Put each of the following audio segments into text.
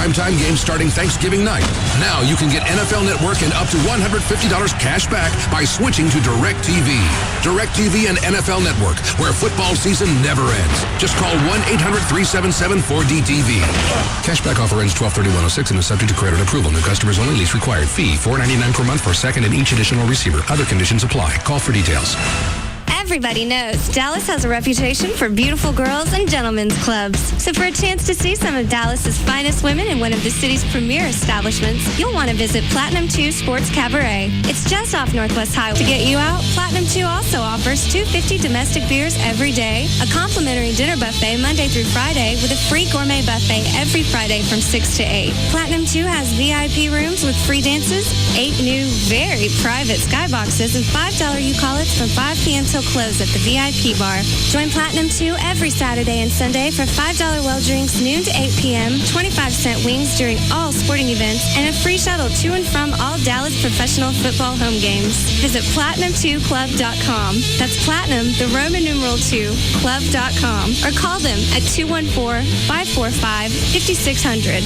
primetime games starting Thanksgiving night. Now you can get NFL Network and up to $150 cash back by switching to DirecTV. DirecTV and NFL Network, where football season never ends. Just call 1-800-377-4DTV. Cashback offer ends 12/31/06 and is subject to credit approval. New customers only. Lease required. Fee $4.99 per month for second and each additional receiver. Other conditions apply. Call for details. Everybody knows Dallas has a reputation for beautiful girls and gentlemen's clubs. So for a chance to see some of Dallas's finest women in one of the city's premier establishments, you'll want to visit Platinum 2 Sports Cabaret. It's just off Northwest Highway. To get you out, Platinum 2 also offers $2.50 domestic beers every day, a complimentary dinner buffet Monday through Friday with a free gourmet buffet every Friday from 6 to 8. Platinum 2 has VIP rooms with free dances, 8 new, very private skyboxes, and $5 U-Call-Its from 5 p.m. till close at the VIP bar. Join Platinum 2 every Saturday and Sunday for $5 well drinks noon to 8 p.m., 25-cent wings during all sporting events, and a free shuttle to and from all Dallas professional football home games. Visit Platinum2Club.com. That's Platinum, the Roman numeral 2, Club.com. Or call them at 214-545-5600.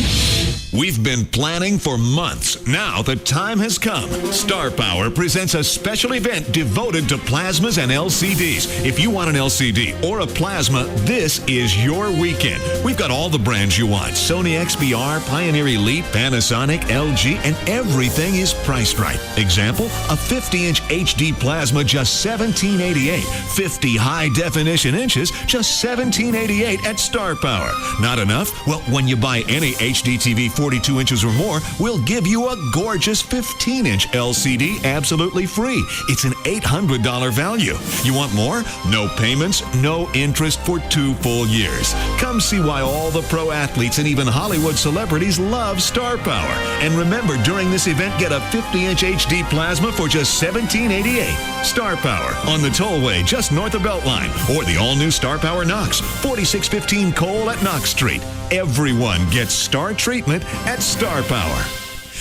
We've been planning for months. Now the time has come. Star Power presents a special event devoted to plasmas and LCDs. If you want an LCD or a plasma, this is your weekend. We've got all the brands you want. Sony XBR, Pioneer Elite, Panasonic, LG, and everything is priced right. Example, a 50-inch HD plasma, just $17.88. 50 high-definition inches, just $17.88 at Star Power. Not enough? Well, when you buy any HD TV 42 inches or more, we'll give you a gorgeous 15-inch LCD absolutely free. It's an $800 value. You want more? No payments, no interest for 2 full years. Come see why all the pro athletes and even Hollywood celebrities love Star Power. And remember, during this event, get a 50-inch HD plasma for just $17.88. Star Power on the tollway just north of Beltline, or the all-new Star Power Knox, 4615 Cole at Knox Street. Everyone gets star treatment at Star Power.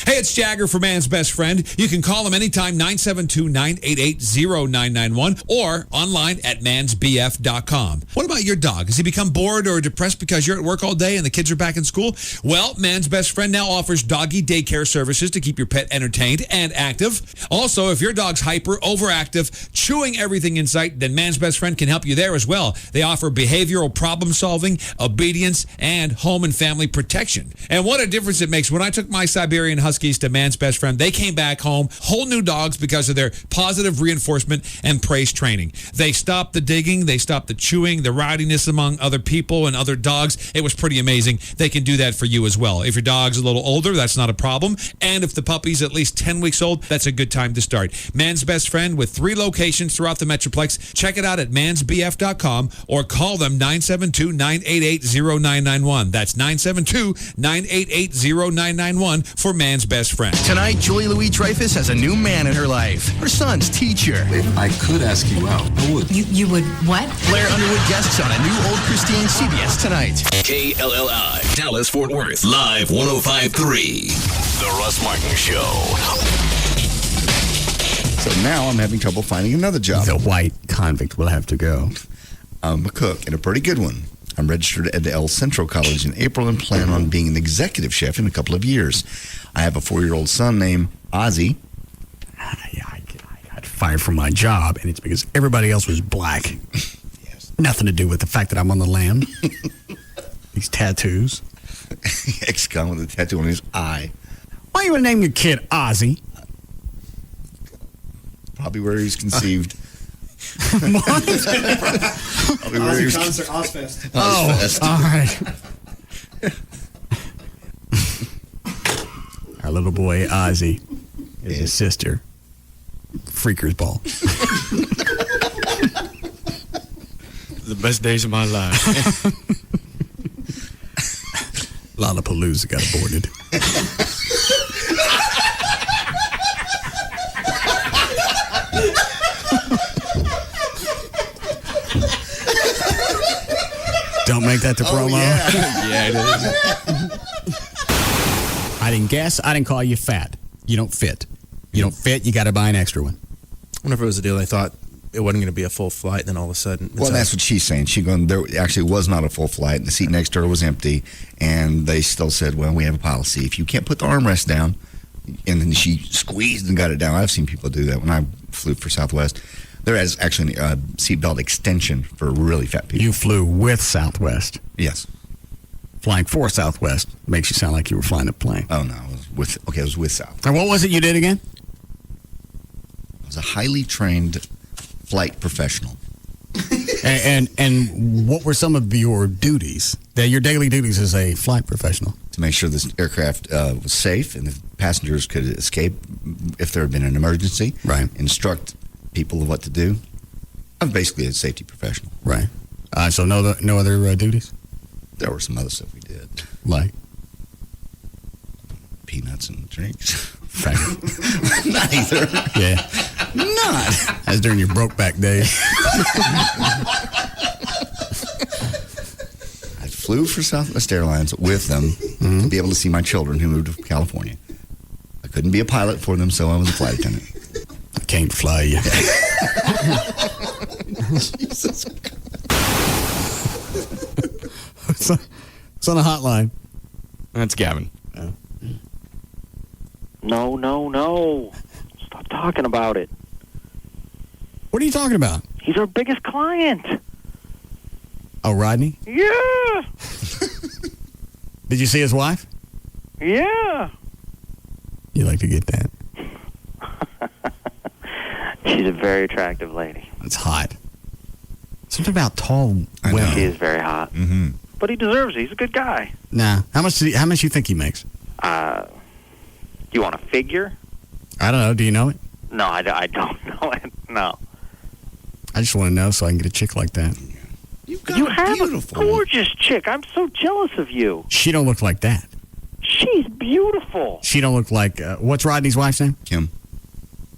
Hey, it's Jagger for Man's Best Friend. You can call him anytime, 972-988-0991, or online at mansbf.com. What about your dog? Has he become bored or depressed because you're at work all day and the kids are back in school? Well, Man's Best Friend now offers doggy daycare services to keep your pet entertained and active. Also, if your dog's hyper, overactive, chewing everything in sight, then Man's Best Friend can help you there as well. They offer behavioral problem solving, obedience, and home and family protection. And what a difference it makes. When I took my Siberian Huskies to Man's Best Friend, they came back home whole new dogs because of their positive reinforcement and praise training. They stopped the digging, they stopped the chewing, the rowdiness among other people and other dogs. It was pretty amazing. They can do that for you as well. If your dog's a little older, that's not a problem. And if the puppy's at least 10 weeks old, that's a good time to start. Man's Best Friend with 3 locations throughout the Metroplex. Check it out at mansbf.com or call them 972-988-0991. That's 972-988-0991 for Man's Best Friend. Tonight, Joy Louis Dreyfus has a new man in her life. Her son's teacher. If I could ask you out, I would. You would what? Blair Underwood guests on a new Old Christine CBS tonight. KLLI, Dallas, Fort Worth, live 105.3. The Russ Martin Show. So now I'm having trouble finding another job. The white convict will have to go. I'm a cook, and a pretty good one. I'm registered at the El Centro College in April and plan on being an executive chef in a couple of years. I have a 4-year-old son named Ozzy. I got fired from my job, and it's because everybody else was black. Yes. Nothing to do with the fact that I'm on the lam. These tattoos. Ex-con with a tattoo on his eye. Why you want to name your kid Ozzy? Probably where he's conceived. What? Ozzy concert, Ozfest. Oh, all right. Our little boy Ozzy is his sister. Freaker's ball. The best days of my life. Lollapalooza got aborted. Don't make that the promo. Yeah, it is. I didn't guess. I didn't call you fat. You don't fit. You don't fit. You got to buy an extra one. I wonder if it was a deal they thought it wasn't going to be a full flight. Then all of a sudden, Well, that's what she's saying. There actually was not a full flight, and the seat next to her was empty, and they still said, well, we have a policy. If you can't put the armrest down, and then she squeezed and got it down. I've seen people do that when I flew for Southwest. There is actually a seatbelt extension for really fat people. You flew with Southwest. Yes. Flying for Southwest makes you sound like you were flying a plane. Oh, no. It was with South. And what was it you did again? I was a highly trained flight professional. and what were some of your duties? Your daily duties as a flight professional? To make sure this aircraft was safe and the passengers could escape if there had been an emergency. Right. Instruct people of what to do. I'm basically a safety professional. Right. So no other duties? There were some other stuff we did. Like? Peanuts and drinks. Not either. Yeah. Not. As during your Brokeback days. I flew for Southwest Airlines with them to be able to see my children who moved to California. I couldn't be a pilot for them, so I was a flight attendant. I can't fly you. Jesus. It's on the hotline. That's Gavin. No. Stop talking about it. What are you talking about? He's our biggest client. Oh, Rodney? Yeah. Did you see his wife? Yeah. You like to get that? She's a very attractive lady. It's hot. Something about tall women. She is very hot. Mm-hmm. But he deserves it. He's a good guy. Nah. How much you think he makes? You want a figure? I don't know. Do you know it? No, I don't know it. No. I just want to know so I can get a chick like that. You have a gorgeous chick. I'm so jealous of you. She don't look like that. She's beautiful. She don't look like... what's Rodney's wife's name? Kim.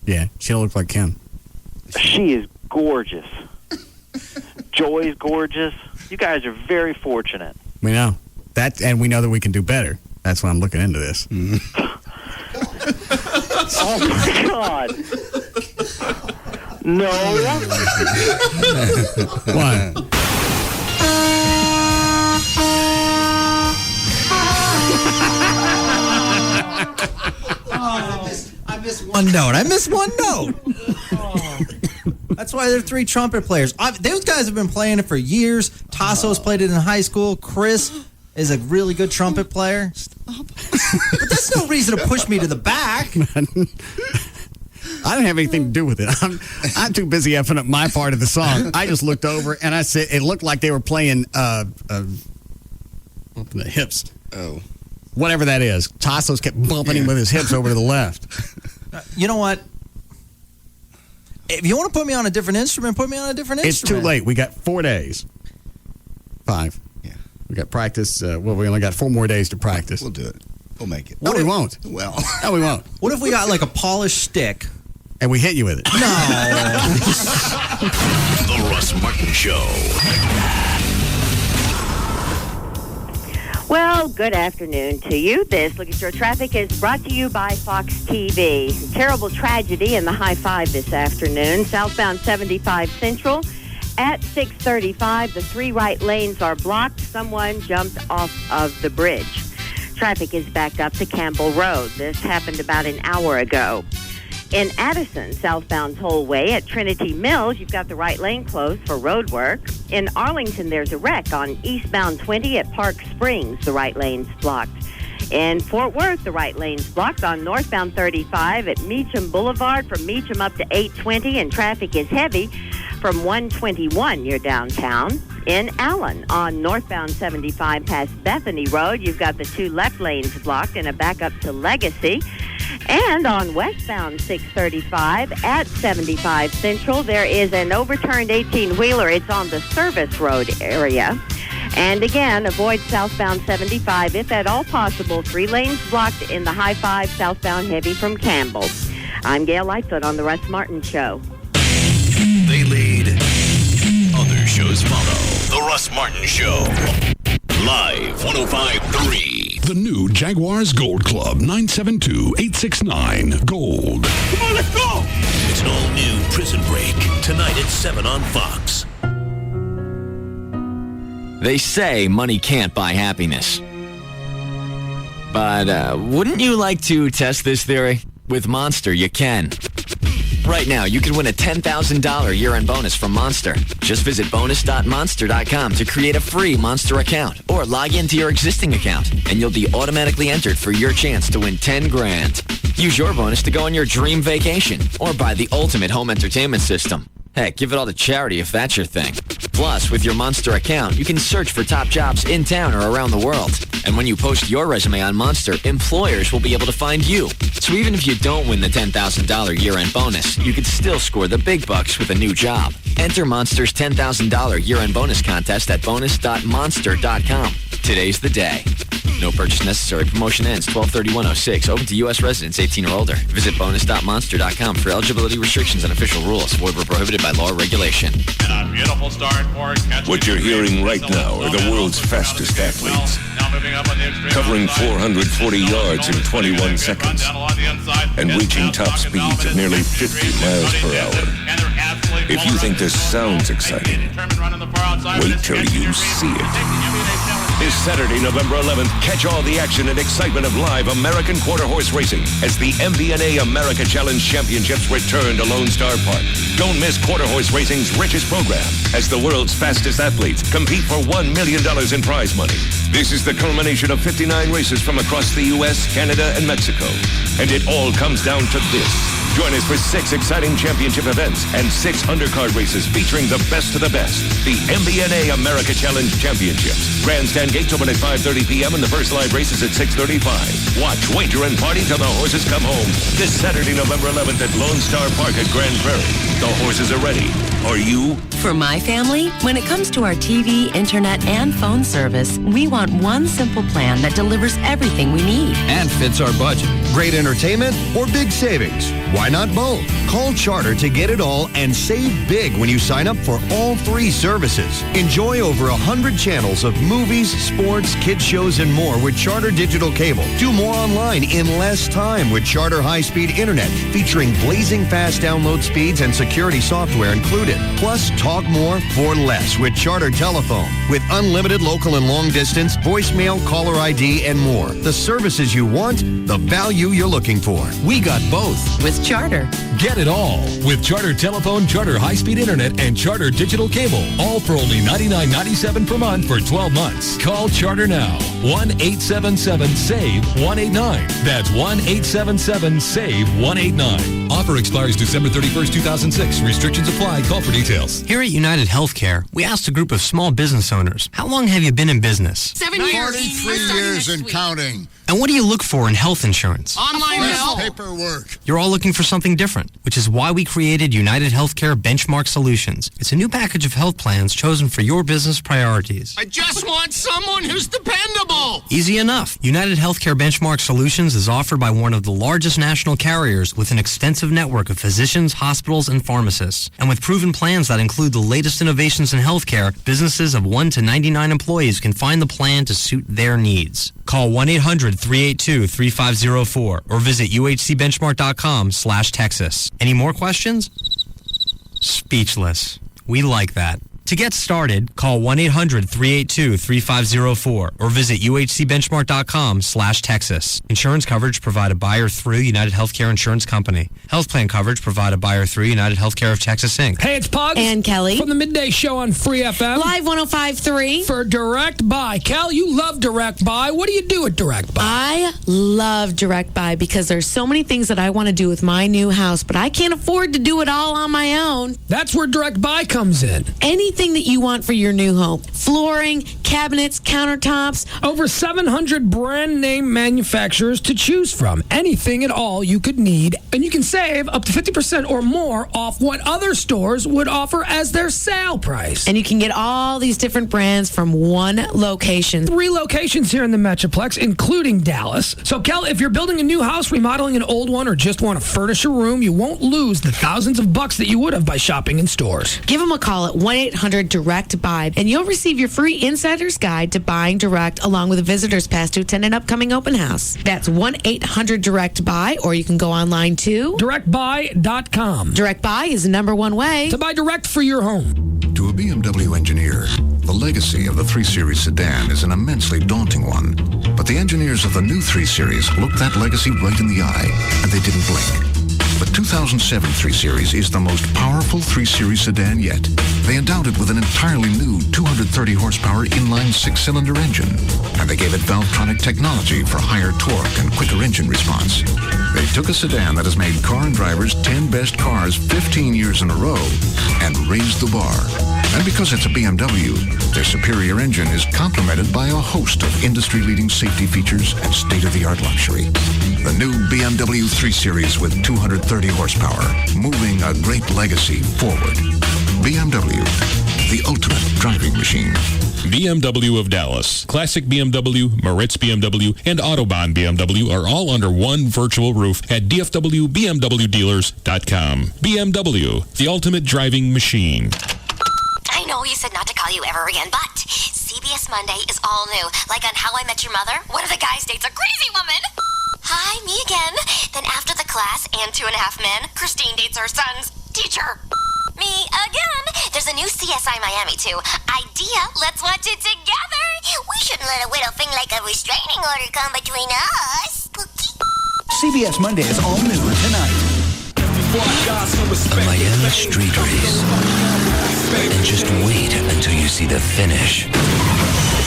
Yeah, she don't look like Kim. She is gorgeous. Joy's gorgeous. You guys are very fortunate. We know. And we know that we can do better. That's why I'm looking into this. Oh, my God. No. What? I missed one note. That's why they're three trumpet players. Those guys have been playing it for years. Tasso's played it in high school. Chris is a really good trumpet player. But that's no reason to push me to the back. I didn't have anything to do with it. I'm too busy effing up my part of the song. I just looked over and I said it looked like they were playing the hips. Oh. Whatever that is. Tassos kept bumping him with his hips over to the left. You know what? If you want to put me on a different instrument, put me on a different It's instrument. too late. We got 4 days. 5. Yeah. We got practice. We only got 4 more days to practice. We'll do it. We'll make it. No, we won't. Well. No, we won't. What if we got like a polished stick? And we hit you with it. No. The Russ Martin Show. Well, good afternoon to you. This Look at Your Traffic is brought to you by Fox TV. Terrible tragedy in the High 5 this afternoon. Southbound 75 Central at 6:35. The 3 right lanes are blocked. Someone jumped off of the bridge. Traffic is backed up to Campbell Road. This happened about an hour ago. In Addison, southbound tollway at Trinity Mills, you've got the right lane closed for road work. In Arlington, there's a wreck on eastbound 20 at Park Springs. The right lane's blocked. In Fort Worth, the right lane's blocked on northbound 35 at Meacham Boulevard from Meacham up to 820, and traffic is heavy from 121 near downtown. In Allen, on northbound 75 past Bethany Road, you've got the 2 left lanes blocked and a backup to Legacy. And on westbound 635 at 75 Central, there is an overturned 18-wheeler. It's on the service road area. And again, avoid southbound 75 if at all possible. 3 lanes blocked in the High 5 southbound heavy from Campbell. I'm Gail Lightfoot on The Russ Martin Show. They lead. Other shows follow. The Russ Martin Show. Live 105.3 The new Jaguars Gold Club, 972-869-GOLD. Come on, let's go! It's an all-new Prison Break, tonight at 7 on Fox. They say money can't buy happiness. But wouldn't you like to test this theory? With Monster, you can. Right now, you can win a $10,000 year-end bonus from Monster. Just visit bonus.monster.com to create a free Monster account or log into your existing account, and you'll be automatically entered for your chance to win $10,000. Use your bonus to go on your dream vacation or buy the ultimate home entertainment system. Heck, give it all to charity if that's your thing. Plus, with your Monster account, you can search for top jobs in town or around the world. And when you post your resume on Monster, employers will be able to find you. So even if you don't win the $10,000 year-end bonus, you could still score the big bucks with a new job. Enter Monster's $10,000 year-end bonus contest at bonus.monster.com. Today's the day. No purchase necessary. Promotion ends 12/31/06. Open to U.S. residents 18 or older. Visit bonus.monster.com for eligibility restrictions and official rules. Void where prohibited by law or regulation. And a beautiful start for What you're hearing right now are the world's fastest athletes, covering 440 yards in 21 seconds and reaching top speeds of nearly 50 miles per hour. If you think this sounds exciting, wait till you see it. This Saturday, November 11th, catch all the action and excitement of live American quarter horse racing as the MBNA America Challenge Championships return to Lone Star Park. Don't miss quarter horse racing's richest program as the world's fastest athletes compete for $1 million in prize money. This is the culmination of 59 races from across the U.S., Canada, and Mexico. And it all comes down to this. Join us for 6 exciting championship events and 6 undercard races featuring the best of the best. The MBNA America Challenge Championships. Grandstand gates open at 5:30 p.m. and the first live race is at 6:35. Watch, wager, and party till the horses come home. This Saturday, November 11th at Lone Star Park at Grand Prairie. The horses are ready. Are you? For my family, when it comes to our TV, internet, and phone service, we want one simple plan that delivers everything we need. And fits our budget. Great entertainment or big savings? Why not both? Call Charter to get it all and save big when you sign up for all 3 services. Enjoy over 100 channels of movies, sports, kids shows, and more with Charter Digital Cable. Do more online in less time with Charter High-Speed Internet, featuring blazing fast download speeds and security software included. Plus, talk more for less with Charter Telephone. With unlimited local and long distance, voicemail, caller ID, and more. The services you want, the value you're looking for. We got both with Charter. Get it all with Charter Telephone, Charter High-Speed Internet, and Charter Digital Cable. All for only $99.97 per month for 12 months. Call Charter now. 1-877-SAVE-189. That's 1-877-SAVE-189. Offer expires December 31st, 2006. Restrictions apply. Call for details. Here at United Healthcare, we asked a group of small business owners, how long have you been in business? 7 years. 43 years and counting. And what do you look for in health insurance? Online help. Paperwork. You're all looking for something different, which is why we created United Healthcare Benchmark Solutions. It's a new package of health plans chosen for your business priorities. I just want someone who's dependable. Easy enough. United Healthcare Benchmark Solutions is offered by one of the largest national carriers with an extensive network of physicians, hospitals, and pharmacists. And with proven plans that include the latest innovations in healthcare, businesses of 1 to 99 employees can find the plan to suit their needs. Call 1-800-382-3504 or visit uhcbenchmark.com/Texas. Any more questions? Speechless. We like that. To get started, call 1-800-382-3504 or visit uhcbenchmark.com/Texas. Insurance coverage provided by or through United Healthcare Insurance Company. Health plan coverage provided by or through United Healthcare of Texas, Inc. Hey, it's Pugs. And Kelly. From the Midday Show on Free FM. Live 105.3. For Direct Buy. Cal, you love Direct Buy. What do you do at Direct Buy? I love Direct Buy because there's so many things that I want to do with my new house, but I can't afford to do it all on my own. That's where Direct Buy comes in. Anything that you want for your new home. Flooring, cabinets, countertops. Over 700 brand name manufacturers to choose from. Anything at all you could need. And you can save up to 50% or more off what other stores would offer as their sale price. And you can get all these different brands from one location. 3 locations here in the Metroplex, including Dallas. So, Kel, if you're building a new house, remodeling an old one, or just want to furnish a room, you won't lose the thousands of bucks that you would have by shopping in stores. Give them a call at 1-800 1-800-DIRECT-BUY, and you'll receive your free insider's guide to buying direct along with a visitor's pass to attend an upcoming open house. That's 1-800-DIRECT-BUY, or you can go online to DirectBuy.com. Direct Buy is the number one way to buy direct for your home. To a BMW engineer, the legacy of the 3 Series sedan is an immensely daunting one. But the engineers of the new 3 Series looked that legacy right in the eye, and they didn't blink. The 2007 3 Series is the most powerful 3 Series sedan yet. They endowed it with an entirely new 230 horsepower inline 6-cylinder engine, and they gave it Valvetronic technology for higher torque and quicker engine response. They took a sedan that has made Car and Driver's 10 best cars 15 years in a row and raised the bar. And because it's a BMW, their superior engine is complemented by a host of industry-leading safety features and state-of-the-art luxury. The new BMW 3 Series with 230 horsepower, moving a great legacy forward. BMW, the ultimate driving machine. BMW of Dallas, Classic BMW, Moritz BMW, and Autobahn BMW are all under one virtual roof at DFWBMWdealers.com. BMW, the ultimate driving machine. I know you said not to call you ever again, but CBS Monday is all new. Like on How I Met Your Mother, one of the guys dates a crazy woman. Hi, me again. Then after the class and 2.5 Men, Christine dates her son's teacher. Me again. There's a new CSI Miami too. Idea, let's watch it together. We shouldn't let a widow thing like a restraining order come between us. CBS Monday is all new tonight. A Miami street race. And just wait until you see the finish.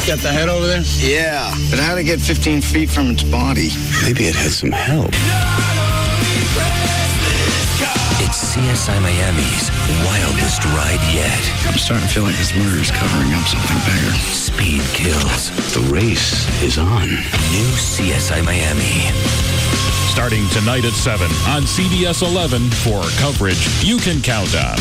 Got the head over there? Yeah, but how'd it get 15 feet from its body? Maybe it had some help. It's CSI Miami's wildest ride yet. I'm starting to feel like this murder is covering up something bigger. Speed kills. The race is on. New CSI Miami. Starting tonight at 7 on CBS 11 for coverage you can count on.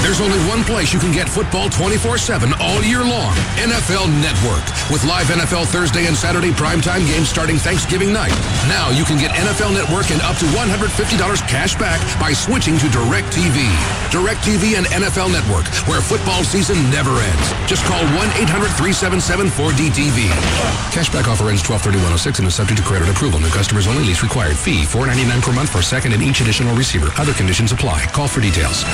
There's only one place you can get football 24/7 all year long. NFL Network. With live NFL Thursday and Saturday primetime games starting Thanksgiving night. Now you can get NFL Network and up to $150 cash back by switching to DirecTV. DirecTV and NFL Network, where football season never ends. Just call 1-800-377-4DTV. Cashback offer ends 12/31/06 and is subject to credit approval. New customers only. Lease required. Fee $4.99 per month for second and each additional receiver. Other conditions apply. Call for details.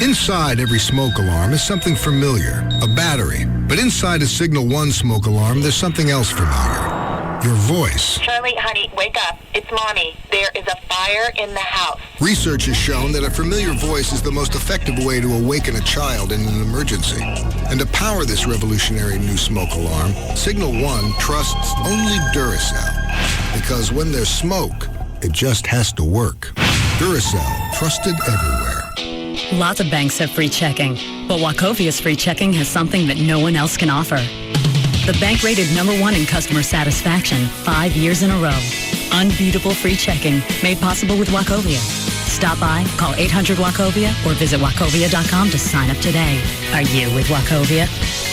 Inside every smoke alarm is something familiar, a battery. But inside a Signal 1 smoke alarm, there's something else familiar. Your voice. Charlie, honey, wake up. It's Mommy. There is a fire in the house. Research has shown that a familiar voice is the most effective way to awaken a child in an emergency. And to power this revolutionary new smoke alarm, Signal 1 trusts only Duracell. Because when there's smoke, it just has to work. Duracell, trusted everywhere. Lots of banks have free checking, but Wachovia's free checking has something that no one else can offer. The bank rated #1 in customer satisfaction 5 years in a row. Unbeatable free checking made possible with Wachovia. Stop by, call 800-WACHOVIA or visit wachovia.com to sign up today. Are you with Wachovia?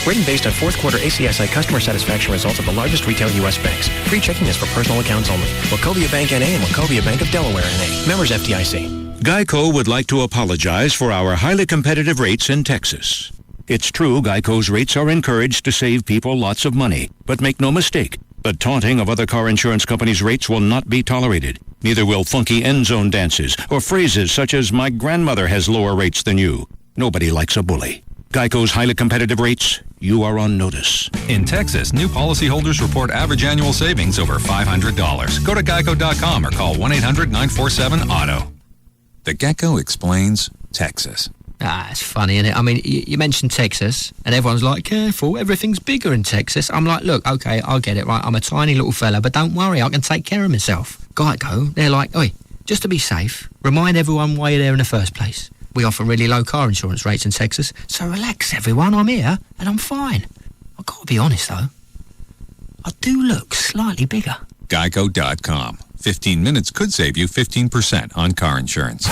Written based on fourth quarter ACSI customer satisfaction results of the largest retail U.S. banks. Free checking is for personal accounts only. Wachovia Bank N.A. and Wachovia Bank of Delaware N.A. Members FDIC. Geico would like to apologize for our highly competitive rates in Texas. It's true Geico's rates are encouraged to save people lots of money. But make no mistake, the taunting of other car insurance companies' rates will not be tolerated. Neither will funky end zone dances or phrases such as, "My grandmother has lower rates than you." Nobody likes a bully. Geico's highly competitive rates, you are on notice. In Texas, new policyholders report average annual savings over $500. Go to geico.com or call 1-800-947-AUTO. The Gecko Explains Texas. It's funny, isn't it? I mean, you mentioned Texas, and everyone's like, careful, everything's bigger in Texas. I'm like, look, okay, I'll get it, right? I'm a tiny little fella, but don't worry, I can take care of myself. Geico, they're like, oi, just to be safe, remind everyone why you're there in the first place. We offer really low car insurance rates in Texas, so relax, everyone, I'm here, and I'm fine. I've got to be honest, though. I do look slightly bigger. Geico.com. 15 minutes could save you 15% on car insurance.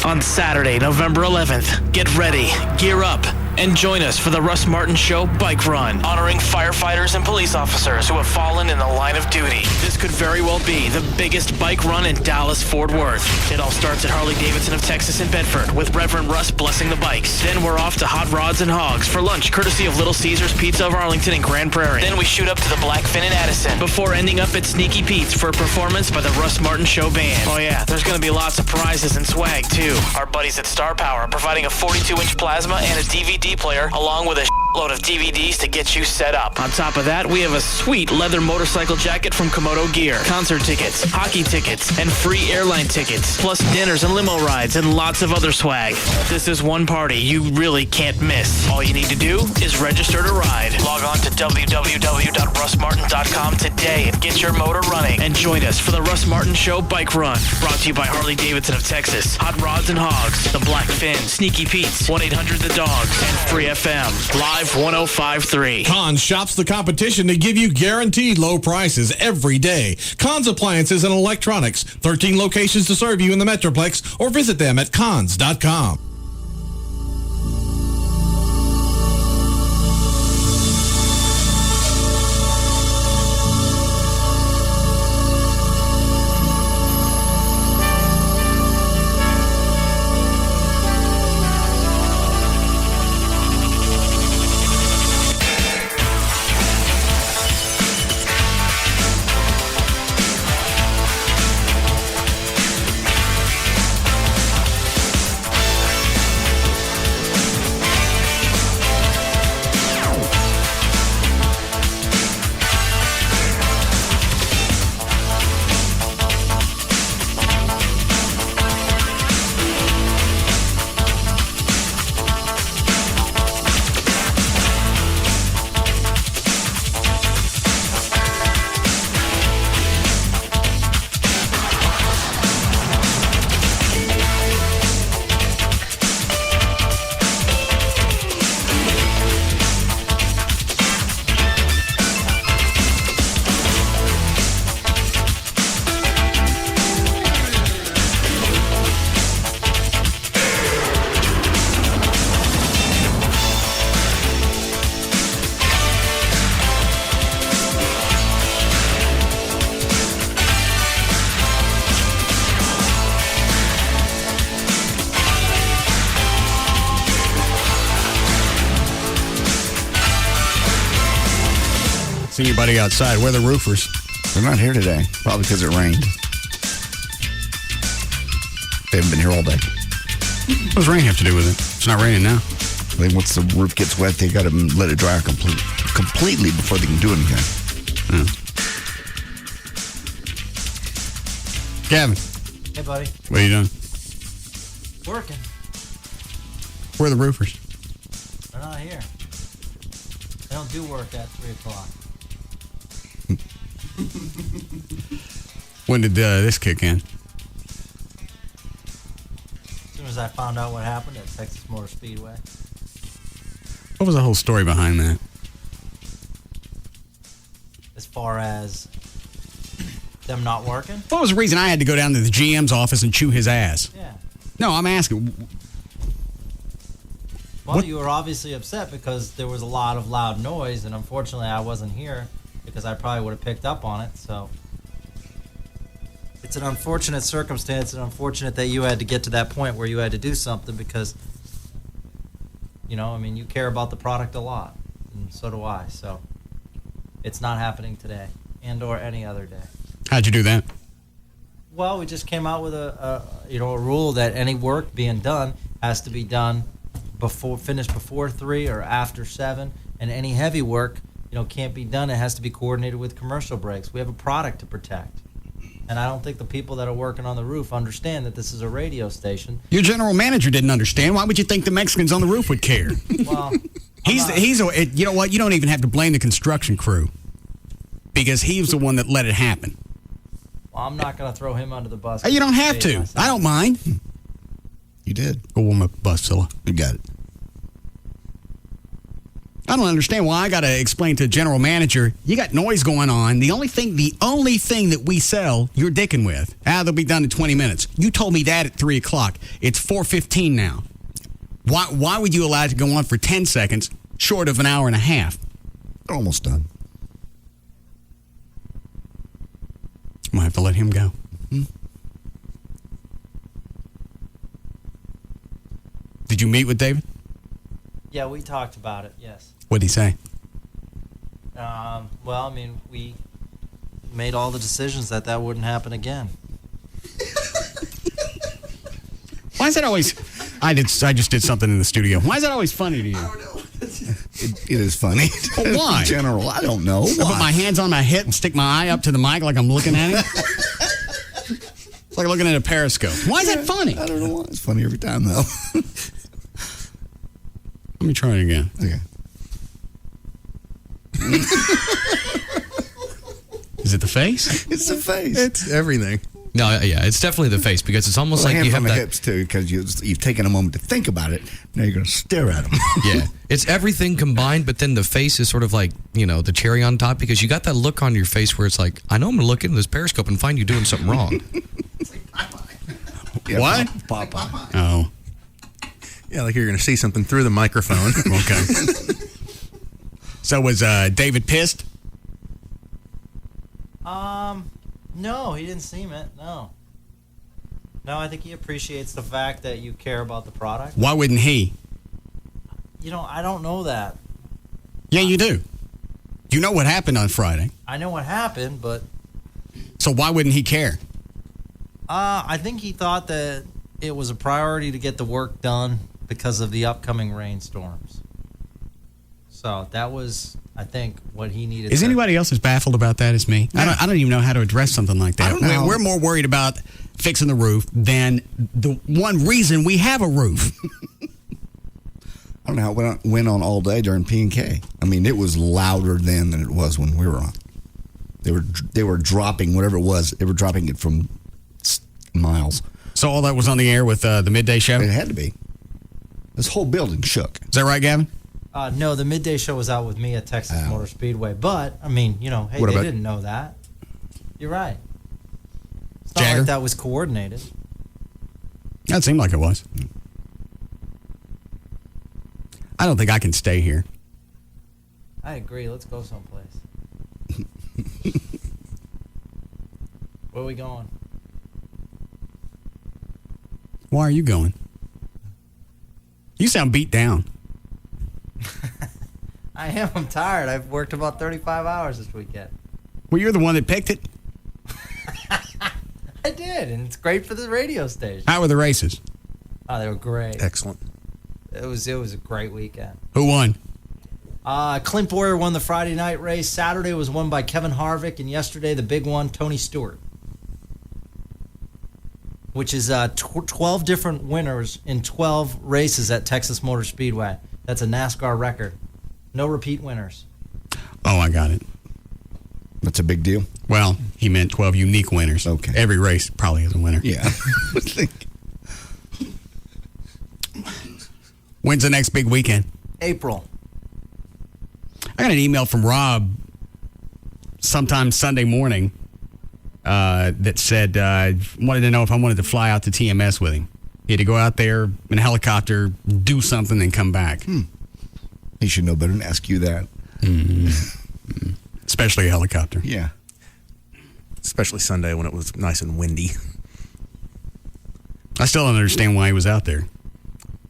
On Saturday, November 11th, get ready, gear up, and join us for the Russ Martin Show Bike Run, honoring firefighters and police officers who have fallen in the line of duty. This could very well be the biggest bike run in Dallas-Fort Worth. It all starts at Harley-Davidson of Texas in Bedford with Reverend Russ blessing the bikes. Then we're off to Hot Rods and Hogs for lunch, courtesy of Little Caesars Pizza of Arlington and Grand Prairie. Then we shoot up to the Blackfin in Addison before ending up at Sneaky Pete's for a performance by the Russ Martin Show Band. Oh yeah, there's going to be lots of prizes and swag too. Our buddies at Star Power providing a 42-inch plasma and a DVD player, along with a load of DVDs to get you set up. On top of that, we have a sweet leather motorcycle jacket from Komodo Gear, concert tickets, hockey tickets, and free airline tickets, plus dinners and limo rides and lots of other swag. This is one party you really can't miss. All you need to do is register to ride. Log on to www.russmartin.com today and get your motor running. And join us for the Russ Martin Show Bike Run, brought to you by Harley-Davidson of Texas, Hot Rods and Hogs, The Blackfin, Sneaky Pete's, 1-800-THE-DOGS, and Free FM. Live 105.3. Cons shops the competition to give you guaranteed low prices every day. Cons Appliances and Electronics. 13 locations to serve you in the Metroplex, or visit them at cons.com. Anybody outside? Where are the roofers? They're not here today. Probably because it rained. They haven't been here all day. What does rain have to do with it? It's not raining now. I think once the roof gets wet, they got to let it dry completely before they can do anything. Yeah. Gavin. Hey, buddy. What are you doing? Working. Where are the roofers? They're not here. They don't do work at 3 o'clock. When did this kick in? As soon as I found out what happened at Texas Motor Speedway. What was the whole story behind that? As far as them not working? What was the reason I had to go down to the GM's office and chew his ass? Yeah. No, I'm asking. Well, you were obviously upset because there was a lot of loud noise, and unfortunately I wasn't here because I probably would have picked up on it, so it's an unfortunate circumstance and unfortunate that you had to get to that point where you had to do something because, you know, I mean, you care about the product a lot, and so do I, so it's not happening today and or any other day. How'd you do that? Well, we just came out with a rule that any work being done has to be done finished before 3 or after 7, and any heavy work, can't be done. It has to be coordinated with commercial breaks. We have a product to protect. And I don't think the people that are working on the roof understand that this is a radio station. Your general manager didn't understand. Why would you think the Mexicans on the roof would care? Well, you know what? You don't even have to blame the construction crew because he was the one that let it happen. Well, I'm not going to throw him under the bus. You don't have to. I don't mind. You did. Go warm up the bus, Scylla. You got it. I don't understand why I got to explain to the general manager, you got noise going on. The only thing that we sell, you're dicking with. They'll be done in 20 minutes. You told me that at 3 o'clock. It's 4:15 now. Why would you allow it to go on for 10 seconds short of an hour and a half? They're almost done. I'm going to have to let him go. Mm-hmm. Did you meet with David? Yeah, we talked about it, yes. What did he say? Well, I mean, we made all the decisions that wouldn't happen again. Why is that always... I just did something in the studio. Why is that always funny to you? I don't know. It is funny. But why? In general, I don't know. I put my hands on my hip and stick my eye up to the mic like I'm looking at it. It's like looking at a periscope. Why is that funny? I don't know why. It's funny every time, though. Let me try it again. Okay. Is it the face? It's the face. It's everything. No, yeah, it's definitely the face because it's almost like you have the that. hips too, because you've taken a moment to think about it. Now you're going to stare at them. Yeah, it's everything combined, but then the face is sort of like, the cherry on top because you got that look on your face where it's like, I know I'm going to look into this periscope and find you doing something wrong. Yeah, what? Popeye. Oh. Yeah, like you're going to see something through the microphone. Okay. So was David pissed? No, he didn't seem it. No, I think he appreciates the fact that you care about the product. Why wouldn't he? I don't know that. Yeah, you do. You know what happened on Friday. I know what happened, but... So why wouldn't he care? I think he thought that it was a priority to get the work done because of the upcoming rainstorms. So that was, I think, what he needed. Is anybody else as baffled about that as me? Yeah. I don't even know how to address something like that. I don't know. We're more worried about fixing the roof than the one reason we have a roof. I don't know how it went on all day during P&K. I mean, it was louder then than it was when we were on. They were dropping whatever it was. They were dropping it from miles. So all that was on the air with the midday show? It had to be. This whole building shook. Is that right, Gavin? No, the midday show was out with me at Texas Motor Speedway. But, I mean, hey, they didn't know that. You're right. It's not like that was coordinated. That seemed like it was. I don't think I can stay here. I agree. Let's go someplace. Where are we going? Why are you going? You sound beat down. I am. I'm tired. I've worked about 35 hours this weekend. Well, you're the one that picked it. I did, and it's great for the radio station. How were the races? Oh, they were great. Excellent. It was a great weekend. Who won? Clint Boyer won the Friday night race. Saturday was won by Kevin Harvick, and yesterday the big one, Tony Stewart, which is 12 different winners in 12 races at Texas Motor Speedway. That's a NASCAR record. No repeat winners. Oh, I got it. That's a big deal. Well, he meant 12 unique winners. Okay. Every race probably has a winner. Yeah. When's the next big weekend? April. I got an email from Rob sometime Sunday morning that said wanted to know if I wanted to fly out to TMS with him. He had to go out there in a helicopter, do something, and come back. He should know better than ask you that. Mm-hmm. Especially a helicopter. Yeah. Especially Sunday when it was nice and windy. I still don't understand why he was out there.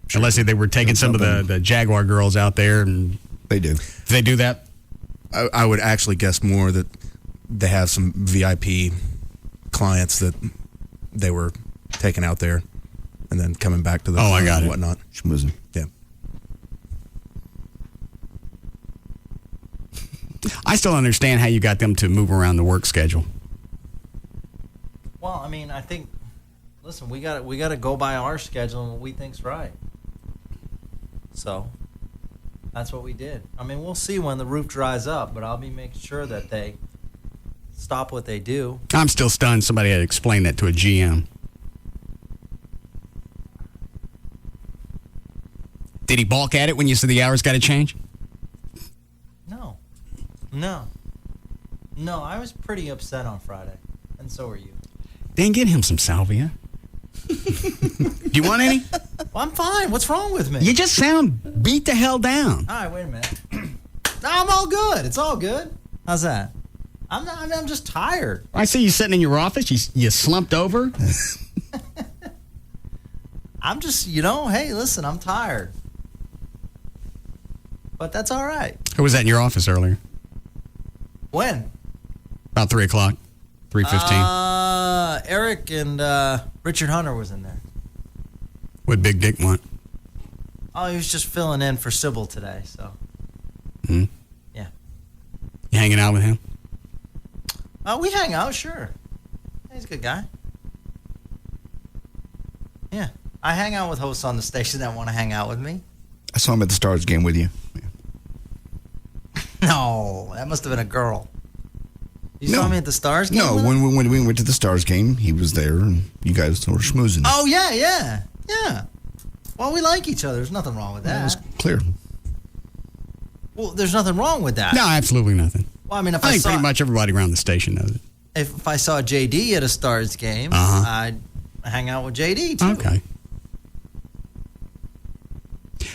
Sure. Unless they were taking some of the Jaguar girls out there. And they do. Do they do that? I would actually guess more that they have some VIP clients that they were taking out there and then coming back to the I got and it. whatnot. Schmoozing. Yeah. I still understand how you got them to move around the work schedule. Well, I mean, I think, listen, we got to go by our schedule and what we think's right. So that's what we did. I mean, we'll see when the roof dries up, but I'll be making sure that they stop what they do. I'm still stunned somebody had to explain that to a GM. Did he balk at it when you said the hours got to change? No, I was pretty upset on Friday, and so were you. Then get him some salvia. Do you want any? Well, I'm fine. What's wrong with me? You just sound beat the hell down. All right, wait a minute. No, I'm all good. It's all good. How's that? I'm just tired. I see you sitting in your office. You slumped over. I'm just, hey, listen, I'm tired. But that's all right. Who was that in your office earlier? When? About 3 o'clock, 3:15. Eric and Richard Hunter was in there. What Big Dick want? Oh, he was just filling in for Sybil today, so. Hmm? Yeah. You hanging out with him? We hang out, sure. He's a good guy. Yeah. I hang out with hosts on the station that want to hang out with me. I saw him at the Stars game with you. No, that must have been a girl. You saw me at the Stars game? No, when we went to the Stars game, he was there, and you guys were schmoozing. Oh, yeah. Well, we like each other. There's nothing wrong with that. That was clear. Well, there's nothing wrong with that. No, absolutely nothing. Well, I mean, I think pretty much everybody around the station knows it. If I saw JD at a Stars game, I'd hang out with JD, too. Okay.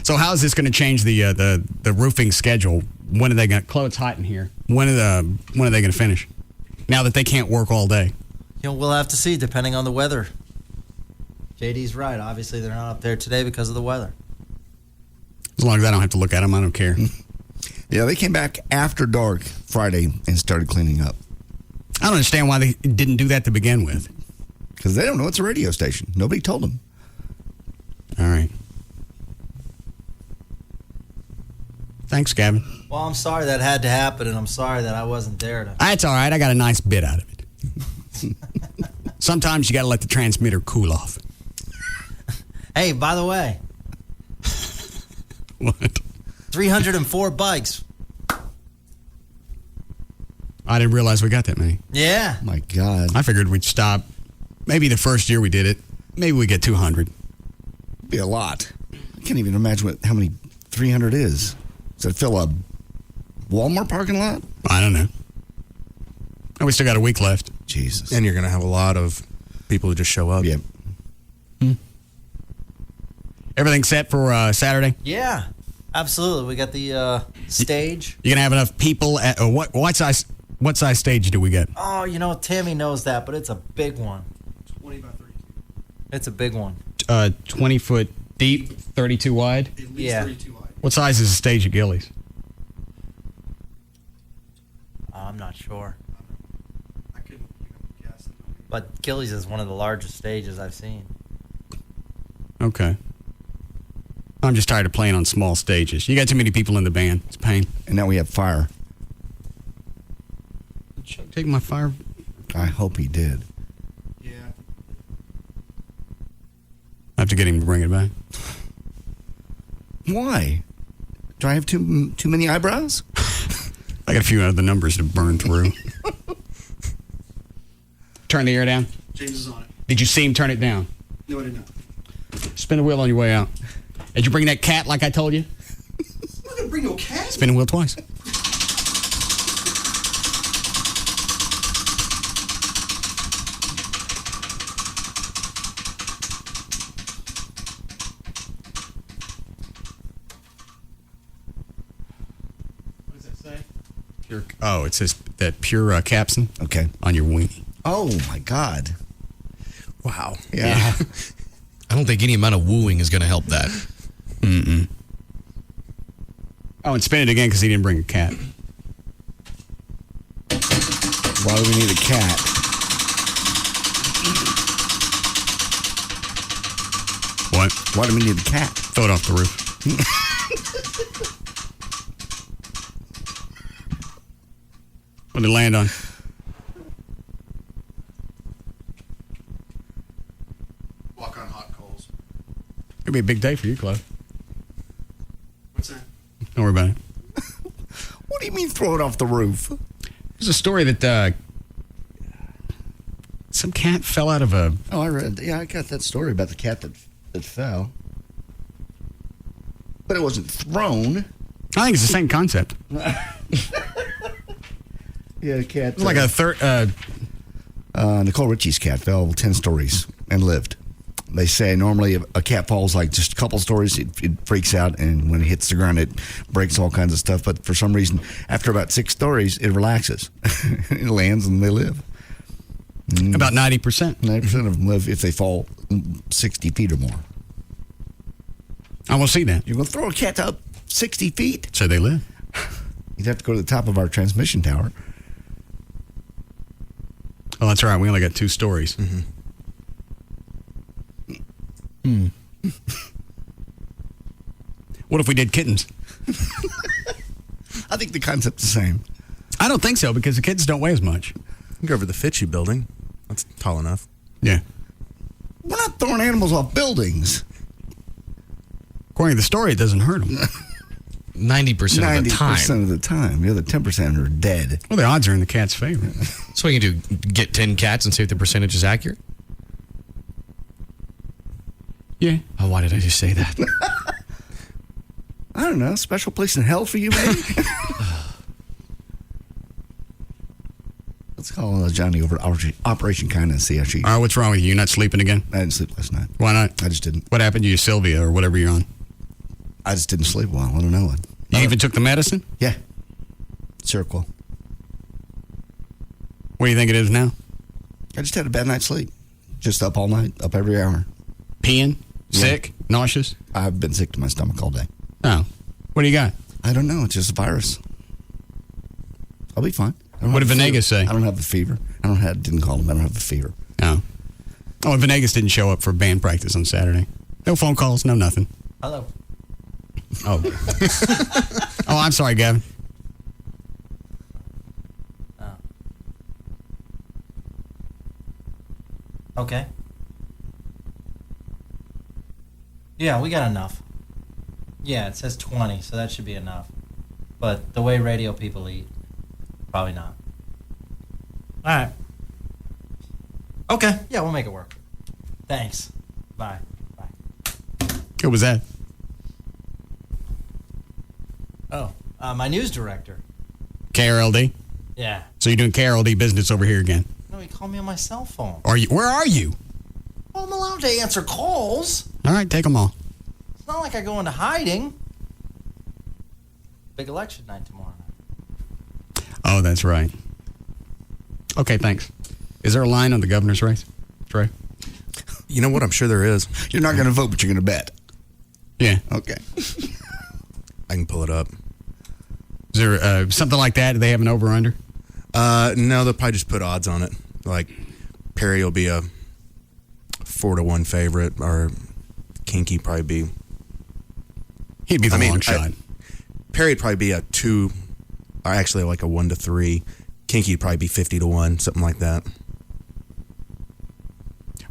So how is this going to change the roofing schedule? When are they going to... Chloe, it's hot in here. When are they going to finish? Now that they can't work all day. We'll have to see, depending on the weather. JD's right. Obviously, they're not up there today because of the weather. As long as I don't have to look at them, I don't care. Yeah, they came back after dark Friday and started cleaning up. I don't understand why they didn't do that to begin with. Because they don't know it's a radio station. Nobody told them. All right. Thanks, Gavin. Well, I'm sorry that had to happen, and I'm sorry that I wasn't there to... That's all right. I got a nice bit out of it. Sometimes you got to let the transmitter cool off. Hey, by the way. What? 304 bikes. I didn't realize we got that many. Yeah. My God. I figured we'd stop. Maybe the first year we did it. Maybe we get 200. Be a lot. I can't even imagine how many 300 is. Does that fill a Walmart parking lot? I don't know. And we still got a week left. Jesus. And you're going to have a lot of people who just show up. Yeah. Everything set for Saturday? Yeah, absolutely. We got the stage. You going to have enough people at what size stage do we get? Oh, Tammy knows that, but it's a big one. 20 by 32. It's a big one. 20 foot deep, 32 wide? At least 32 wide. What size is the stage at Gillies? I'm not sure. I couldn't guess. But Gillies is one of the largest stages I've seen. Okay. I'm just tired of playing on small stages. You got too many people in the band. It's a pain. And now we have fire. Did Chuck take my fire? I hope he did. Yeah. I have to get him to bring it back. Why? Do I have too many eyebrows? I got a few other numbers to burn through. Turn the air down. James is on it. Did you see him turn it down? No, I did not. Spin the wheel on your way out. Did you bring that cat like I told you? I'm not going to bring no cat. Spin the wheel twice. What does that say? It says that pure capsin. Okay. On your weenie. Oh, my God. Wow. Yeah. I don't think any amount of wooing is going to help that. Mm-mm. Oh, and spin it again because he didn't bring a cat. Why do we need a cat? What? Why do we need a cat? Throw it off the roof. What did it land on? Walk on hot coals. It'll be a big day for you, Clive. What's that? Don't worry about it. What do you mean throw it off the roof? There's a story that some cat fell out of a... Oh, I read. Yeah, I got that story about the cat that fell. But it wasn't thrown. I think it's the same concept. Yeah, the cat. It's like a third... Nicole Richie's cat fell 10 stories and lived. They say normally if a cat falls like just a couple stories, it freaks out, and when it hits the ground, it breaks all kinds of stuff. But for some reason, after about 6 stories, it relaxes. It lands and they live. About 90%. 90% of them live if they fall 60 feet or more. I will see that. You're going to throw a cat up 60 feet? So they live. You'd have to go to the top of our transmission tower. Oh, that's right. We only got 2 stories. What if we did kittens? I think the concept's the same. I don't think so, because the kittens don't weigh as much. You go over the Fitchie building. That's tall enough. Yeah. We're not throwing animals off buildings. According to the story, it doesn't hurt them. 90% of the time. 90% of the time. The other 10% are dead. Well, the odds are in the cat's favor. So what you can do, get 10 cats and see if the percentage is accurate? Yeah. Oh, why did I just say that? I don't know. Special place in hell for you, maybe? Let's call Johnny over to Operation Kindness and see how she... All right, what's wrong with you? You're not sleeping again? I didn't sleep last night. Why not? I just didn't. What happened to you, Sylvia, or whatever you're on? I just didn't sleep well. I don't know what. You even took the medicine? Yeah. Seroquel. What do you think it is now? I just had a bad night's sleep. Just up all night, up every hour. Peeing? Sick? Nauseous? I've been sick to my stomach all day. Oh. What do you got? I don't know. It's just a virus. I'll be fine. What did Venegas say? I don't have a fever. Didn't call him. I don't have a fever. Oh. Oh, and Venegas didn't show up for band practice on Saturday. No phone calls, no nothing. Hello. Oh. Oh, I'm sorry, Gavin. Oh. Okay. Yeah, we got enough. Yeah, it says 20, so that should be enough. But the way radio people eat, probably not. All right. Okay, yeah, we'll make it work. Thanks. Bye. Who was that? Oh, my news director. KRLD? Yeah. So you're doing KRLD business over here again? No, he called me on my cell phone. Are you? Where are you? Well, I'm allowed to answer calls. All right, take them all. It's not like I go into hiding. Big election night tomorrow night. Oh, that's right. Okay, thanks. Is there a line on the governor's race, Trey? You know what? I'm sure there is. You're not going to vote, but you're going to bet. Yeah. Okay. I can pull it up. Is there something like that? Do they have an over-under? No, they'll probably just put odds on it. Like, Perry will be a 4-1 favorite, or Kinky probably be... He'd be the long shot. Perry'd probably be a 2, or actually like a 1-3. Kinky'd probably be 50-1, something like that.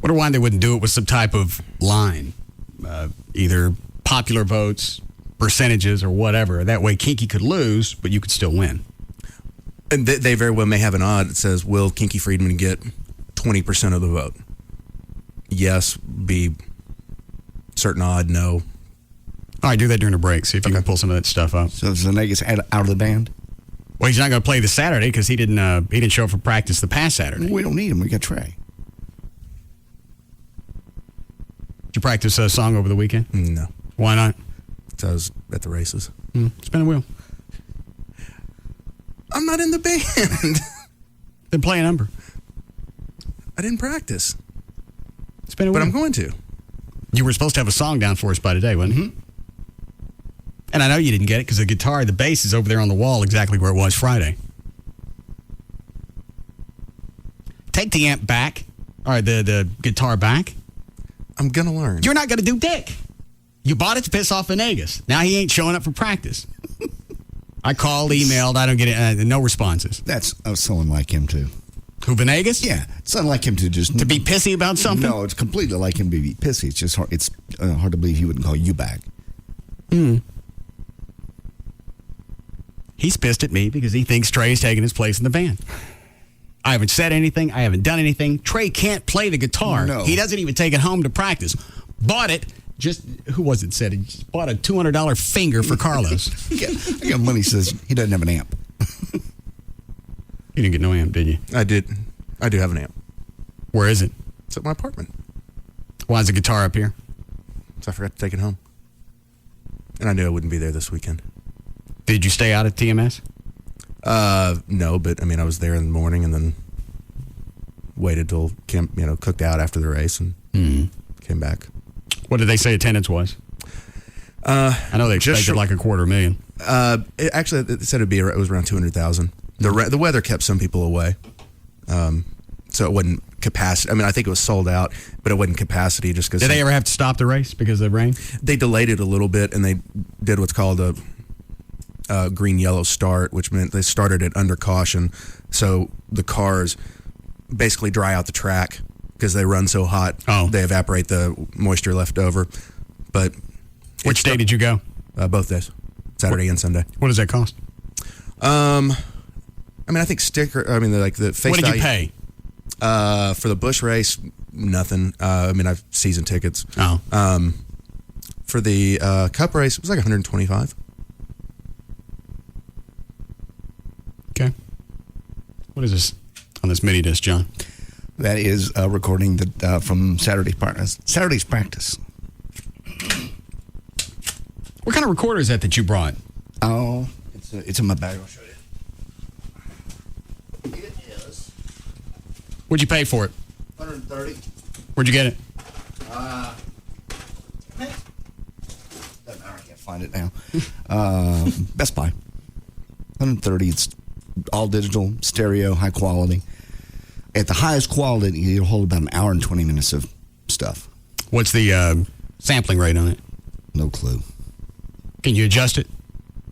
Wonder why they wouldn't do it with some type of line, either popular votes, percentages, or whatever. That way, Kinky could lose, but you could still win. And they very well may have an odd that says, will Kinky Friedman get 20% of the vote? Yes, be certain odd, no. All right, do that during the break. See if you can pull some of that stuff up. So is Venegas out of the band? Well, he's not going to play this Saturday because he didn't show up for practice the past Saturday. We don't need him. We got Trey. Did you practice a song over the weekend? No. Why not? So I was at the races. Spin a wheel. I'm not in the band. Then play a number. I didn't practice. Spin a wheel. But I'm going to. You were supposed to have a song down for us by today, wasn't you? And I know you didn't get it because the bass is over there on the wall exactly where it was Friday. Take the amp back. All right, the guitar back. I'm going to learn. You're not going to do dick. You bought it to piss off Venegas. Now he ain't showing up for practice. I called, emailed. I don't get it. No responses. That's someone like him, too. Who, Venegas? Yeah. It's not like him to just... To be pissy about something? No, it's completely like him to be pissy. It's just hard, it's hard to believe he wouldn't call you back. He's pissed at me because he thinks Trey's taking his place in the band. I haven't said anything. I haven't done anything. Trey can't play the guitar. No. He doesn't even take it home to practice. Bought it. Who was it said? He just bought a $200 finger for Carlos. I got money says he doesn't have an amp. You didn't get no amp, did you? I did. I do have an amp. Where is it? It's at my apartment. Why is the guitar up here? So I forgot to take it home. And I knew I wouldn't be there this weekend. Did you stay out at TMS? No, but I mean, I was there in the morning and then waited till camp, cooked out after the race and came back. What did they say attendance was? I know they expected like 250,000. It said it was around 200,000. The weather kept some people away, so it wasn't capacity. I mean, I think it was sold out, but it wasn't capacity just because. Did they ever have to stop the race because of the rain? They delayed it a little bit, and they did what's called a green-yellow start, which meant they started it under caution, so the cars basically dry out the track because they run so hot. Oh. They evaporate the moisture left over. But which day did you go? Both days, Saturday and Sunday. What does that cost? I mean, I think the face What did value, you pay? For the Busch race? Nothing. I mean, I've season tickets. Oh. For the Cup race, it was like $125. Okay. What is this on this mini disc, John? That is a recording that from Saturday's practice. What kind of recorder is that you brought? Oh, it's in my bag. I'll show you. It is. What'd you pay for it? $130. Where'd you get it? Doesn't matter. I can't find it now. Best Buy. $130. It's all digital, stereo, high quality. At the highest quality, you'll hold about an hour and 20 minutes of stuff. What's the sampling rate on it? No clue. Can you adjust it?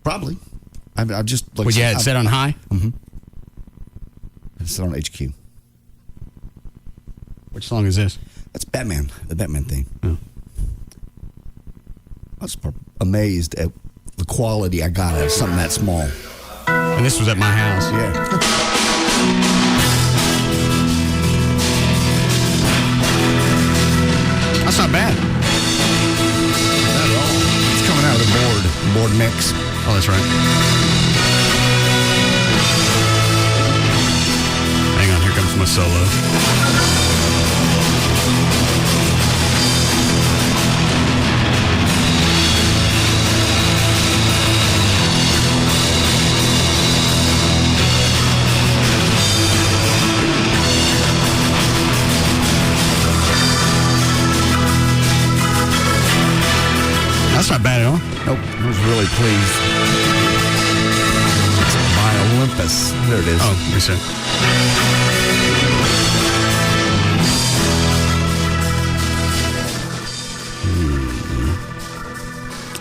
Probably. I just. Would you have it set on high? Mm-hmm. It's set on HQ. Which song is this? That's Batman. The Batman theme. Oh. I was amazed at the quality I got out of something that small. And this was at my house. Yeah. That's not bad. Not at all. It's coming out of the board mix. Oh, that's right. Hang on, here comes my solo. That's not bad at all. Nope. I was really pleased. It's by Olympus. There it is. Oh, reset.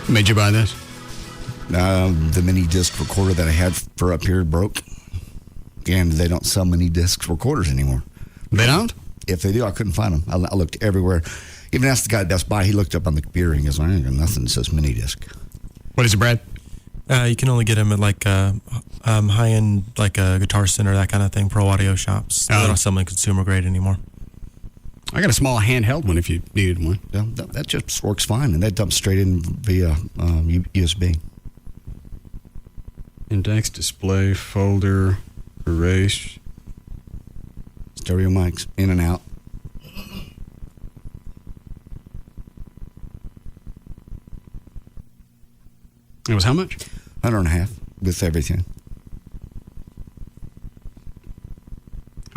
Made you buy this? The mini disc recorder that I had for up here broke. And they don't sell mini disc recorders anymore. They don't? If they do, I couldn't find them. I looked everywhere. Even asked the guy at Best Buy. He looked up on the computer and he goes, I ain't got nothing that says mini disc. What is it, Brad? You can only get them at like high-end, like a Guitar Center, that kind of thing, pro audio shops. They don't sell them in consumer grade anymore. I got a small handheld one if you needed one. Yeah, that just works fine, and that dumps straight in via USB. Index, display, folder, erase. Stereo mics, in and out. It was how much? $150 with everything.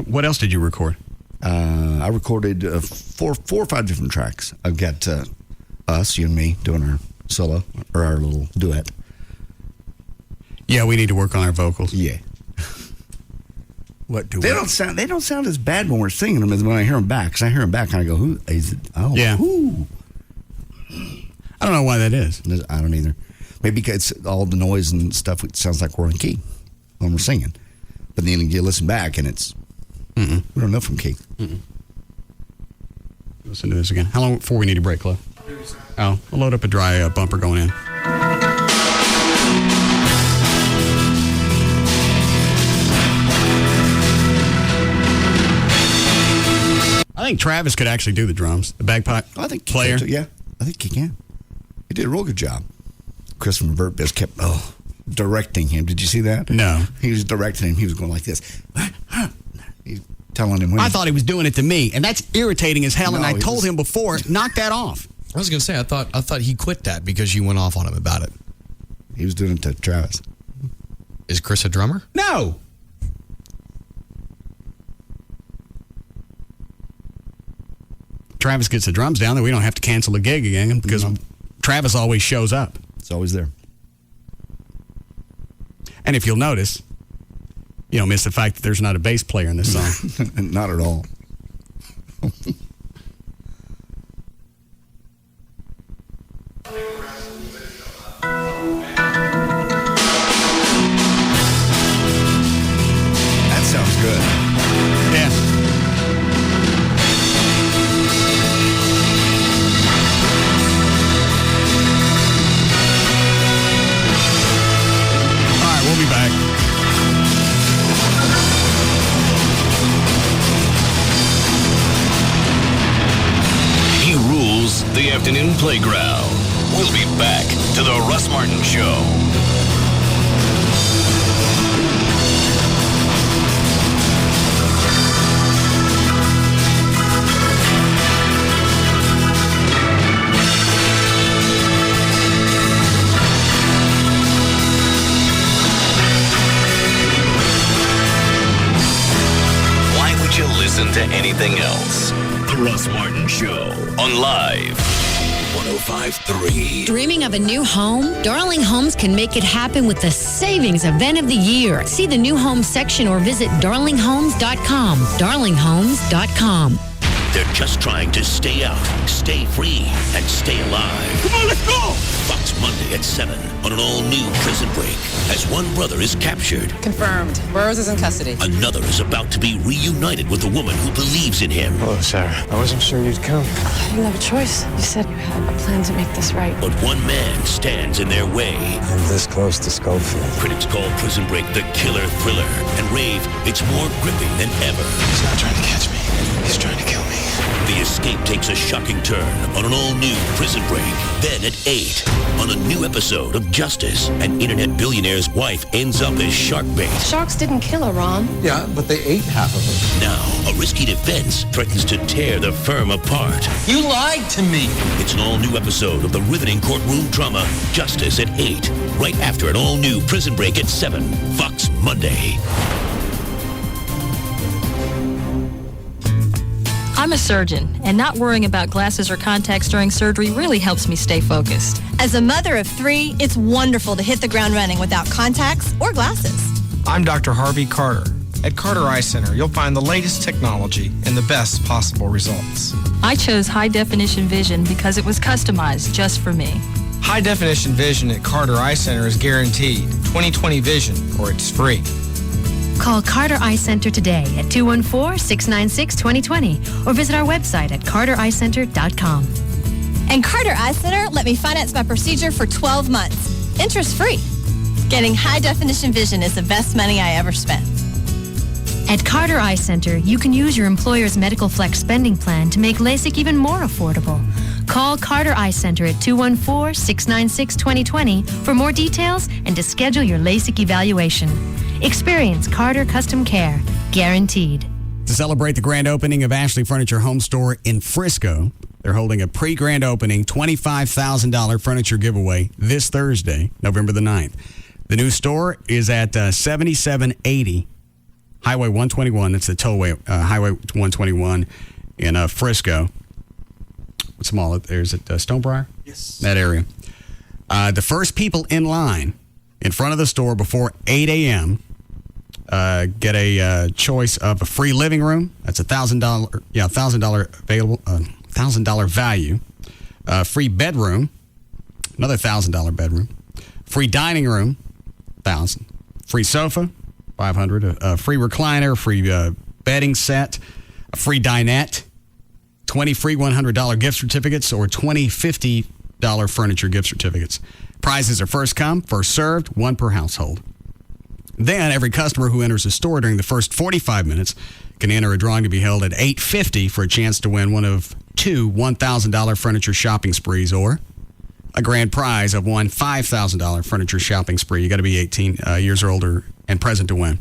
What else did you record? I recorded four or five different tracks. I've got us, you and me, doing our solo, or our little duet. Yeah, we need to work on our vocals. Yeah. What do they don't sound as bad when we're singing them as when I hear them back. Because I hear them back and I go, who is it? Oh, yeah. Who? I don't know why that is. I don't either. Maybe because all the noise and stuff, it sounds like we're in key when we're singing. But then you listen back and it's, we don't know from key. Listen to this again. How long before we need a break, Chloe? Oh, I'll load up a dry bumper going in. I think Travis could actually do the drums, the bagpipe player. Yeah, I think he can. He did a real good job. Chris from Vert just kept directing him. Did you see that? No. He was directing him. He was going like this. He telling him when. I thought he was doing it to me, and that's irritating as hell. No, and I he told was- him before, knock that off. I was gonna say I thought he quit that because you went off on him about it. He was doing it to Travis. Is Chris a drummer? No. Travis gets the drums down, then we don't have to cancel the gig again because Travis always shows up. It's always there. And if you'll notice, you don't miss the fact that there's not a bass player in this song. Not at all. That sounds good. Yeah. All right, we'll be back. He rules the afternoon playground. We'll be back to the Russ Martin Show. Why would you listen to anything else? The Russ Martin Show on Live 105.3. Dreaming of a new home? Darling Homes can make it happen with the savings event of the year. See the new home section or visit darlinghomes.com. Darlinghomes.com. They're just trying to stay out, stay free, and stay alive. Come on, let's go! Fox Monday at 7 on an all-new Prison Break. As one brother is captured, Confirmed. Burroughs is in custody. another is about to be reunited with a woman who believes in him. Hello, Sarah. I wasn't sure you'd come. I didn't have a choice. You said you had a plan to make this right. But one man stands in their way. I'm this close to Schofield. Critics call Prison Break the killer thriller, and rave it's more gripping than ever. He's not trying to catch me. He's trying to kill me. The escape takes a shocking turn on an all-new Prison Break. Then at 8, on a new episode of Justice, an internet billionaire's wife ends up as shark bait. Sharks didn't kill her, Ron. Yeah, but they ate half of her. Now, a risky defense threatens to tear the firm apart. You lied to me. It's an all-new episode of the riveting courtroom drama, Justice at 8, right after an all-new Prison Break at 7, Fox Monday. I'm a surgeon, and not worrying about glasses or contacts during surgery really helps me stay focused. As a mother of 3, it's wonderful to hit the ground running without contacts or glasses. I'm Dr. Harvey Carter. At Carter Eye Center, you'll find the latest technology and the best possible results. I chose high-definition vision because it was customized just for me. High-definition vision at Carter Eye Center is guaranteed 20/20 vision, or it's free. Call Carter Eye Center today at 214-696-2020 or visit our website at cartereyecenter.com. And Carter Eye Center let me finance my procedure for 12 months, interest-free. Getting high-definition vision is the best money I ever spent. At Carter Eye Center, you can use your employer's Medical Flex spending plan to make LASIK even more affordable. Call Carter Eye Center at 214-696-2020 for more details and to schedule your LASIK evaluation. Experience Carter Custom Care, guaranteed. To celebrate the grand opening of Ashley Furniture Home Store in Frisco, they're holding a pre-grand opening $25,000 furniture giveaway this Thursday, November the 9th. The new store is at 7780 Highway 121. That's the tollway, Highway 121 in Frisco. What's the mall? There's at Stonebriar? Yes. That area. The first people in line in front of the store before 8 a.m. Get a choice of a free living room. That's $1,000. Yeah, $1,000 available. $1,000 value. Free bedroom. Another $1,000 bedroom. Free dining room. $1,000. Free sofa. $500. A free recliner. Free bedding set. A free dinette. 20 free $100 gift certificates or 20 $50 furniture gift certificates. Prizes are first come, first served, one per household. Then every customer who enters the store during the first 45 minutes can enter a drawing to be held at 8:50 for a chance to win one of two $1,000 furniture shopping sprees or a grand prize of one $5,000 furniture shopping spree. You got to be 18 years or older and present to win.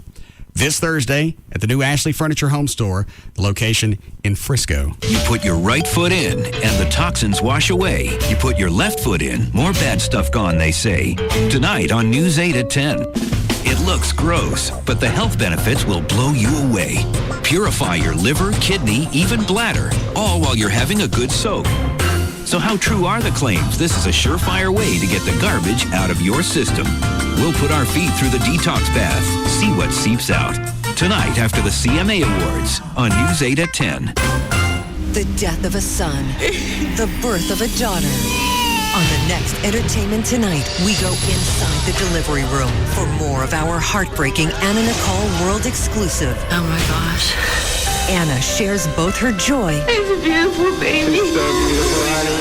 this Thursday at the new Ashley Furniture Home Store, the location in Frisco. You put your right foot in, and the toxins wash away. You put your left foot in, more bad stuff gone, they say. Tonight on News 8 at 10. It looks gross, but the health benefits will blow you away. Purify your liver, kidney, even bladder, all while you're having a good soak. So how true are the claims? This is a surefire way to get the garbage out of your system. We'll put our feet through the detox bath, see what seeps out. Tonight after the CMA Awards on News 8 at 10. The death of a son. The birth of a daughter. On the next Entertainment Tonight, we go inside the delivery room for more of our heartbreaking Anna Nicole World exclusive. Oh my gosh. Anna shares both her joy It's a beautiful baby. She's so beautiful, honey.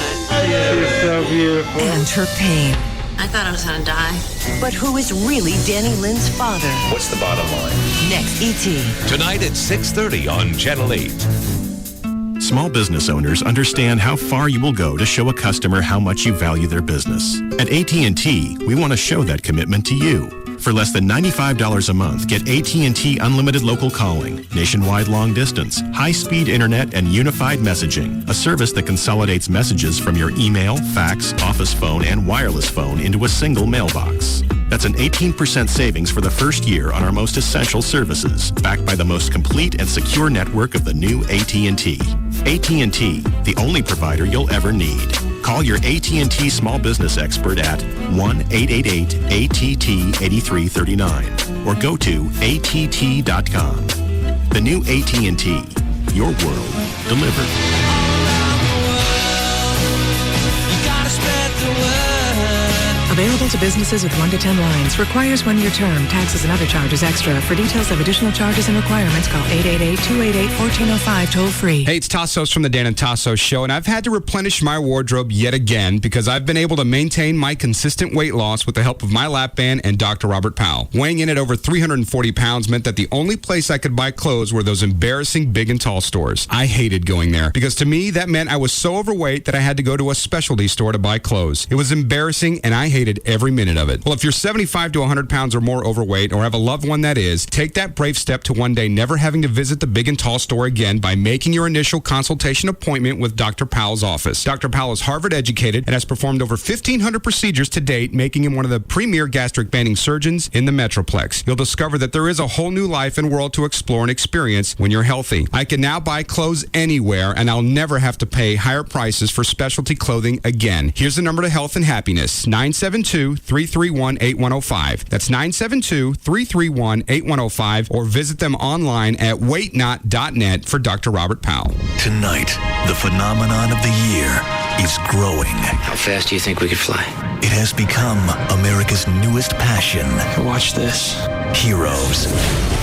She's so beautiful. And her pain. I thought I was going to die. But who is really Danny Lynn's father? What's the bottom line? Next, E.T. Tonight at 6:30 on Channel 8. Small business owners understand how far you will go to show a customer how much you value their business. At AT&T, we want to show that commitment to you. For less than $95 a month, get AT&T Unlimited Local Calling, nationwide long distance, high-speed internet, and unified messaging, a service that consolidates messages from your email, fax, office phone, and wireless phone into a single mailbox. That's an 18% savings for the first year on our most essential services, backed by the most complete and secure network of the new AT&T. AT&T, the only provider you'll ever need. Call your AT&T small business expert at 1-888-ATT-8339 or go to att.com. The new AT&T, your world delivered. Available to businesses with 1 to 10 lines. Requires 1-year term. Taxes and other charges extra. For details of additional charges and requirements, call 888-288-1405 toll free. Hey, it's Tassos from the Dan and Tassos Show, and I've had to replenish my wardrobe yet again because I've been able to maintain my consistent weight loss with the help of my lap band and Dr. Robert Powell. Weighing in at over 340 pounds meant that the only place I could buy clothes were those embarrassing big and tall stores. I hated going there because to me that meant I was so overweight that I had to go to a specialty store to buy clothes. It was embarrassing and I hated every minute of it. Well, if you're 75 to 100 pounds or more overweight or have a loved one that is, take that brave step to one day never having to visit the big and tall store again by making your initial consultation appointment with Dr. Powell's office. Dr. Powell is Harvard educated and has performed over 1,500 procedures to date, making him one of the premier gastric banding surgeons in the Metroplex. You'll discover that there is a whole new life and world to explore and experience when you're healthy. I can now buy clothes anywhere and I'll never have to pay higher prices for specialty clothing again. Here's the number to health and happiness, 972-331-8105. That's 972-331-8105 or visit them online at waitnot.net for Dr. Robert Powell. Tonight, the phenomenon of the year is growing. How fast do you think we could fly? It has become America's newest passion. Watch this. Heroes.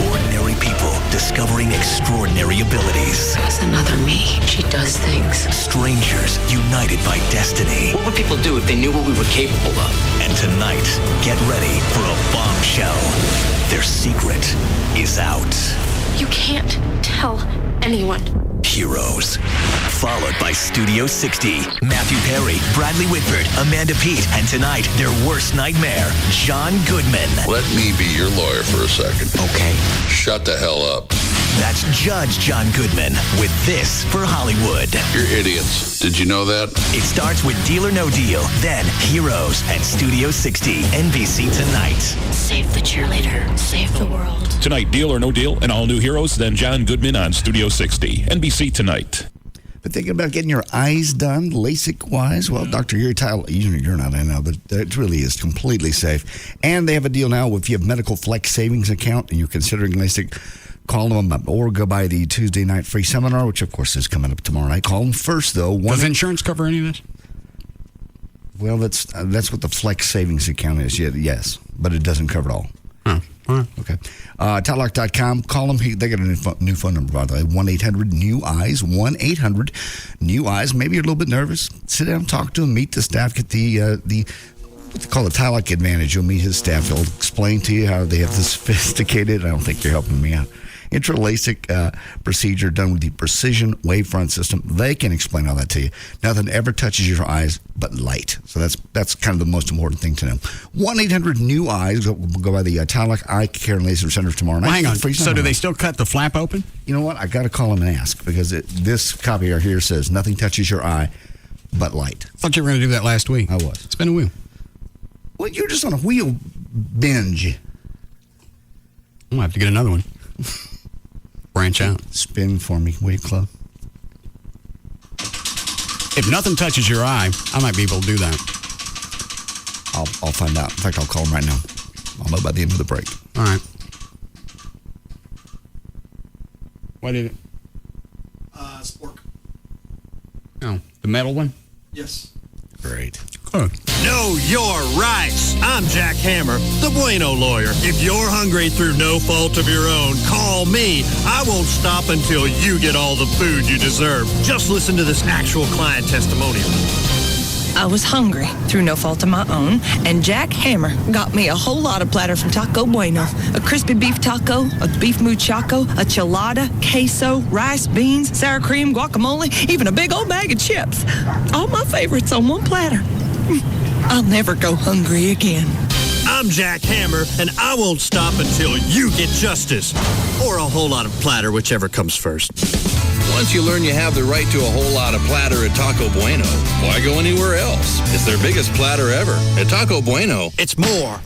Ordinary people discovering extraordinary abilities. That's another me. She does things. Strangers united by destiny. What would people do if they knew what we were capable of? And tonight, get ready for a bombshell. Their secret is out. You can't tell anyone. Heroes. Followed by Studio 60. Matthew Perry, Bradley Whitford, Amanda Peet, and tonight, their worst nightmare, John Goodman. Let me be your lawyer for a second. Okay. Shut the hell up. That's Judge John Goodman with This for Hollywood. You're idiots. Did you know that? It starts with Deal or No Deal, then Heroes at Studio 60, NBC Tonight. Save the cheerleader. Save the world. Tonight, Deal or No Deal, and all new Heroes, then John Goodman on Studio 60, NBC Tonight. But thinking about getting your eyes done, LASIK-wise, well, Dr. Yuri Tyler, you're not, I know, but it really is completely safe. And they have a deal now if you have Medical Flex Savings account and you're considering LASIK, call them up or go by the Tuesday night free seminar, which, of course, is coming up tomorrow night. Call them first, though. Does insurance cover any of this? Well, that's what the Flex Savings account is, yes, but it doesn't cover it all. Oh, all right. Okay. Tylock.com. Call them. They got a new phone number, by the way. 1-800-NEW-EYES. 1-800-NEW-EYES. Maybe you're a little bit nervous. Sit down, talk to them, meet the staff, get the what they call the Tylock advantage. You'll meet his staff. They'll explain to you how they have this sophisticated. I don't think you're helping me out. Intra-LASIK procedure done with the precision wavefront system. They can explain all that to you. Nothing ever touches your eyes but light. So that's kind of the most important thing to know. 1-800-NEW-EYES. Go by the Talek Eye Care and Laser Center tomorrow night. Well, hang on. So do they still cut the flap open? You know what? I got to call them and ask because this copy right here says nothing touches your eye but light. I thought you were going to do that last week. I was. Spin a wheel. Well, you're just on a wheel binge. I'm going to have to get another one. Branch out. Spin for me, will you, Club? If nothing touches your eye, I might be able to do that. I'll find out. In fact, I'll call him right now. I'll know by the end of the break. All right. What is it? Spork. Oh, the metal one? Yes. Great. Good. Know your rights. I'm Jack Hammer, the Bueno lawyer. If you're hungry through no fault of your own, call me. I won't stop until you get all the food you deserve. Just listen to this actual client testimonial. I was hungry through no fault of my own, and Jack Hammer got me a whole lot of platter from Taco Bueno. A crispy beef taco, a beef muchacho, a chilada, queso, rice, beans, sour cream, guacamole, even a big old bag of chips. All my favorites on one platter. I'll never go hungry again. I'm Jack Hammer, and I won't stop until you get justice. Or a whole lot of platter, whichever comes first. Once you learn you have the right to a whole lot of platter at Taco Bueno, why go anywhere else? It's their biggest platter ever. At Taco Bueno, it's more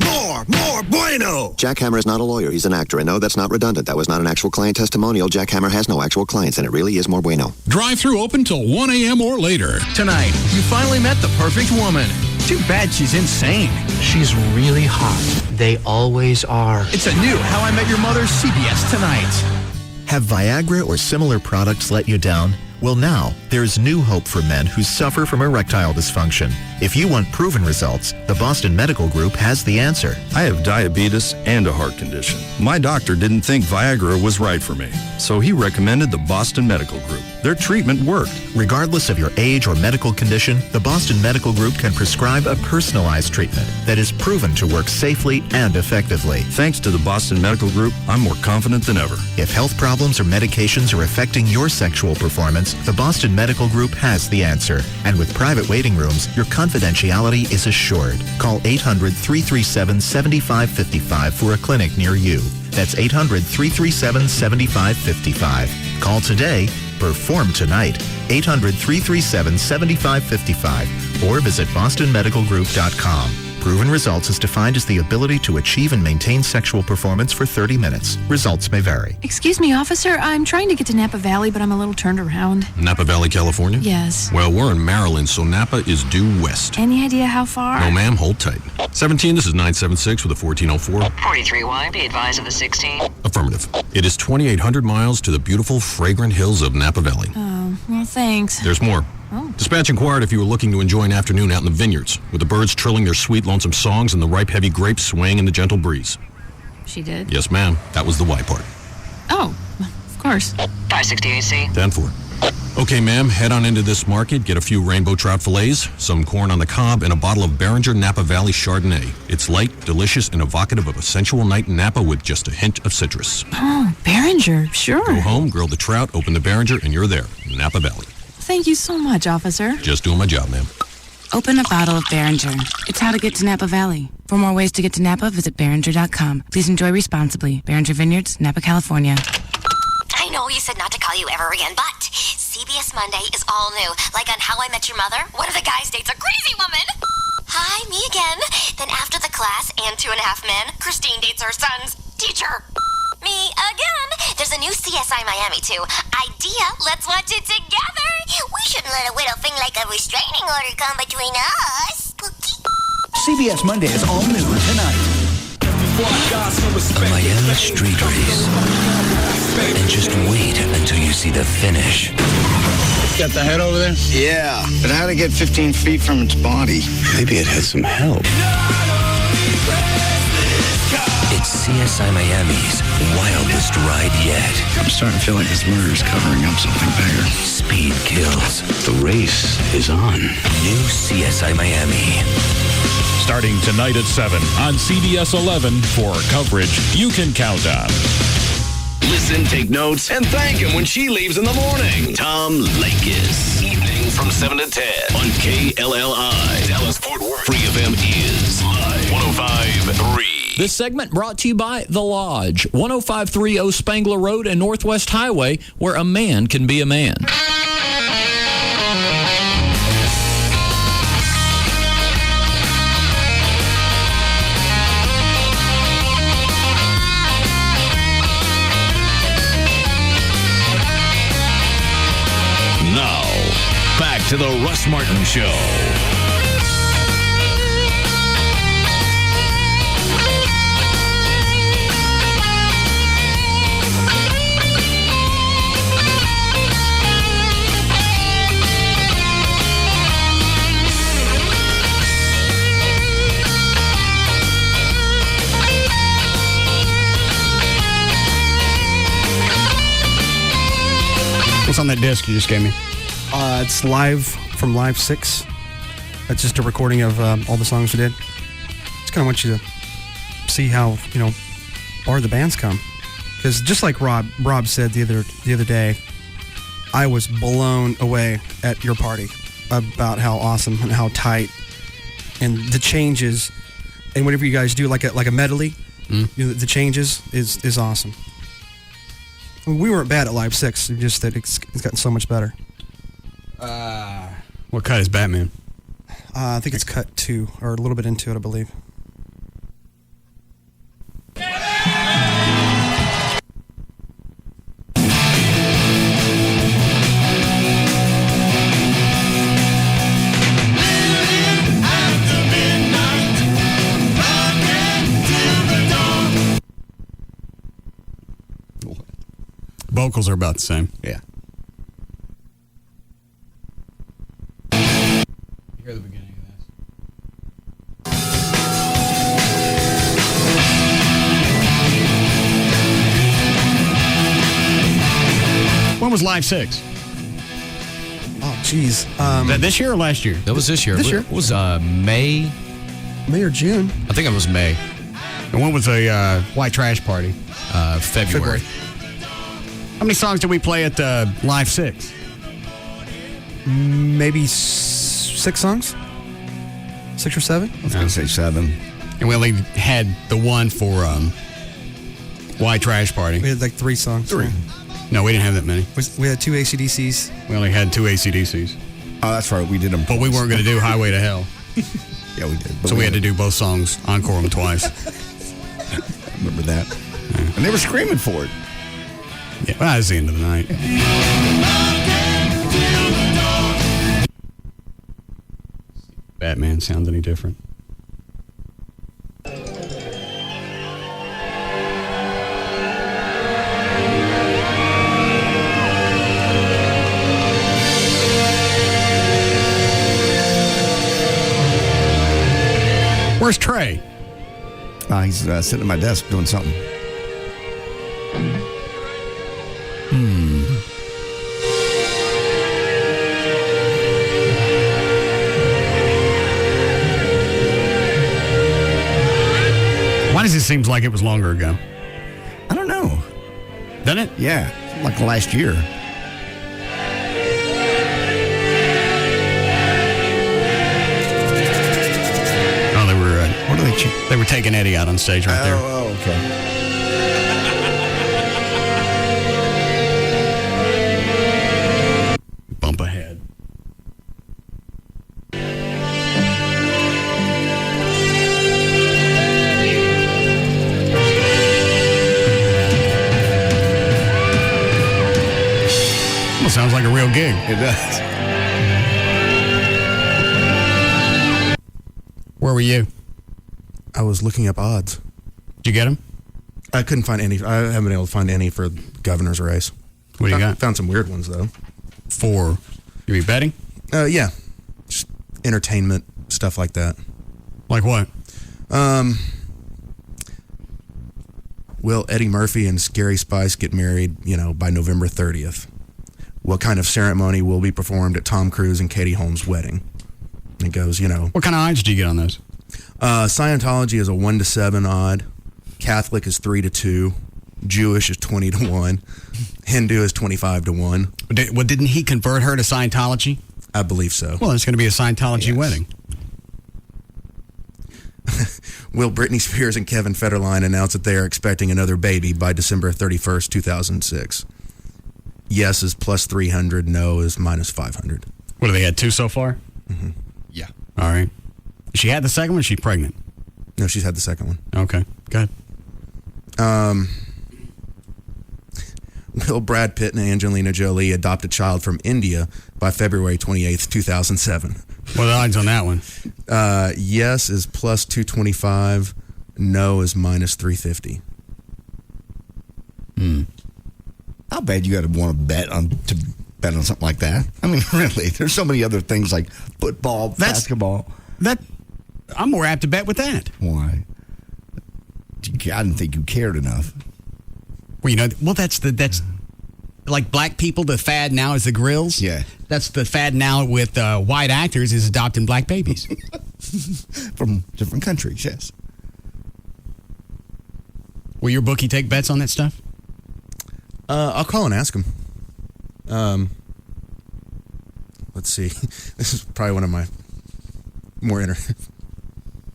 Bueno! Jack Hammer is not a lawyer. He's an actor. And no, that's not redundant. That was not an actual client testimonial. Jack Hammer has no actual clients, and it really is more Bueno. Drive-thru open till 1 a.m. or later. Tonight, you finally met the perfect woman. Too bad she's insane. She's really hot. They always are. It's a new How I Met Your Mother CBS Tonight. Have Viagra or similar products let you down? Well, now, there's new hope for men who suffer from erectile dysfunction. If you want proven results, the Boston Medical Group has the answer. I have diabetes and a heart condition. My doctor didn't think Viagra was right for me, so he recommended the Boston Medical Group. Their treatment worked. Regardless of your age or medical condition, the Boston Medical Group can prescribe a personalized treatment that is proven to work safely and effectively. Thanks to the Boston Medical Group, I'm more confident than ever. If health problems or medications are affecting your sexual performance, the Boston Medical Group has the answer. And with private waiting rooms, your confidentiality is assured. Call 800-337-7555 for a clinic near you. That's 800-337-7555. Call today. Perform tonight. 800-337-7555 or visit bostonmedicalgroup.com. Proven results is defined as the ability to achieve and maintain sexual performance for 30 minutes. Results may vary. Excuse me, officer. I'm trying to get to Napa Valley, but I'm a little turned around. Napa Valley, California? Yes. Well, we're in Maryland, so Napa is due west. Any idea how far? No, ma'am. Hold tight. 17, this is 976 with a 1404. 43Y, be advised of the 16. Affirmative. It is 2,800 miles to the beautiful, fragrant hills of Napa Valley. Oh, well, thanks. There's more. Oh. Dispatch inquired if you were looking to enjoy an afternoon out in the vineyards, with the birds trilling their sweet, lonesome songs and the ripe, heavy grapes swaying in the gentle breeze. She did? Yes, ma'am. That was the Y part. Oh, of course. 560 AC. 10-4. Okay, ma'am, head on into this market, get a few rainbow trout fillets, some corn on the cob, and a bottle of Behringer Napa Valley Chardonnay. It's light, delicious, and evocative of a sensual night in Napa with just a hint of citrus. Oh, Behringer, sure. Go home, grill the trout, open the Behringer, and you're there, Napa Valley. Thank you so much, officer. Just doing my job, ma'am. Open a bottle of Behringer. It's how to get to Napa Valley. For more ways to get to Napa, visit Behringer.com. Please enjoy responsibly. Behringer Vineyards, Napa, California. I know you said not to call you ever again, but CBS Monday is all new. Like on How I Met Your Mother, one of the guys dates a crazy woman. Hi, me again. Then after the class and 2.5 Men, Christine dates her son's teacher. Me again. There's a new CSI Miami too. Idea, let's watch it together. We shouldn't let a widow thing like a restraining order come between us. CBS Monday is all new tonight. A Miami street race. And just wait until you see the finish. Got the head over there? Yeah, but how to get 15 feet from its body? Maybe it had some help. It's CSI Miami's wildest ride yet. I'm starting to feel like this murder is covering up something bigger. Speed kills. The race is on. New CSI Miami. Starting tonight at 7 on CBS 11 for coverage you can count on. Listen Listen, take notes, and thank him when she leaves in the morning. Tom Leykis. Evenings from 7 to 10 on KLLI. Dallas Fort Worth. Free FM is live. 105.3. This segment brought to you by The Lodge, 10530 Spangler Road and Northwest Highway, where a man can be a man. Now, back to the Russ Martin Show. What's on that disc you just gave me? It's live from Live 6. It's just a recording of all the songs we did. Just kind of want you to see how, far the band's come. Because just like Rob said the other day, I was blown away at your party about how awesome and how tight and the changes. And whenever you guys do like a medley, the changes is awesome. We weren't bad at Live 6, just that it's gotten so much better. What cut is Batman? I think it's cut 2, or a little bit into it, I believe. Vocals are about the same. Yeah. Hear the beginning of this. When was Live 6? Oh, jeez. That this year or last year? That was this year. This year. It was May or June. I think it was May. And when was the White Trash Party? February. How many songs did we play at Live 6? Maybe 6 songs? 6 or 7? I was going to say 7. And we only had the one for White Trash Party. We had like 3 songs. 3. No, we didn't have that many. We had 2 AC/DCs. We only had 2 AC/DCs. Oh, that's right. We did them. But we weren't going to do Highway to Hell. Yeah, we did. So we had to do both songs, encore them twice. I remember that. Yeah. And they were screaming for it. Yeah, well, that was the end of the night. Batman sounds any different? Where's Trey? He's sitting at my desk doing something. Why does it seem like it was longer ago? I don't know. Doesn't it? Yeah, like last year. Oh, they were. What are they? They were taking Eddie out on stage right there. Oh, okay. Bump ahead. Well, sounds like a real gig. It does. Where were you? I was looking up odds. Did you get them? I couldn't find any. I haven't been able to find any for governor's race. What do you got? Found some weird ones, though. For, you be betting? Yeah. Just entertainment, stuff like that. Like what? Will Eddie Murphy and Scary Spice get married, by November 30th? What kind of ceremony will be performed at Tom Cruise and Katie Holmes' wedding? And it goes, What kind of odds do you get on those? Scientology is a 1 to 7 odd. Catholic is 3 to 2. Jewish is 20 to 1. Hindu is 25 to 1. Didn't he convert her to Scientology? I believe so. Well, it's going to be a Scientology wedding. Will Britney Spears and Kevin Federline announce that they are expecting another baby by December 31st, 2006? Yes is plus 300. No is minus 500. What, have they had 2 so far? Mm-hmm. Yeah. All right. She had the second one, or she's pregnant? No, she's had the second one. Okay, good. Will Brad Pitt and Angelina Jolie adopt a child from India by February 28th, 2007? What are the odds on that one? Yes is plus 225. No is minus 350. How bad you got to want to bet on something like that? I mean, really, there's so many other things like football, basketball. I'm more apt to bet with that. Why? I didn't think you cared enough. Well, that's like black people. The fad now is the grills. Yeah, that's the fad now with white actors is adopting black babies from different countries. Yes. Will your bookie take bets on that stuff? I'll call and ask him. Let's see. This is probably one of my more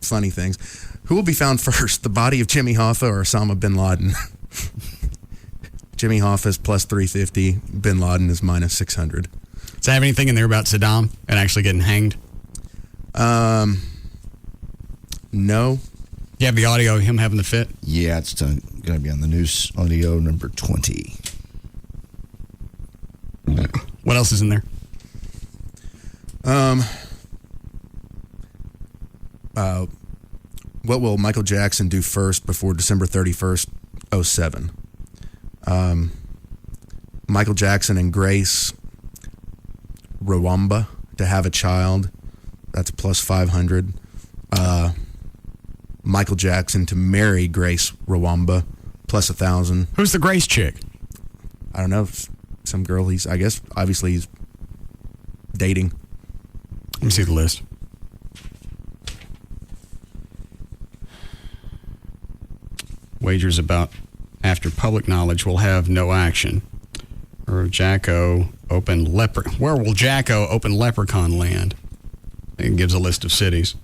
funny things. Who will be found first, the body of Jimmy Hoffa or Osama bin Laden? Jimmy Hoffa is plus 350. Bin Laden is minus 600. Does that have anything in there about Saddam and actually getting hanged? No. You have the audio of him having the fit? Yeah, it's going to be on the news audio number 20. What else is in there? What will Michael Jackson do first before December 31st, 07? Michael Jackson and Grace Rwamba to have a child. That's plus 500. Michael Jackson to marry Grace Rwamba, plus 1,000. Who's the Grace chick? I don't know. Some girl he's dating. Let me see the list. Wagers about after public knowledge will have no action. Where will Jacko open Leprechaun Land? It gives a list of cities.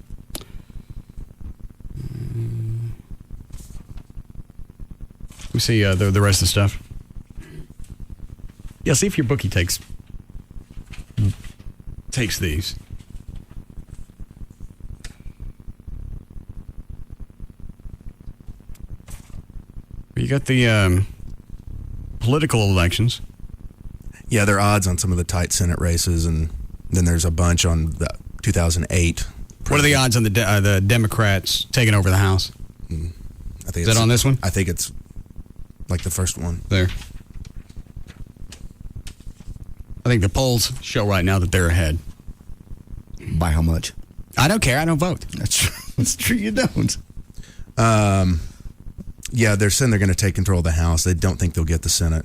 Let me see the rest of the stuff. Yeah, see if your bookie takes these. You got the political elections. Yeah, there are odds on some of the tight Senate races, and then there's a bunch on the 2008. What are the odds on the Democrats taking over the House? I think is that on this one? I think it's like the first one. There. I think the polls show right now that they're ahead. By how much? I don't care. I don't vote. That's true. You don't. Yeah, they're saying they're going to take control of the House. They don't think they'll get the Senate.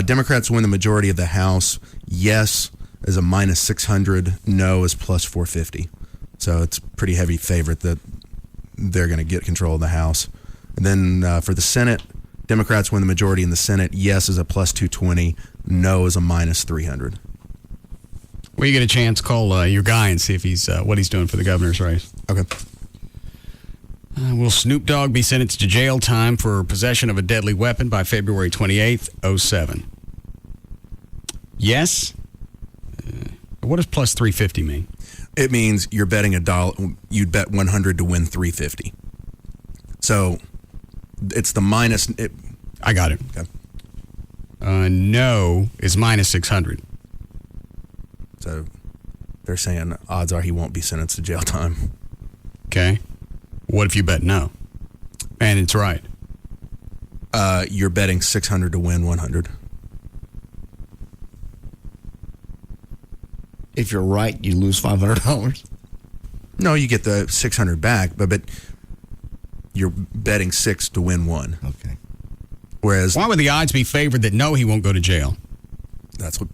Democrats win the majority of the House. Yes is a minus 600. No is plus 450. So it's a pretty heavy favorite that they're going to get control of the House. And then for the Senate, Democrats win the majority in the Senate. Yes is a plus 220. No is a minus 300. When you get a chance, call your guy and see if he's what he's doing for the governor's race. Okay. Will Snoop Dogg be sentenced to jail time for possession of a deadly weapon by February 28th, 07? Yes. What does plus 350 mean? It means you're betting $1. You'd bet 100 to win 350. So it's the minus. I got it. Okay. No is minus 600. So they're saying odds are he won't be sentenced to jail time. Okay. What if you bet no? And it's right. You're betting 600 to win 100. If you're right, you lose $500. No, you get the 600 back, but you're betting 6 to win 1. Okay. Whereas, why would the odds be favored that no, he won't go to jail? That's what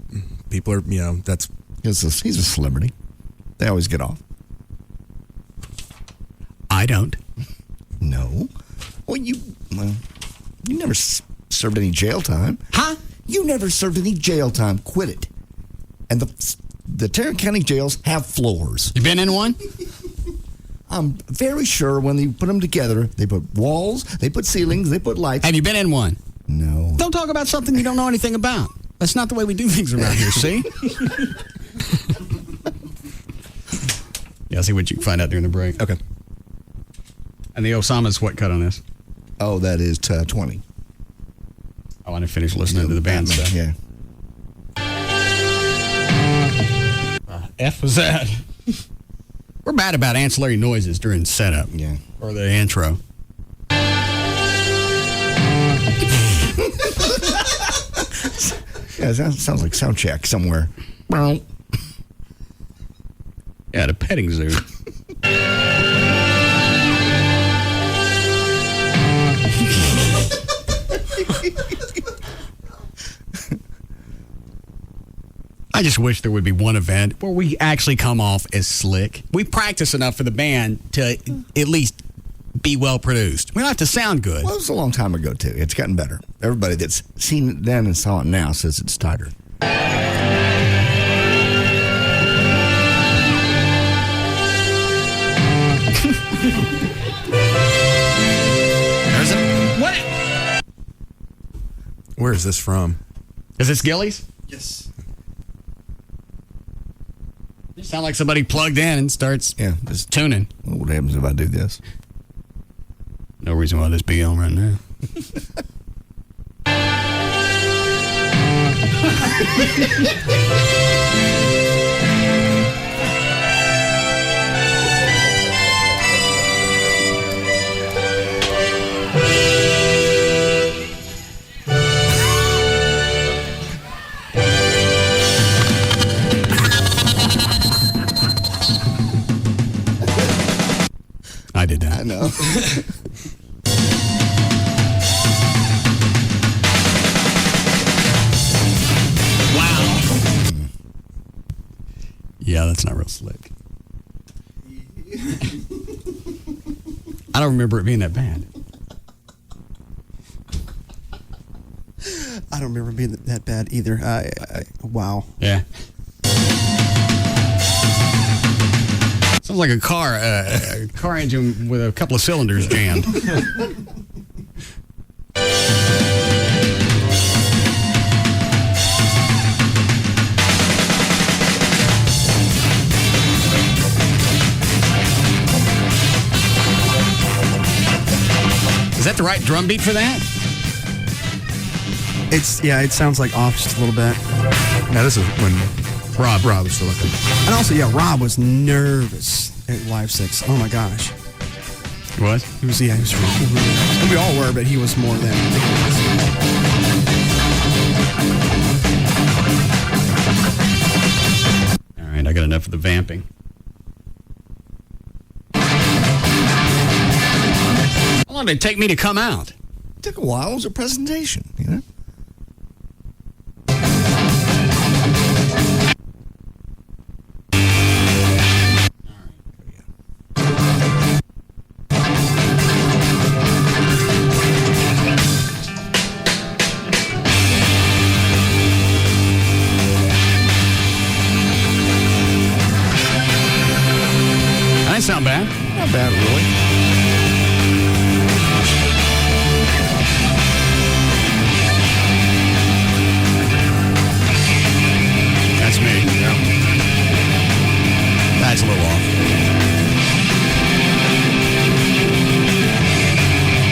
people are. That's he's a celebrity. They always get off. I don't. No. Well, you never served any jail time. Huh? You never served any jail time. Quit it. And the Tarrant County jails have floors. You been in one? I'm very sure when they put them together, they put walls, they put ceilings, they put lights. Have you been in one? No. Don't talk about something you don't know anything about. That's not the way we do things around here, see? Yeah, I'll see what you can find out during the break. Okay. And the Osama's what cut on this? Oh, that is 20. I want to finish listening to the band stuff. Yeah. F was that? We're bad about ancillary noises during setup. Yeah. Or the intro. Yeah, that sounds like sound check somewhere. Yeah, at a petting zoo. I just wish there would be one event where we actually come off as slick. We practice enough for the band to at least be well produced. We don't have to sound good. Well, it was a long time ago, too. It's gotten better. Everybody that's seen it then and saw it now says it's tighter. There's a... What? Where is this from? Is this Gillies? Yes. You sound like somebody plugged in and starts just tuning. What happens if I do this? No reason why this be on right now. I did that. I know. Wow. Yeah, that's not real slick. I don't remember it being that bad. I don't remember being that bad either. Wow. Yeah. Sounds like a car engine with a couple of cylinders jammed. Is that the right drum beat for that? It sounds like off just a little bit. Now this is when Rob was still looking. And also, Rob was nervous at Live 6. Oh my gosh. He was? He was really nervous. And we all were, but he was more than. All right, I got enough of the vamping. How long did it take me to come out? It took a while. It was a presentation, you know? That didn't sound bad. Not bad, really. That's me. Yeah. That's a little off.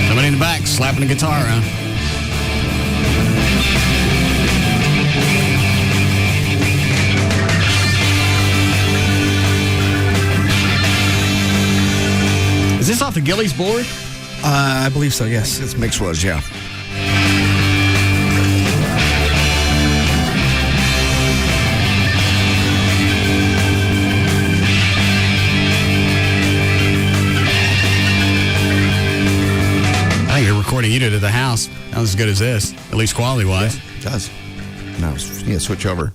Somebody in the back slapping a guitar around. Is this off the Gillies board? I believe so, yes. It's Mix Was, yeah. I think you're recording you did at the house. Not as good as this, at least quality-wise. Yeah, it does. Now, switch over.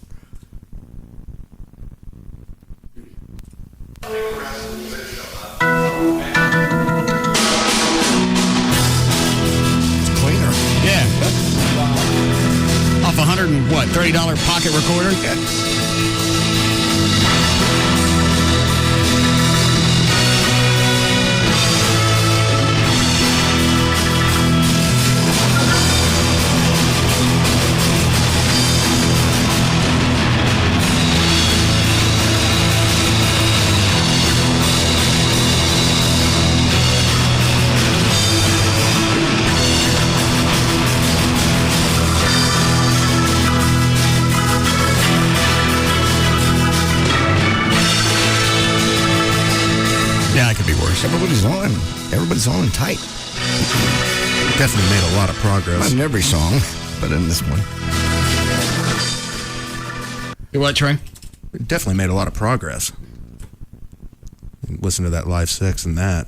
Yeah. $130 pocket recorder? Yeah, it could be worse. Everybody's on and tight. Definitely made a lot of progress. Not in every song, but in this one. You what, Trey? Definitely made a lot of progress. Listen to that live 6 and that.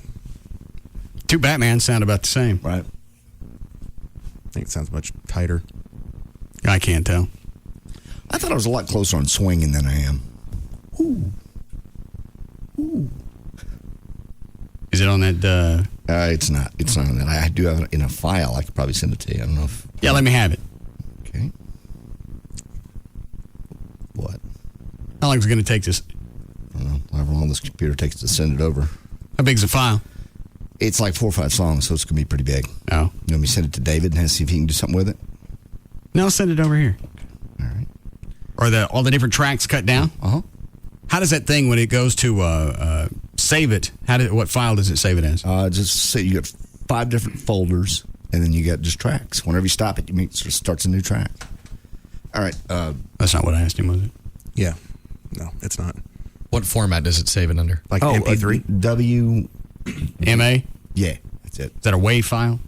Two Batmans sound about the same. Right. I think it sounds much tighter. I can't tell. I thought I was a lot closer on swinging than I am. Ooh. Is it on that? It's not. It's not on that. I do have it in a file. I could probably send it to you. I don't know if. Yeah, let me have it. Okay. What? How long is it going to take this? I don't know. However long this computer takes to send it over. How big's the file? It's like 4 or 5 songs, so it's going to be pretty big. Oh. You want me to send it to David and see if he can do something with it? No, send it over here. All right. Are all the different tracks cut down? Uh-huh. How does that thing, when it goes to save it, what file does it save it as? Just say you get 5 different folders, and then you get just tracks. Whenever you stop it, it just starts a new track. All right. That's not what I asked him, was it? Yeah. No, it's not. What format does it save it under? Like MP3? MA? Yeah, that's it. Is that a WAV file?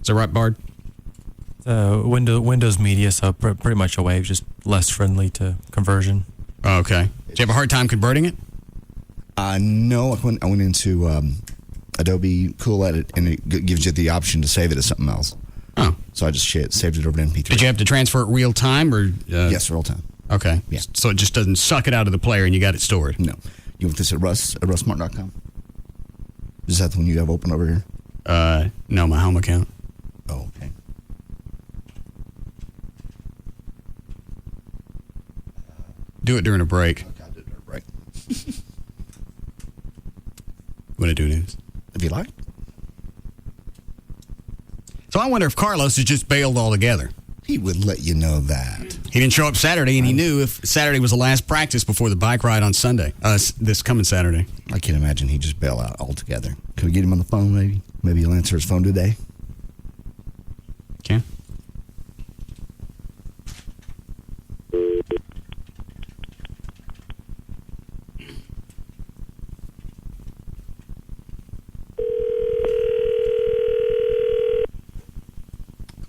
Is that right, Bard? Windows Media, so pretty much a WAV, just less friendly to conversion. Oh, okay. Did you have a hard time converting it? No, I went into Adobe Cool Edit, and it gives you the option to save it as something else. Oh. So I just saved it over to MP3. Did you have to transfer it real time? Or Yes, real time. Okay. Yeah. So it just doesn't suck it out of the player and you got it stored? No. You want this at russmartin.com? Is that the one you have open over here? No, my home account. Oh, okay. Do it during a break. Okay, I'll do it during a break. What I do is. If you like. So I wonder if Carlos has just bailed altogether. He would let you know that. He didn't show up Saturday, and he knew if Saturday was the last practice before the bike ride on Sunday, this coming Saturday. I can't imagine he'd just bail out altogether. Can we get him on the phone, maybe? Maybe he'll answer his phone today. Okay.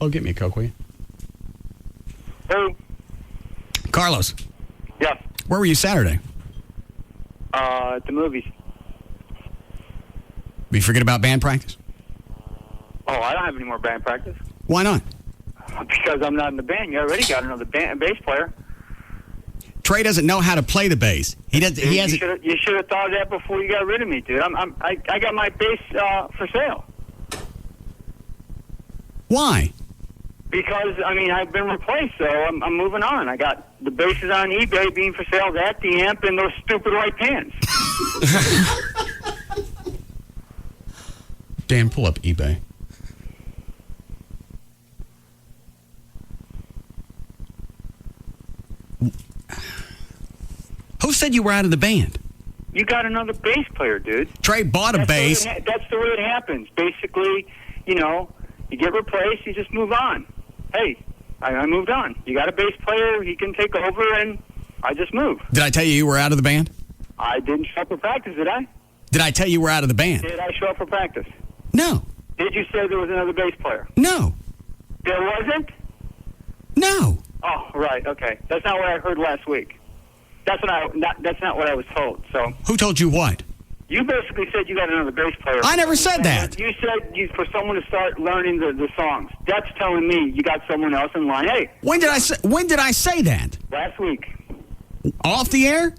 Oh, get me a Coke, will you? Who? Carlos. Yes. Where were you Saturday? At the movies. You forget about band practice? Oh, I don't have any more band practice. Why not? Because I'm not in the band. You already got another bass player. Trey doesn't know how to play the bass. He doesn't. He hasn't. You should have thought of that before you got rid of me, dude. I got my bass for sale. Why? Because I've been replaced, so I'm moving on. I got the basses on eBay being for sale, that, the amp, and those stupid white pants. Dan, pull up eBay. Who said you were out of the band? You got another bass player, dude. Trey bought a bass. That's the way it happens. Basically, you get replaced, you just move on. Hey, I moved on. You got a bass player, he can take over, and I just moved. Did I tell you were out of the band? I didn't show up for practice, did I? Did I tell you we're out of the band? Did I show up for practice? No. Did you say there was another bass player? No. There wasn't? No. Oh, right, okay. That's not what I heard last week. That's not what I was told. So who told you what? You basically said you got another bass player. I never said that. You said for someone to start learning the songs. That's telling me you got someone else in line. Hey. When did I say that? Last week. Off the air?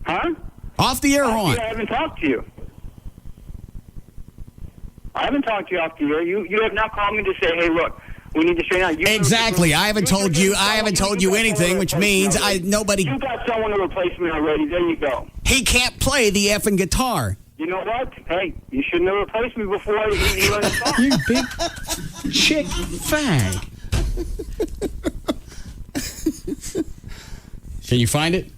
Huh? Off the air or on? I haven't talked to you. I haven't talked to you off the air. You have not called me to say, hey, look, We need to straighten out. Exactly. I haven't told you anything, which means nobody. You got someone to replace me already. There you go. He can't play the effing guitar. You know what? Hey, you shouldn't have replaced me before he learned the song. You big chick fag. Can you find it?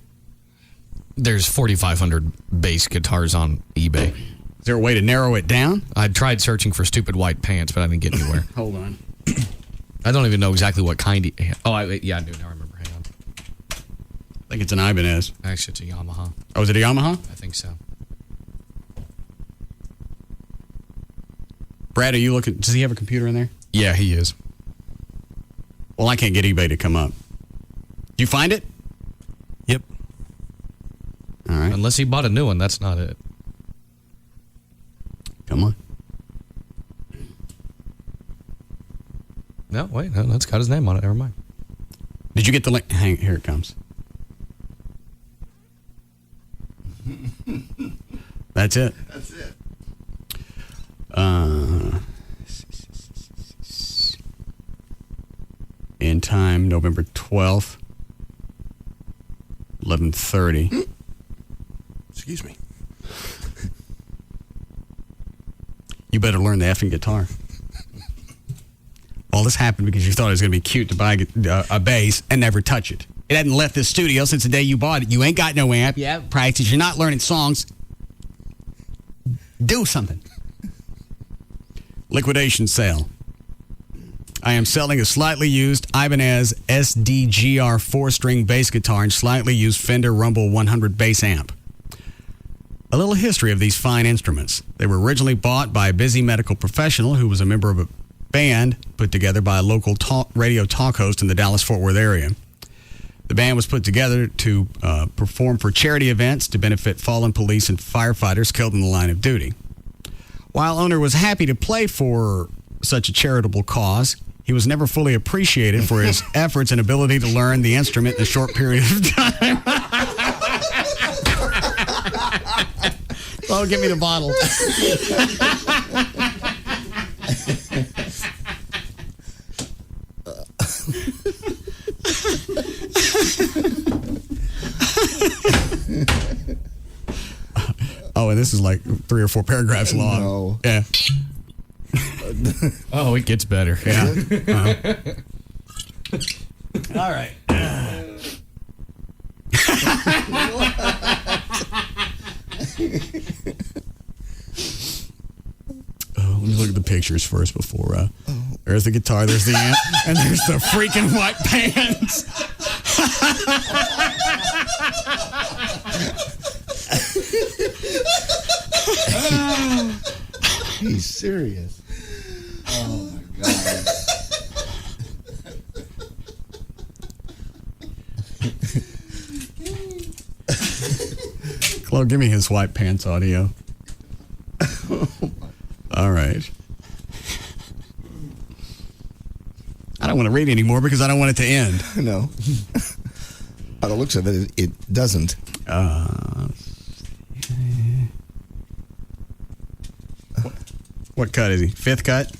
There's 4,500 bass guitars on eBay. Is there a way to narrow it down? I tried searching for stupid white pants, but I didn't get anywhere. Hold on. I don't even know exactly what kind he... Oh, I do. Now I remember. Hang on. I think it's an Ibanez. Actually, it's a Yamaha. Oh, is it a Yamaha? I think so. Brad, are you looking? Does he have a computer in there? Yeah, he is. Well, I can't get eBay to come up. You find it? Yep. All right. Unless he bought a new one, that's not it. Come on. No, wait. No, that's got his name on it. Never mind. Did you get the link? Hang, here it comes. That's it. That's it. In time, November 12th, 11:30. Excuse me. You better learn the effing guitar. All this happened because you thought it was going to be cute to buy a bass and never touch it. It hadn't left this studio since the day you bought it. You ain't got no amp. You haven't practiced. You're not learning songs. Do something. Liquidation sale. I am selling a slightly used Ibanez SDGR 4-string bass guitar and slightly used Fender Rumble 100 bass amp. A little history of these fine instruments. They were originally bought by a busy medical professional who was a member of a band put together by a local radio talk host in the Dallas-Fort Worth area. The band was put together to perform for charity events to benefit fallen police and firefighters killed in the line of duty. While owner was happy to play for such a charitable cause, he was never fully appreciated for his efforts and ability to learn the instrument in a short period of time. Oh, give me the bottle. Oh, and this is like 3 or 4 paragraphs long. No. Yeah. Oh, it gets better. Yeah. All right. Let me look at the pictures first before. There's the guitar, there's the amp, and there's the freaking white pants. He's serious. Oh my God. Chloe, give me his white pants audio. All right. I don't want to read anymore because I don't want it to end. No. By the looks of it, it doesn't. What cut is he? 5th cut?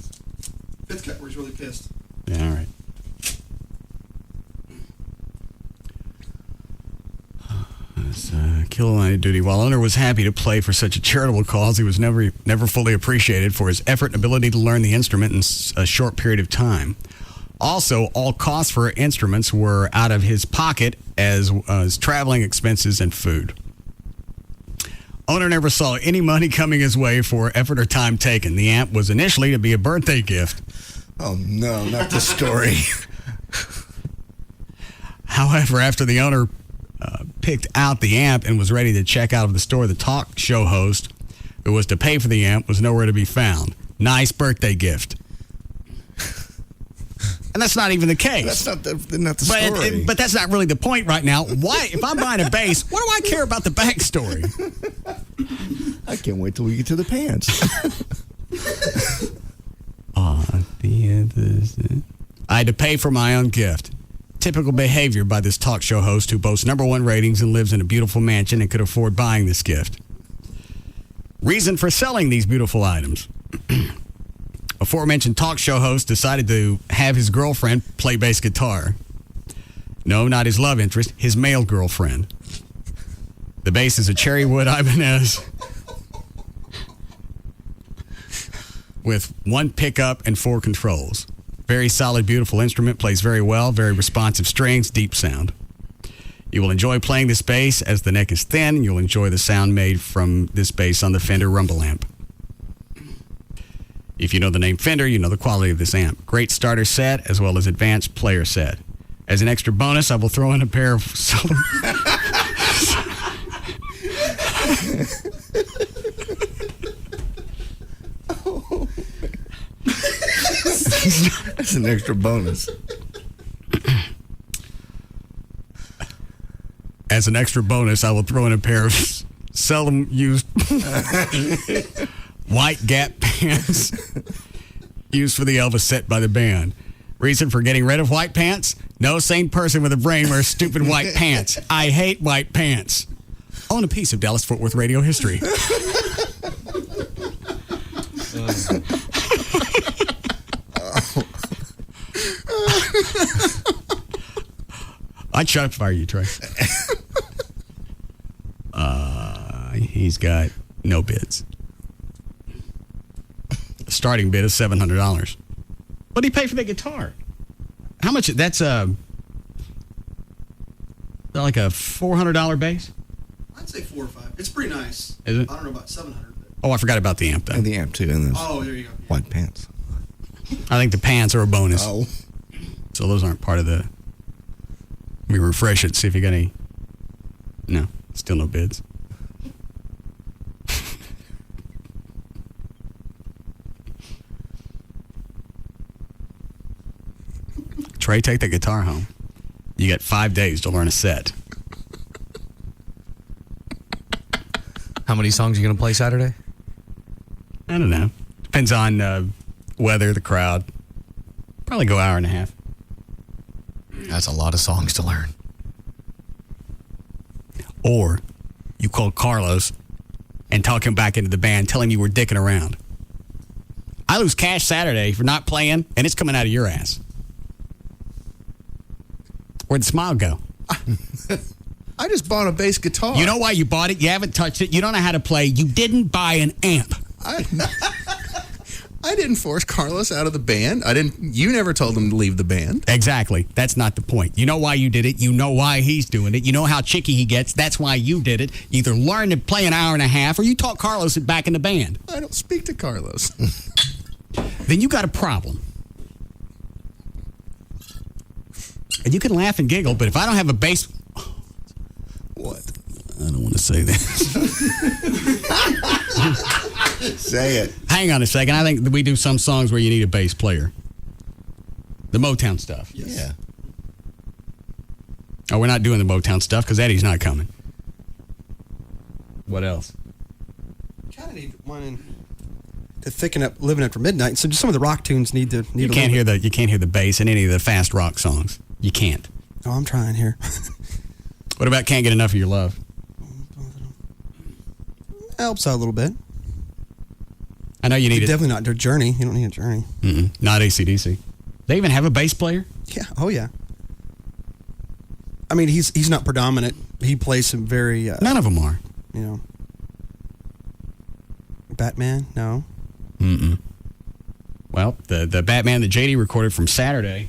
5th cut where he's really pissed. Yeah, all right. Kill line of duty. While owner was happy to play for such a charitable cause, he was never fully appreciated for his effort and ability to learn the instrument in a short period of time. Also, all costs for instruments were out of his pocket, as traveling expenses and food. Owner never saw any money coming his way for effort or time taken. The amp was initially to be a birthday gift. Oh, no, not the story. However, after the owner picked out the amp and was ready to check out of the store, the talk show host who was to pay for the amp was nowhere to be found. Nice birthday gift. And that's not even the case. That's not the story. But that's not really the point right now. Why? If I'm buying a bass, what do I care about the backstory? I can't wait till we get to the pants. I had to pay for my own gift. Typical behavior by this talk show host who boasts #1 ratings and lives in a beautiful mansion and could afford buying this gift. Reason for selling these beautiful items. A aforementioned talk show host decided to have his girlfriend play bass guitar. No, not his love interest, his male girlfriend. The bass is a Cherrywood Ibanez with 1 pickup and 4 controls. Very solid, beautiful instrument, plays very well, very responsive strings, deep sound. You will enjoy playing this bass as the neck is thin. You'll enjoy the sound made from this bass on the Fender Rumble amp. If you know the name Fender, you know the quality of this amp. Great starter set as well as advanced player set. As an extra bonus, I will throw in a pair of That's an extra bonus. As an extra bonus, I will throw in a pair of seldom used white Gap pants used for the Elvis set by the band. Reason for getting rid of white pants? No sane person with a brain wears stupid white pants. I hate white pants. Own a piece of Dallas-Fort Worth radio history. I'd shut up fire you, Trey. He's got no bids. The starting bid is $700. What do you pay for the guitar? How much? That's like a $400 bass? I'd say 4 or 5. It's pretty nice. Is it? I don't know about 700. Oh, I forgot about the amp, though. And the amp, too. And Oh, there you go. white pants. I think the pants are a bonus. Oh. So those aren't part of the... Let me refresh it, see if you got any... No, still no bids. Trey, take the guitar home. You got 5 days to learn a set. How many songs are you going to play Saturday? I don't know. Depends on weather, the crowd. Probably go hour and a half. That's a lot of songs to learn. Or you call Carlos and talk him back into the band, tell him you were dicking around. I lose cash Saturday for not playing, and it's coming out of your ass. Where'd the smile go? I just bought a bass guitar. You know why you bought it? You haven't touched it. You don't know how to play. You didn't buy an amp. I didn't force Carlos out of the band. You never told him to leave the band. Exactly. That's not the point. You know why you did it. You know why he's doing it. You know how chicky he gets. That's why you did it. Either learn to play an hour and a half or you talk Carlos back in the band. I don't speak to Carlos. Then you got a problem. And you can laugh and giggle, but if I don't have a bass... What? I don't want to say that. Say it. Hang on a second. I think that we do some songs where you need a bass player. The Motown stuff. Yes. Yeah. Oh, we're not doing the Motown stuff because Eddie's not coming. What else? Kind of need one to thicken up living after midnight. So just some of the rock tunes need to. You can't hear the bass in any of the fast rock songs. You can't. Oh, I'm trying here. What about Can't Get Enough of Your Love? Helps out a little bit. I know you need it. Definitely not a Journey. You don't need a Journey. Not AC/DC. They even have a bass player? Yeah. Oh, yeah. I mean, he's not predominant. He plays some very... None of them are. You know. Batman? No. Mm-mm. Well, the Batman that JD recorded from Saturday...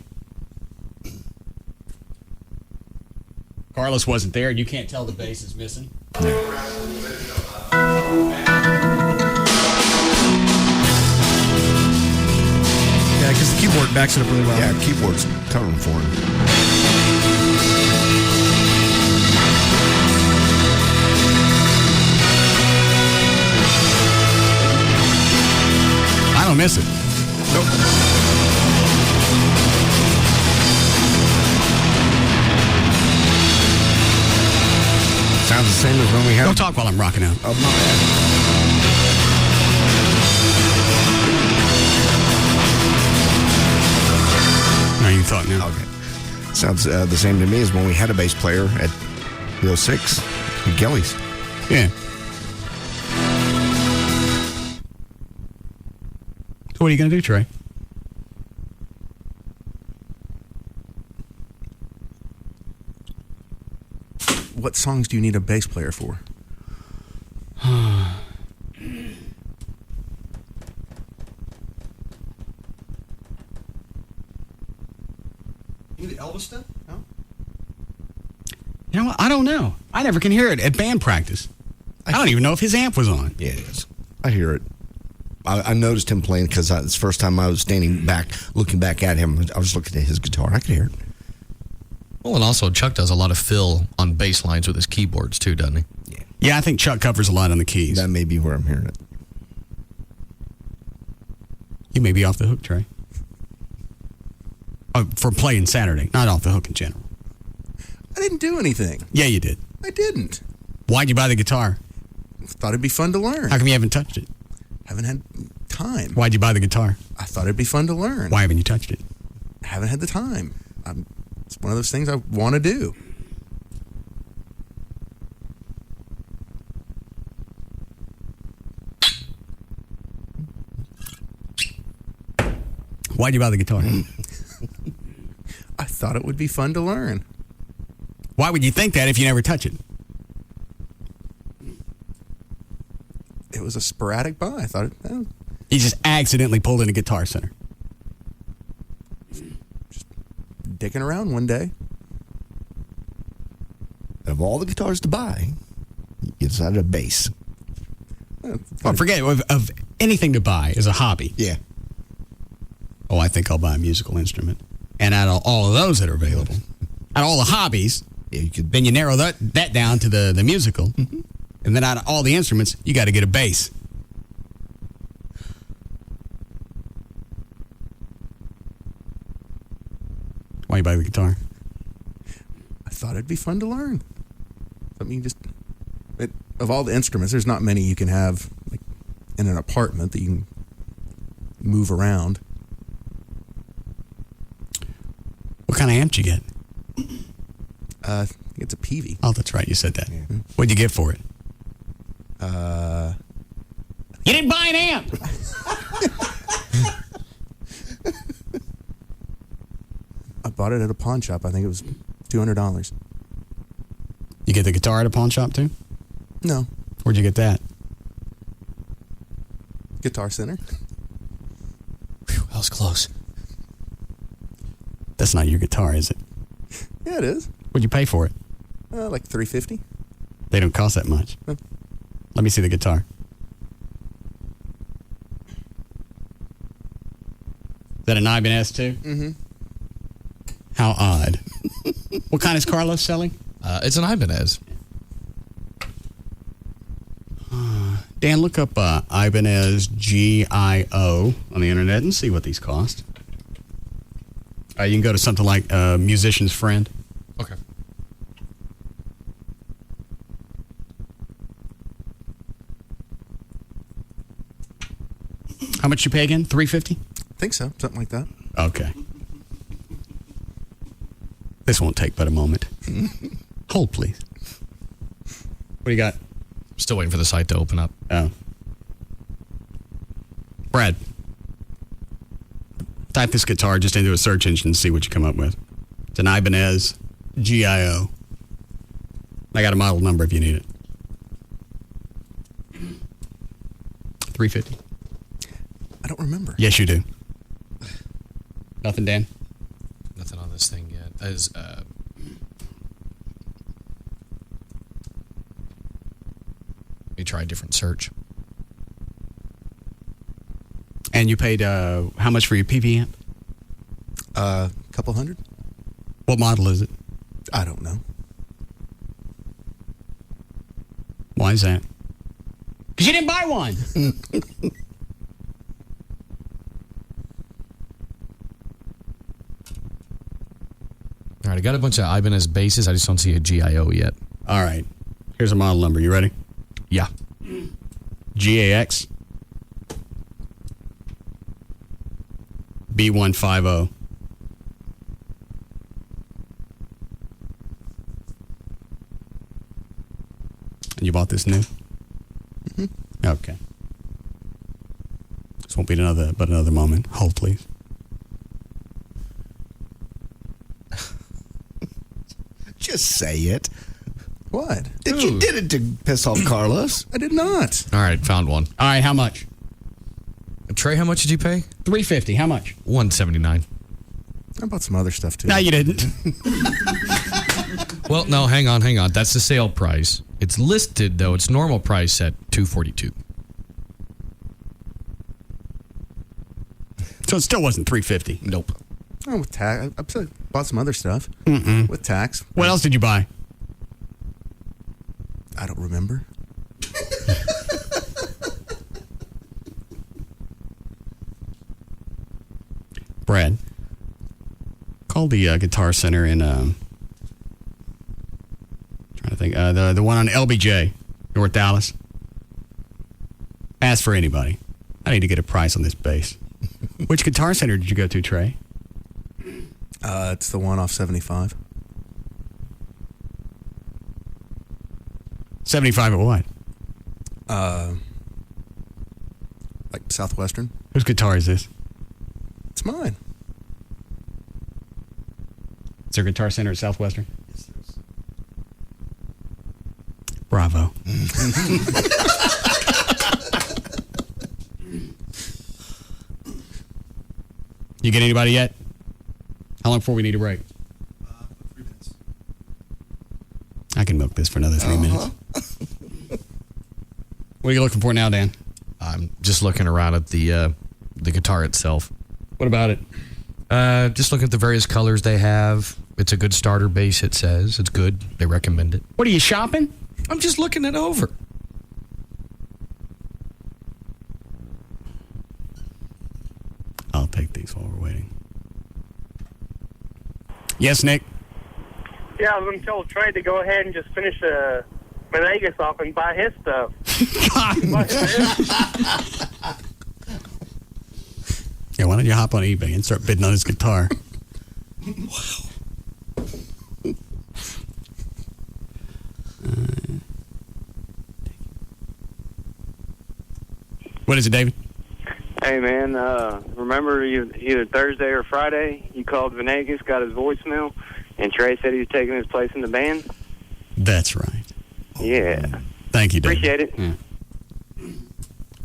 Carlos wasn't there, and you can't tell the bass is missing. Yeah, because the keyboard backs it up really well. Yeah, keyboard's covering for him. I don't miss it. Nope. Sounds the same as when we had... Don't talk while I'm rocking out. Oh, my bad. No, you talk now. Okay. Sounds the same to me as when we had a bass player at the 06 at Gelly's. Yeah. So what are you going to do, Trey? What songs do you need a bass player for? You need Elvis stuff? No? You know what? I don't know. I never can hear it at band practice. I don't even know if his amp was on. Yeah, it is. I hear it. I noticed him playing because it's the first time I was standing back, looking back at him. I was looking at his guitar. I could hear it. Well, and also Chuck does a lot of fill on bass lines with his keyboards too, doesn't he? Yeah, I think Chuck covers a lot on the keys. That may be where I'm hearing it. You may be off the hook, Trey. For playing Saturday, not off the hook in general. I didn't do anything. Yeah, you did. I didn't. Why'd you buy the guitar? Thought it'd be fun to learn. How come you haven't touched it? Haven't had time. Why'd you buy the guitar? I thought it'd be fun to learn. Why haven't you touched it? Haven't had the time. It's one of those things I want to do. Why'd you buy the guitar? I thought it would be fun to learn. Why would you think that if you never touch it? It was a sporadic buy. I thought You just accidentally pulled in a Guitar Center. dicking around one day. Of all the guitars to buy, you decided a bass. Well, forget it. Of anything to buy is a hobby. Yeah. Oh, I think I'll buy a musical instrument. And out of all of those that are available, out of all the hobbies, then you narrow that down to the musical. Mm-hmm. And then out of all the instruments, you got to get a bass. Why you buy the guitar? I thought it'd be fun to learn. I mean, of all the instruments, there's not many you can have like in an apartment that you can move around. What kind of amp did you get? I think it's a Peavey. Oh, that's right. You said that. Yeah. What'd you get for it? You didn't buy an amp. I bought it at a pawn shop. I think it was $200. You get the guitar at a pawn shop too? No. Where'd you get that? Guitar Center. Whew, that was close. That's not your guitar, is it? Yeah, it is. What'd you pay for it? Like $350. They don't cost that much. No. Let me see the guitar. Is that an Ibanez too? Mm-hmm. How odd. What kind is Carlos selling? It's an Ibanez. Dan, look up Ibanez GIO on the internet and see what these cost. You can go to something like Musician's Friend. Okay. How much you pay again? $350? I think so. Something like that. Okay. This won't take but a moment. Hold, please. What do you got? Still waiting for the site to open up. Oh. Brad, type this guitar just into a search engine and see what you come up with. It's an Ibanez GIO. I got a model number if you need it. $350. I don't remember. Yes, you do. Nothing, Dan? Nothing on this thing yet. As we try a different search. And you paid how much for your PV amp? A couple hundred. What model is it? I don't know. Why is that? Because you didn't buy one. All right, I got a bunch of Ibanez basses. I just don't see a GIO yet. All right. Here's a model number. You ready? Yeah. GAX B150. And you bought this new? Mm-hmm. Okay. Just won't be another moment. Hold, please. Just say it. What? You did it to piss off Carlos. I did not. All right, found one. All right, how much? Trey, how much did you pay? $350. How much? $179. I bought some other stuff too. No, you didn't. Well, no, hang on. That's the sale price. It's listed though. It's normal price at $242. So it still wasn't $350. Nope. Oh, with tax, I bought some other stuff with tax. What else did you buy? I don't remember. Brad, call the Guitar Center in. Trying to think. The one on LBJ, North Dallas. Ask for anybody. I need to get a price on this bass. Which Guitar Center did you go to, Trey? It's the one off 75. 75 at what? Like Southwestern. Whose guitar is this? It's mine. Is there a Guitar Center at Southwestern? Yes, there is. Bravo. You get anybody yet? How long before we need a break? 3 minutes. I can milk this for another 3 minutes. What are you looking for now, Dan? I'm just looking around at the guitar itself. What about it? Just looking at the various colors they have. It's a good starter bass, it says. It's good. They recommend it. What are you shopping? I'm just looking it over. I'll take these while we're waiting. Yes, Nick? Yeah, I was going to tell Trey to go ahead and just finish Venegas off and buy his stuff. Yeah, why don't you hop on eBay and start bidding on his guitar? Wow. What is it, David? Hey, man, remember either Thursday or Friday, you called Venegas, got his voicemail, and Trey said he was taking his place in the band? That's right. Yeah. Thank you, David. Appreciate it. Yeah.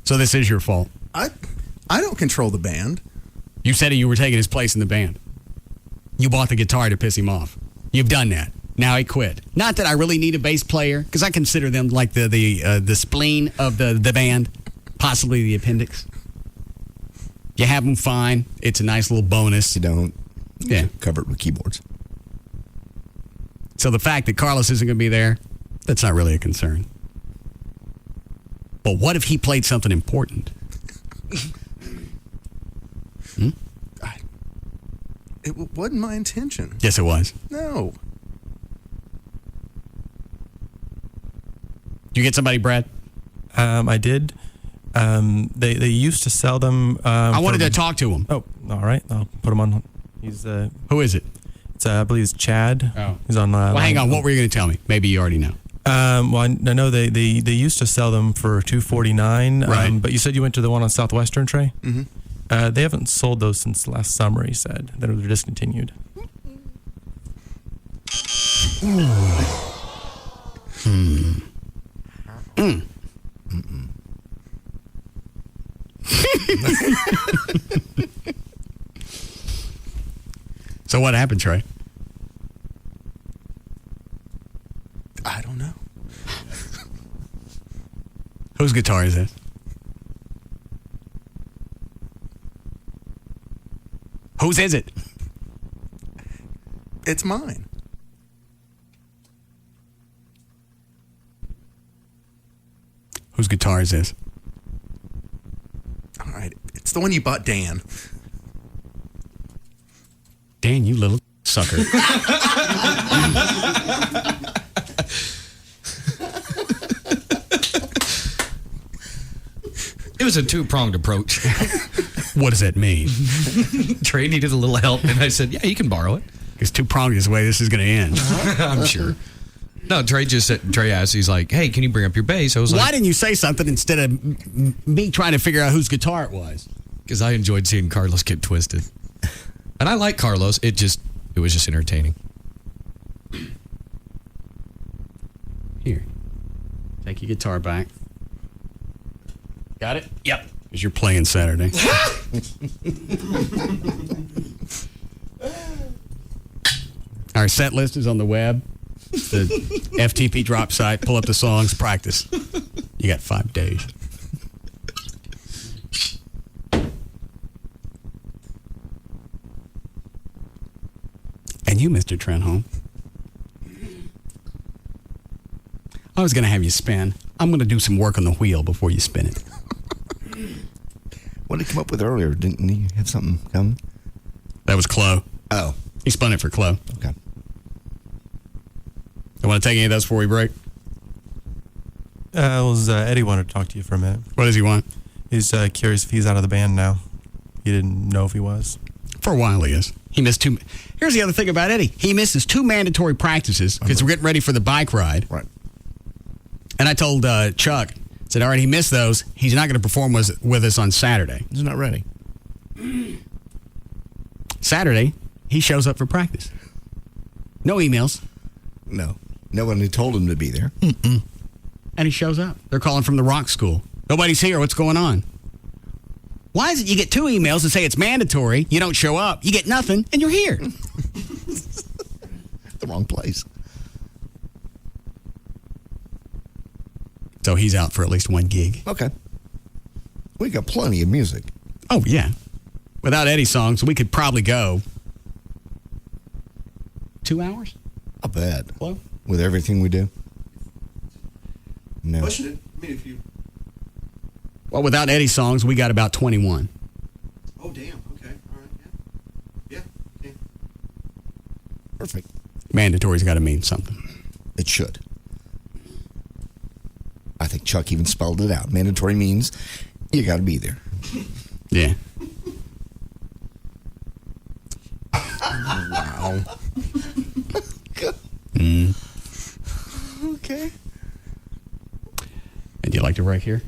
So this is your fault. I don't control the band. You said you were taking his place in the band. You bought the guitar to piss him off. You've done that. Now he quit. Not that I really need a bass player, because I consider them like the spleen of the band, possibly the appendix. You have them fine. It's a nice little bonus. You don't. Yeah. Cover it with keyboards. So the fact that Carlos isn't going to be there, that's not really a concern. But what if he played something important? It wasn't my intention. Yes, it was. No. Did you get somebody, Brad? I did. They used to sell them. I wanted to talk to him. Oh, all right. I'll put him on. He's Who is it? It's I believe it's Chad. Oh, he's on. Well, hang on. What were you going to tell me? Maybe you already know. Well, I know they used to sell them for $249. Right. But you said you went to the one on Southwestern, Trey. Mm-hmm. They haven't sold those since last summer. He said that they're discontinued. So what happened, Trey? I don't know. Whose guitar is this? Whose is it? It's mine. Whose guitar is this? All right. It's the one you bought Dan. Dan, you little sucker. It was a two-pronged approach. What does that mean? Trey needed a little help, and I said, yeah, you can borrow it. Because two-pronged is the way this is going to end. I'm sure. No, Trey asked, he's like, hey, can you bring up your bass? I was like, why didn't you say something instead of me trying to figure out whose guitar it was? Because I enjoyed seeing Carlos get twisted. And I like Carlos. It was just entertaining. Here. Take your guitar back. Got it? Yep. Because you're playing Saturday. Our set list is on the web. The FTP drop site. Pull up the songs, practice. You got 5 days. And you, Mr. Trenholm. I was going to have you spin. I'm going to do some work on the wheel before you spin it. What did he come up with earlier? Didn't he have something coming? That was Chloe. Oh. He spun it for Chloe. Okay. You want to take any of those before we break? Eddie wanted to talk to you for a minute. What does he want? He's curious if he's out of the band now. He didn't know if he was. For a while he is. He missed 2. Here's the other thing about Eddie. He misses 2 mandatory practices because we're getting ready for the bike ride. Right. And I told Chuck, said, all right, he missed those. He's not going to perform with us on Saturday. He's not ready. Saturday, he shows up for practice. No emails. No. No one had told him to be there. Mm-mm. And he shows up. They're calling from the rock school. Nobody's here. What's going on? Why is it you get 2 emails that say it's mandatory, you don't show up, you get nothing, and you're here? The wrong place. So he's out for at least 1 gig. Okay. We got plenty of music. Oh, yeah. Without Eddie songs, we could probably go 2 hours? Not bad. Hello? With everything we do. No. Pushing it. I mean, if you... Well, without Eddie songs, we got about 21. Oh, damn. Okay. All right. Yeah. Yeah. Perfect. Mandatory's got to mean something. It should. I think Chuck even spelled it out. Mandatory means you got to be there. Yeah. Wow. Okay. And you like to break here?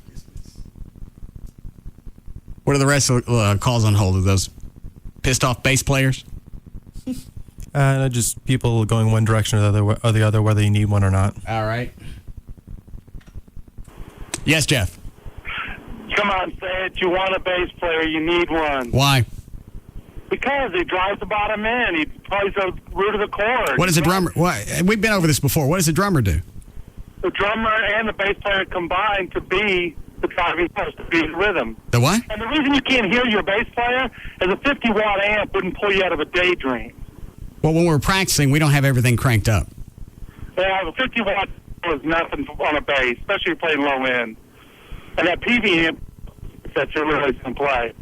What are the rest of the calls on hold? Are those pissed off bass players? Just people going one direction or the other, whether you need one or not. All right. Yes, Jeff. Come on, say it. You want a bass player. You need one. Why? Because he drives the bottom end. He plays the root of the chord. What does a drummer... We've been over this before. What does a drummer do? The drummer and the bass player combine to be the driving force, to be the rhythm. The what? And the reason you can't hear your bass player is a 50-watt amp wouldn't pull you out of a daydream. Well, when we're practicing, we don't have everything cranked up. Yeah, the 50-watt is nothing on a bass, especially if you're playing low end. And that PV amp that you're really going to play.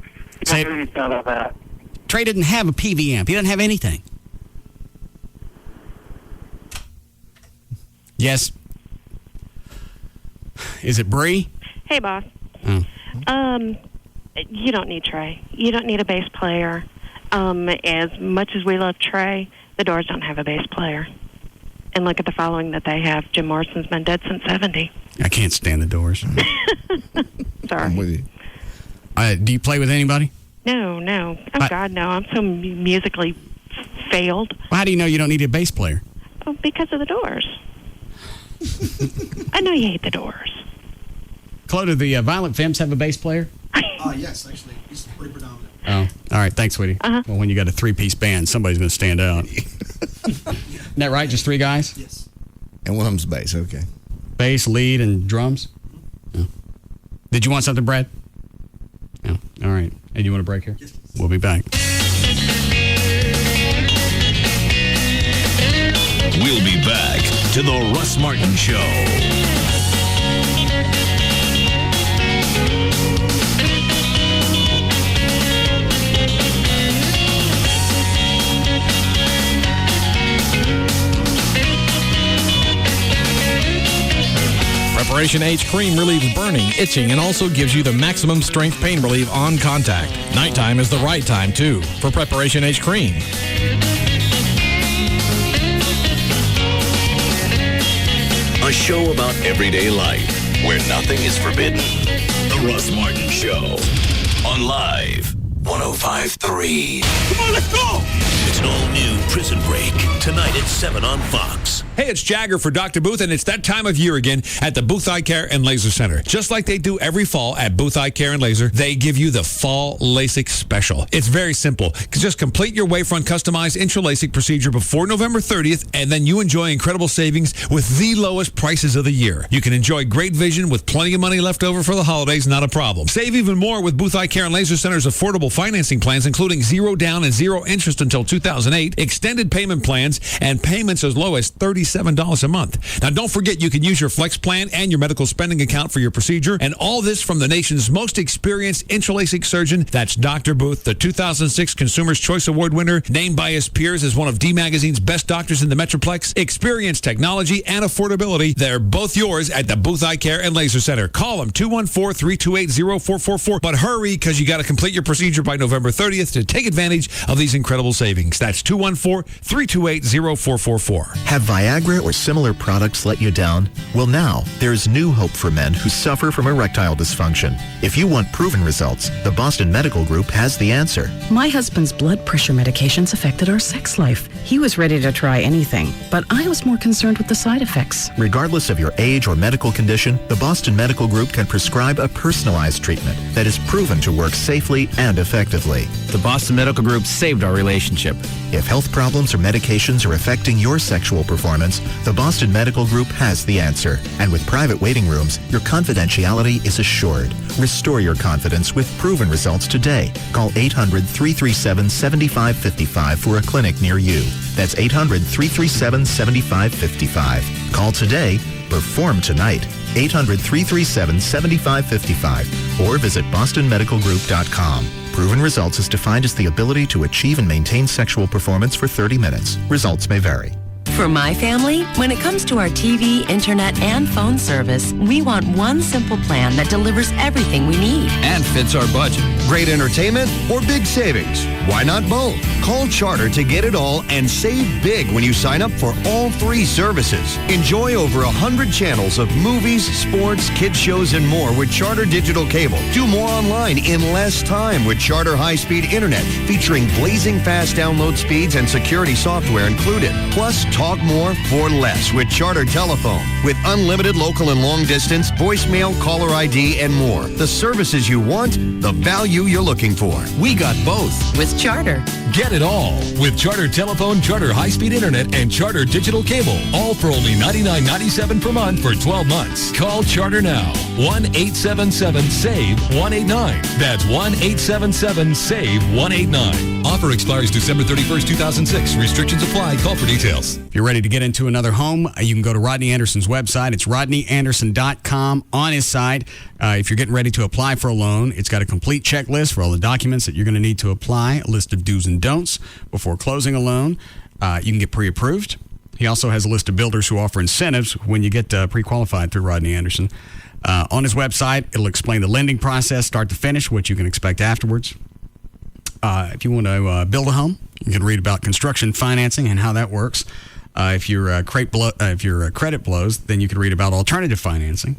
You don't hear any sound of that. Trey didn't have a PV amp. He doesn't have anything. Yes. Is it Bree? Hey, boss. Oh. You don't need Trey. You don't need a bass player. As much as we love Trey, the Doors don't have a bass player. And look at the following that they have. Jim Morrison's been dead since 70. I can't stand the Doors. Sorry. I'm with you. Do you play with anybody? No. Oh, God, no. I'm so musically failed. Well, how do you know you don't need a bass player? Oh, because of the Doors. I know you hate the Doors. Chloe, do the Violent Femmes have a bass player? Yes, actually. He's pretty predominant. Oh, all right. Thanks, sweetie. Well, when you got a 3-piece band, somebody's going to stand out. Isn't that right? Just 3 guys? Yes. And one of them's bass, okay. Bass, lead, and drums? Oh. Did you want something, Brad? No. All right. And you want a break here? Yes. We'll be back. We'll be back to the Russ Martin Show. Preparation H cream relieves burning, itching, and also gives you the maximum strength pain relief on contact. Nighttime is the right time, too, for Preparation H cream. A show about everyday life where nothing is forbidden. The Russ Martin Show. on Live 105.3. Come on, let's go! It's an all-new Prison Break, tonight at 7 on Fox. Hey, it's Jagger for Dr. Booth, and it's that time of year again at the Booth Eye Care and Laser Center. Just like they do every fall at Booth Eye Care and Laser, they give you the Fall LASIK Special. It's very simple. Just complete your Wavefront customized intra-LASIK procedure before November 30th, and then you enjoy incredible savings with the lowest prices of the year. You can enjoy great vision with plenty of money left over for the holidays, not a problem. Save even more with Booth Eye Care and Laser Center's affordable financing plans, including 0 down and 0 interest until 2008, extended payment plans, and payments as low as $37 a month. Now, don't forget you can use your Flex Plan and your medical spending account for your procedure, and all this from the nation's most experienced intra-LASIK surgeon. That's Dr. Booth, the 2006 Consumer's Choice Award winner, named by his peers as one of D Magazine's best doctors in the Metroplex. Experience, technology, and affordability, they're both yours at the Booth Eye Care and Laser Center. Call them 214-328-0444, but hurry because you got to complete your procedure by November 30th to take advantage of these incredible savings. That's 214-328-0444. Have Viagra or similar products let you down? Well, now there's new hope for men who suffer from erectile dysfunction. If you want proven results, the Boston Medical Group has the answer. My husband's blood pressure medications affected our sex life. He was ready to try anything, but I was more concerned with the side effects. Regardless of your age or medical condition, the Boston Medical Group can prescribe a personalized treatment that is proven to work safely and effectively. The Boston Medical Group saved our relationship. If health problems or medications are affecting your sexual performance, the Boston Medical Group has the answer. And with private waiting rooms, your confidentiality is assured. Restore your confidence with proven results today. Call 800-337-7555 for a clinic near you. That's 800-337-7555. Call today. Perform tonight. 800-337-7555 or visit bostonmedicalgroup.com. Proven results is defined as the ability to achieve and maintain sexual performance for 30 minutes. Results may vary. For my family, when it comes to our TV, internet, and phone service, we want one simple plan that delivers everything we need. And fits our budget. Great entertainment or big savings? Why not both? Call Charter to get it all and save big when you sign up for all 3 services. Enjoy over 100 channels of movies, sports, kids shows, and more with Charter Digital Cable. Do more online in less time with Charter High-Speed Internet, featuring blazing fast download speeds and security software included. Plus, talk more for less with Charter Telephone. With unlimited local and long distance, voicemail, caller ID, and more. The services you want, the value you're looking for. We got both. With Charter. Get it all with Charter Telephone, Charter High-Speed Internet, and Charter Digital Cable. All for only $99.97 per month for 12 months. Call Charter now. 1-877-SAVE-189. That's 1-877-SAVE-189. Offer expires December 31st, 2006. Restrictions apply. Call for details. If you're ready to get into another home, you can go to Rodney Anderson's website. It's rodneyanderson.com. On his site, if you're getting ready to apply for a loan, it's got a complete checklist for all the documents that you're going to need to apply, a list of do's and don'ts before closing a loan. You can get pre-approved. He also has a list of builders who offer incentives when you get pre-qualified through Rodney Anderson. On his website, it'll explain the lending process, start to finish, what you can expect afterwards. If you want to build a home, you can read about construction financing and how that works. If your credit blows, then you can read about alternative financing.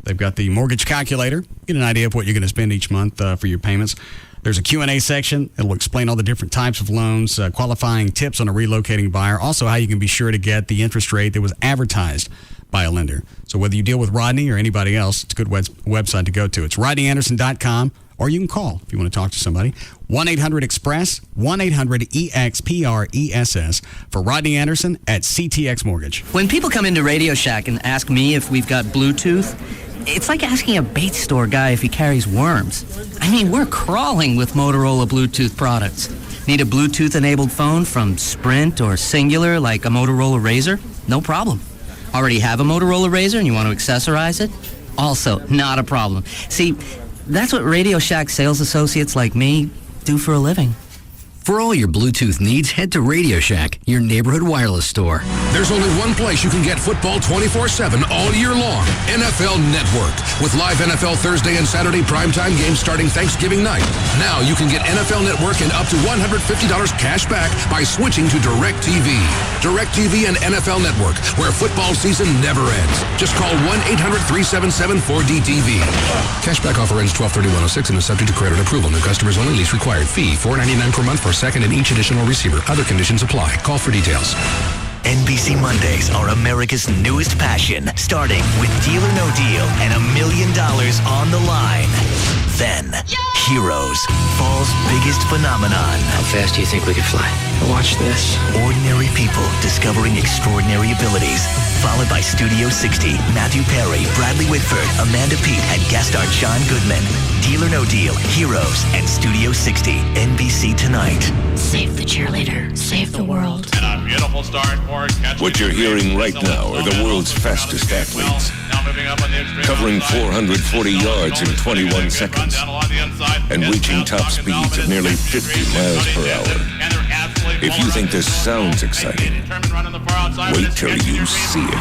They've got the mortgage calculator. Get an idea of what you're going to spend each month for your payments. There's a Q&A section. It'll explain all the different types of loans, qualifying tips on a relocating buyer, also how you can be sure to get the interest rate that was advertised by a lender. So whether you deal with Rodney or anybody else, it's a good website to go to. It's rodneyanderson.com, or you can call if you want to talk to somebody. 1-800-EXPRESS, 1-800-EXPRESS for Rodney Anderson at CTX Mortgage. When people come into Radio Shack and ask me if we've got Bluetooth, it's like asking a bait store guy if he carries worms. I mean, we're crawling with Motorola Bluetooth products. Need a Bluetooth-enabled phone from Sprint or Singular like a Motorola Razr? No problem. Already have a Motorola Razr and you want to accessorize it? Also, not a problem. See, that's what Radio Shack sales associates like me do for a living. For all your Bluetooth needs, head to Radio Shack, your neighborhood wireless store. There's only one place you can get football 24/7 all year long. NFL Network. With live NFL Thursday and Saturday primetime games starting Thanksgiving night. Now you can get NFL Network and up to $150 cash back by switching to DirecTV. DirecTV and NFL Network, where football season never ends. Just call 1-800-377-4DTV. Cashback offer ends 12/31/06 and is subject to credit approval. New customers only. Lease required. Fee $4.99 per month for second and each additional receiver. Other conditions apply. Call for details. NBC Mondays are America's newest passion, starting with Deal or No Deal and $1 million on the line. Then, Heroes, fall's biggest phenomenon. How fast do you think we could fly? Watch this. Ordinary people discovering extraordinary abilities. Followed by Studio 60, Matthew Perry, Bradley Whitford, Amanda Peet, and guest star John Goodman. Deal or No Deal, Heroes, and Studio 60. NBC tonight. Save the cheerleader. Save the world. And a beautiful start for What you're hearing right now are the world's fastest athletes. Covering 440 yards in 21 seconds. And reaching top speeds of nearly 50 miles per hour. If you think this sounds exciting, wait till you see it.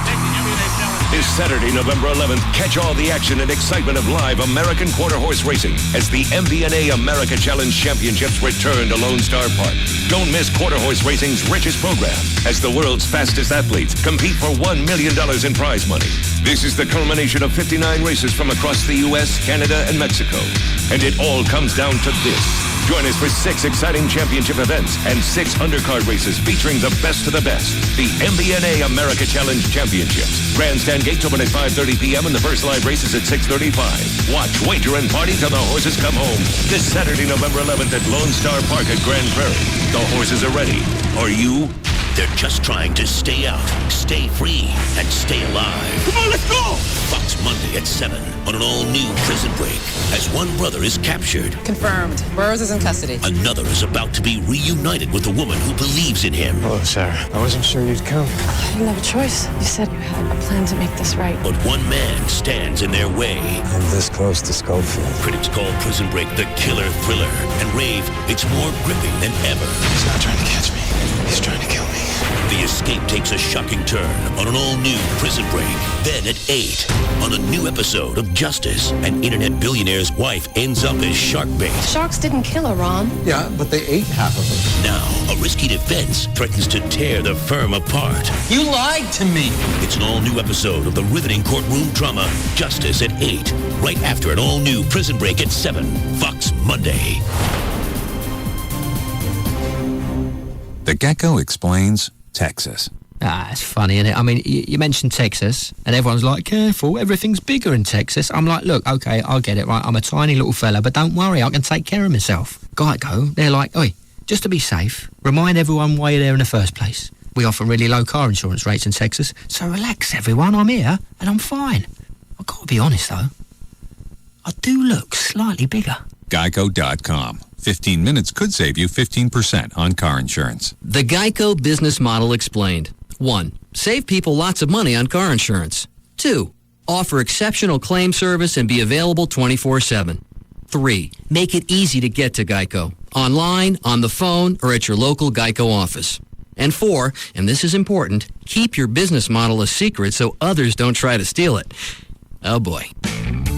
This Saturday, November 11th, catch all the action and excitement of live American quarter horse racing as the MBNA America Challenge Championships return to Lone Star Park. Don't miss quarter horse racing's richest program as the world's fastest athletes compete for $1 million in prize money. This is the culmination of 59 races from across the U.S., Canada, and Mexico. And it all comes down to this. Join us for 6 exciting championship events and 6 undercard races featuring the best of the best. The MBNA America Challenge Championships. Grandstand gates open at 5:30 p.m. and the first live race is at 6:35. Watch, wager, and party till the horses come home. This Saturday, November 11th at Lone Star Park at Grand Prairie. The horses are ready. Are you? They're just trying to stay out, stay free, and stay alive. Come on, let's go! Fox Monday at 7 on an all-new Prison Break as one brother is captured. Confirmed. Burroughs is in custody. Another is about to be reunited with a woman who believes in him. Hello, Sarah. I wasn't sure you'd come. I didn't have a choice. You said you had a plan to make this right. But one man stands in their way. I'm this close to Schofield. Critics call Prison Break the killer thriller, and rave it's more gripping than ever. He's not trying to catch me. He's trying to kill me. The escape takes a shocking turn on an all-new Prison Break. Then at 8, on a new episode of Justice, an internet billionaire's wife ends up as shark bait. Sharks didn't kill her, Ron. Yeah, but they ate half of her. Now, a risky defense threatens to tear the firm apart. You lied to me. It's an all-new episode of the riveting courtroom drama, Justice at 8, right after an all-new Prison Break at 7, Fox Monday. The Gecko Explains Texas. It's funny, isn't it? I mean, you mentioned Texas, and everyone's like, careful, everything's bigger in Texas. I'm like, look, okay, I'll get it, right? I'm a tiny little fella, but don't worry, I can take care of myself. Geico, they're like, oi, just to be safe, remind everyone why you're there in the first place. We offer really low car insurance rates in Texas, so relax, everyone, I'm here, and I'm fine. I've got to be honest, though. I do look slightly bigger. Geico.com. 15 minutes could save you 15% on car insurance. The Geico business model explained. 1. Save people lots of money on car insurance. 2. Offer exceptional claim service and be available 24/7. 3. Make it easy to get to Geico. Online, on the phone, or at your local Geico office. And 4, and this is important, keep your business model a secret so others don't try to steal it. Oh boy.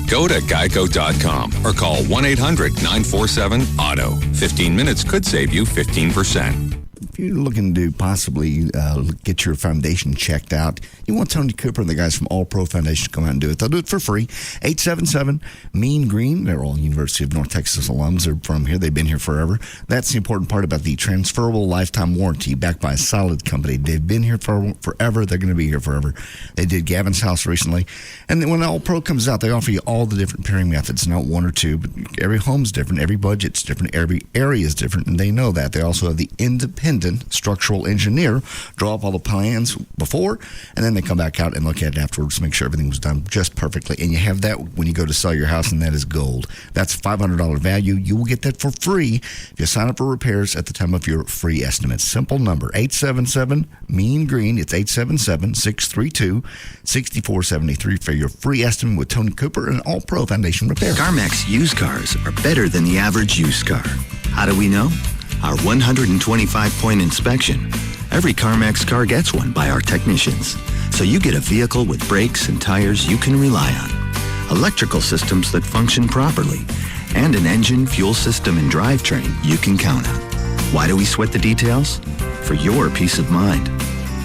Go to geico.com or call 1-800-947-AUTO. 15 minutes could save you 15%. If you're looking to possibly get your foundation checked out, you want Tony Cooper and the guys from All Pro Foundation to come out and do it. They'll do it for free. 877-MEAN-GREEN. They're all University of North Texas alums. They're from here. They've been here forever. That's the important part about the transferable lifetime warranty backed by a solid company. They've been here forever. They're going to be here forever. They did Gavin's house recently. And then when All Pro comes out, they offer you all the different pairing methods, not one or two, but every home's different, every budget's different, every area is different, and they know that. They also have the independent structural engineer draw up all the plans before, and then they come back out and look at it afterwards to make sure everything was done just perfectly. And you have that when you go to sell your house, and that is gold. That's $500 value. You will get that for free if you sign up for repairs at the time of your free estimate. Simple number, 877-MEAN-GREEN. It's 877-632-6473 for your free estimate with Tony Cooper and All Pro Foundation Repair. CarMax used cars are better than the average used car. How do we know? our 125-point inspection. Every CarMax car gets one by our technicians. So you get a vehicle with brakes and tires you can rely on, electrical systems that function properly, and an engine, fuel system, and drivetrain you can count on. Why do we sweat the details? For your peace of mind.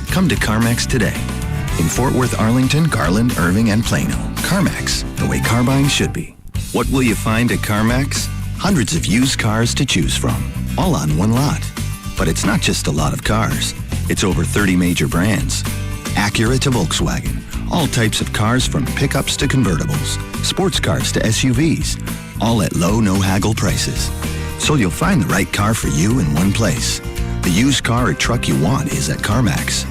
Come to CarMax today. In Fort Worth, Arlington, Garland, Irving, and Plano. CarMax, the way car buying should be. What will you find at CarMax? Hundreds of used cars to choose from, all on one lot. But it's not just a lot of cars. It's over 30 major brands. Acura to Volkswagen. All types of cars from pickups to convertibles. Sports cars to SUVs. All at low, no-haggle prices. So you'll find the right car for you in one place. The used car or truck you want is at CarMax.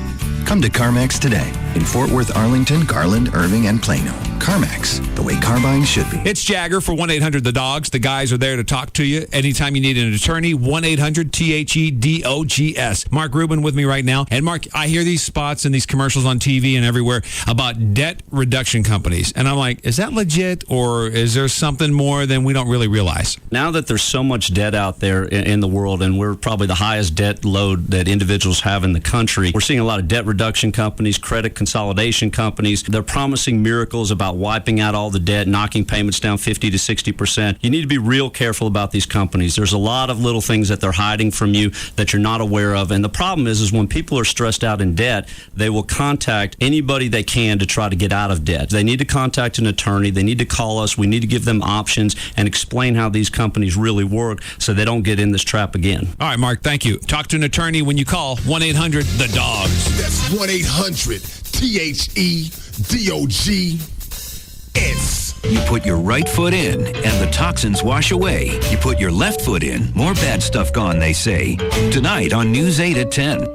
Come to CarMax today in Fort Worth, Arlington, Garland, Irving, and Plano. CarMax, the way car buying should be. It's Jagger for 1-800-THE-DOGS. The guys are there to talk to you anytime you need an attorney. 1-800-THEDOGS. Mark Rubin with me right now. And Mark, I hear these spots and these commercials on TV and everywhere about debt reduction companies. And I'm like, is that legit, or is there something more than we don't really realize? Now that there's so much debt out there in the world, and we're probably the highest debt load that individuals have in the country, we're seeing a lot of debt reduction companies, credit consolidation companies. They're promising miracles about wiping out all the debt, knocking payments down 50 to 60%. You need to be real careful about these companies. There's a lot of little things that they're hiding from you that you're not aware of. And the problem is when people are stressed out in debt, they will contact anybody they can to try to get out of debt. They need to contact an attorney. They need to call us. We need to give them options and explain how these companies really work so they don't get in this trap again. All right, Mark, thank you. Talk to an attorney when you call 1-800-THE-DOGS. That's 1-800-THEDOGS. You put your right foot in, and the toxins wash away. You put your left foot in, more bad stuff gone, they say. Tonight on News 8 at 10.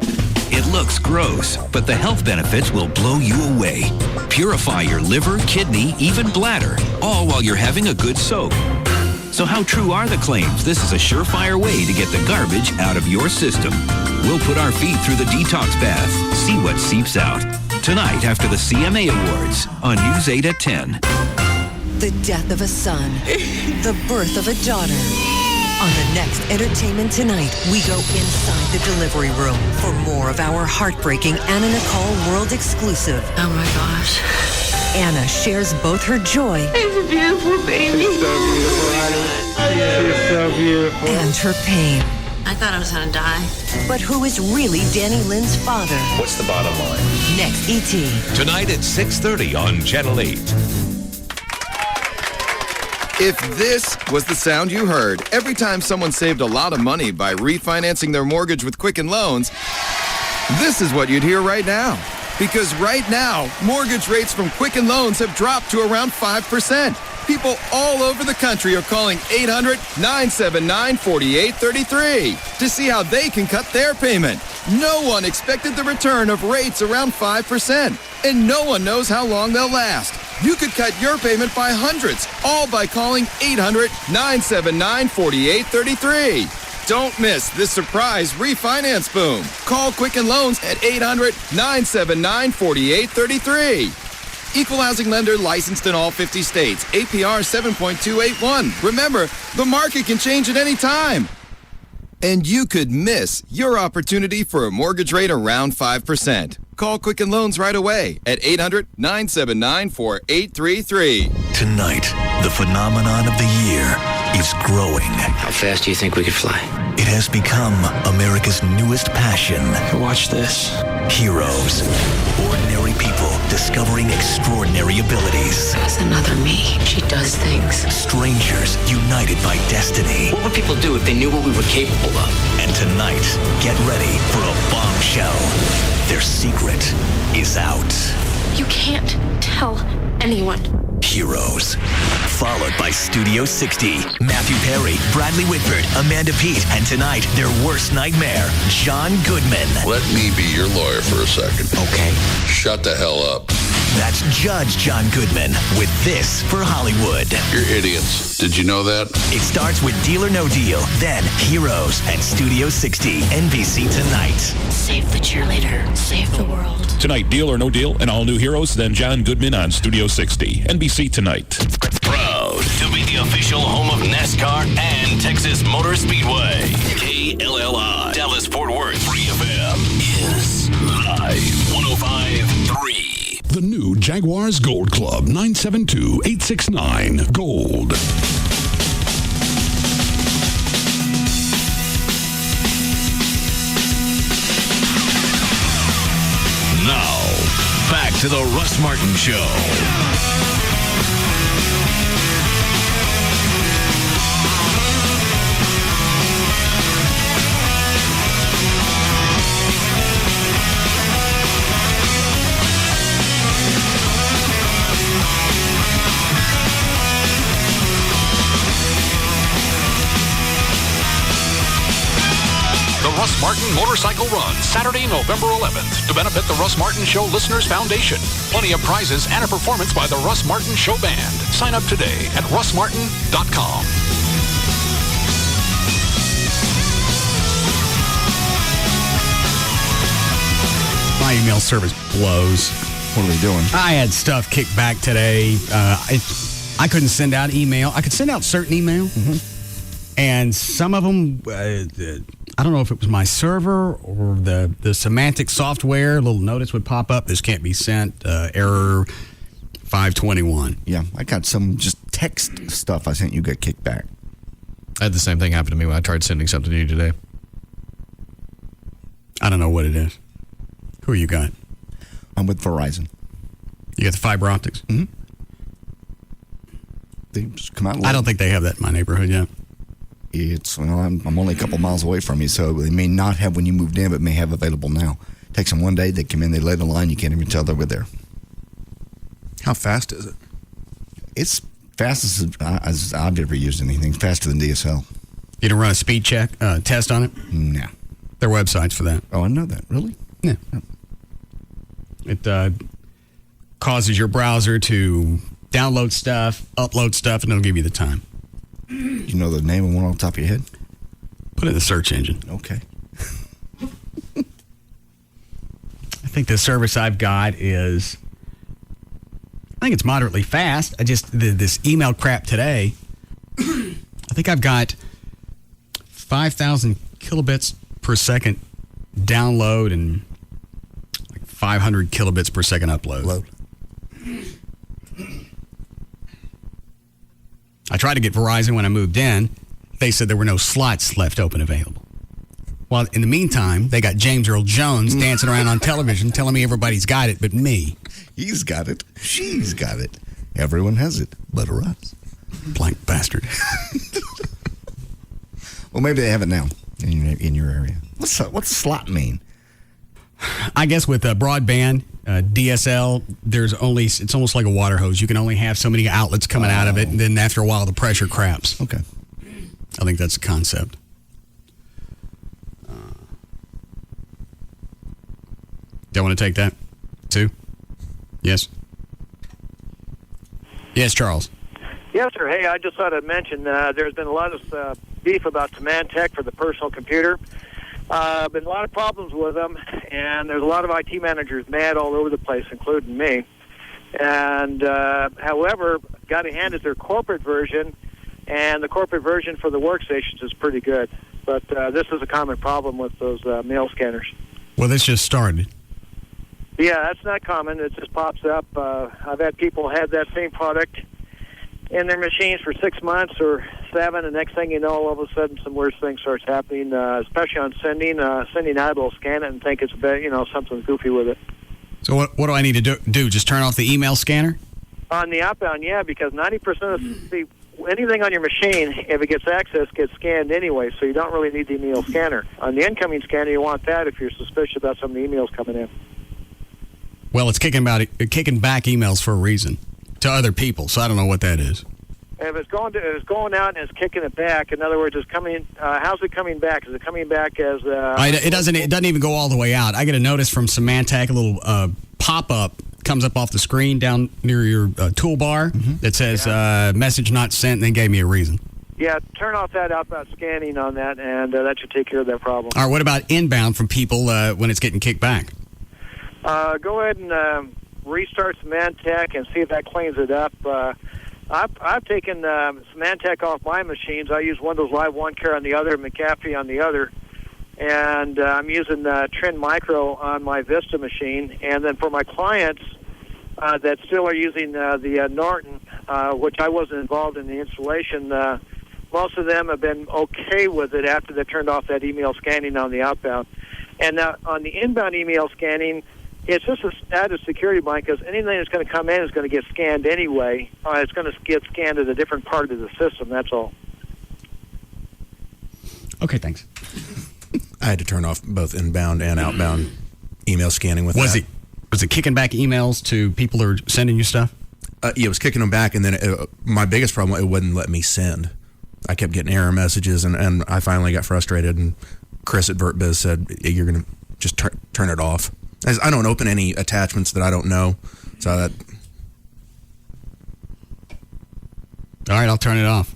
It looks gross, but the health benefits will blow you away. Purify your liver, kidney, even bladder, all while you're having a good soak. So how true are the claims? This is a surefire way to get the garbage out of your system. We'll put our feet through the detox bath, see what seeps out. Tonight after the CMA Awards on News 8 at 10. The death of a son, the birth of a daughter. On the next Entertainment Tonight, we go inside the delivery room for more of our heartbreaking Anna Nicole World exclusive. Oh my gosh. Anna shares both her joy It's a beautiful baby. She's so beautiful, honey. She's so beautiful. and her pain. I thought I was gonna die. But who is really Danny Lynn's father? What's the bottom line? Next, E.T. Tonight at 6:30 on Channel 8. If this was the sound you heard every time someone saved a lot of money by refinancing their mortgage with Quicken Loans, this is what you'd hear right now. Because right now, mortgage rates from Quicken Loans have dropped to around 5%. People all over the country are calling 800-979-4833 to see how they can cut their payment. No one expected the return of rates around 5%, and no one knows how long they'll last. You could cut your payment by hundreds, all by calling 800-979-4833. Don't miss this surprise refinance boom. Call Quicken Loans at 800-979-4833. Equal housing lender licensed in all 50 states. APR 7.281. Remember, the market can change at any time. And you could miss your opportunity for a mortgage rate around 5%. Call Quicken Loans right away at 800-979-4833. Tonight, the phenomenon of the year is growing. How fast do you think we could fly? It has become America's newest passion. Watch this. Heroes. Ordinary people discovering extraordinary abilities. That's another me. She does things. Strangers united by destiny. What would people do if they knew what we were capable of? And tonight, get ready for a bombshell. Their secret is out. You can't tell anyone. Heroes. Followed by Studio 60. Matthew Perry, Bradley Whitford, Amanda Peet, and tonight, their worst nightmare, John Goodman. Let me be your lawyer for a second. Okay. Shut the hell up. That's Judge John Goodman with This for Hollywood. You're idiots. Did you know that? It starts with Deal or No Deal, then Heroes and Studio 60, NBC Tonight. Save the cheerleader. Save the world. Tonight, Deal or No Deal, and all new Heroes, then John Goodman on Studio 60, NBC Tonight. Proud to be the official home of NASCAR and Texas Motor Speedway. KLLI. KLLI, Dallas Fort Worth, Free FM is live 105.3. The new Jaguars Gold Club, 972-869 Gold. Now, back to the Russ Martin Show. The Russ Martin Motorcycle Run, Saturday, November 11th, to benefit the Russ Martin Show Listeners Foundation. Plenty of prizes and a performance by the Russ Martin Show Band. Sign up today at russmartin.com. My email service blows. What are we doing? I had stuff kicked back today. I couldn't send out email. I could send out certain email, and some of them, I don't know if it was my server or the semantic software. A little notice would pop up. This can't be sent. Error 521. Yeah, I got some just text stuff I sent you got kicked back. I had the same thing happen to me when I tried sending something to you today. I don't know what it is. Who you got? I'm with Verizon. You got the fiber optics? Mm-hmm. They just come out. I don't think they have that in my neighborhood yet. I'm only a couple miles away from you, so they may not have when you moved in, but may have available now. Takes them one day. They come in, they lay the line. You can't even tell they were there. How fast is it? It's fast as I've ever used anything. Faster than DSL. You didn't run a speed check test on it? No. There are websites for that. Oh, I know that. Really? Yeah. It causes your browser to download stuff, upload stuff, and it'll give you the time. You know the name of one on top of your head? Put it in the search engine. Okay. I think the service I've got is, I think it's moderately fast. This email crap today, I think I've got 5,000 kilobits per second download and like 500 kilobits per second upload. I tried to get Verizon when I moved in. They said there were no slots left open available. Well, in the meantime, they got James Earl Jones dancing around on television telling me everybody's got it but me. He's got it. She's got it. Everyone has it but us. Blank bastard. Well, maybe they have it now in your area. What's a slot mean? I guess with broadband, DSL, it's almost like a water hose. You can only have so many outlets coming out of it, and then after a while, the pressure craps. Okay. I think that's the concept. Do you want to take that, too? Yes? Yes, Charles. Yes, sir. Hey, I just thought I'd mention there's been a lot of beef about Symantec for the personal computer. Been a lot of problems with them, and there's a lot of IT managers mad all over the place, including me. And however, got to hand it their corporate version, and the corporate version for the workstations is pretty good. But this is a common problem with those mail scanners. Well, this just started. Yeah, that's not common. It just pops up. I've had people have that same product in their machines for 6 months or 7, and next thing you know, all of a sudden some worse things starts happening, especially on sending out, it'll scan it and think it's something goofy with it. So what do I need to do? Just turn off the email scanner? On the outbound, yeah, because 90% of anything on your machine, if it gets access, gets scanned anyway, so you don't really need the email scanner. On the incoming scanner, you want that if you're suspicious about some of the emails coming in. Well, it's kicking back emails for a reason to other people, so I don't know what that is. If it's going out and it's kicking it back, in other words, it's coming. How's it coming back? Is it coming back as? It doesn't even go all the way out. I get a notice from Symantec, a little pop-up comes up off the screen down near your toolbar that says message not sent, and then gave me a reason. Yeah, turn off that outbound scanning on that, and that should take care of that problem. All right, what about inbound from people when it's getting kicked back? Go ahead and restart Symantec and see if that cleans it up. I've taken Symantec off my machines. I use Windows Live one care on the other, McAfee on the other, and I'm using Trend Micro on my Vista machine. And then for my clients that still are using the Norton, which I wasn't involved in the installation, most of them have been okay with it after they turned off that email scanning on the outbound. And on the inbound email scanning, it's just a added security blank because anything that's going to come in is going to get scanned anyway. It's going to get scanned at a different part of the system, that's all. Okay, thanks. I had to turn off both inbound and outbound email scanning with that. Was it kicking back emails to people who are sending you stuff? Yeah, it was kicking them back, and then my biggest problem, it wouldn't let me send. I kept getting error messages, and I finally got frustrated, and Chris at VertBiz said, you're going to just turn it off. As I don't open any attachments that I don't know, so that... All right, I'll turn it off.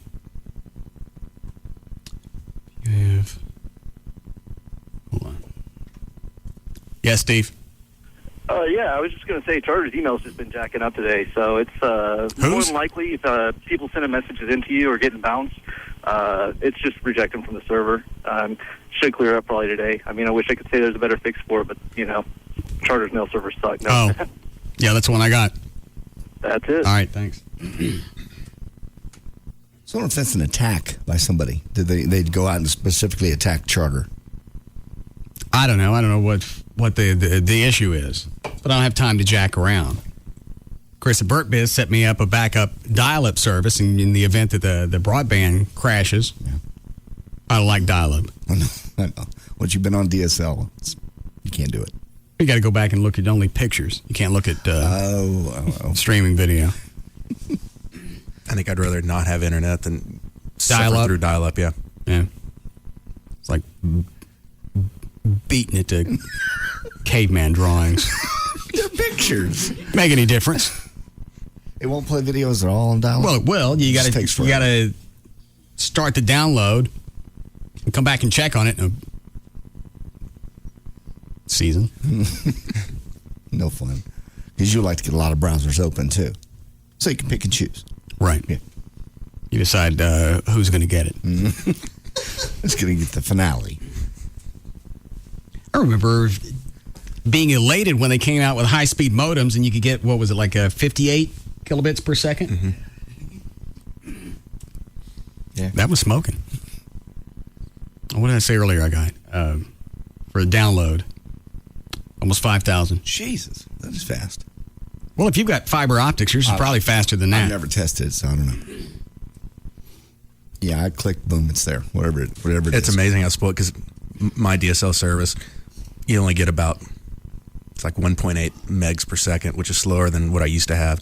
Hold on. Yes, Steve? Yeah, I was just going to say Charter's emails has been jacking up today, so it's more than likely if people sending messages into you or getting bounced, it's just rejecting from the server. Should clear up probably today. I mean, I wish I could say there's a better fix for it, but, Charter's mail servers suck. No. Oh, yeah, that's the one I got. That's it. All right, thanks. So I wonder if that's an attack by somebody. Did they'd go out and specifically attack Charter? I don't know. I don't know what the issue is, but I don't have time to jack around. Chris at VertBiz set me up a backup dial-up service in the event that the broadband crashes. Yeah. I don't like dial-up. I know. Once you've been on DSL, you can't do it. You got to go back and look at only pictures. You can't look at streaming video. I think I'd rather not have internet than dial-up. Suffer through dial-up, yeah. Yeah. It's like beating it to caveman drawings. They're pictures. Make any difference? It won't play videos at all on dial-up? Well, it will. You got to start the download and come back and check on it in a season. No fun. Because you like to get a lot of browsers open, too. So you can pick and choose. Right. Yeah. You decide who's going to get it. It's going to get the finale. I remember being elated when they came out with high-speed modems and you could get, what was it, like 58 kilobits per second? Mm-hmm. Yeah. That was smoking. What did I say earlier I got? For a download, almost 5,000. Jesus, that is fast. Well, if you've got fiber optics, yours is probably faster than that. I've never tested it, so I don't know. Yeah, I clicked, boom, it's there. Whatever it is. It's amazing how split, because my DSL service, you only get about, it's like 1.8 megs per second, which is slower than what I used to have.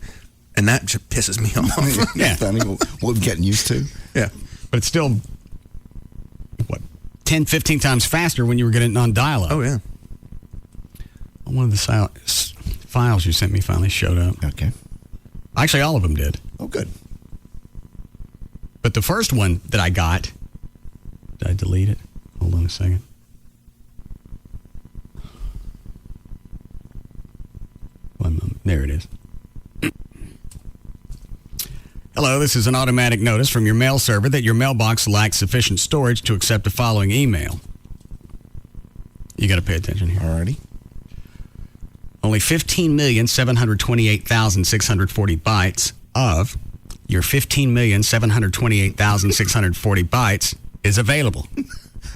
And that just pisses me off. Yeah. Funny, what we're getting used to. Yeah. But it's still, 10, 15 times faster when you were getting it on dial-up. Oh, yeah. One of the files you sent me finally showed up. Okay. Actually, all of them did. Oh, good. But the first one that I got, did I delete it? Hold on a second. There it is. Hello, this is an automatic notice from your mail server that your mailbox lacks sufficient storage to accept the following email. You got to pay attention here. Alrighty. Only 15,728,640 bytes of your 15,728,640 bytes is available.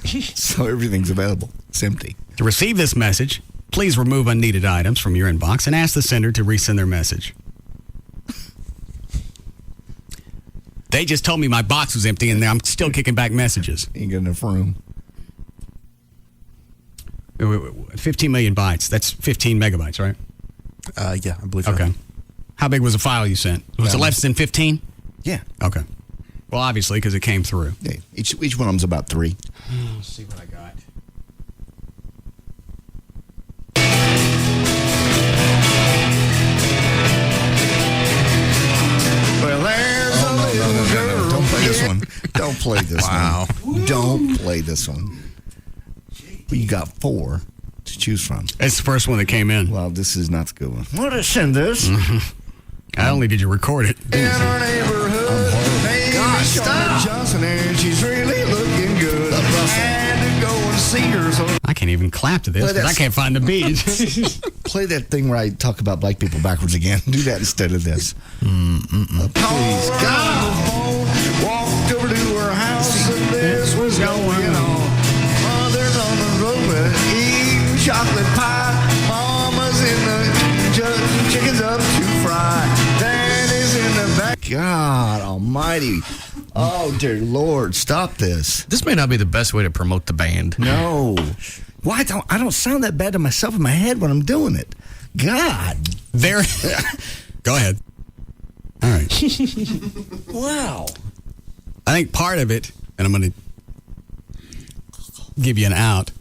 So everything's available. It's empty. To receive this message, please remove unneeded items from your inbox and ask the sender to resend their message. They just told me my box was empty and I'm still kicking back messages. Ain't got enough room. 15 million bytes. That's 15 megabytes, right? Yeah, I believe so. Okay. So. How big was the file you sent? Was it less than 15? Yeah. Okay. Well, obviously, because it came through. Yeah, each one of them's about 3. Let's see what I got. Well, there's a little girl. Don't play this one. Don't play this wow. one. Don't play this one. Well, you got 4 to choose from. It's the first one that came in. Well, this is not the good one. What is in this? Not only did you record it. In our neighborhood, God, stop. Johnson, and she's really looking good. I had to go and singers. I can't even clap to this because I can't find the beat. Play that thing where I talk about black people backwards again. Do that instead of this. Please, God. Walked over to her house and this was going on. Mother's on the road eating chocolate pie. Mama's in the chickens up to fry. Daddy's in the back. God almighty. Oh, dear Lord, stop this. This may not be the best way to promote the band. No. Why I don't sound that bad to myself in my head when I'm doing it. God. There. Go ahead. All right. Wow. I think part of it, and I'm going to give you an out,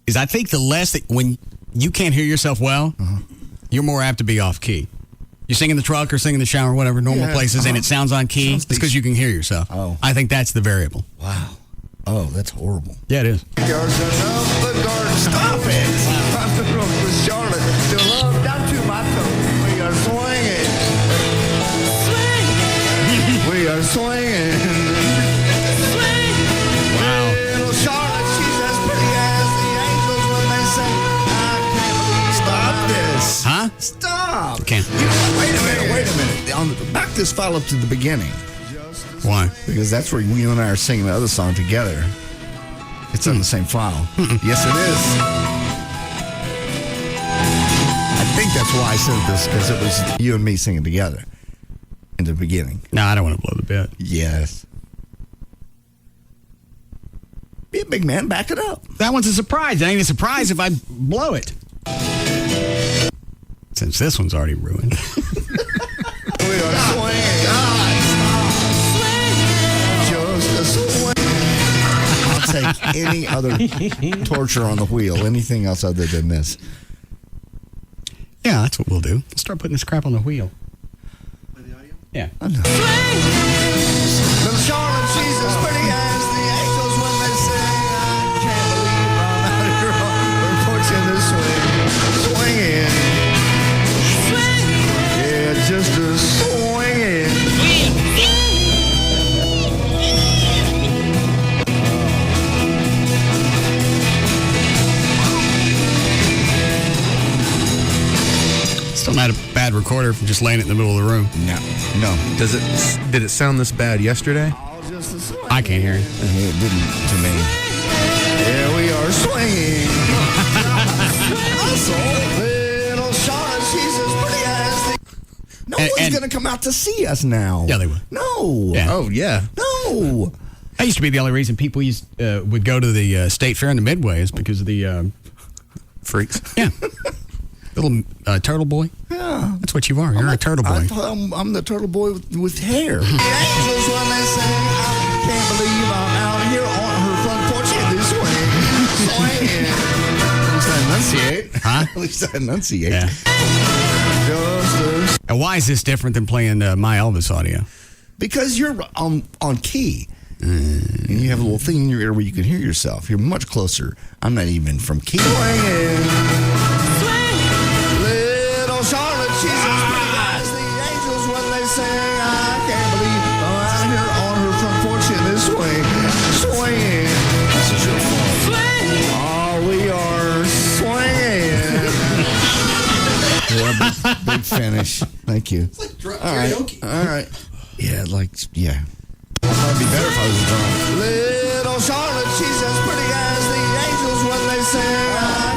is I think the less that when you can't hear yourself well, you're more apt to be off key. You sing in the truck or sing in the shower, whatever, normal places, and it sounds on key, it's because you can hear yourself. Oh. I think that's the variable. Wow. Oh, that's horrible. Yeah, it is. Stop it. I'm the road with Charlotte. To love down to my toe. We are swinging. We are swinging. Wow. Little Charlotte, she's as pretty as the angels when they sing. I can't believe. Stop this. Huh? Stop. Can't. Wait a minute. Back this file up to the beginning. Why? Because that's where you and I are singing the other song together. It's on the same file. Yes, it is. I think that's why I said this, because it was you and me singing together in the beginning. No, I don't want to blow the bit. Yes. Be a big man, back it up. That one's a surprise. It ain't a surprise if I blow it. Since this one's already ruined. We are swinging. God, just a swing. I'll take any other torture on the wheel, anything else other than this. Yeah, that's what we'll do. We'll start putting this crap on the wheel. Yeah. I know. Little Charlotte, she's as pretty as the angels when they sing. I can't believe I'm out here on the porch in this swing. Swinging. Yeah, just a swinging. Still not a bad recorder from just laying it in the middle of the room. No. Did it sound this bad yesterday? I can't hear it. It didn't to me. Yeah, we are swinging. Little Charlotte, she's as pretty as the... No one's going to come out to see us now. Yeah, they would. No. Yeah. Oh, yeah. No. That used to be the only reason people would go to the State Fair in the Midway is because of the... freaks. Yeah. Little turtle boy. Yeah. That's what you are. You're a turtle boy. I'm the turtle boy with hair. The angels when they say, I can't believe I'm out here on her front porch in this swing. At least I enunciate. Huh? At least I enunciate. Yeah. And why is this different than playing my Elvis audio? Because you're on key. And you have a little thing in your ear where you can hear yourself. You're much closer. I'm not even from key. Swinging. Little Charlotte, she's as pretty as the angels when they sing. I can't believe I'm out here on her front porch in this swing. Swinging. This is your fault. Oh, we are swinging. Big finish. Thank you. It's like All right. Yeah, yeah. That'd be better if I was drunk. Little Charlotte, she's as pretty as the angels when they sing. I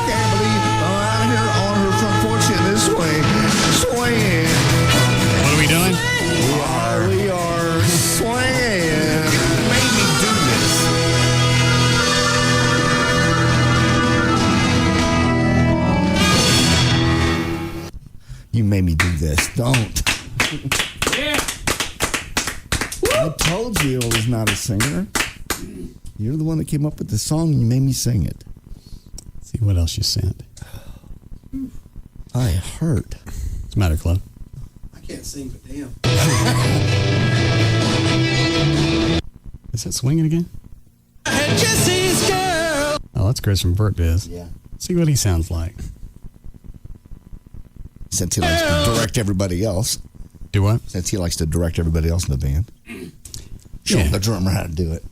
can't believe I'm out here on her front porch in this swing. Swinging. What are we doing? We are swinging. You made me do this. You made me do this. Don't. Yeah. I told you I was not a singer. You're the one that came up with the song and you made me sing it. Let's see what else you sent. I hurt. What's the matter, Chloe? I can't sing, but damn. Is that swinging again? Jesse's girl. Oh, that's Chris from Vert Biz. Yeah. See what he sounds like. Since he likes to direct everybody else. Do what? Since he likes to direct everybody else in the band. Show the drummer how to do it.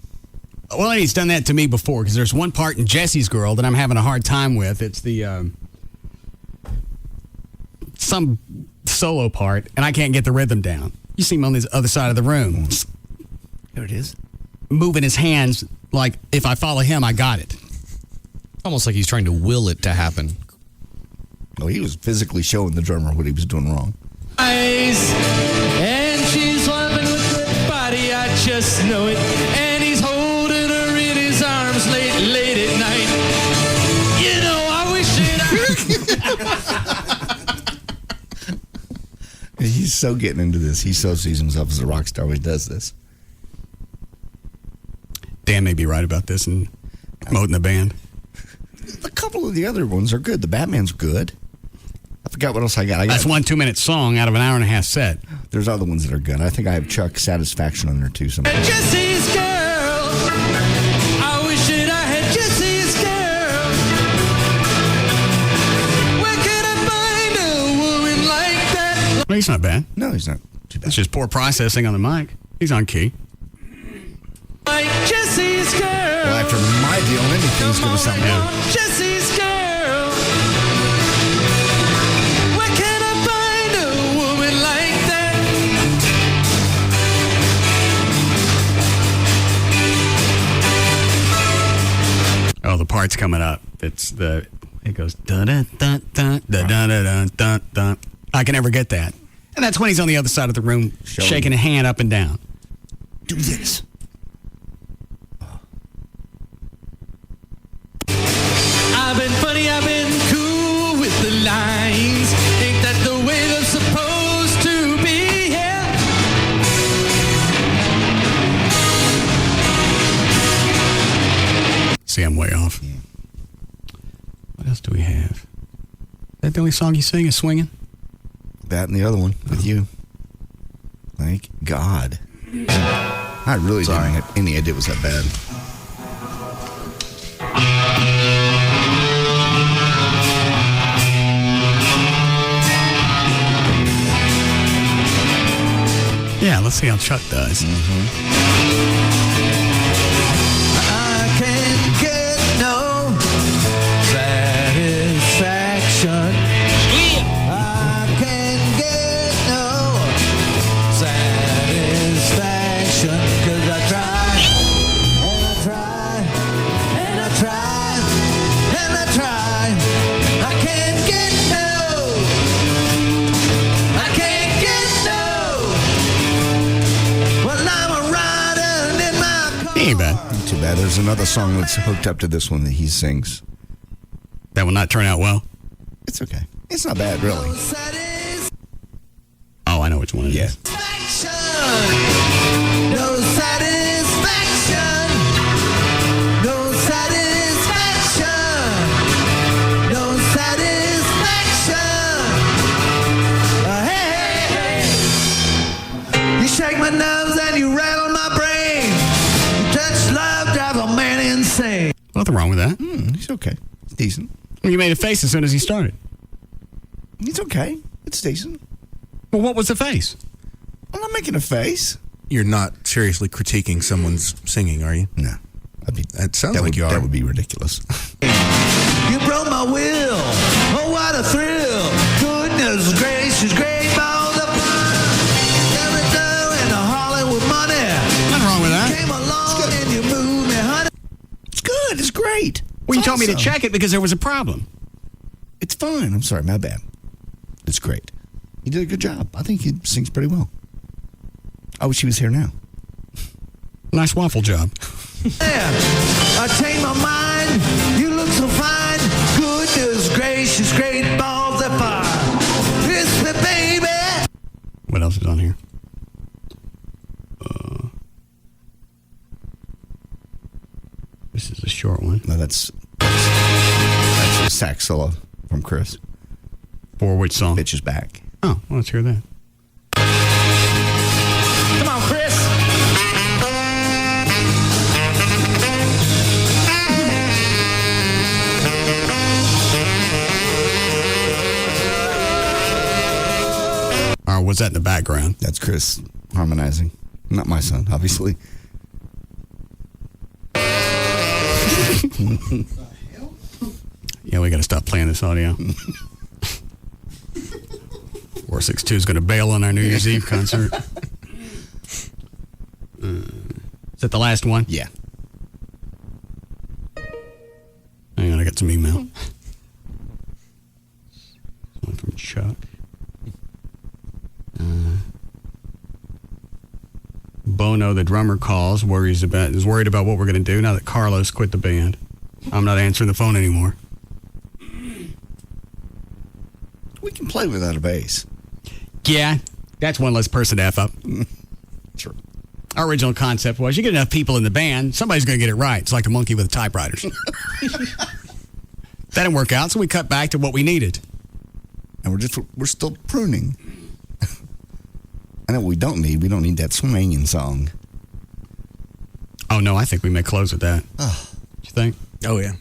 Well, he's done that to me before because there's one part in Jesse's Girl that I'm having a hard time with. It's the some solo part, and I can't get the rhythm down. You see him on the other side of the room. There it is. Moving his hands like if I follow him, I got it. Almost like he's trying to will it to happen. No, he was physically showing the drummer what he was doing wrong. Eyes, and she's loving with her body, I just know it. And he's holding her in his arms late at night. You know, I wish He's so getting into this. He so sees himself as a rock star when he does this. Dan may be right about this and promoting the band. A couple of the other ones are good. The Batman's good. I forgot what else I got. That's 1 2-minute song out of an hour-and-a-half set. There's other ones that are good. I think I have Chuck Satisfaction on there too. Jesse's girl. I wish that I had Jesse's girl. Where can I find a woman like that? Well, he's not bad. No, he's not too bad. It's just poor processing on the mic. He's on key. Like Jesse's girl. Well, after my deal, anything's going to sound good. Jesse's girl. Where can I find a woman like that? Oh, the part's coming up. It goes dun dun dun dun dun dun dun dun dun. I can never get that. And that's when he's on the other side of the room shaking a hand up and down. Do this. I've been funny, I've been cool with the lines. Ain't that the way they're supposed to be? Yeah. See, I'm way off. Yeah. What else do we have? Is that the only song you sing is Swinging? That and the other one with you. Thank God. I really didn't have any idea it was that bad. Yeah, let's see how Chuck does. I can't get no satisfaction. I can't get no satisfaction. 'Cause I try, and I try, and I try, and I try. I can't get no. I can't get no. Well, I'm a rider in my car. Ain't bad. Not too bad. There's another song that's hooked up to this one that he sings. That will not turn out well. It's okay. It's not bad, really. Oh, I know which one it is. No satisfaction. No satisfaction. No satisfaction. Hey, hey, hey. You shake my nerves and you rattle my brain. You touch love, drive a man insane. Nothing wrong with that. He's okay. It's decent. You made a face as soon as he started. It's okay. It's decent. Well, what was the face? I'm not making a face. You're not seriously critiquing someone's singing, are you? No. That sounds like you are. That would be ridiculous. You broke my will. Oh, what a thrill. Goodness gracious, great balls of fun. Every girl in Hollywood money. Nothing wrong with that. Came along and you moved me, honey. It's good. It's great. Well, you It's told me to awesome. check it because there was a problem. It's fine. I'm sorry. My bad. It's great. He did a good job. I think he sings pretty well. I wish he was here now. Nice waffle job. Yeah, I changed my mind. You look so fine. Goodness gracious, great balls of fire. Kiss me, baby. What else is on here? This is a short one. No, that's a sax solo from Chris. For which song? Bitch is back. Oh, well, let's hear that. Come on, Chris. Or was that in the background? That's Chris harmonizing. Not my son, obviously. Yeah, we got to stop playing this audio. 462 is going to bail on our New Year's Eve concert. Is that the last one? Yeah. Hang on, I got some email. One from Chuck. Bono, the drummer, calls, is worried about what we're going to do now that Carlos quit the band. I'm not answering the phone anymore. We can play without a bass. Yeah, that's one less person to F up. Sure. Our original concept was you get enough people in the band, somebody's going to get it right. It's like the monkey with typewriters. That didn't work out, so we cut back to what we needed. And we're still pruning. I know what we don't need. We don't need that swinging song. Oh, no, I think we may close with that. Oh. You think? Oh, yeah.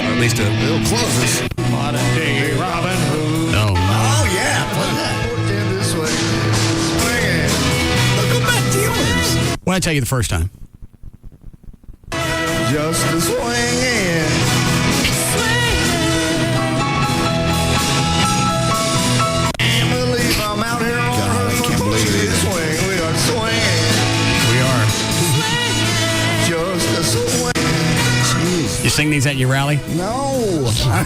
Or at least it'll close us. Modern day Robin Hood. Oh, no. Oh, yeah. Play that. This way. Swinging. Look, go back to yours. What did I tell you the first time? Just a swinging. I'm out here on God, I can't believe it. Swing. We are swinging. We are. Just a swing. Jeez. You sing these at your rally? No. Swinging.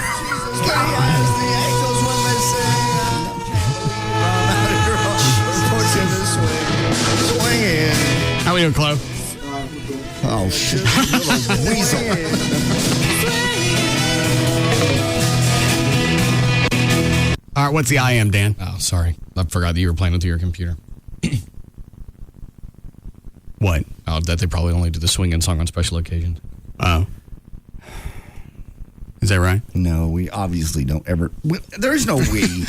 How we doing, Chloe? Oh, shit. Little weasel. All right, what's the IM, Dan? Oh, sorry. I forgot that you were playing with your computer. What? Oh, that they probably only do the swinging song on special occasions. Oh. Is that right? No, we obviously don't ever. There is no we.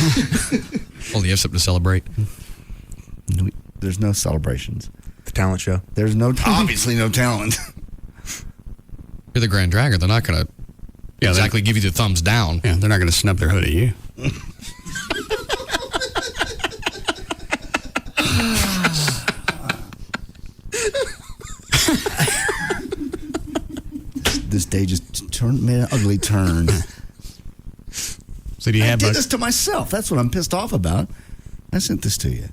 Well, you have something to celebrate. There's no celebrations. The talent show. There's no, obviously no talent. You're the Grand Dragger. They're not going to exactly give you the thumbs down. Yeah, they're not going to snub their hood at you. This day just made an ugly turn. So do you have? I did this to myself. That's what I'm pissed off about. I sent this to you.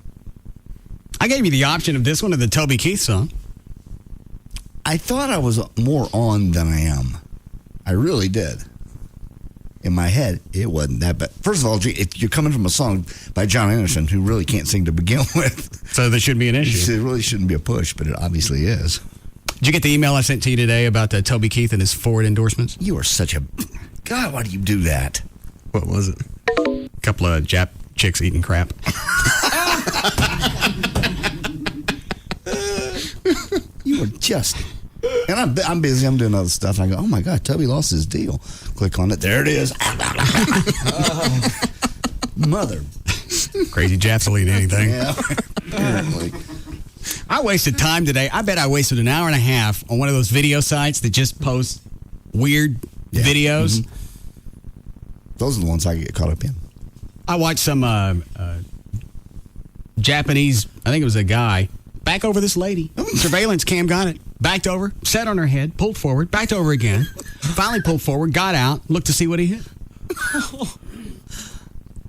I gave you the option of this one or the Toby Keith song. I thought I was more on than I am. I really did. In my head, it wasn't that bad. First of all, if you're coming from a song by John Anderson, who really can't sing to begin with. So there shouldn't be an issue. It really shouldn't be a push, but it obviously is. Did you get the email I sent to you today about Toby Keith and his Ford endorsements? You are such a... God, why do you do that? What was it? A couple of Jap chicks eating crap. You were just... And I'm busy. I'm doing other stuff. And I go, oh, my God, Toby lost his deal. Click on it. There it is. Mother. Crazy Japs will eat anything. Yeah, apparently. I wasted time today. I bet I wasted an hour and a half on one of those video sites that just post weird videos. Mm-hmm. Those are the ones I get caught up in. I watched some Japanese, I think it was a guy, back over this lady. Surveillance cam got it. Backed over, sat on her head, pulled forward, backed over again. Finally pulled forward, got out, looked to see what he hit.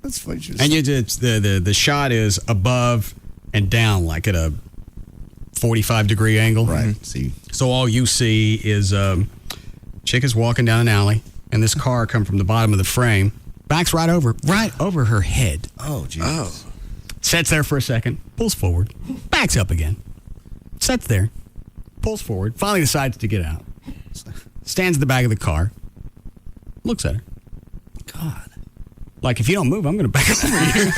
That's funny. And it's the shot is above and down, like at a 45-degree angle. Right. See. So all you see is chick is walking down an alley, and this car come from the bottom of the frame, backs right over her head. Oh, geez. Oh. Sits there for a second, pulls forward, backs up again, sits there, pulls forward, finally decides to get out. Stands in the back of the car, looks at her. God. Like, if you don't move, I'm going to back up over you.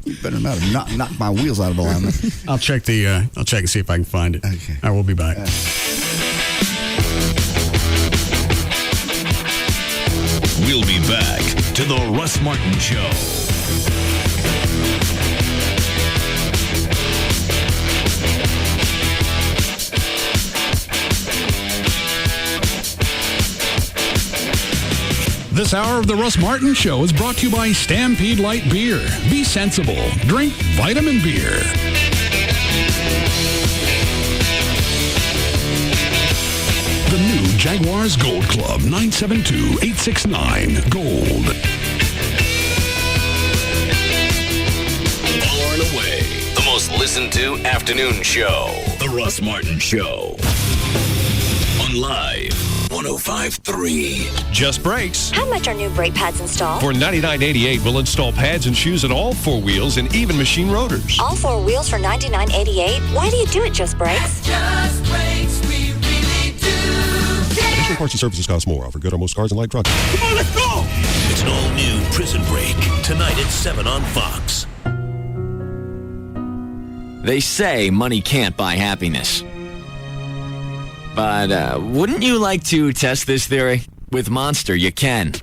You better not have knocked my wheels out of alignment. I'll check and see if I can find it. Okay. I will be back. We'll be back to the Russ Martin Show. This hour of the Russ Martin Show is brought to you by Stampede Light Beer. Be sensible. Drink vitamin beer. Jaguars Gold Club, 972-869-GOLD. Far and away, the most listened to afternoon show. The Russ Martin Show. On Live 105.3. Just Brakes. How much are new brake pads installed? For $99.88, we'll install pads and shoes on all four wheels and even machine rotors. All four wheels for $99.88? Why do you do it, Just Brakes? Just Brakes, we really do. Additional parts and services cost more. Offer good on most cars and light trucks. Come on, let's go! It's an all-new Prison Break. Tonight at 7 on Fox. They say money can't buy happiness. But wouldn't you like to test this theory? With Monster, you can.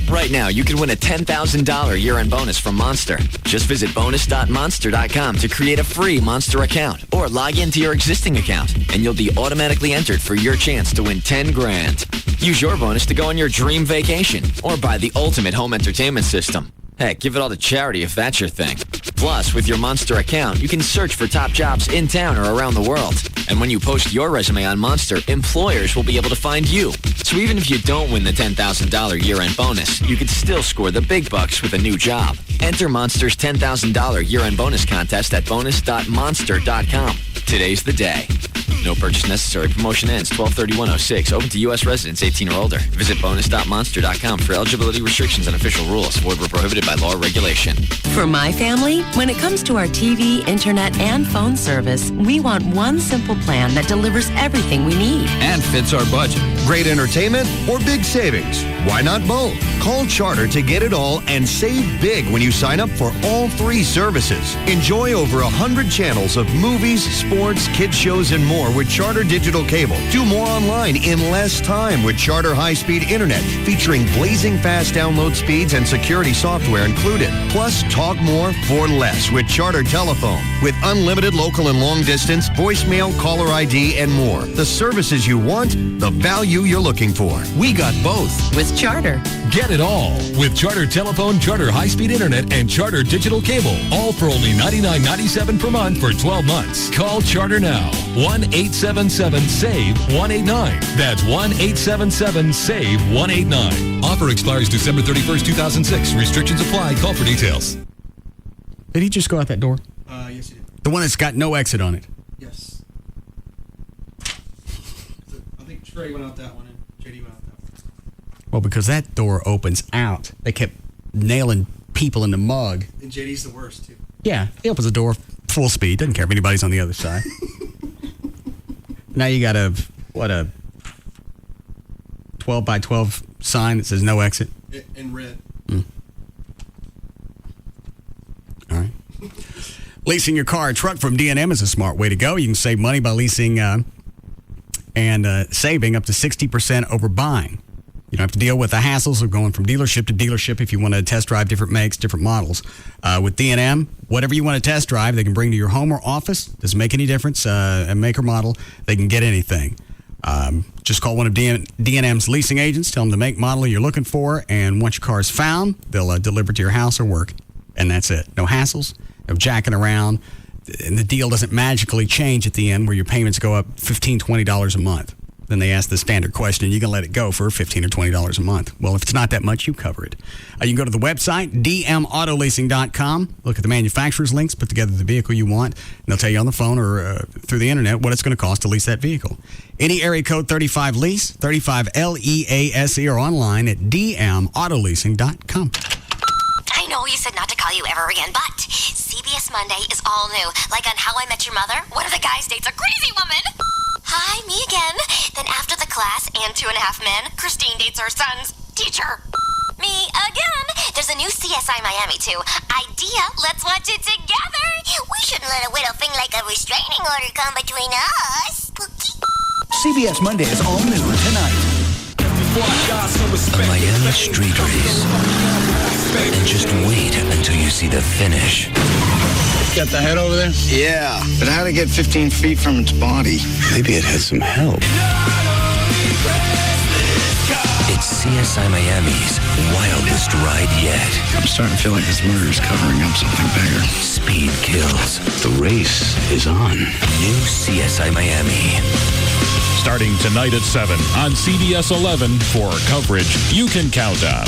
Right now, you can win a $10,000 year-end bonus from Monster. Just visit bonus.monster.com to create a free Monster account or log into your existing account, and you'll be automatically entered for your chance to win $10,000. Use your bonus to go on your dream vacation or buy the ultimate home entertainment system. Heck, give it all to charity if that's your thing. Plus, with your Monster account, you can search for top jobs in town or around the world. And when you post your resume on Monster, employers will be able to find you. So even if you don't win the $10,000 year-end bonus, you could still score the big bucks with a new job. Enter Monster's $10,000 year-end bonus contest at bonus.monster.com. Today's the day. No purchase necessary. Promotion ends 12/31/06. Open to U.S. residents 18 or older. Visit bonus.monster.com for eligibility restrictions and official rules. Void where prohibited by law or regulation. For my family, when it comes to our TV, internet, and phone service, we want one simple plan that delivers everything we need. And fits our budget. Great entertainment or big savings? Why not both? Call Charter to get it all and save big when you sign up for all three services. Enjoy over 100 channels of movies, sports, kids shows, and more with Charter Digital Cable. Do more online in less time with Charter High-Speed Internet, featuring blazing fast download speeds and security software included. Plus, talk more for less with Charter Telephone. With unlimited local and long distance, voicemail, caller ID, and more. The services you want, the value you're looking for. We got both. With Charter. Get it all with Charter Telephone, Charter High-Speed Internet, and Charter Digital Cable. All for only $99.97 per month for 12 months. Call Charter now. 1-877-SAVE-189. That's 1-877-SAVE-189. Offer expires December 31st, 2006. Restrictions apply. Call for details. Did he just go out that door? Yes, he did. The one that's got no exit on it. Yes. I think Trey went out that one and JD went out that one. Well, because that door opens out. They kept nailing people in the mug. And JD's the worst, too. Yeah, he opens the door full speed. Doesn't care if anybody's on the other side. Now you got a 12 by 12 sign that says no exit. In red. All right. Leasing your car or truck from D&M is a smart way to go. You can save money by leasing and saving up to 60% over buying. You don't have to deal with the hassles of going from dealership to dealership if you want to test drive different makes, different models. With D&M, whatever you want to test drive, they can bring to your home or office. Doesn't make any difference. A make or model, they can get anything. Just call one of D&M's leasing agents, tell them the make model you're looking for, and once your car is found, they'll deliver it to your house or work. And that's it. No hassles, no jacking around. And the deal doesn't magically change at the end where your payments go up $15, $20 a month. Then they ask the standard question, you can let it go for $15 or $20 a month. Well, if it's not that much, you cover it. You can go to the website, dmautololeasing.com, look at the manufacturer's links, put together the vehicle you want, and they'll tell you on the phone or through the internet what it's going to cost to lease that vehicle. Any area code 35 lease, 35 LEASE, or online at dmautololeasing.com. I know you said not to call you ever again, but CBS Monday is all new. Like on How I Met Your Mother, one of the guys dates a crazy woman. Hi, me again. Then after the class and 2.5 Men, Christine dates her son's teacher. Me again. There's a new CSI Miami too. Idea, let's watch it together. We shouldn't let a little thing like a restraining order come between us. CBS Monday is all new tonight. A Miami street race. And just wait until you see the finish. Got the head over there? Yeah, but how'd it get 15 feet from its body? Maybe it had some help. It's CSI Miami's wildest ride yet. I'm starting to feel like this murder is covering up something bigger. Speed kills. The race is on. New CSI Miami. starting tonight at 7 on CBS 11 for coverage you can count on.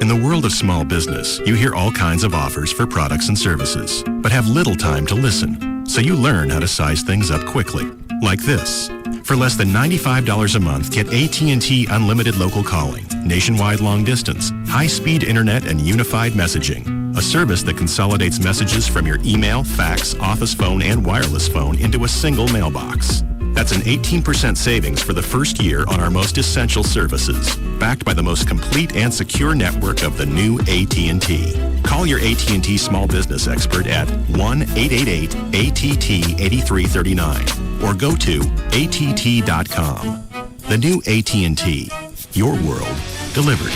In the world of small business, you hear all kinds of offers for products and services, but have little time to listen. So you learn how to size things up quickly, like this. For less than $95 a month, get AT&T Unlimited Local Calling, nationwide long distance, high-speed internet, and unified messaging. A service that consolidates messages from your email, fax, office phone, and wireless phone into a single mailbox. That's an 18% savings for the first year on our most essential services, backed by the most complete and secure network of the new AT&T. Call your AT&T small business expert at 1-888-ATT-8339 or go to att.com. The new AT&T. Your world delivered.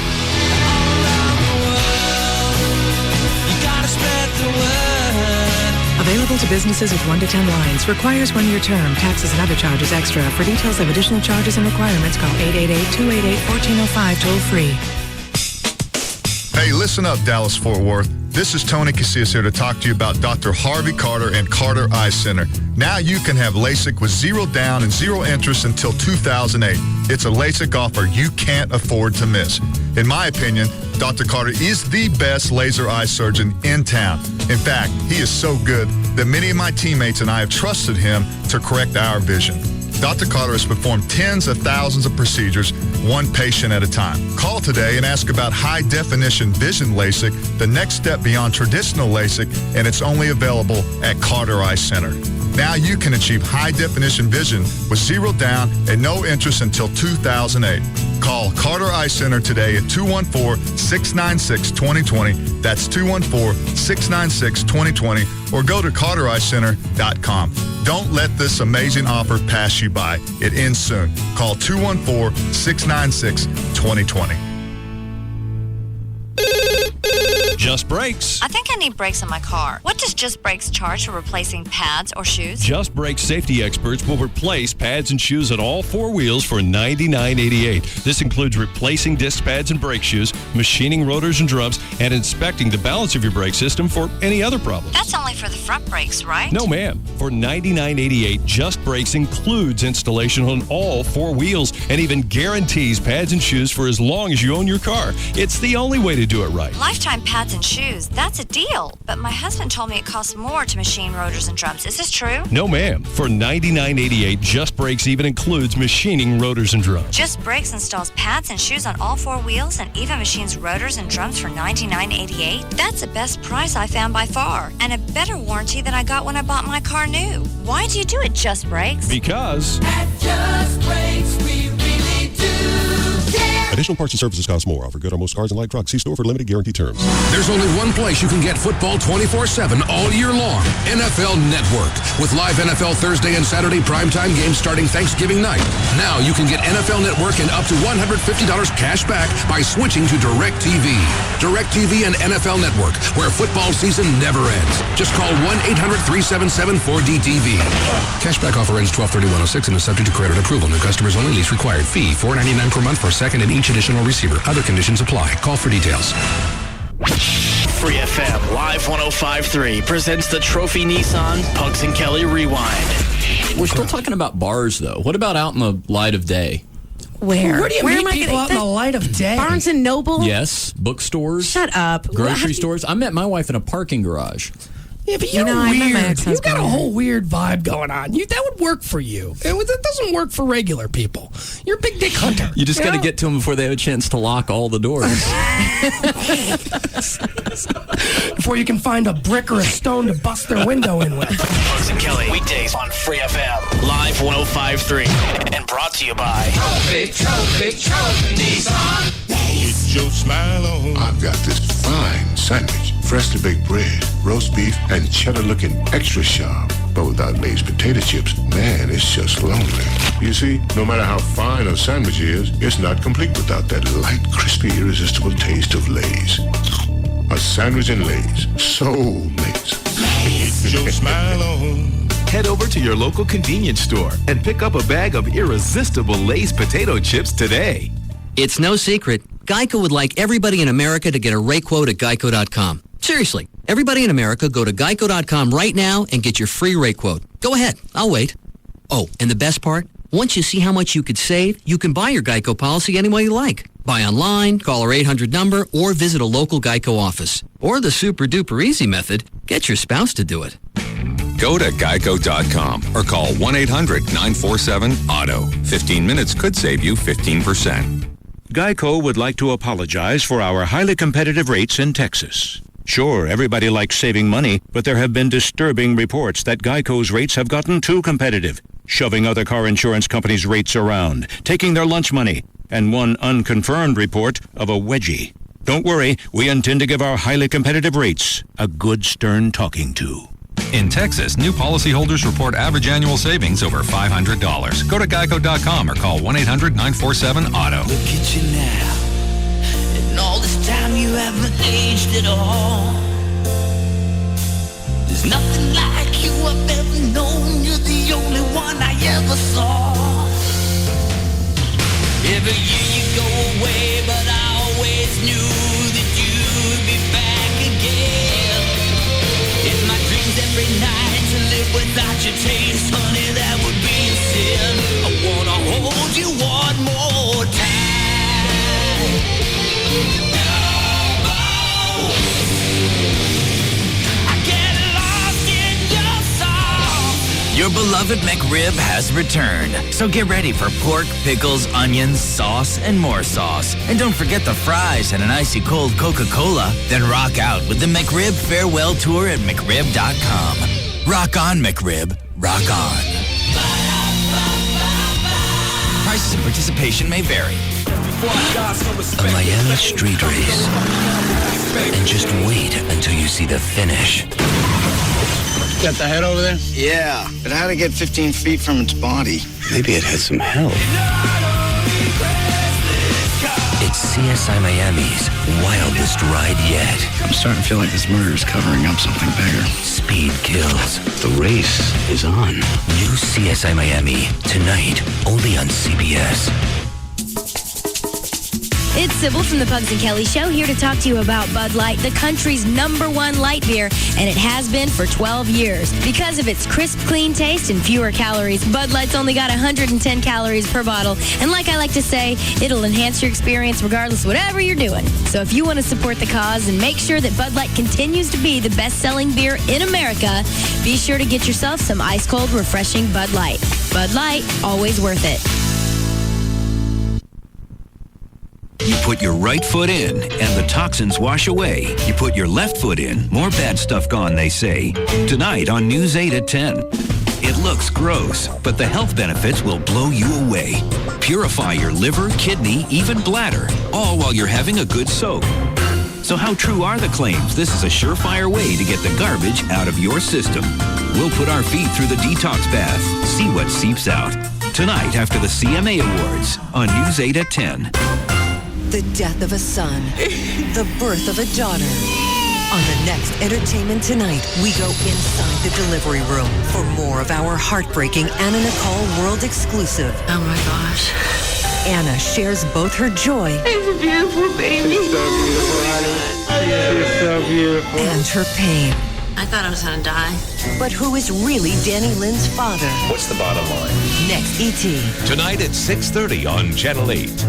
Available to businesses with 1 to 10 lines. Requires 1-year term. Taxes and other charges extra. For details of additional charges and requirements, call 888-288-1405 toll free. Hey, listen up, Dallas-Fort Worth. This is Tony Casillas here to talk to you about Dr. Harvey Carter and Carter Eye Center. Now you can have LASIK with 0 down and 0 interest until 2008. It's a LASIK offer you can't afford to miss. In my opinion, Dr. Carter is the best laser eye surgeon in town. In fact, he is so good that many of my teammates and I have trusted him to correct our vision. Dr. Carter has performed tens of thousands of procedures, one patient at a time. Call today and ask about high-definition vision LASIK, the next step beyond traditional LASIK, and it's only available at Carter Eye Center. Now you can achieve high-definition vision with 0 down and no interest until 2008. Call Carter Eye Center today at 214-696-2020. That's 214-696-2020. Or go to cartereyecenter.com. Don't let this amazing offer pass you by. It ends soon. Call 214-696-2020. Just Brakes. I think I need brakes on my car. What does Just Brakes charge for replacing pads or shoes? Just Brakes safety experts will replace pads and shoes on all 4 wheels for $99.88. This includes replacing disc pads and brake shoes, machining rotors and drums, and inspecting the balance of your brake system for any other problems. That's only for the front brakes, right? No, ma'am. For $99.88, Just Brakes includes installation on all 4 wheels and even guarantees pads and shoes for as long as you own your car. It's the only way to do it right. Lifetime pads and shoes, that's a deal. But my husband told me it costs more to machine rotors and drums. Is this true? No, ma'am. For $99.88, Just Brakes even includes machining rotors and drums. Just Brakes installs pads and shoes on all 4 wheels and even machines rotors and drums for $99.88. That's the best price I found by far, and a better warranty than I got when I bought my car new. Why do you do it, Just Brakes? Because at Just Brakes, we really do care. Additional parts and services cost more. Offer good on most cars and light trucks. See store for limited guarantee terms. There's only one place you can get football 24/7 all year long. NFL Network. With live NFL Thursday and Saturday primetime games starting Thanksgiving night. Now you can get NFL Network and up to $150 cash back by switching to DirecTV. DirecTV and NFL Network, where football season never ends. Just call 1-800-377-4DTV. Cashback offer ends 12/31/06 and is subject to credit approval. New customers only. Lease required. Fee $4.99 per month for second and each additional receiver. Other conditions apply. Call for details. Free FM Live 105.3 presents the Trophy Nissan Pugs and Kelly Rewind. We're still talking about bars, though. What about out in the light of day? Where do you meet people out in the light of day? Barnes and Noble? Yes. Bookstores. Shut up. Grocery stores. I met my wife in a parking garage. Yeah, but you're weird. You got a whole weird vibe going on. That would work for you. That doesn't work for regular people. You're a big dick hunter. You just got to get to them before they have a chance to lock all the doors. Before you can find a brick or a stone to bust their window in with. Pugs and Kelly, weekdays on Free FM, Live 105.3, and brought to you by Trophy Nissan. Get your smile on. I've got this fine sandwich, freshly baked bread, roast beef, and cheddar looking extra sharp. But without Lay's potato chips, man, it's just lonely. You see, no matter how fine a sandwich is, it's not complete without that light, crispy, irresistible taste of Lay's. A sandwich in Lay's. So Lay's. Get your smile on. Head over to your local convenience store and pick up a bag of irresistible Lay's potato chips today. It's no secret, Geico would like everybody in America to get a rate quote at Geico.com. Seriously, everybody in America, go to Geico.com right now and get your free rate quote. Go ahead, I'll wait. Oh, and the best part? Once you see how much you could save, you can buy your Geico policy any way you like. Buy online, call our 800 number, or visit a local Geico office. Or the super-duper easy method, get your spouse to do it. Go to geico.com or call 1-800-947-AUTO. 15 minutes could save you 15%. Geico would like to apologize for our highly competitive rates in Texas. Sure, everybody likes saving money, but there have been disturbing reports that Geico's rates have gotten too competitive, shoving other car insurance companies' rates around, taking their lunch money, and one unconfirmed report of a wedgie. Don't worry, we intend to give our highly competitive rates a good stern talking to. In Texas, new policyholders report average annual savings over $500. Go to geico.com or call 1-800-947-AUTO. Look at you now. And all this time you haven't aged at all. There's nothing like you I've ever known. You're the only one I ever saw. Every year you go away, but I always knew that you'd be back again. It's my dreams every night to live without your taste, honey, that would be a sin. I wanna hold you one more time. I get lost in your song. Your beloved McRib has returned, so get ready for pork, pickles, onions, sauce, and more sauce. And don't forget the fries and an icy cold Coca-Cola. Then rock out with the McRib Farewell Tour at McRib.com. Rock on, McRib. Rock on. Prices and participation may vary. A Miami street race. And just wait until you see the finish. Got the head over there? Yeah, but how to get 15 feet from its body? Maybe it had some help. It's CSI Miami's wildest ride yet. I'm starting to feel like this murder is covering up something bigger. Speed kills. The race is on. New CSI Miami, tonight, only on CBS. It's Sybil from the Pugs and Kelly Show, here to talk to you about Bud Light, the country's #1 light beer, and it has been for 12 years. Because of its crisp, clean taste and fewer calories, Bud Light's only got 110 calories per bottle. And like I like to say, it'll enhance your experience regardless of whatever you're doing. So if you want to support the cause and make sure that Bud Light continues to be the best-selling beer in America, be sure to get yourself some ice-cold, refreshing Bud Light. Bud Light, always worth it. You put your right foot in, and the toxins wash away. You put your left foot in, more bad stuff gone, they say. Tonight on News 8 at 10. It looks gross, but the health benefits will blow you away. Purify your liver, kidney, even bladder, all while you're having a good soak. So how true are the claims? This is a surefire way to get the garbage out of your system. We'll put our feet through the detox bath, see what seeps out. Tonight after the CMA Awards on News 8 at 10. The death of a son, the birth of a daughter. On the next Entertainment Tonight, we go inside the delivery room for more of our heartbreaking Anna Nicole World exclusive. Oh my gosh. Anna shares both her joy It's a beautiful baby. She's so beautiful, honey. She's so beautiful. And her pain. I thought I was gonna die. But who is really Danny Lynn's father? What's the bottom line? Next, E.T. Tonight at 6:30 on Channel 8.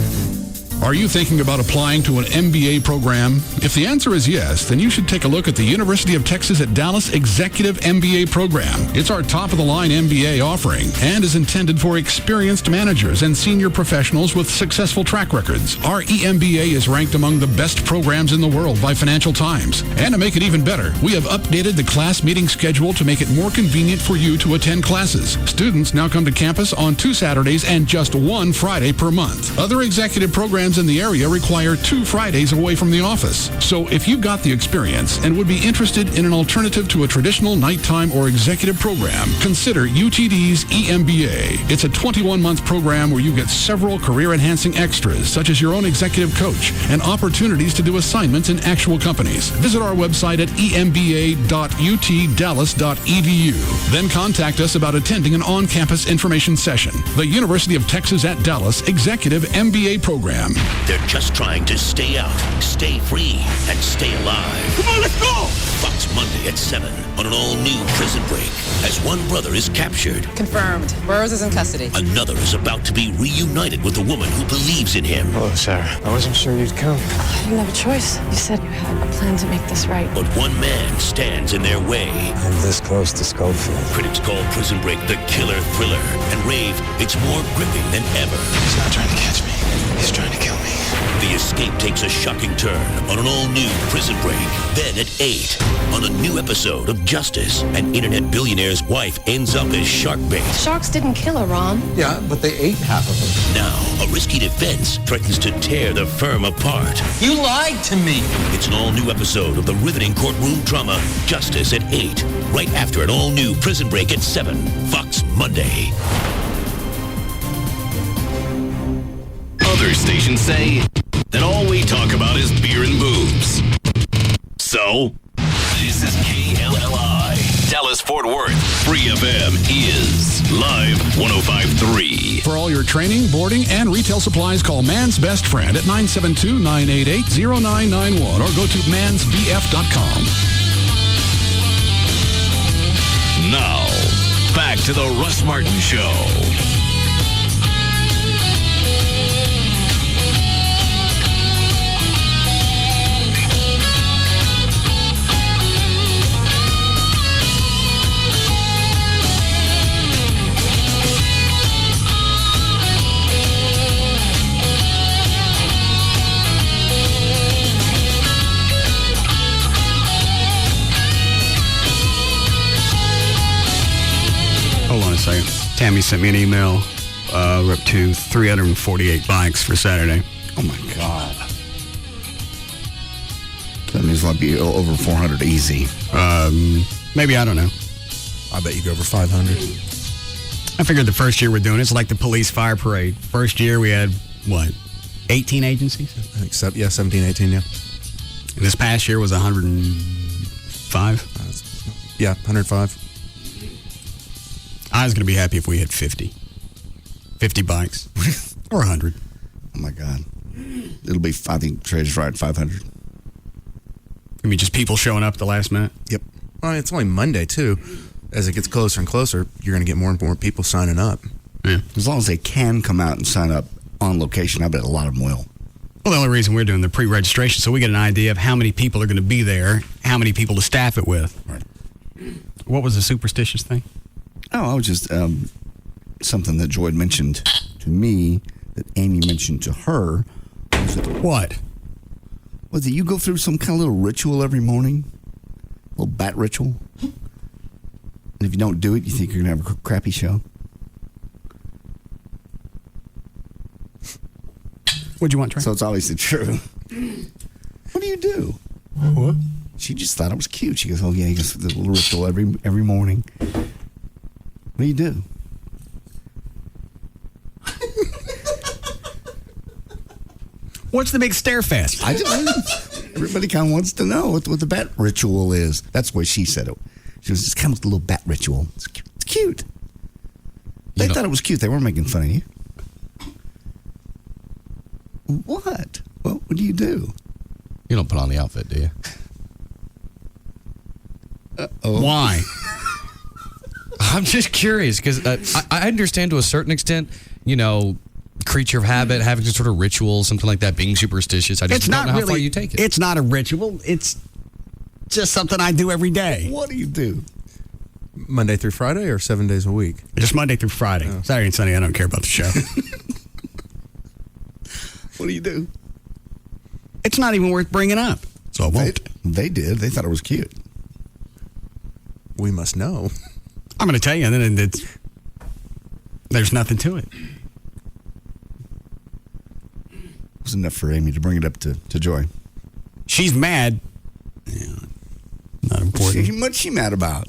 Are you thinking about applying to an MBA program? If the answer is yes, then you should take a look at the University of Texas at Dallas Executive MBA program. It's our top-of-the-line MBA offering and is intended for experienced managers and senior professionals with successful track records. Our EMBA is ranked among the best programs in the world by Financial Times. And to make it even better, we have updated the class meeting schedule to make it more convenient for you to attend classes. Students now come to campus on 2 Saturdays and just 1 Friday per month. Other executive programs in the area require 2 Fridays away from the office. So if you've got the experience and would be interested in an alternative to a traditional nighttime or executive program, consider UTD's EMBA. It's a 21-month program where you get several career-enhancing extras, such as your own executive coach and opportunities to do assignments in actual companies. Visit our website at emba.utdallas.edu. Then contact us about attending an on-campus information session. The University of Texas at Dallas Executive MBA Program. They're just trying to stay out, stay free, and stay alive. Come on, let's go! Fox Monday at 7 on an all-new Prison Break. As one brother is captured, Confirmed. Burroughs is in custody. another is about to be reunited with a woman who believes in him. Hello, Sarah. I wasn't sure you'd come. I didn't have a choice. You said you had a plan to make this right. But one man stands in their way. I'm this close to Schofield. Critics call Prison Break the killer thriller, and rave it's more gripping than ever. He's not trying to catch me. He's trying to kill me. The escape takes a shocking turn on an all-new Prison Break. Then at 8, on a new episode of Justice, an internet billionaire's wife ends up as shark bait. Sharks didn't kill her, Ron. Yeah, but they ate half of them. Now, a risky defense threatens to tear the firm apart. You lied to me. It's an all-new episode of the riveting courtroom drama, Justice at 8, right after an all-new Prison Break at 7, Fox Monday. Other stations say that all we talk about is beer and boobs. So, this is KLLI, Dallas Fort Worth. Free FM is Live 105.3. For all your training, boarding, and retail supplies, call Man's Best Friend at 972-988-0991 or go to mansbf.com. Now, back to the Russ Martin Show. Hold on a second. Tammy sent me an email. We're up to 348 bikes for Saturday. Oh, my God. That means I'll be over 400 easy. Maybe, I don't know. I bet you go over 500. I figured the first year we're doing it's like the police fire parade. First year we had, 18 agencies? I think 17, 18, yeah. And this past year was 105? Yeah, 105. I was going to be happy if we had 50. 50 bikes. Or 100. Oh, my God. It'll be, I think, Trey's right, 500. I mean, just people showing up at the last minute? Yep. Well, it's only Monday, too. As it gets closer and closer, you're going to get more and more people signing up. Yeah. As long as they can come out and sign up on location, I bet a lot of them will. Well, the only reason we're doing the pre-registration, so we get an idea of how many people are going to be there, how many people to staff it with. Right. What was the superstitious thing? Oh, I was just something that Joy had mentioned to me that Amy mentioned to her. What? Was it you go through some kind of little ritual every morning? A little bat ritual? And if you don't do it, you think you're going to have a crappy show? What'd you want, Trey? So it's obviously true. What do you do? What? She just thought it was cute. She goes, oh, yeah, he goes through the little ritual every morning. What do you do? What's the big stare fest? Everybody kind of wants to know what the bat ritual is. That's why she said it. She was just kind of a little bat ritual. It's cute. They thought it was cute. They weren't making fun of you. What? What do you do? You don't put on the outfit, do you? Why? I'm just curious because I understand to a certain extent, creature of habit, having some sort of ritual, something like that, being superstitious. I just don't know how far you take it. It's not a ritual. It's just something I do every day. What do you do? Monday through Friday or 7 days a week? Just Monday through Friday. Oh. Saturday and Sunday, I don't care about the show. What do you do? It's not even worth bringing up. So I won't. They did. They thought it was cute. We must know. I'm going to tell you, and then there's nothing to it. It was enough for Amy to bring it up to Joy. She's mad. Yeah, not important. What's she mad about?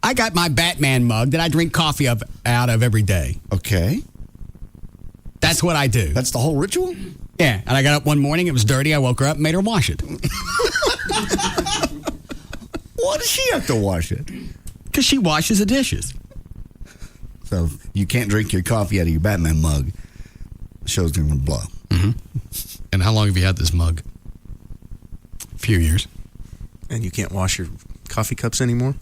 I got my Batman mug that I drink coffee out of every day. Okay. That's what I do. That's the whole ritual? Yeah. And I got up one morning, it was dirty. I woke her up and made her wash it. Why does she have to wash it? Because she washes the dishes. So you can't drink your coffee out of your Batman mug. show's going to blow. Mm-hmm. And how long have you had this mug? A few years. And you can't wash your coffee cups anymore?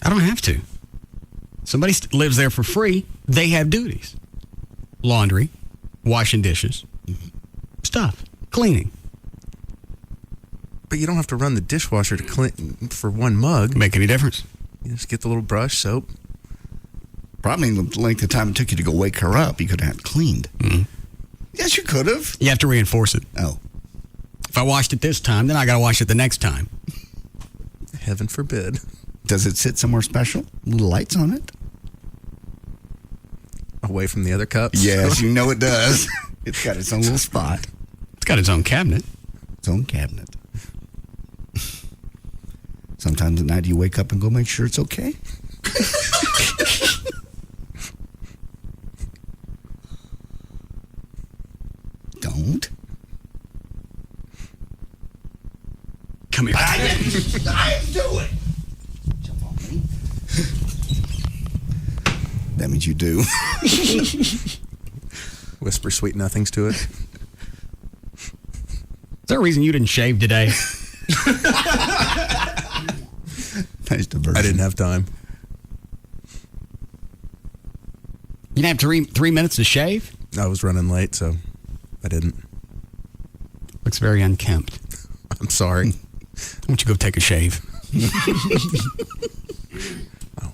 I don't have to. Somebody lives there for free. They have duties. Laundry, washing dishes, stuff, cleaning. But you don't have to run the dishwasher to clean for one mug. Make any difference? You just get the little brush, soap. Probably the length of time it took you to go wake her up, you could have had it cleaned. Mm-hmm. Yes, you could have. You have to reinforce it. Oh. If I washed it this time, then I got to wash it the next time. Heaven forbid. Does it sit somewhere special? Little lights on it? Away from the other cups? Yes, you know it does. It's got its own little spot. It's got its own cabinet. Its own cabinet. Sometimes at night you wake up and go make sure it's okay. Don't. Come here. I didn't do it. Jump on me. That means you do. Whisper sweet nothings to it. Is there a reason you didn't shave today? Nice diversion. I didn't have time. You didn't have 3 minutes to shave? I was running late, so I didn't. Looks very unkempt. I'm sorry. Why don't you go take a shave?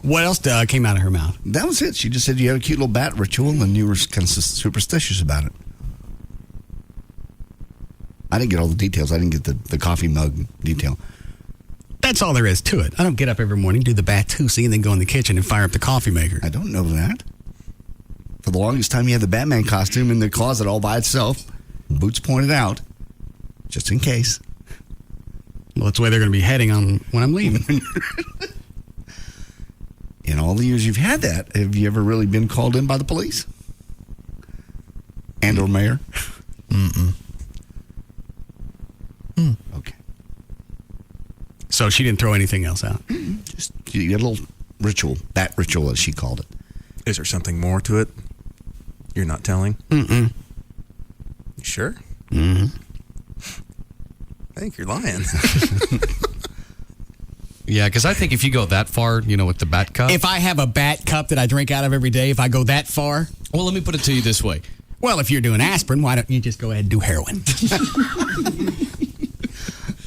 What else came out of her mouth? That was it. She just said you had a cute little bat ritual and you were kind of superstitious about it. I didn't get all the details. I didn't get the coffee mug detail. That's all there is to it. I don't get up every morning, do the Batusi, and then go in the kitchen and fire up the coffee maker. I don't know that. For the longest time, you had the Batman costume in the closet all by itself. Boots pointed out, just in case. Well, that's the way they're going to be heading on when I'm leaving. In all the years you've had that, have you ever really been called in by the police? And or mayor? Mm-mm. Okay. So she didn't throw anything else out? Just you had a little ritual, bat ritual as she called it. Is there something more to it you're not telling? Mm-mm. You sure? Mm-hmm. I think you're lying. Yeah, because I think if you go that far, with the bat cup. If I have a bat cup that I drink out of every day, if I go that far? Well, let me put it to you this way. Well, if you're doing aspirin, why don't you just go ahead and do heroin?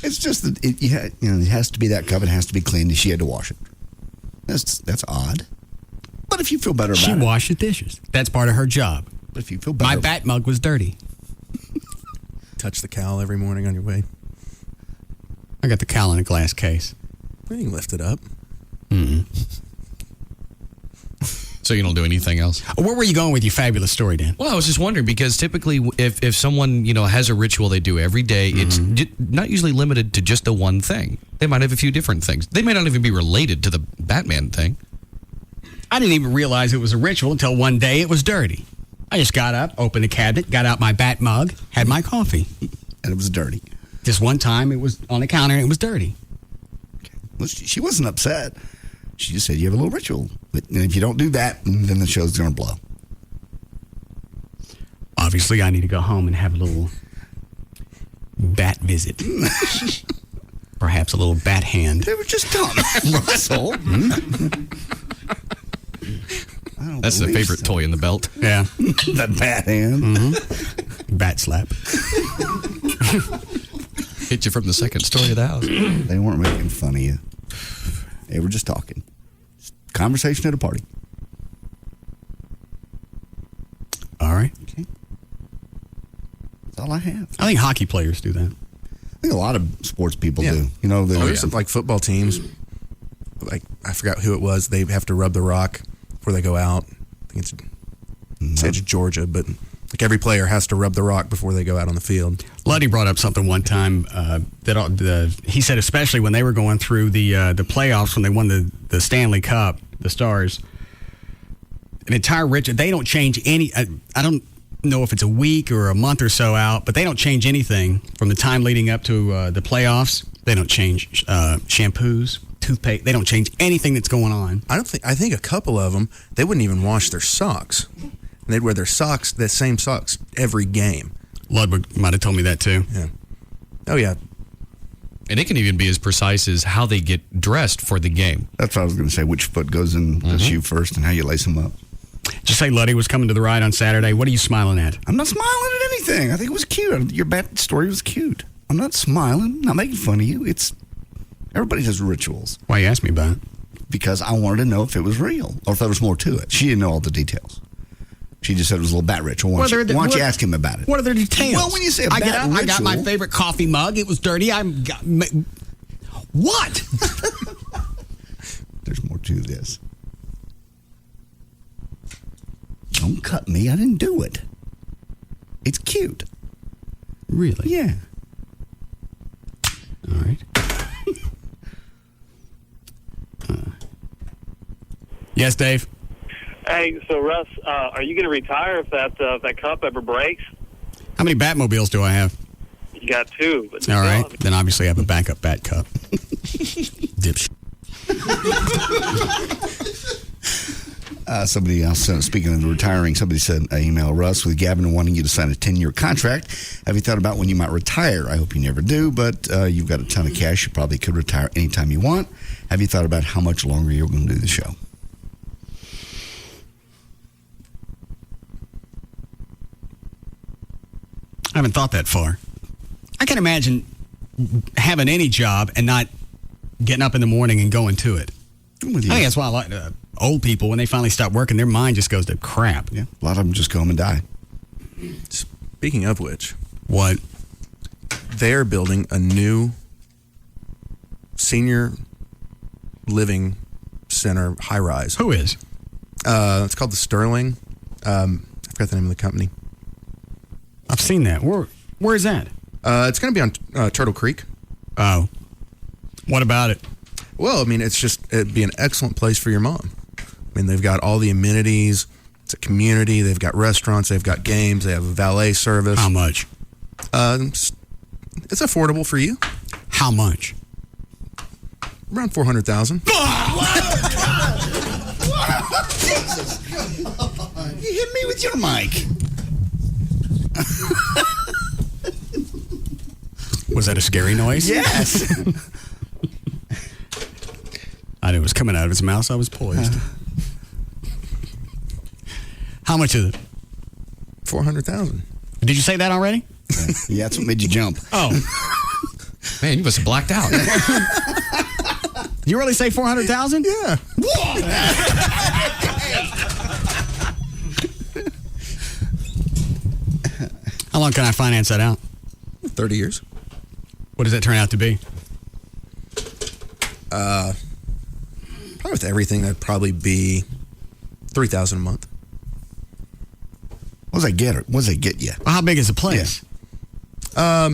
It's just that it has to be that cup. It has to be clean. She had to wash it. That's odd. But if you feel better about she it. washed the dishes. That's part of her job. But if you feel better. My bat mug was dirty. Touch the cowl every morning on your way. I got the cowl in a glass case. You can lift it up. Mm-hmm. So you don't do anything else? Where were you going with your fabulous story, Dan? Well, I was just wondering because typically if someone, has a ritual they do every day, it's not usually limited to just the one thing. They might have a few different things. They may not even be related to the Batman thing. I didn't even realize it was a ritual until one day it was dirty. I just got up, opened the cabinet, got out my bat mug, had my coffee. And it was dirty. Just one time it was on the counter and it was dirty. Okay. Well, she wasn't upset. She just said you have a little ritual. But if you don't do that, then the show's going to blow. Obviously, I need to go home and have a little bat visit. Perhaps a little bat hand. They were just dumb, Russell. That's the favorite toy in the belt. Yeah. The bat hand. Mm-hmm. Bat slap. Hit you from the second story of the house. They weren't making fun of you. They were just talking. Conversation at a party. All right. Okay. That's all I have. I think hockey players do that. I think a lot of sports people do. There's like football teams. Like, I forgot who it was. They have to rub the rock before they go out. I think it's Georgia, but like every player has to rub the rock before they go out on the field. Luddy brought up something one time he said, especially when they were going through the playoffs when they won the Stanley Cup, the Stars, an entire ritual. They don't change any. I don't know if it's a week or a month or so out, but they don't change anything from the time leading up to the playoffs. They don't change shampoos, toothpaste. They don't change anything that's going on. I think a couple of them, they wouldn't even wash their socks. and they'd wear their socks, the same socks, every game. Ludwig might have told me that too. Yeah. Oh, yeah. And it can even be as precise as how they get dressed for the game. That's what I was going to say. Which foot goes in the shoe first and how you lace them up. Did you say Luddy was coming to the ride on Saturday? What are you smiling at? I'm not smiling at anything. I think it was cute. Your bat story was cute. I'm not smiling. Not making fun of you. Everybody has rituals. Why you asked me about it? Because I wanted to know if it was real or if there was more to it. She didn't know all the details. She just said it was a little bat ritual. Why don't you ask him about it? What are the details? Well, when you say I got my favorite coffee mug. It was dirty. What? There's more to this. Don't cut me. I didn't do it. It's cute. Really? Yeah. All right. Yes, Dave. Hey, so Russ, are you going to retire if that cup ever breaks? How many Batmobiles do I have? You got 2. But All right. Then obviously I have a backup Bat cup. Dipshit. Somebody else, speaking of retiring, somebody said, email Russ with Gavin wanting you to sign a 10-year contract. Have you thought about when you might retire? I hope you never do, but you've got a ton of cash. You probably could retire anytime you want. Have you thought about how much longer you're going to do the show? I haven't thought that far. I can imagine having any job and not getting up in the morning and going to it. I think that's why I like old people, when they finally stop working, their mind just goes to crap. Yeah, a lot of them just go home and die. Speaking of which. What? They're building a new senior living center high-rise. Who is? It's called the Sterling. I forgot the name of the company. I've seen that. Where is that? It's going to be on Turtle Creek. Oh. What about it? Well, I mean, it'd be an excellent place for your mom. I mean, they've got all the amenities. It's a community. They've got restaurants. They've got games. They have a valet service. How much? It's affordable for you. How much? Around $400,000. Jesus. You hit me with your mic. Was that a scary noise? Yes. I knew it was coming out of his mouth, so I was poised. How much is it? $400,000. Did you say that already? Yeah, that's what made you jump. Oh. Man, you must have blacked out. You really say 400,000? Yeah. How long can I finance that out? 30 years. What does that turn out to be? Probably with everything, that'd probably be $3,000 a month. What does that get you? Well, how big is the place? Yeah.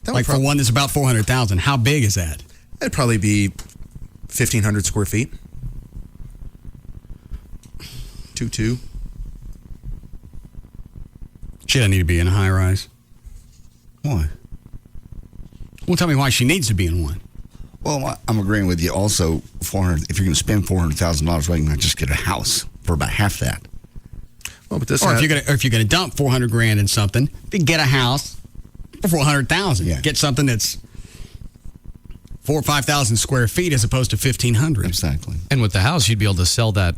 Like for one that's about 400,000. How big is that? That'd probably be 1,500 square feet. 2. She doesn't need to be in a high rise. Why? Well, tell me why she needs to be in one. Well, I'm agreeing with you. Also, if you're going to spend $400,000, why not just get a house for about half that? Well, but this or if you're going to dump $400,000 in something, then get a house for $400,000. Yeah. Get something that's 4,000 or 5,000 square feet as opposed to 1,500. Exactly. And with the house, you'd be able to sell that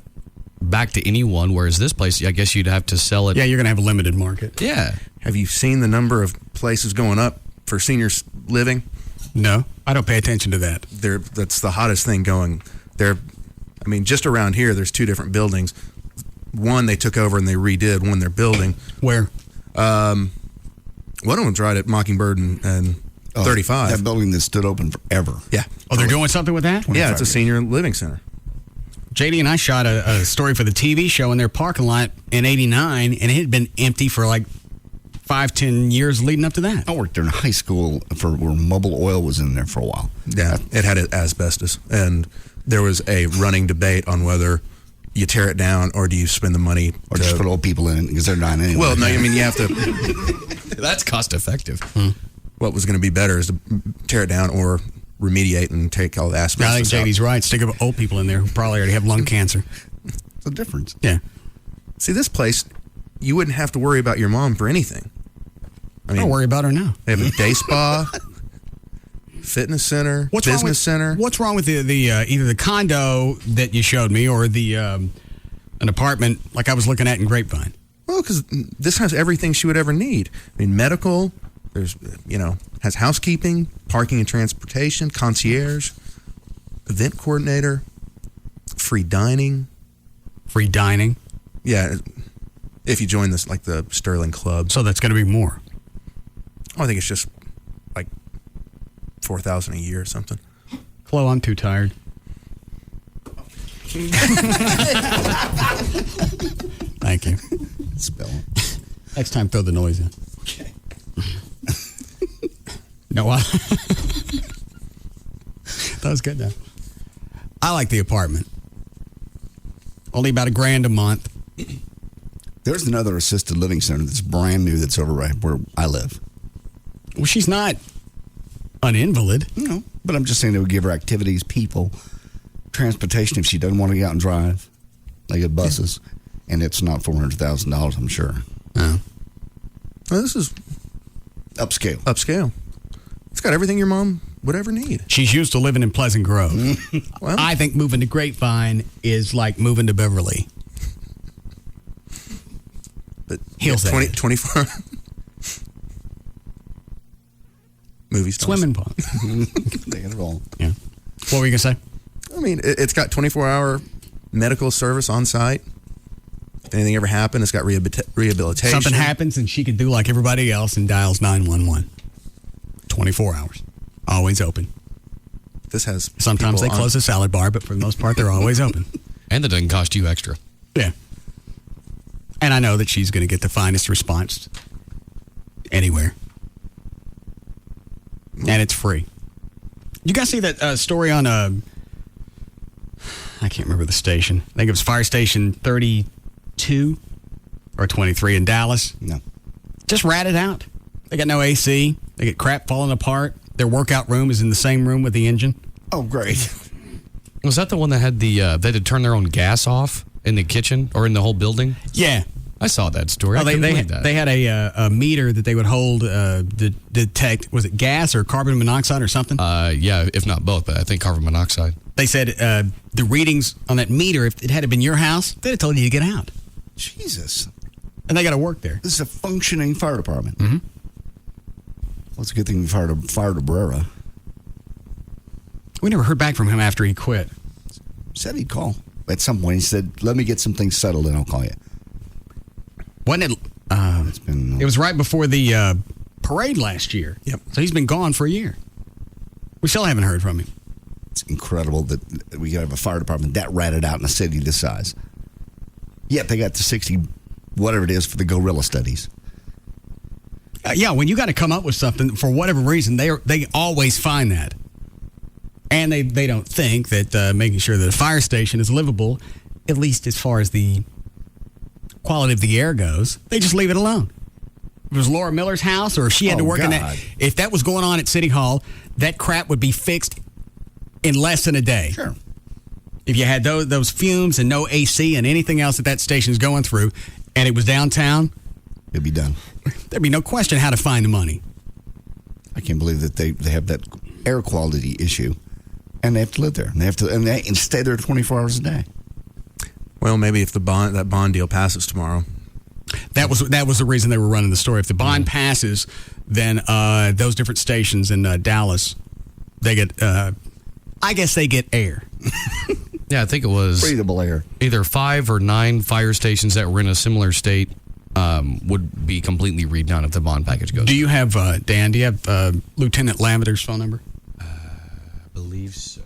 back to anyone, whereas this place, I guess you'd have to sell it. Yeah, you're going to have a limited market. Yeah. Have you seen the number of places going up for seniors living? No, I don't pay attention to that. That's the hottest thing going. Just around here, there's 2 different buildings. One they took over and they redid. One they're building. Where? One of them's right at Mockingbird and 35. That building that stood open forever. Yeah. Oh, they're doing something with that? Yeah, it's a senior living center. JD and I shot a story for the TV show in their parking lot in '89, and it had been empty for like 5-10 years leading up to that. I worked there in high school where Mobil Oil was in there for a while. Yeah, it had asbestos, and there was a running debate on whether you tear it down or do you spend the money or just put old people in it because they're dying anyway. Well, no, I mean you have to. That's cost effective. What was going to be better is to tear it down or remediate and take all the asbestos I think JD's right. Stick up old people in there who probably already have lung cancer. It's a difference. Yeah. See, this place, you wouldn't have to worry about your mom for anything. I Don't worry about her now. They have a day spa, fitness center, business center. What's wrong with the either the condo that you showed me or the an apartment like I was looking at in Grapevine? Well, because this has everything she would ever need. I mean, medical, there's, has housekeeping, parking and transportation, concierge, event coordinator, free dining. Free dining? Yeah, if you join this, like the Sterling Club. So that's going to be more. Oh, I think it's just like $4,000 a year or something. Chloe, I'm too tired. Thank you. Spell it. Next time, throw the noise in. Okay. No, that was good, though. I like the apartment. Only about $1,000 a month. There's another assisted living center that's brand new that's over right where I live. Well, she's not an invalid. No, but I'm just saying they would give her activities, people, transportation if she doesn't want to get out and drive. They get buses, and it's not $400,000, I'm sure. Oh. Well, this is upscale. Upscale. It's got everything your mom would ever need. She's used to living in Pleasant Grove. Well, I think moving to Grapevine is like moving to Beverly. But Hills 24 movie stars. Swimming pool. They get it all. Yeah. What were you going to say? I mean, it's got 24-hour medical service on site. If anything ever happened, it's got rehabilitation. Something happens and she can do like everybody else and dials 911. 24 hours. Always open. This has Sometimes they people close the salad bar, but for the most part, they're always open. And that doesn't cost you extra. Yeah. And I know that she's going to get the finest response anywhere. And it's free. You guys see that story on, I can't remember the station. I think it was Fire Station 32 or 23 in Dallas. No. Just ratted out. They got no AC. They get crap falling apart. Their workout room is in the same room with the engine. Oh, great. Was that the one that had they had to turn their own gas off in the kitchen or in the whole building? Yeah. I saw that story. I couldn't believe that. They had a meter that they would hold to detect, was it gas or carbon monoxide or something? Yeah, if not both, but I think carbon monoxide. They said the readings on that meter, if it had been your house, they'd have told you to get out. Jesus. And they got to work there. This is a functioning fire department. Mm-hmm. Well, it's a good thing we fired Abrera. We never heard back from him after he quit. Said he'd call. At some point, he said, let me get some things settled and I'll call you. Wasn't it? It's been, it was right before the parade last year. Yep. So he's been gone for a year. We still haven't heard from him. It's incredible that we have a fire department that ratted out in a city this size. Yet they got the 60, whatever it is, for the gorilla studies. Yeah, when you got to come up with something, for whatever reason, they always find that. And they don't think that making sure that a fire station is livable, at least as far as the quality of the air goes, they just leave it alone. If it was Laura Miller's house or if she had to work in that, if that was going on at City Hall, that crap would be fixed in less than a day. Sure. If you had those fumes and no AC and anything else that station is going through, and it was downtown, it'd be done. There'd be no question how to find the money. I can't believe that they have that air quality issue, and they have to live there, and they stay there 24 hours a day. Well, maybe if that bond deal passes tomorrow. That was the reason they were running the story. If the bond passes, then those different stations in Dallas, they get, I guess they get air. Yeah, I think it was breathable air. Either 5 or 9 fire stations that were in a similar state would be completely redone if the bond package goes. Do you have, Dan, do you have Lieutenant Lavender's phone number? I believe so.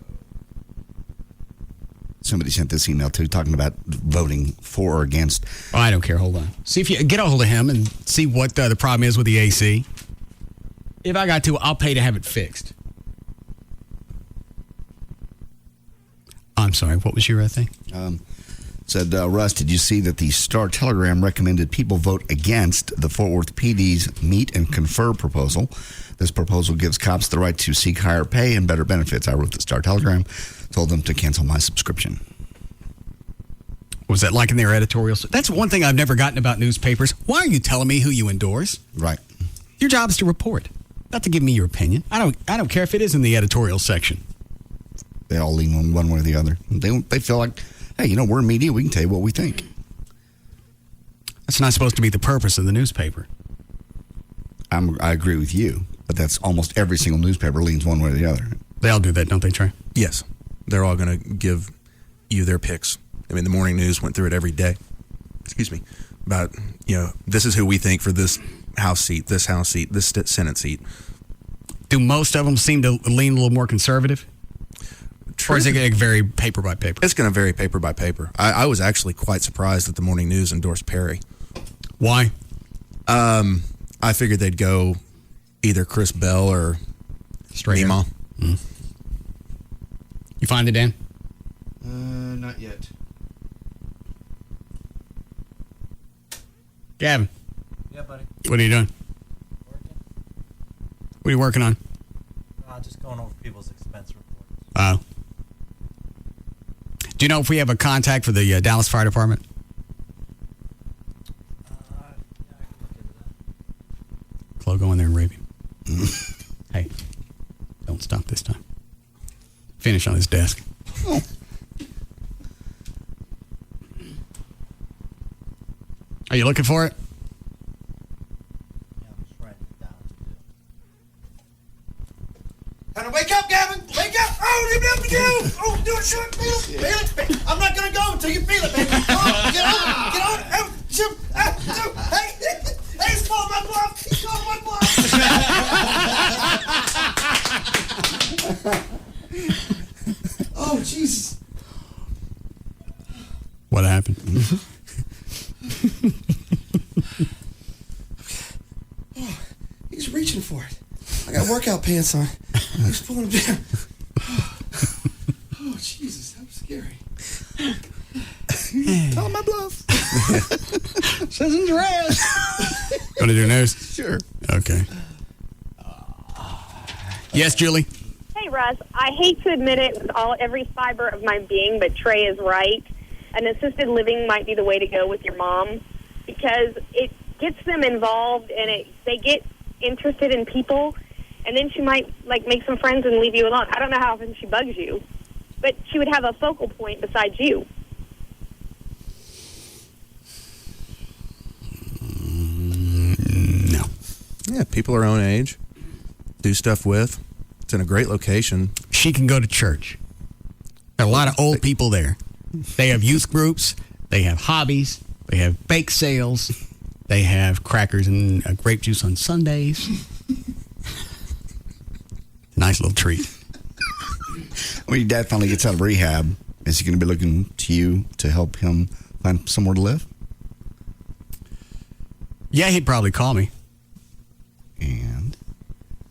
Somebody sent this email, too, talking about voting for or against. Oh, I don't care. Hold on. See if you get a hold of him and see what the problem is with the AC. If I got to, I'll pay to have it fixed. I'm sorry. What was your thing? Said, Russ, did you see that the Star Telegram recommended people vote against the Fort Worth PD's Meet and Confer proposal? This proposal gives cops the right to seek higher pay and better benefits. I wrote the Star Telegram, told them to cancel my subscription. Was that like in their editorial? That's one thing I've never gotten about newspapers. Why are you telling me who you endorse? Right. Your job is to report, not to give me your opinion. I don't care if it is in the editorial section. They all lean on one way or the other. They feel like, hey, we're media. We can tell you what we think. That's not supposed to be the purpose of the newspaper. I agree with you, but that's almost every single newspaper leans one way or the other. They all do that, don't they, Trey? Yes. They're all going to give you their picks. I mean, the morning news went through it every day. Excuse me. About, this is who we think for this House seat, this Senate seat. Do most of them seem to lean a little more conservative? True. Or is it going to vary paper by paper? It's going to vary paper by paper. I was actually quite surprised that the morning news endorsed Perry. Why? I figured they'd go either Chris Bell or Nima. Mm. You find it, Dan? Not yet. Gavin. Yeah, buddy. What are you doing? What are you working on? Just going over people's expense reports. Oh. Do you know if we have a contact for the Dallas Fire Department? Chloe, go in there and rape him. Hey, don't stop this time. Finish on his desk. Oh. Are you looking for it? Yeah, I'm just writing it down. Kind of wake up, Gavin! Wake up! Oh, leave it up to you! Oh, do it, feel it. I'm not gonna go until you feel it, baby. Come on, get on! Oh, shoot! Hey, he's calling my bluff! He's calling my bluff! Oh, Jesus! What happened? Oh, he's reaching for it. I got workout pants on. He's pulling them down. Oh, Jesus, that was scary. Call my bluff. Says Andreas. Want to do news? Sure. Okay. Yes, Julie? Hey, Russ. I hate to admit it with every fiber of my being, but Trey is right. An assisted living might be the way to go with your mom because it gets them involved and they get interested in people, and then she might make some friends and leave you alone. I don't know how often she bugs you, but she would have a focal point besides you. No. Yeah, people our own age, do stuff with. It's in a great location. She can go to church. There are a lot of old people there. They have youth groups. They have hobbies. They have bake sales. They have crackers and grape juice on Sundays. Nice little treat. When your dad finally gets out of rehab, is he going to be looking to you to help him find somewhere to live? Yeah, he'd probably call me. And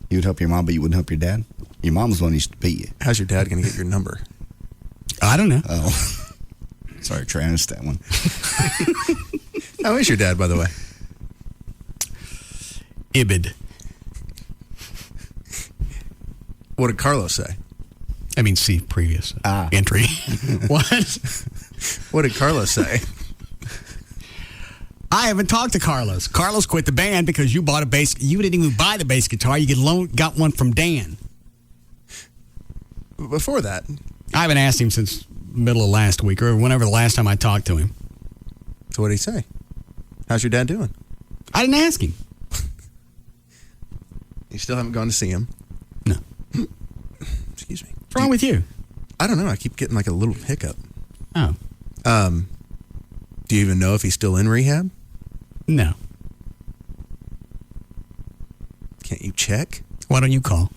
you would help your mom, but you wouldn't help your dad? Your mom was the one who used to beat you. How's your dad going to get your number? I don't know. Oh. Sorry, Trey, I missed that one. How is your dad, by the way? Ibid. What did Carlos say? I mean, see previous entry. What? What did Carlos say? I haven't talked to Carlos. Carlos quit the band because you bought a bass. You didn't even buy the bass guitar. You got one from Dan. Before that, I haven't asked him since middle of last week or whenever the last time I talked to him. So what did he say? How's your dad doing? I didn't ask him. You still haven't gone to see him? No. Excuse me. What's wrong with you? I don't know. I keep getting like a little hiccup. Oh. Do you even know if he's still in rehab? No. Can't you check? Why don't you call?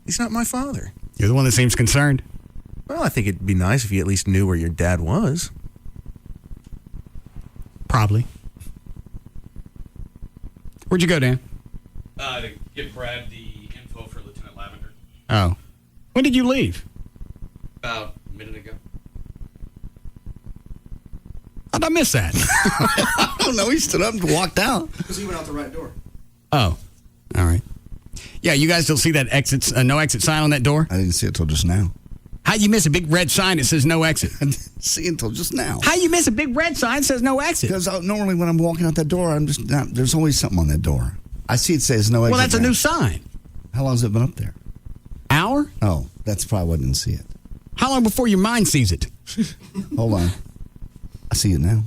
He's not my father. You're the one that seems concerned. Well, I think it'd be nice if you at least knew where your dad was. Probably. Where'd you go, Dan? To give Brad the info for Lieutenant Lavender. Oh. When did you leave? About a minute ago. How'd I miss that? I don't know. He stood up and walked out. Because he went out the right door. Oh. All right. Yeah, you guys don't see that no exit sign on that door? I didn't see it till just now. How you miss a big red sign that says no exit? See until just now. How you miss a big red sign that says no exit? Because normally when I'm walking out that door, I'm just not, there's always something on that door. I see it says no exit. Well, that's a now. new sign. How long has it been up there? Hour? Oh, that's probably why I didn't see it. How long before your mind sees it? Hold on. I see it now.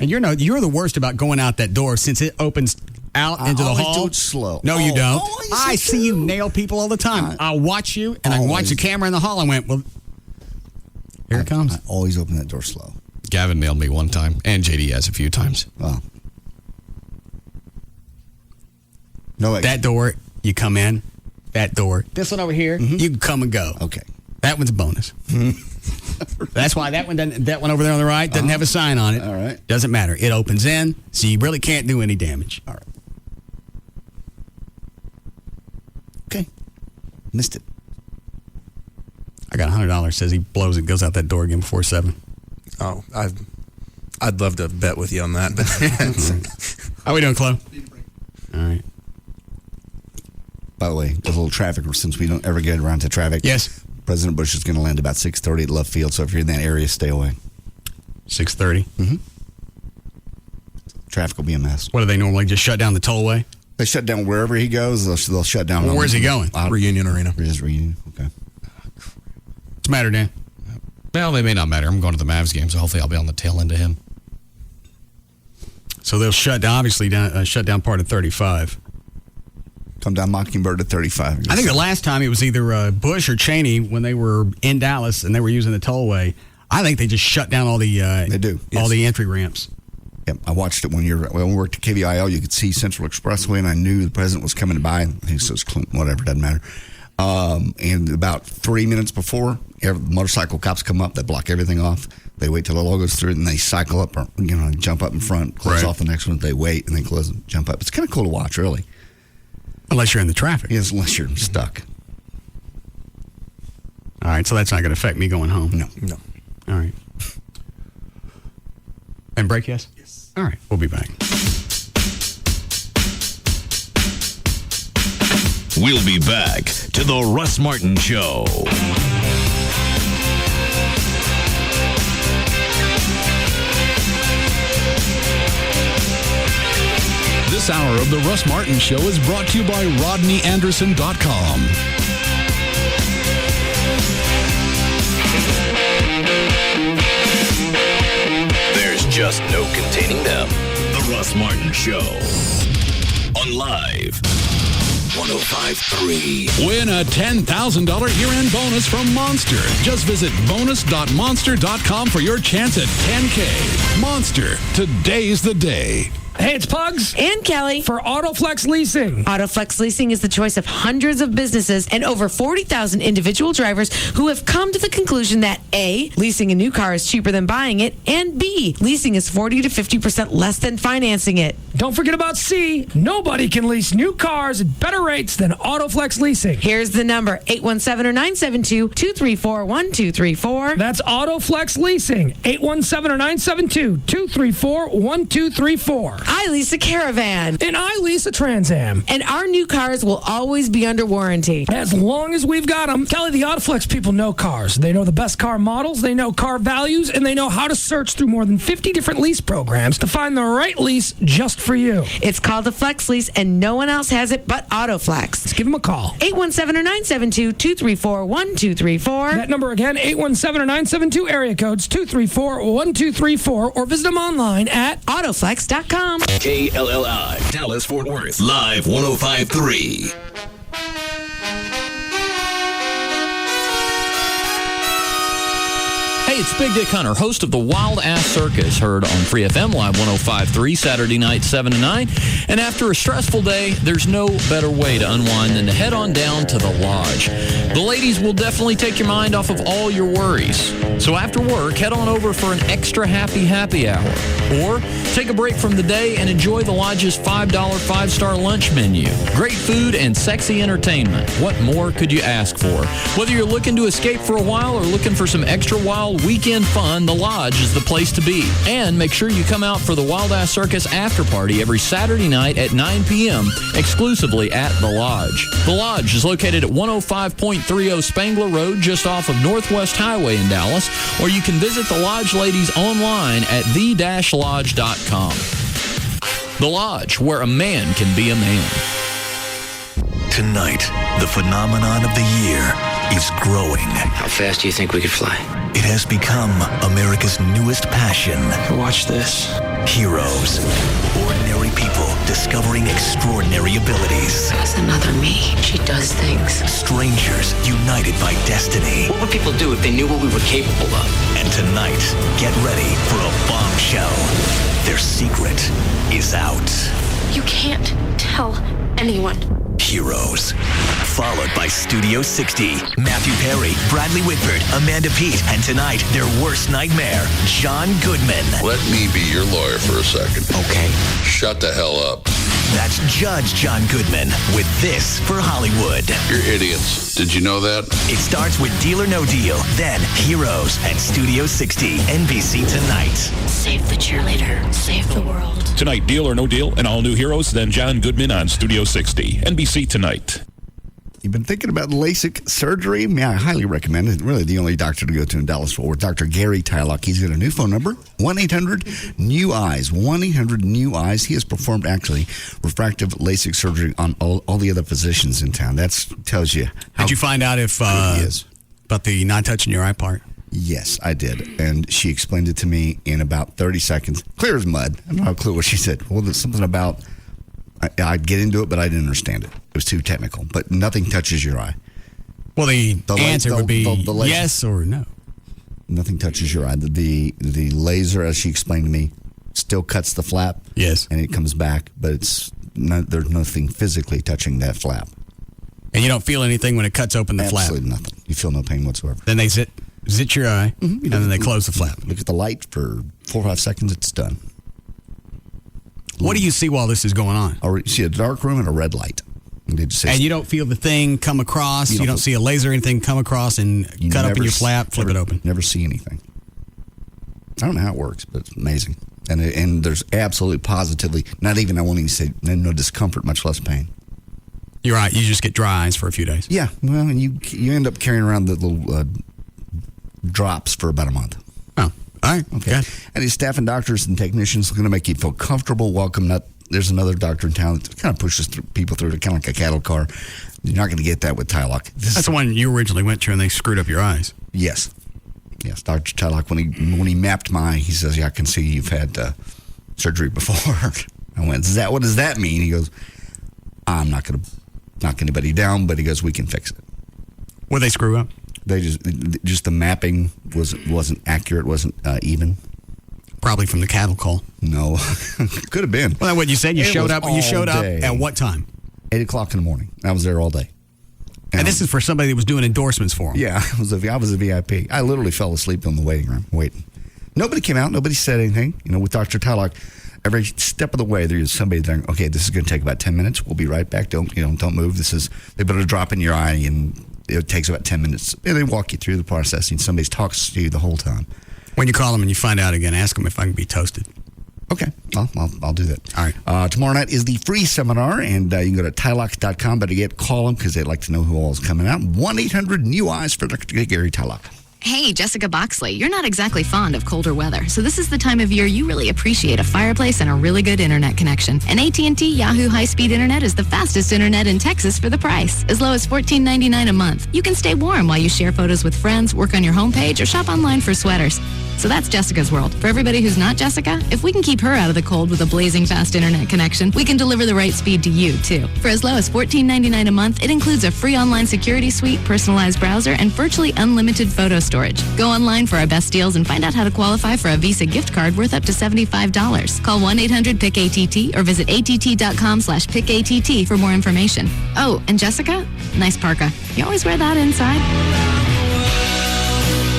And you're the worst about going out that door since it opens out into the hall. I always do it slow. No, you don't. Oh, yes, I see you nail people all the time. I'll watch you, and I watch the camera in the hall. I went, well, here it comes. I always open that door slow. Gavin nailed me one time, and JD has a few times. Wow. No exit. That door, you come in. That door. This one over here, you can come and go. Okay. That one's a bonus. That's why that one over there on the right doesn't have a sign on it. All right. Doesn't matter. It opens in, so you really can't do any damage. All right. Okay. Missed it. I got $100. Says he blows it, goes out that door again before 7. Oh, I'd love to bet with you on that. But how we doing, Chloe? All right. By the way, there's a little traffic since we don't ever get around to traffic. Yes. President Bush is going to land about 6:30 at Love Field, so if you're in that area, stay away. 6:30? Mm-hmm. Traffic will be a mess. What do they normally just shut down the tollway? They shut down wherever he goes. They'll shut down. Well, where's he going? Reunion Arena. His Reunion. Okay. What's the matter, Dan? Well, they may not matter. I'm going to the Mavs game, so hopefully I'll be on the tail end of him. So they'll shut down part of 35. Come down Mockingbird to 35. I think the last time it was either Bush or Cheney when they were in Dallas and they were using the tollway. I think they just shut down all the they do all the entry ramps. Yep, I watched it when we worked at KVIL. You could see Central Expressway, and I knew the president was coming by. He says Clinton, whatever, doesn't matter. And about 3 minutes before, motorcycle cops come up. They block everything off. They wait till the logo goes through, and they cycle up, or jump up in front, close off the next one. They wait and then close, jump up. It's kind of cool to watch, really. Unless you're in the traffic. Yes, unless you're stuck. All right, so that's not going to affect me going home. No. All right. And break, yes? Yes. All right, we'll be back. We'll be back to the Russ Martin Show. This hour of the Russ Martin Show is brought to you by RodneyAnderson.com. There's just no containing them. The Russ Martin Show. On Live 105.3. Win a $10,000 year-end bonus from Monster. Just visit bonus.monster.com for your chance at $10K. Monster, today's the day. Hey, it's Pugs. And Kelly. For AutoFlex Leasing. AutoFlex Leasing is the choice of hundreds of businesses and over 40,000 individual drivers who have come to the conclusion that A, leasing a new car is cheaper than buying it, and B, leasing is 40 to 50% less than financing it. Don't forget about C. Nobody can lease new cars at better rates than AutoFlex Leasing. Here's the number, 817 or 972 234-1234. That's AutoFlex Leasing, 817 or 972 234-1234. I lease a Caravan. And I lease a Trans Am. And our new cars will always be under warranty. As long as we've got them. Kelly, the AutoFlex people know cars. They know the best car models, they know car values, and they know how to search through more than 50 different lease programs to find the right lease just for you. It's called a Flex Lease, and no one else has it but AutoFlex. Let's give them a call. 817 or 972 234-1234. That number again, 817 or 972 area codes 234-1234, or visit them online at autoflex.com. KLLI, Dallas Fort Worth, Live 105.3. Hey, it's Big Dick Hunter, host of the Wild Ass Circus, heard on Free FM Live 105.3, Saturday night, 7 to 9. And after a stressful day, there's no better way to unwind than to head on down to the Lodge. The ladies will definitely take your mind off of all your worries. So after work, head on over for an extra happy hour. Or take a break from the day and enjoy the Lodge's $5 5-star lunch menu. Great food and sexy entertainment. What more could you ask for? Whether you're looking to escape for a while or looking for some extra wild weekend fun, the Lodge is the place to be. And make sure you come out for the Wild Ass Circus after party every Saturday night at 9 p.m. exclusively at the Lodge. The Lodge is located at 105.30 Spangler Road, just off of Northwest Highway in Dallas, or you can visit the Lodge ladies online at the-lodge.com. The Lodge, where a man can be a man. Tonight, the phenomenon of the year is growing. How fast do you think we could fly? It has become America's newest passion. Watch this. Heroes. Ordinary people discovering extraordinary abilities. That's another me. She does things. Strangers united by destiny. What would people do if they knew what we were capable of? And tonight, get ready for a bombshell. Their secret is out. You can't tell anyone. Heroes. Followed by Studio 60. Matthew Perry, Bradley Whitford, Amanda Peet, and tonight, their worst nightmare, John Goodman. Let me be your lawyer for a second. Okay. Shut the hell up. That's Judge John Goodman with This for Hollywood. You're idiots. Did you know that? It starts with Deal or No Deal, then Heroes and Studio 60, NBC Tonight. Save the cheerleader. Save the world. Tonight, Deal or No Deal, and all new Heroes, then John Goodman on Studio 60, NBC Tonight. You've been thinking about LASIK surgery? I highly recommend it. Really the only doctor to go to in Dallas-Fort Worth, Dr. Gary Tylock. He's got a new phone number, 1-800-NEW-EYES, 1-800-NEW-EYES. He has performed, actually, refractive LASIK surgery on all the other physicians in town. That tells you how Did you find out if he is. About the not touching your eye part? Yes, I did. And she explained it to me in about 30 seconds. Clear as mud. I don't have a clue what she said. Well, there's something about... I'd get into it, but I didn't understand it. It was too technical. But nothing touches your eye. Well, the answer would be laser, yes or no. Nothing touches your eye. The laser, as she explained to me, still cuts the flap. Yes. And it comes back, but there's nothing physically touching that flap. And you don't feel anything when it cuts open the flap? Absolutely nothing. You feel no pain whatsoever. Then they zit your eye, and then they close the flap. Look at the light for 4 or 5 seconds, it's done. What do you see while this is going on? You see a dark room and a red light. And you don't feel the thing come across? You don't see a laser or anything come across and cut open your flap, flip it open? Never see anything. I don't know how it works, but it's amazing. And there's absolutely, positively, not even, I won't even say, no discomfort, much less pain. You're right. You just get dry eyes for a few days. Yeah. Well, and you end up carrying around the little drops for about a month. Oh. All right. Okay. And his staff and doctors and technicians are going to make you feel comfortable, welcome. There's another doctor in town that kind of pushes people through, kind of like a cattle car. You're not going to get that with Tylock. That's the one you originally went to, and they screwed up your eyes. Yes. Dr. Tylock, when he mapped my eye, he says, "Yeah, I can see you've had surgery before." I went, "What does that mean?" He goes, "I'm not going to knock anybody down, but he goes, we can fix it." What they screw up? They just the mapping wasn't accurate, wasn't even. Probably from the cattle call. No, could have been. Well, what you said, you showed up. You showed up at what time? 8:00 in the morning. I was there all day. And this is for somebody that was doing endorsements for him. Yeah, I was a VIP. I literally fell asleep in the waiting room waiting. Nobody came out. Nobody said anything. With Dr. Tylock, every step of the way there's somebody there. Okay, this is going to take about 10 minutes. We'll be right back. Don't move. They put a drop in your eye and it takes about 10 minutes. And they walk you through the processing. Somebody talks to you the whole time. When you call them and you find out again, ask them if I can be toasted. Okay, I'll do that. All right. Tomorrow night is the free seminar, and you can go to Tylock.com. Better yet, call them because they'd like to know who all is coming out. 1-800-NEW-EYES for Dr. Gary Tylock. Hey, Jessica Boxley, you're not exactly fond of colder weather, so this is the time of year you really appreciate a fireplace and a really good internet connection. And AT&T Yahoo high-speed internet is the fastest internet in Texas for the price, as low as $14.99 a month. You can stay warm while you share photos with friends, work on your homepage, or shop online for sweaters. So that's Jessica's world. For everybody who's not Jessica, if we can keep her out of the cold with a blazing fast internet connection, we can deliver the right speed to you, too. For as low as $14.99 a month, it includes a free online security suite, personalized browser, and virtually unlimited photo storage. Go online for our best deals and find out how to qualify for a Visa gift card worth up to $75. Call 1-800-PICK-ATT or visit att.com/PICKATT for more information. Oh, and Jessica, nice parka. You always wear that inside?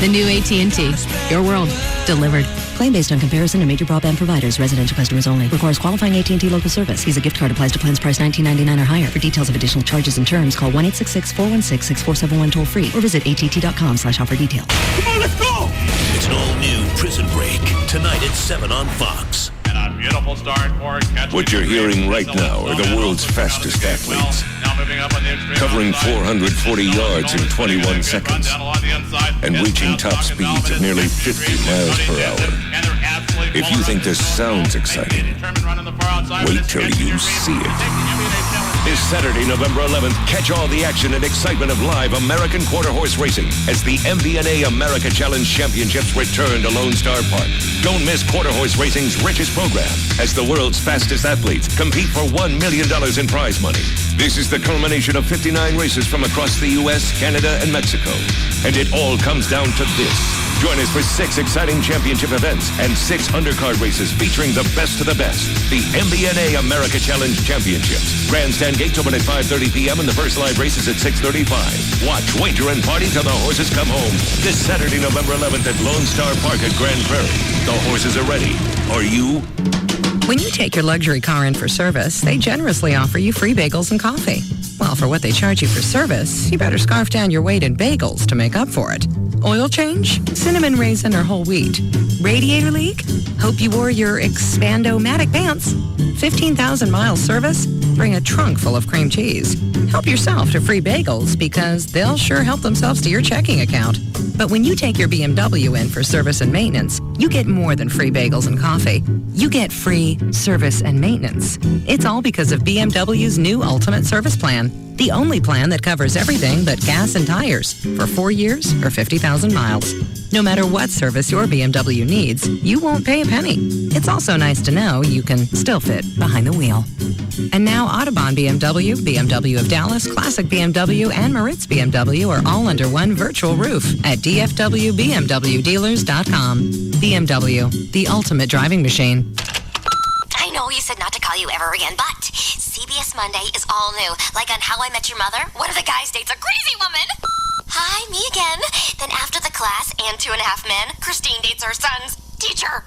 The new AT&T. Your world. Delivered. Claim based on comparison to major broadband providers. Residential customers only. Requires qualifying AT&T local service. Visa gift card applies to plans price $19.99 or higher. For details of additional charges and terms, call 1-866-416-6471 toll free or visit att.com/offer details. Come on, let's go! It's It's an all-new Prison Break, tonight at 7 on Fox. And a beautiful start for What you're hearing right now are the world's fastest athletes, covering 440 yards in 21 seconds and reaching top speeds of nearly 50 miles per hour. If you think this sounds exciting, wait till you see it. This Saturday, November 11th, catch all the action and excitement of live American quarter horse racing as the MBNA America Challenge Championships return to Lone Star Park. Don't miss quarter horse racing's richest program as the world's fastest athletes compete for $1 million in prize money. This is the culmination of 59 races from across the U.S., Canada, and Mexico. And it all comes down to this. Join us for 6 exciting championship events and 6 undercard races featuring the best of the best. The MBNA America Challenge Championships. Grandstand gates open at 5:30 p.m. and the first live race is at 6:35. Watch, wager, and party till the horses come home. This Saturday, November 11th at Lone Star Park at Grand Prairie. The horses are ready. Are you? When you take your luxury car in for service, they generously offer you free bagels and coffee. Well, for what they charge you for service, you better scarf down your weight in bagels to make up for it. Oil change? Cinnamon raisin or whole wheat? Radiator leak? Hope you wore your Expando-matic pants. 15,000 miles service? Bring a trunk full of cream cheese. Help yourself to free bagels because they'll sure help themselves to your checking account. But when you take your BMW in for service and maintenance, you get more than free bagels and coffee. You get free service and maintenance. It's all because of BMW's new Ultimate Service Plan. The only plan that covers everything but gas and tires for 4 years or 50,000 miles. No matter what service your BMW needs, you won't pay a penny. It's also nice to know you can still fit behind the wheel. And now Audubon BMW, BMW of Dallas, Classic BMW, and Moritz BMW are all under one virtual roof at DFWBMWdealers.com. BMW, the ultimate driving machine. I know you said not to call you ever again, but CBS Monday is all new. Like on How I Met Your Mother, one of the guys dates a crazy woman. Hi, me again. Then after the class and 2.5 Men, Christine dates her son's teacher.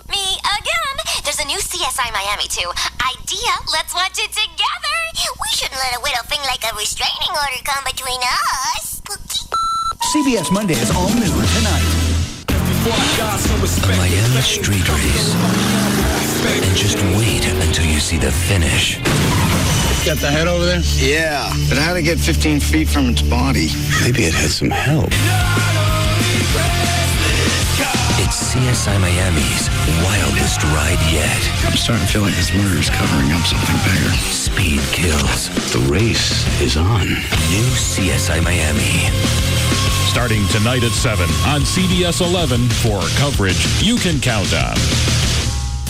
Me again. There's a new CSI Miami too. Idea, let's watch it together. We shouldn't let a widow thing like a restraining order come between us. CBS Monday is all new tonight. A Miami street race. And just wait until you see the finish. Got the head over there? Yeah, but how to get 15 feet from its body? Maybe it had some help. It's CSI Miami's wildest ride yet. I'm starting to feel like this murder is covering up something bigger. Speed kills. The race is on. New CSI Miami. Starting tonight at 7 on CBS 11 for coverage you can count on.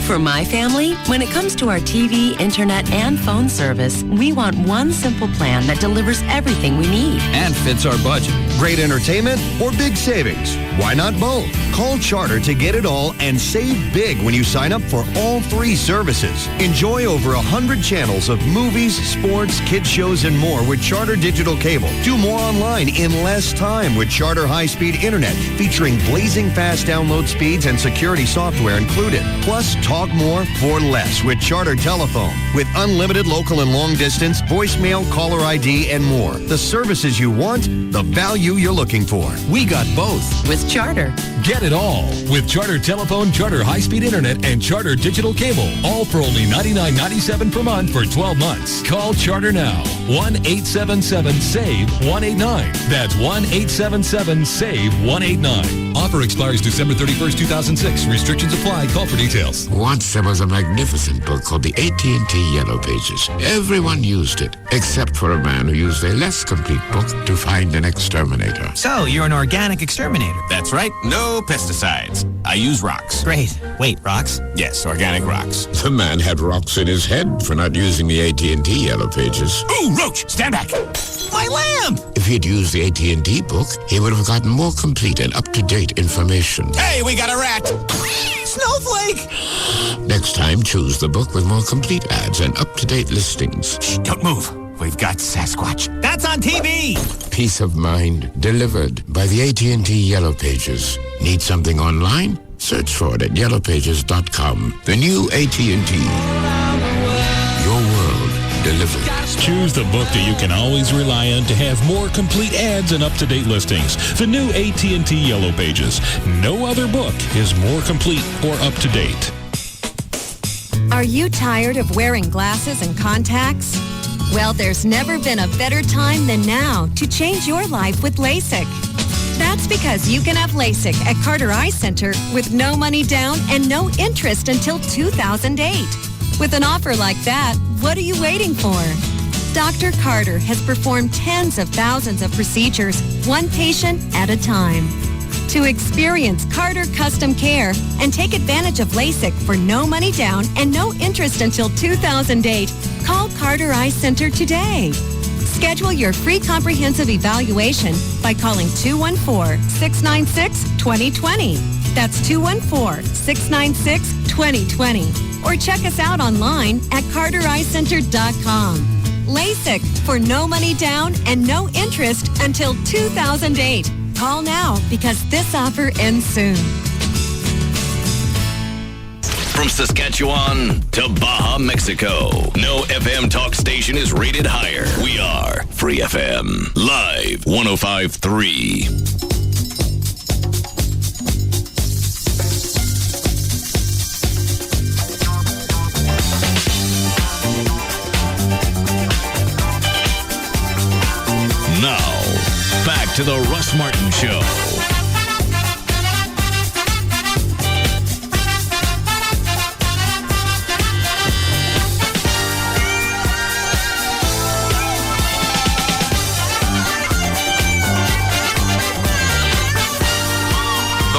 For my family, when it comes to our TV, internet, and phone service, we want one simple plan that delivers everything we need. And fits our budget. Great entertainment or big savings? Why not both? Call Charter to get it all and save big when you sign up for all 3 services. Enjoy over 100 channels of movies, sports, kids shows, and more with Charter Digital Cable. Do more online in less time with Charter High-Speed Internet, featuring blazing fast download speeds and security software included. Plus, talk more for less with Charter Telephone. With unlimited local and long distance, voicemail, caller ID, and more. The services you want, the value you're looking for. We got both. With Charter. Get it all with Charter Telephone, Charter High-Speed Internet, and Charter Digital Cable. All for only $99.97 per month for 12 months. Call Charter now. 1-877-SAVE-189. That's 1-877-SAVE-189. Offer expires December 31st, 2006. Restrictions apply. Call for details. Once there was a magnificent book called the AT&T Yellow Pages. Everyone used it, except for a man who used a less complete book to find an exterminator. So, you're an organic exterminator. That's right. No pesticides. I use rocks. Great. Wait, rocks? Yes, organic rocks. The man had rocks in his head for not using the AT&T Yellow Pages. Ooh, Roach, stand back. My lamp! If he'd used the AT&T book, he would have gotten more complete and up-to-date information. Hey, we got a rat! Snowflake! Next time, choose the book with more complete ads and up-to-date listings. Shh, don't move. We've got Sasquatch. That's on TV! Peace of mind delivered by the AT&T Yellow Pages. Need something online? Search for it at yellowpages.com. The new AT&T. Your world delivery. Choose the book that you can always rely on to have more complete ads and up-to-date listings. The new AT&T Yellow Pages. No other book is more complete or up-to-date. Are you tired of wearing glasses and contacts? Well, there's never been a better time than now to change your life with LASIK. That's because you can have LASIK at Carter Eye Center with no money down and no interest until 2008. With an offer like that, what are you waiting for? Dr. Carter has performed tens of thousands of procedures, one patient at a time. To experience Carter Custom Care and take advantage of LASIK for no money down and no interest until 2008, call Carter Eye Center today. Schedule your free comprehensive evaluation by calling 214-696-2020. That's 214-696-2020. Or check us out online at cartereyecenter.com. LASIK for no money down and no interest until 2008. Call now because this offer ends soon. From Saskatchewan to Baja, Mexico, no FM talk station is rated higher. We are Free FM, live 105.3. Now, back to the Russ Martin Show.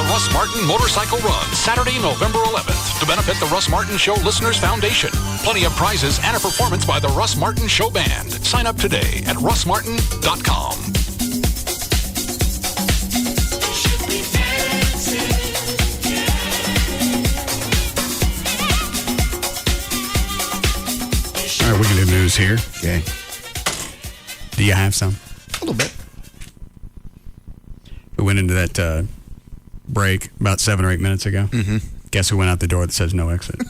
Russ Martin Motorcycle Run, Saturday, November 11th, to benefit the Russ Martin Show Listeners Foundation. Plenty of prizes and a performance by the Russ Martin Show Band. Sign up today at russmartin.com. All right, we can do news here. Okay. Do you have some? A little bit. We went into that break about 7 or 8 minutes ago. Mm-hmm. Guess who went out the door that says no exit?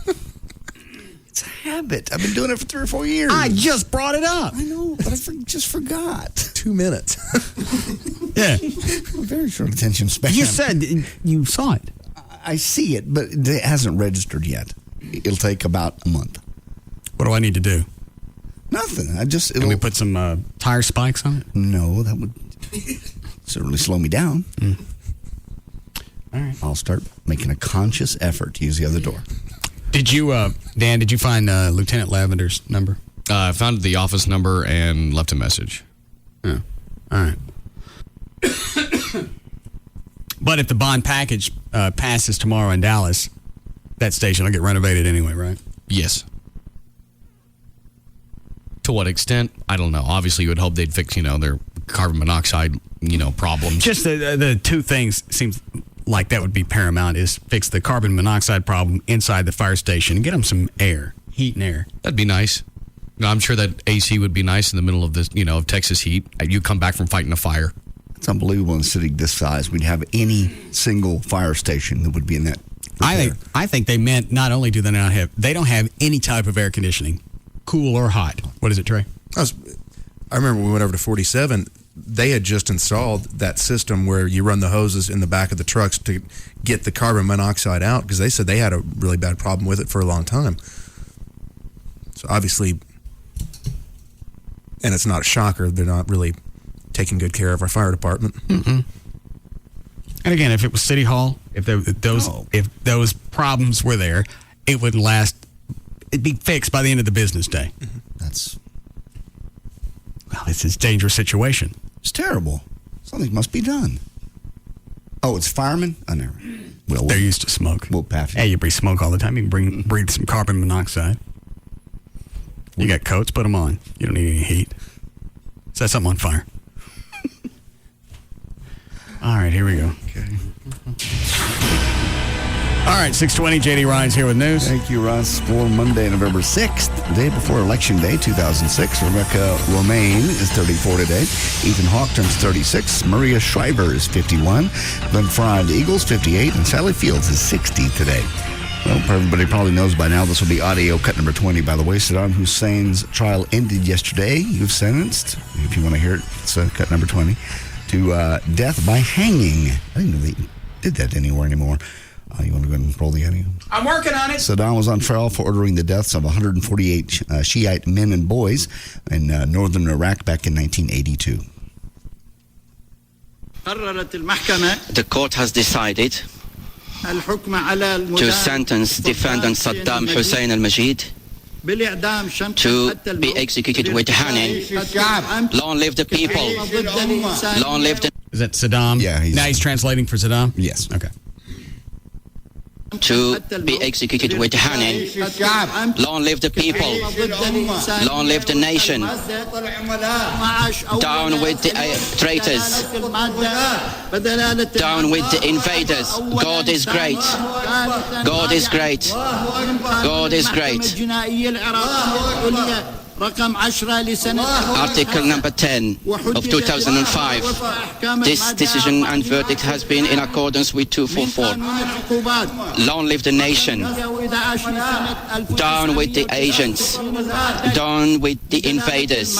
It's a habit. I've been doing it for 3 or 4 years. I just brought it up. I know, but I just forgot. 2 minutes. Yeah. Very short attention span. You said you saw it. I see it, but it hasn't registered yet. It'll take about a month. What do I need to do? Nothing. Can we put some tire spikes on it? No, that would certainly slow me down. Mm. All right. I'll start making a conscious effort to use the other door. Did you, Dan, did you find Lieutenant Lavender's number? I found the office number and left a message. Yeah. All right. But if the bond package passes tomorrow in Dallas, that station will get renovated anyway, right? Yes. To what extent? I don't know. Obviously, you would hope they'd fix, their carbon monoxide, problems. Just the two things seems like that would be paramount is fix the carbon monoxide problem inside the fire station and get them some air, heat and air. That'd be nice. I'm sure that AC would be nice in the middle of this, of Texas heat. You come back from fighting a fire. It's unbelievable in a city this size. We'd have any single fire station that would be in that. I think they meant not only do they don't have any type of air conditioning, cool or hot. What is it, Trey? I remember when we went over to 47, they had just installed that system where you run the hoses in the back of the trucks to get the carbon monoxide out because they said they had a really bad problem with it for a long time. So obviously, and it's not a shocker, they're not really taking good care of our fire department. Mm-hmm. And again, if it was City Hall, if those problems were there, it would last. It'd be fixed by the end of the business day. Mm-hmm. It's a dangerous situation. It's terrible. Something must be done. Oh, it's firemen? I never. Well, they're used to smoke. We'll pass. Hey, you breathe smoke all the time. You can breathe some carbon monoxide. You got coats, put them on. You don't need any heat. Set something on fire. All right, here we go. Okay. All right, 6:20, J.D. Ryan's here with news. Thank you, Russ. For Monday, November 6th, the day before Election Day 2006, Rebecca Romaine is 34 today. Ethan Hawke turns 36. Maria Shriver is 51. Glenn Fry of the Eagles, 58. And Sally Fields is 60 today. Well, everybody probably knows by now this will be audio cut number 20. By the way, Saddam Hussein's trial ended yesterday. He was sentenced, if you want to hear it, it's cut number 20, to death by hanging. I didn't know they did that anywhere anymore. You want to go ahead and roll the audio? I'm working on it. Saddam was on trial for ordering the deaths of 148 Shiite men and boys in northern Iraq back in 1982. The court has decided to sentence defendant Saddam Hussein al-Majid to be executed with hanging. Long live the people. Long live the... Is that Saddam? Yeah. Now he's translating for Saddam? Yes. Okay. To be executed with hanging. Long live the people. Long live the nation. Down with the traitors. Down with the invaders. God is great. God is great. God is great. Article number 10 of 2005. This decision and verdict has been in accordance with 244. Long live the nation. Down with the agents. Down with the invaders.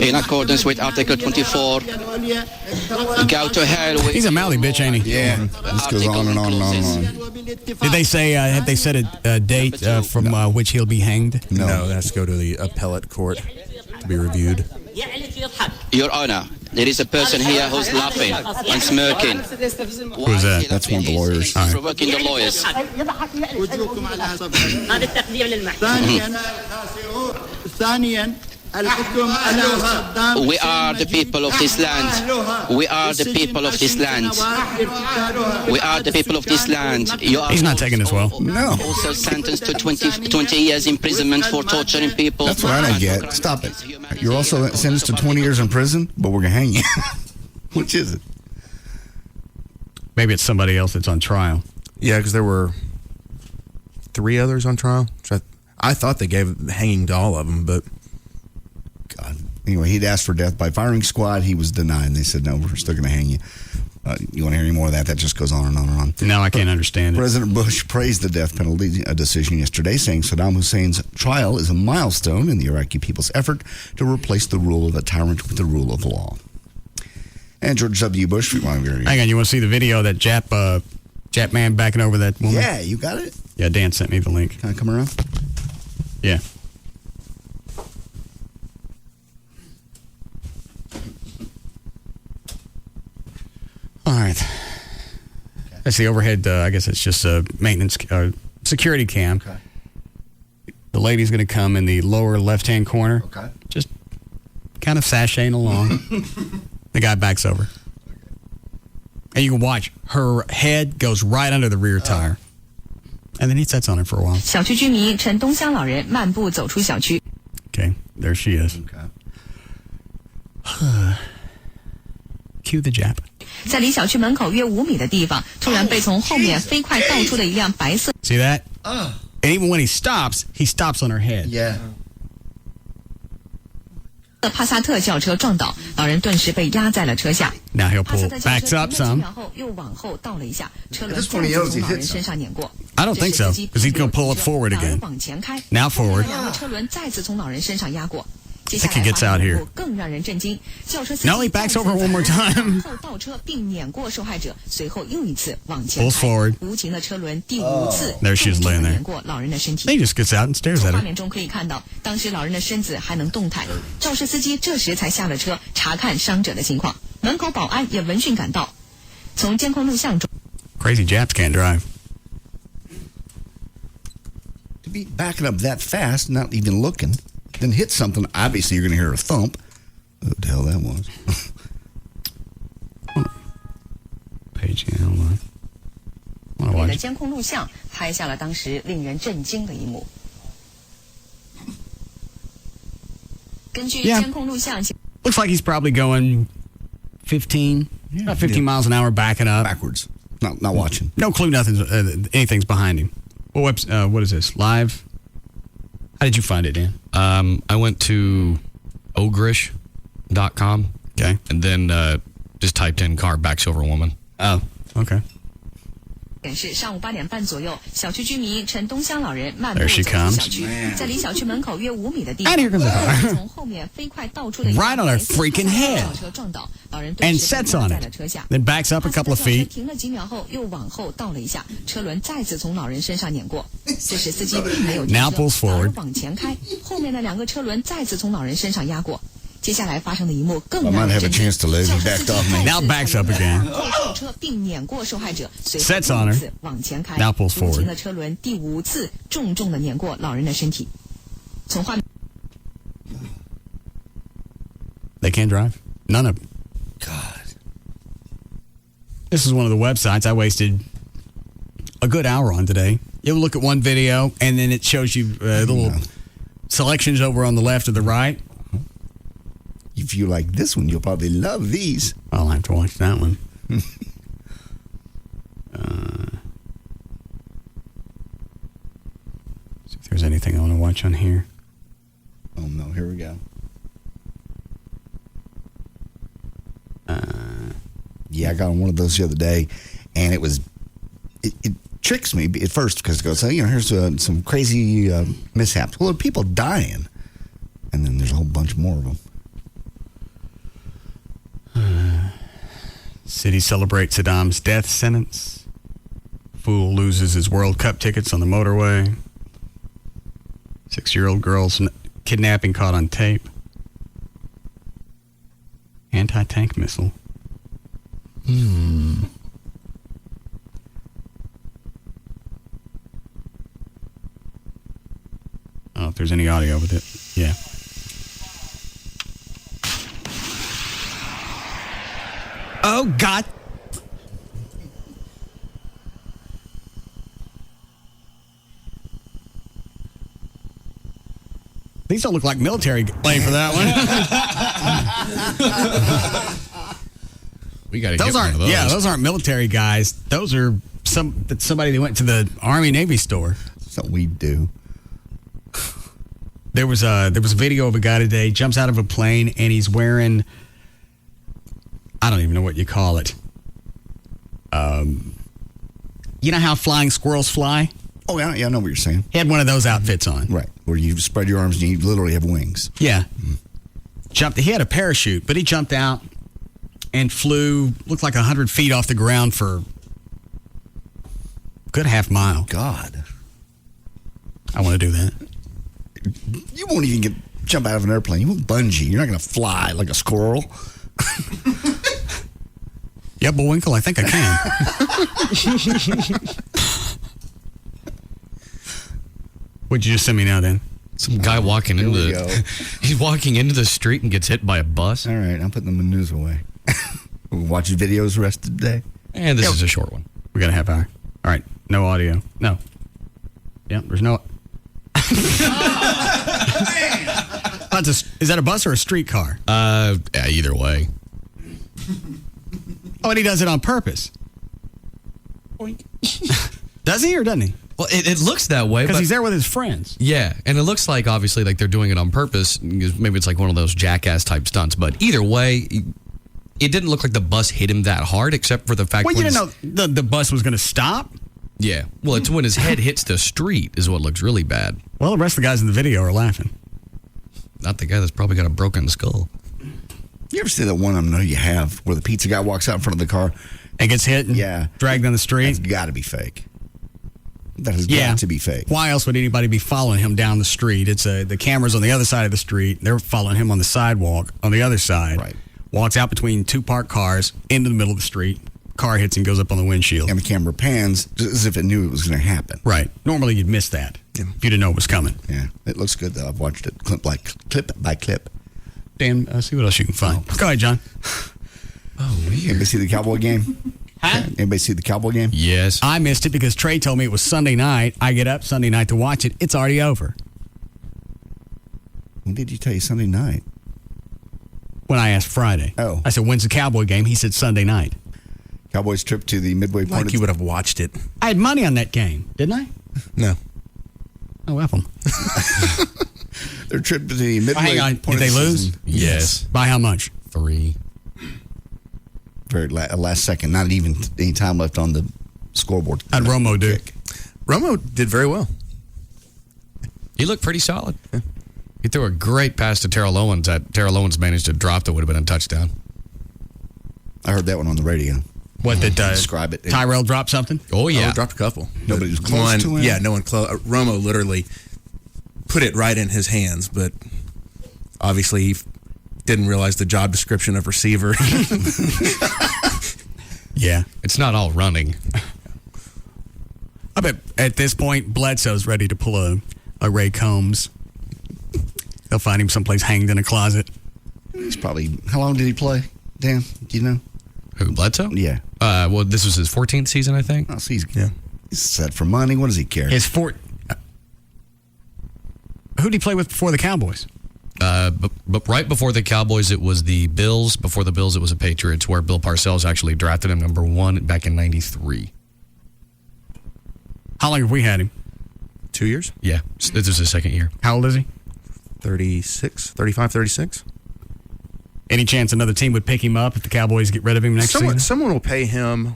In accordance with Article 24. Go to hell with... He's a mouthy bitch, ain't he? Yeah. This goes on and on and on and on. Did they say, have they set a date from which he'll be hanged? No, it has to go to the appellate court to be reviewed. Your Honor, there is a person here who's laughing and smirking. Who's that? That's one of the lawyers. He's provoking the lawyers. We are the people of this land. We are the people of this land. We are the people of this land. He's not taking this well. No. Also sentenced to 20 years imprisonment for torturing people. That's what I don't get. Stop it. You're also sentenced to 20 years in prison, but we're going to hang you. Which is it? Maybe it's somebody else that's on trial. Yeah, because there were 3 others on trial. Which I thought they gave hanging to all of them, but... God. Anyway, he'd asked for death by firing squad. He was denied. They said, no, we're still going to hang you. You want to hear any more of that? That just goes on and on and on. No, I can't understand it. President Bush praised the death penalty decision yesterday, saying Saddam Hussein's trial is a milestone in the Iraqi people's effort to replace the rule of a tyrant with the rule of law. And George W. Bush... Hang on, you want to see the video of that Jap man backing over that woman? Yeah, you got it? Yeah, Dan sent me the link. Can I come around? Yeah. All right. That's the overhead, I guess it's just a maintenance, security cam. Okay. The lady's going to come in the lower left-hand corner. Okay. Just kind of sashaying along. The guy backs over. And you can watch her head goes right under the rear tire. And then he sits on it for a while. 小区居民趁东乡老人漫步走出小区。 Okay, there she is. Okay. Cue the Jap. 在离小区门口约5米的地方，突然被从后面飞快倒出的一辆白色。 See that? And even when he stops on her head. Yeah. 帕萨特轿车撞倒，老人顿时被压在了车下。 Now he'll pull backs up some. 然后又往后倒了一下，车轮再次从老人身上碾过。 I don't think so, because he's going to pull it forward again. 往前开。 Now forward. 两个车轮再次从老人身上压过。 接 I 下 think he 来 gets out here. 更让人震惊，轿车司机 No, he backs over one more time. 后倒车并碾过受害者，随后又一次往前 Pulls 开。 forward. 无情的车轮第5次 There she is laying there. 碾过老人的身体。 He just gets out and stares 从 at 画 her. 面中可以看到，当时老人的身子还能动弹，肇事司机这时才下了车查看伤者的情况，门口保安也闻讯赶到。从监控录像中 Crazy Japs can't drive. To be backing up that fast, not even looking, then hit something, obviously you're going to hear a thump. What the hell that was? Page, yeah, hold on. I wanna 的 watch. 监控录像拍下了当时令人震惊的一幕。根据 Yeah. 监控录像， Looks like he's probably going 15, about 15 miles an hour backing up. Backwards. Not watching. No clue anything's behind him. What is this? Live? How did you find it, Dan? I went to ogrish.com. Okay. And then just typed in car backs over woman. Oh, okay. 显示上午8点半左右，小区居民趁东乡老人漫步 There she 走进 comes. 小区，在离小区门口约5米的地方， And here comes the car. 从后面飞快倒出的一 Right on her 辆 freaking head. 轿车撞倒，老人顿 And 时 sets 被 on 压在 it. 了车下。 Then backs up a couple of 帕斯特小车 feet. 停了几秒后，又往后倒了一下，车轮再次从老人身上碾过。这时司机没有停 Now 车， pulls 反而 forward. 往前开，后面的2个车轮再次从老人身上压过。接下来发生的一幕更 I 让 might 人 have a 震惊。 chance to live. He backed off me. Now backs up again. 后车并碾过受害者，随后 Sets on her. 第5次往前开， Now pulls forward. 无情的车轮第5次重重的碾过老人的身体。从画面 They can't drive. None of them. God. This is one of the websites I wasted a good hour on today. You ever look at one video and then it shows you little selections over on the left or the right? If you like this one, you'll probably love these. I'll have to watch that one. See if there's anything I want to watch on here. Oh, no. Here we go. Yeah, I got on one of those the other day, and it tricks me at first because it goes, here's some crazy mishaps. Well, there are people dying, and then there's a whole bunch more of them. City celebrates Saddam's death sentence. Fool loses his World Cup tickets on the motorway. 6-year-old girl's kidnapping caught on tape. Anti-tank missile. I don't know if there's any audio with it. Yeah. Oh, God. These don't look like military playing for that one. We got to get one of those. Yeah, those aren't military guys. Those are somebody that went to the Army Navy store. That's what we do. There was a video of a guy today, jumps out of a plane, and he's wearing, I don't even know what you call it. You know how flying squirrels fly? Oh, yeah, I know what you're saying. He had one of those outfits on. Right, where you spread your arms and you literally have wings. Yeah. He had a parachute, but he jumped out and flew, looked like 100 feet off the ground for a good half mile. God. I want to do that. You won't even jump out of an airplane. You won't bungee. You're not going to fly like a squirrel. Yeah, Bullwinkle, I think I can. What'd you just send me now, then? Some guy walking he's walking into the street and gets hit by a bus. All right, I'm putting the news away. We'll watch videos the rest of the day. And this is a short one. We got a half hour. All right, no audio. No. Yeah, there's no... Is that a bus or a streetcar? Yeah, either way. Oh, and he does it on purpose. Does he or doesn't he? Well, it looks that way. Because he's there with his friends. Yeah, and it looks like, obviously, like they're doing it on purpose. Maybe it's like one of those jackass type stunts. But either way, it didn't look like the bus hit him that hard, except for the fact Well, you didn't know the bus was going to stop? Yeah. Well, it's when his head hits the street is what looks really bad. Well, the rest of the guys in the video are laughing. Not the guy that's probably got a broken skull. You ever see that one I know you have where the pizza guy walks out in front of the car and gets hit and dragged down the street? That's got to be fake. That has got to be fake. Why else would anybody be following him down the street? It's the camera's on the other side of the street. They're following him on the sidewalk on the other side. Right. Walks out between two parked cars into the middle of the street. Car hits and goes up on the windshield. And the camera pans as if it knew it was going to happen. Right. Normally you'd miss that if you didn't know it was coming. Yeah. It looks good, though. I've watched it clip by clip. Dan, see what else you can find. Go ahead, John. Oh, weird. Anybody see the Cowboy game? Huh? Anybody see the Cowboy game? Yes. I missed it because Trey told me it was Sunday night. I get up Sunday night to watch it. It's already over. When did you tell you Sunday night? When I asked Friday. Oh. I said, when's the Cowboy game? He said Sunday night. Cowboys trip to the midway point. Like you would have watched it. I had money on that game, didn't I? No. Oh, F them. Their trip to the midway hang on. point. Did of they the lose? season. Yes. By how much? 3. Very last second. Not even any time left on the scoreboard. How'd Romo do? Romo did very well. He looked pretty solid. Yeah. He threw a great pass to Terrell Owens that Terrell Owens managed to drop that would have been a touchdown. I heard that one on the radio. What did describe it? Tyrell drop something? Oh, yeah. He dropped a couple. Nobody was close to him? Yeah, no one close. Romo literally put it right in his hands, but obviously he didn't realize the job description of receiver. Yeah. It's not all running. I bet at this point, Bledsoe's ready to pull a Ray Combs. They'll find him someplace hanged in a closet. He's probably... How long did he play, Dan? Do you know? Who, Bledsoe? Yeah. Well, this was his 14th season, I think. Oh, so he's set for money. What does he care? Who did he play with before the Cowboys? But right before the Cowboys, it was the Bills. Before the Bills, it was the Patriots, where Bill Parcells actually drafted him number 1 back in '93. How long have we had him? 2 years? Yeah. This is his second year. How old is he? 35, 36. Any chance another team would pick him up if the Cowboys get rid of him next season? Someone will pay him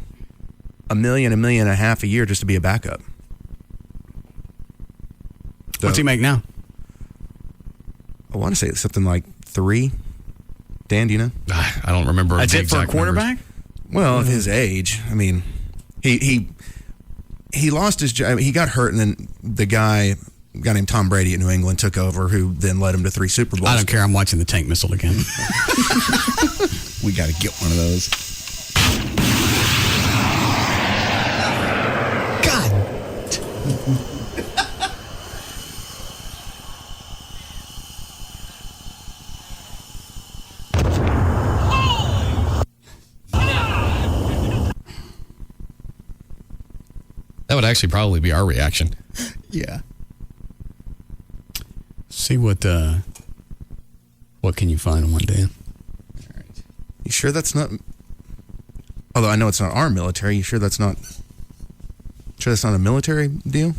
$1 million, $1.5 million a year just to be a backup. So, what's he make now? I want to say it's something like 3. Dan, do you know? I don't remember. That's it for a quarterback? Well, of his age. I mean, he lost his job. He got hurt, and then the guy named Tom Brady at New England took over, who then led him to 3 Super Bowls. I don't care. I'm watching the tank missile again. We got to get one of those. God. That would actually probably be our reaction. Yeah. See what can you find one day? All right. You sure that's not? Although I know it's not our military. You sure that's not? Sure that's not a military deal?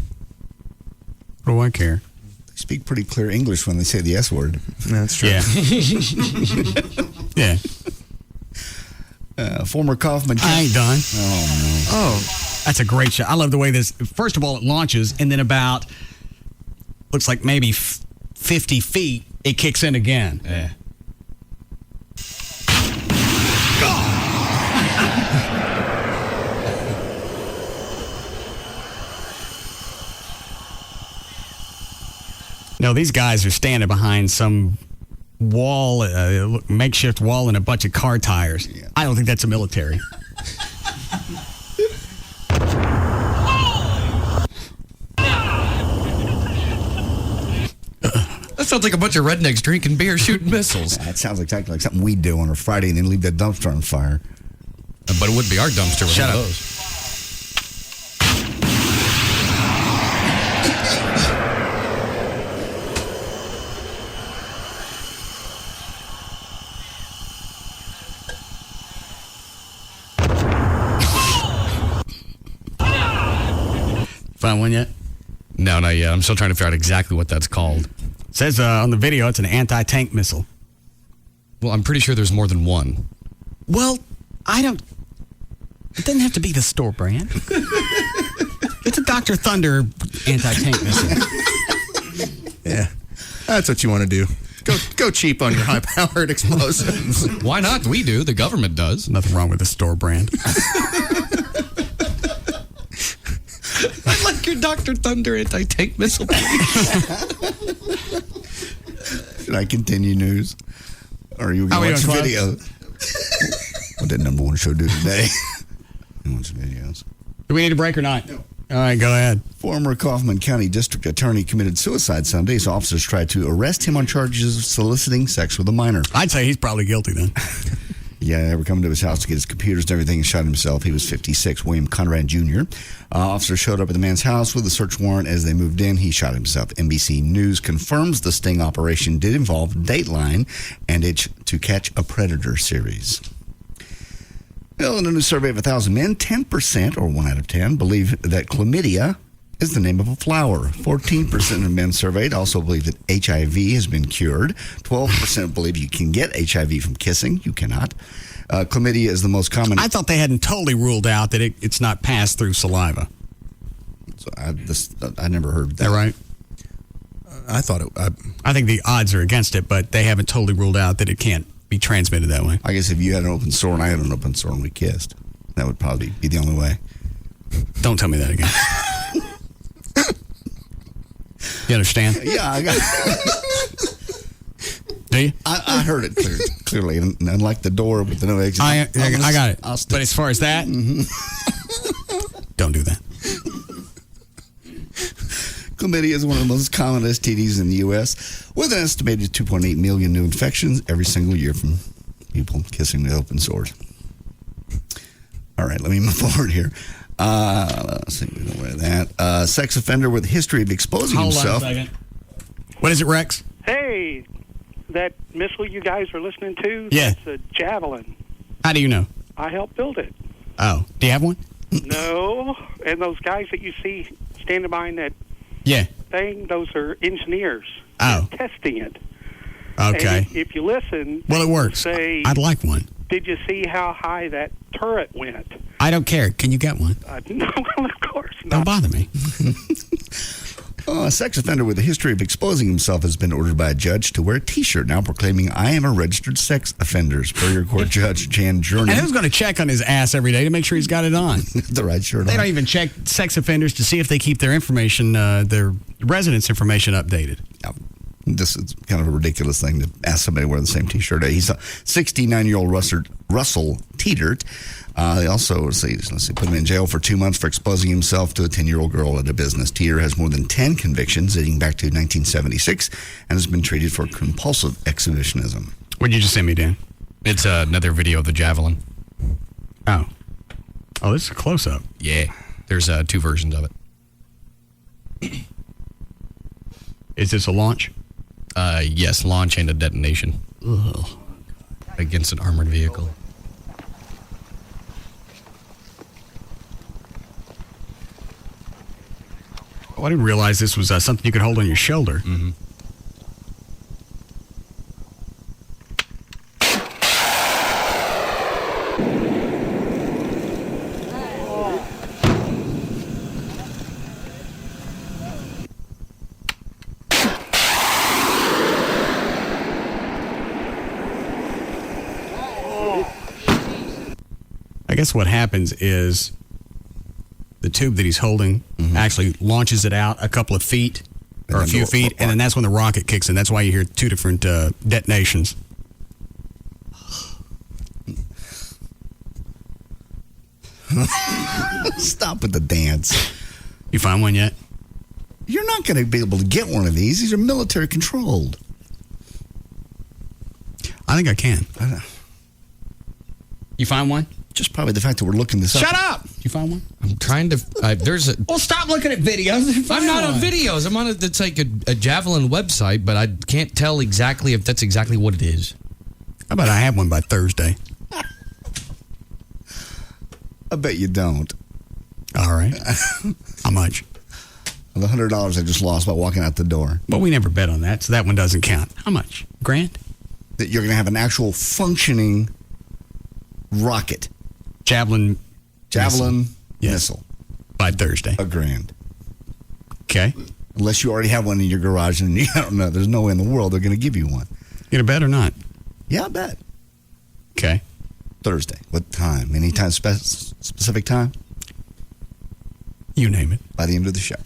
What do I care? They speak pretty clear English when they say the S word. Yeah, that's true. Yeah. Yeah. Former Kaufman. I ain't done. Oh no. Oh. That's a great shot. I love the way this, first of all, it launches, and then about, looks like maybe 50 feet, it kicks in again. Yeah. No, these guys are standing behind some wall, makeshift wall, and a bunch of car tires. Yeah. I don't think that's a military. That sounds like a bunch of rednecks drinking beer, shooting missiles. That sounds exactly like something we'd do on a Friday and then leave that dumpster on fire. But it would be our dumpster with Shut one up. of those. Find one yet? No, not yet. I'm still trying to figure out exactly what that's called. It says on the video it's an anti-tank missile. Well, I'm pretty sure there's more than one. Well, it doesn't have to be the store brand. It's a Dr. Thunder anti-tank missile. Yeah. That's what you want to do. Go cheap on your high-powered explosives. Why not? We do. The government does. Nothing wrong with the store brand. I like your Dr. Thunder anti-tank missile. Should I continue news? Or are you going to watch the video? What did number 1 show do today? Watch videos. Do we need a break or not? No. All right, go ahead. Former Kaufman County District Attorney committed suicide Sunday as officers tried to arrest him on charges of soliciting sex with a minor. I'd say he's probably guilty then. Yeah, they were coming to his house to get his computers and everything and shot himself. He was 56, William Conrad Jr. Officers showed up at the man's house with a search warrant. As they moved in, he shot himself. NBC News confirms the sting operation did involve Dateline and its To Catch a Predator series. Well, in a new survey of 1,000 men, 10%, or 1 out of 10, believe that chlamydia is the name of a flower. 14% of men surveyed also believe that HIV has been cured. 12% believe you can get HIV from kissing. You cannot. Chlamydia is the most common. I thought they hadn't totally ruled out that it's not passed through saliva. So I never heard that. Is that right? I thought it. I think the odds are against it, but they haven't totally ruled out that it can't be transmitted that way. I guess if you had an open sore and I had an open sore and we kissed, that would probably be the only way. Don't tell me that again. You understand? Yeah, I got Do you? I heard it clearly. And like the door with the no exit. I got it. But as far as that, don't do that. Chlamydia is one of the most common STDs in the U.S., with an estimated 2.8 million new infections every single year from people kissing with open sores. All right, let me move forward here. Let's see, we know where that. Sex offender with a history of exposing himself. Hold on a second. What is it, Rex? Hey, that missile you guys are listening to? Yeah. It's a Javelin. How do you know? I helped build it. Oh, do you have one? No, and those guys that you see standing behind that thing, those are engineers. Oh. They're testing it. Okay. And if you listen, Well, it works. say, I'd like one. did you see how high that turret went? I don't care. Can you get one? No, of course not. Don't bother me. A sex offender with a history of exposing himself has been ordered by a judge to wear a T-shirt now proclaiming, "I am a registered sex offender," Superior Court Judge Jan Jernan. And who's going to check on his ass every day to make sure he's got it on? The right shirt They on. don't even check sex offenders to see if they keep their information, their residence information updated. Yeah. This is kind of a ridiculous thing to ask somebody to wear the same T-shirt. He's a 69-year-old Russell Teetert. They also, let's see, put him in jail for 2 months for exposing himself to a 10-year-old girl at a business. Teeter has more than 10 convictions dating back to 1976 and has been treated for compulsive exhibitionism. What did you just send me, Dan? It's another video of the Javelin. Oh, this is a close-up. Yeah, there's 2 versions of it. Is this a launch? Yes, launch and a detonation. Ugh. Against an armored vehicle. Oh, I didn't realize this was something you could hold on your shoulder. Mm-hmm. I guess what happens is the tube that he's holding actually launches it out a couple of feet or a few feet, and then that's when the rocket kicks in. That's why you hear 2 different detonations. Stop with the dance. You find one yet? You're not going to be able to get one of these. These are military controlled. I think I can. You find one? Just probably the fact that we're looking this up. Shut up! You find one? I'm trying to. There's a. Well, stop looking at videos. I'm not on videos. I'm on it's like a Javelin website, but I can't tell exactly if that's exactly what it is. How about I have one by Thursday? I bet you don't. All right. How much? The $100 I just lost by walking out the door. But we never bet on that, so that one doesn't count. How much? $1,000? That you're going to have an actual functioning rocket. Javelin missile. By Thursday. $1,000. Okay. Unless you already have one in your garage and you don't know. There's no way in the world they're going to give you one. You gonna bet or not? Yeah, I bet. Okay. Thursday. What time? Any time specific time? You name it. By the end of the show.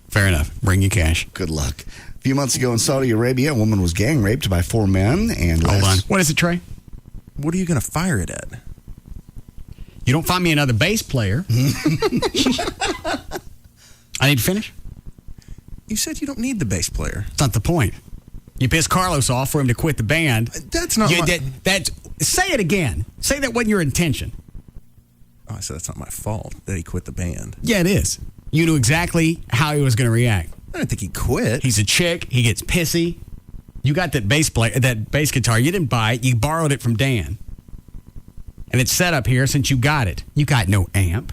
Fair enough. Bring you cash. Good luck. A few months ago in Saudi Arabia, a woman was gang raped by 4 men. And hold on. What is it, Trey? What are you going to fire it at? You don't find me another bass player. I need to finish. You said you don't need the bass player. That's not the point. You pissed Carlos off for him to quit the band. That's not say it again. Say that wasn't your intention. Oh, I said that's not my fault that he quit the band. Yeah, it is. You knew exactly how he was going to react. I didn't think he quit. He's a chick. He gets pissy. You got that bass guitar. You didn't buy it. You borrowed it from Dan. And it's set up here since you got it. You got no amp.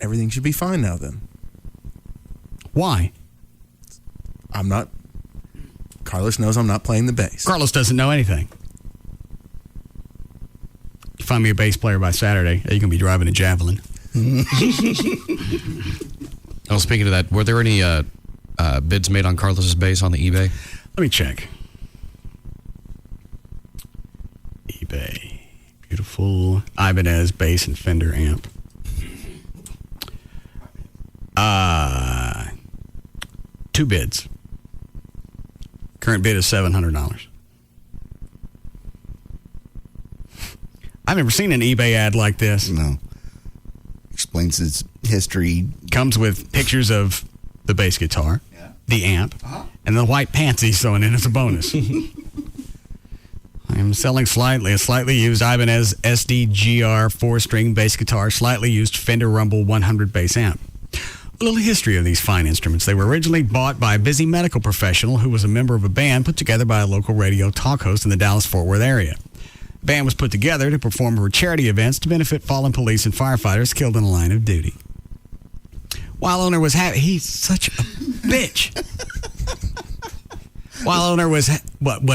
Everything should be fine now then. Why? I'm not Carlos knows I'm not playing the bass. Carlos doesn't know anything. You find me a bass player by Saturday, you're going to be driving a Javelin. Oh, speaking of that, were there any bids made on Carlos's bass on the eBay? Let me check. eBay. Beautiful Ibanez bass and Fender amp. 2 bids. Current bid is $700. I've never seen an eBay ad like this. No. Explains its history. Comes with pictures of the bass guitar, the amp, and the white pants he's throwing in as a bonus. I'm selling a slightly used Ibanez SDGR 4-string bass guitar, slightly used Fender Rumble 100 bass amp. A little history of these fine instruments. They were originally bought by a busy medical professional who was a member of a band put together by a local radio talk host in the Dallas-Fort Worth area. The band was put together to perform for charity events to benefit fallen police and firefighters killed in the line of duty. While owner was he's such a bitch. While owner was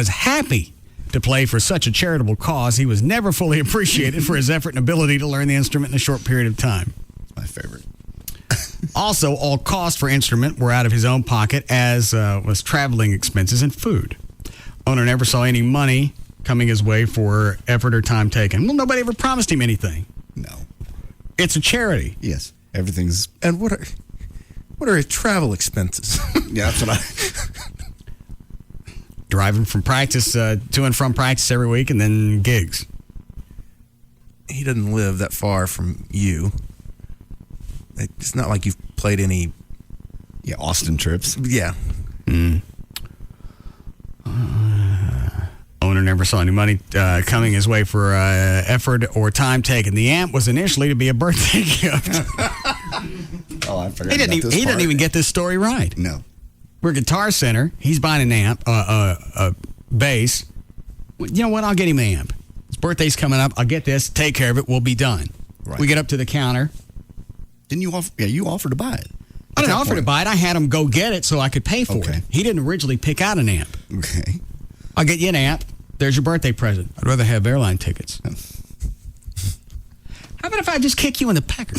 happy to play for such a charitable cause, he was never fully appreciated for his effort and ability to learn the instrument in a short period of time. My favorite. Also, all costs for instrument were out of his own pocket, as was traveling expenses and food. Owner never saw any money coming his way for effort or time taken. Well, nobody ever promised him anything. No. It's a charity. Yes. Everything's... And what are his travel expenses? Yeah, that's what I... Driving from practice, to and from practice every week, and then gigs. He doesn't live that far from you. It's not like you've played any... Yeah, Austin trips. Yeah. Owner never saw any money coming his way for effort or time taken. The amp was initially to be a birthday gift. Oh, I forgot He didn't even get this story right. No. We're Guitar Center. He's buying an amp, a bass. You know what? I'll get him an amp. His birthday's coming up. I'll get this. Take care of it. We'll be done. Right. We get up to the counter. Didn't you offer? Yeah, you offered to buy it. I didn't offer to buy it. I had him go get it so I could pay for it. He didn't originally pick out an amp. Okay. I'll get you an amp. There's your birthday present. I'd rather have airline tickets. How about if I just kick you in the pecker?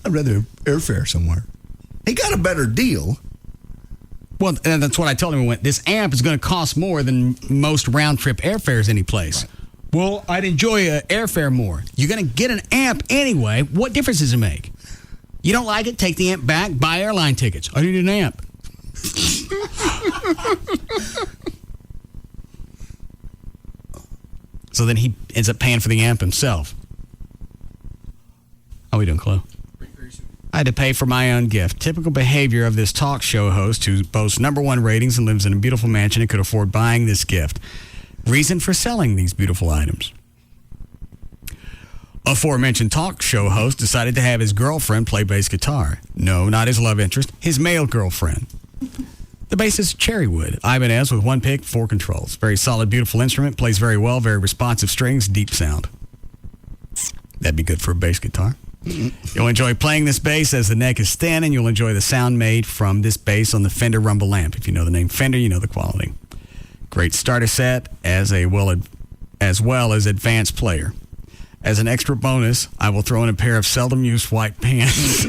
I'd rather have airfare somewhere. He got a better deal. Well, and that's what I told him. This amp is going to cost more than most round-trip airfares any place. Right. Well, I'd enjoy airfare more. You're going to get an amp anyway. What difference does it make? You don't like it, take the amp back, buy airline tickets. I need an amp. So then he ends up paying for the amp himself. How are we doing, Chloe? I had to pay for my own gift. Typical behavior of this talk show host who boasts #1 ratings and lives in a beautiful mansion and could afford buying this gift. Reason for selling these beautiful items. Aforementioned talk show host decided to have his girlfriend play bass guitar. No, not his love interest, his male girlfriend. The bass is cherry wood, Ibanez with 1 pick, 4 controls. Very solid, beautiful instrument, plays very well, very responsive strings, deep sound. That'd be good for a bass guitar. You'll enjoy playing this bass as the neck is thin, and you'll enjoy the sound made from this bass on the Fender Rumble amp. If you know the name Fender, you know the quality. Great starter set as well as advanced player. As an extra bonus, I will throw in a pair of seldom used white pants.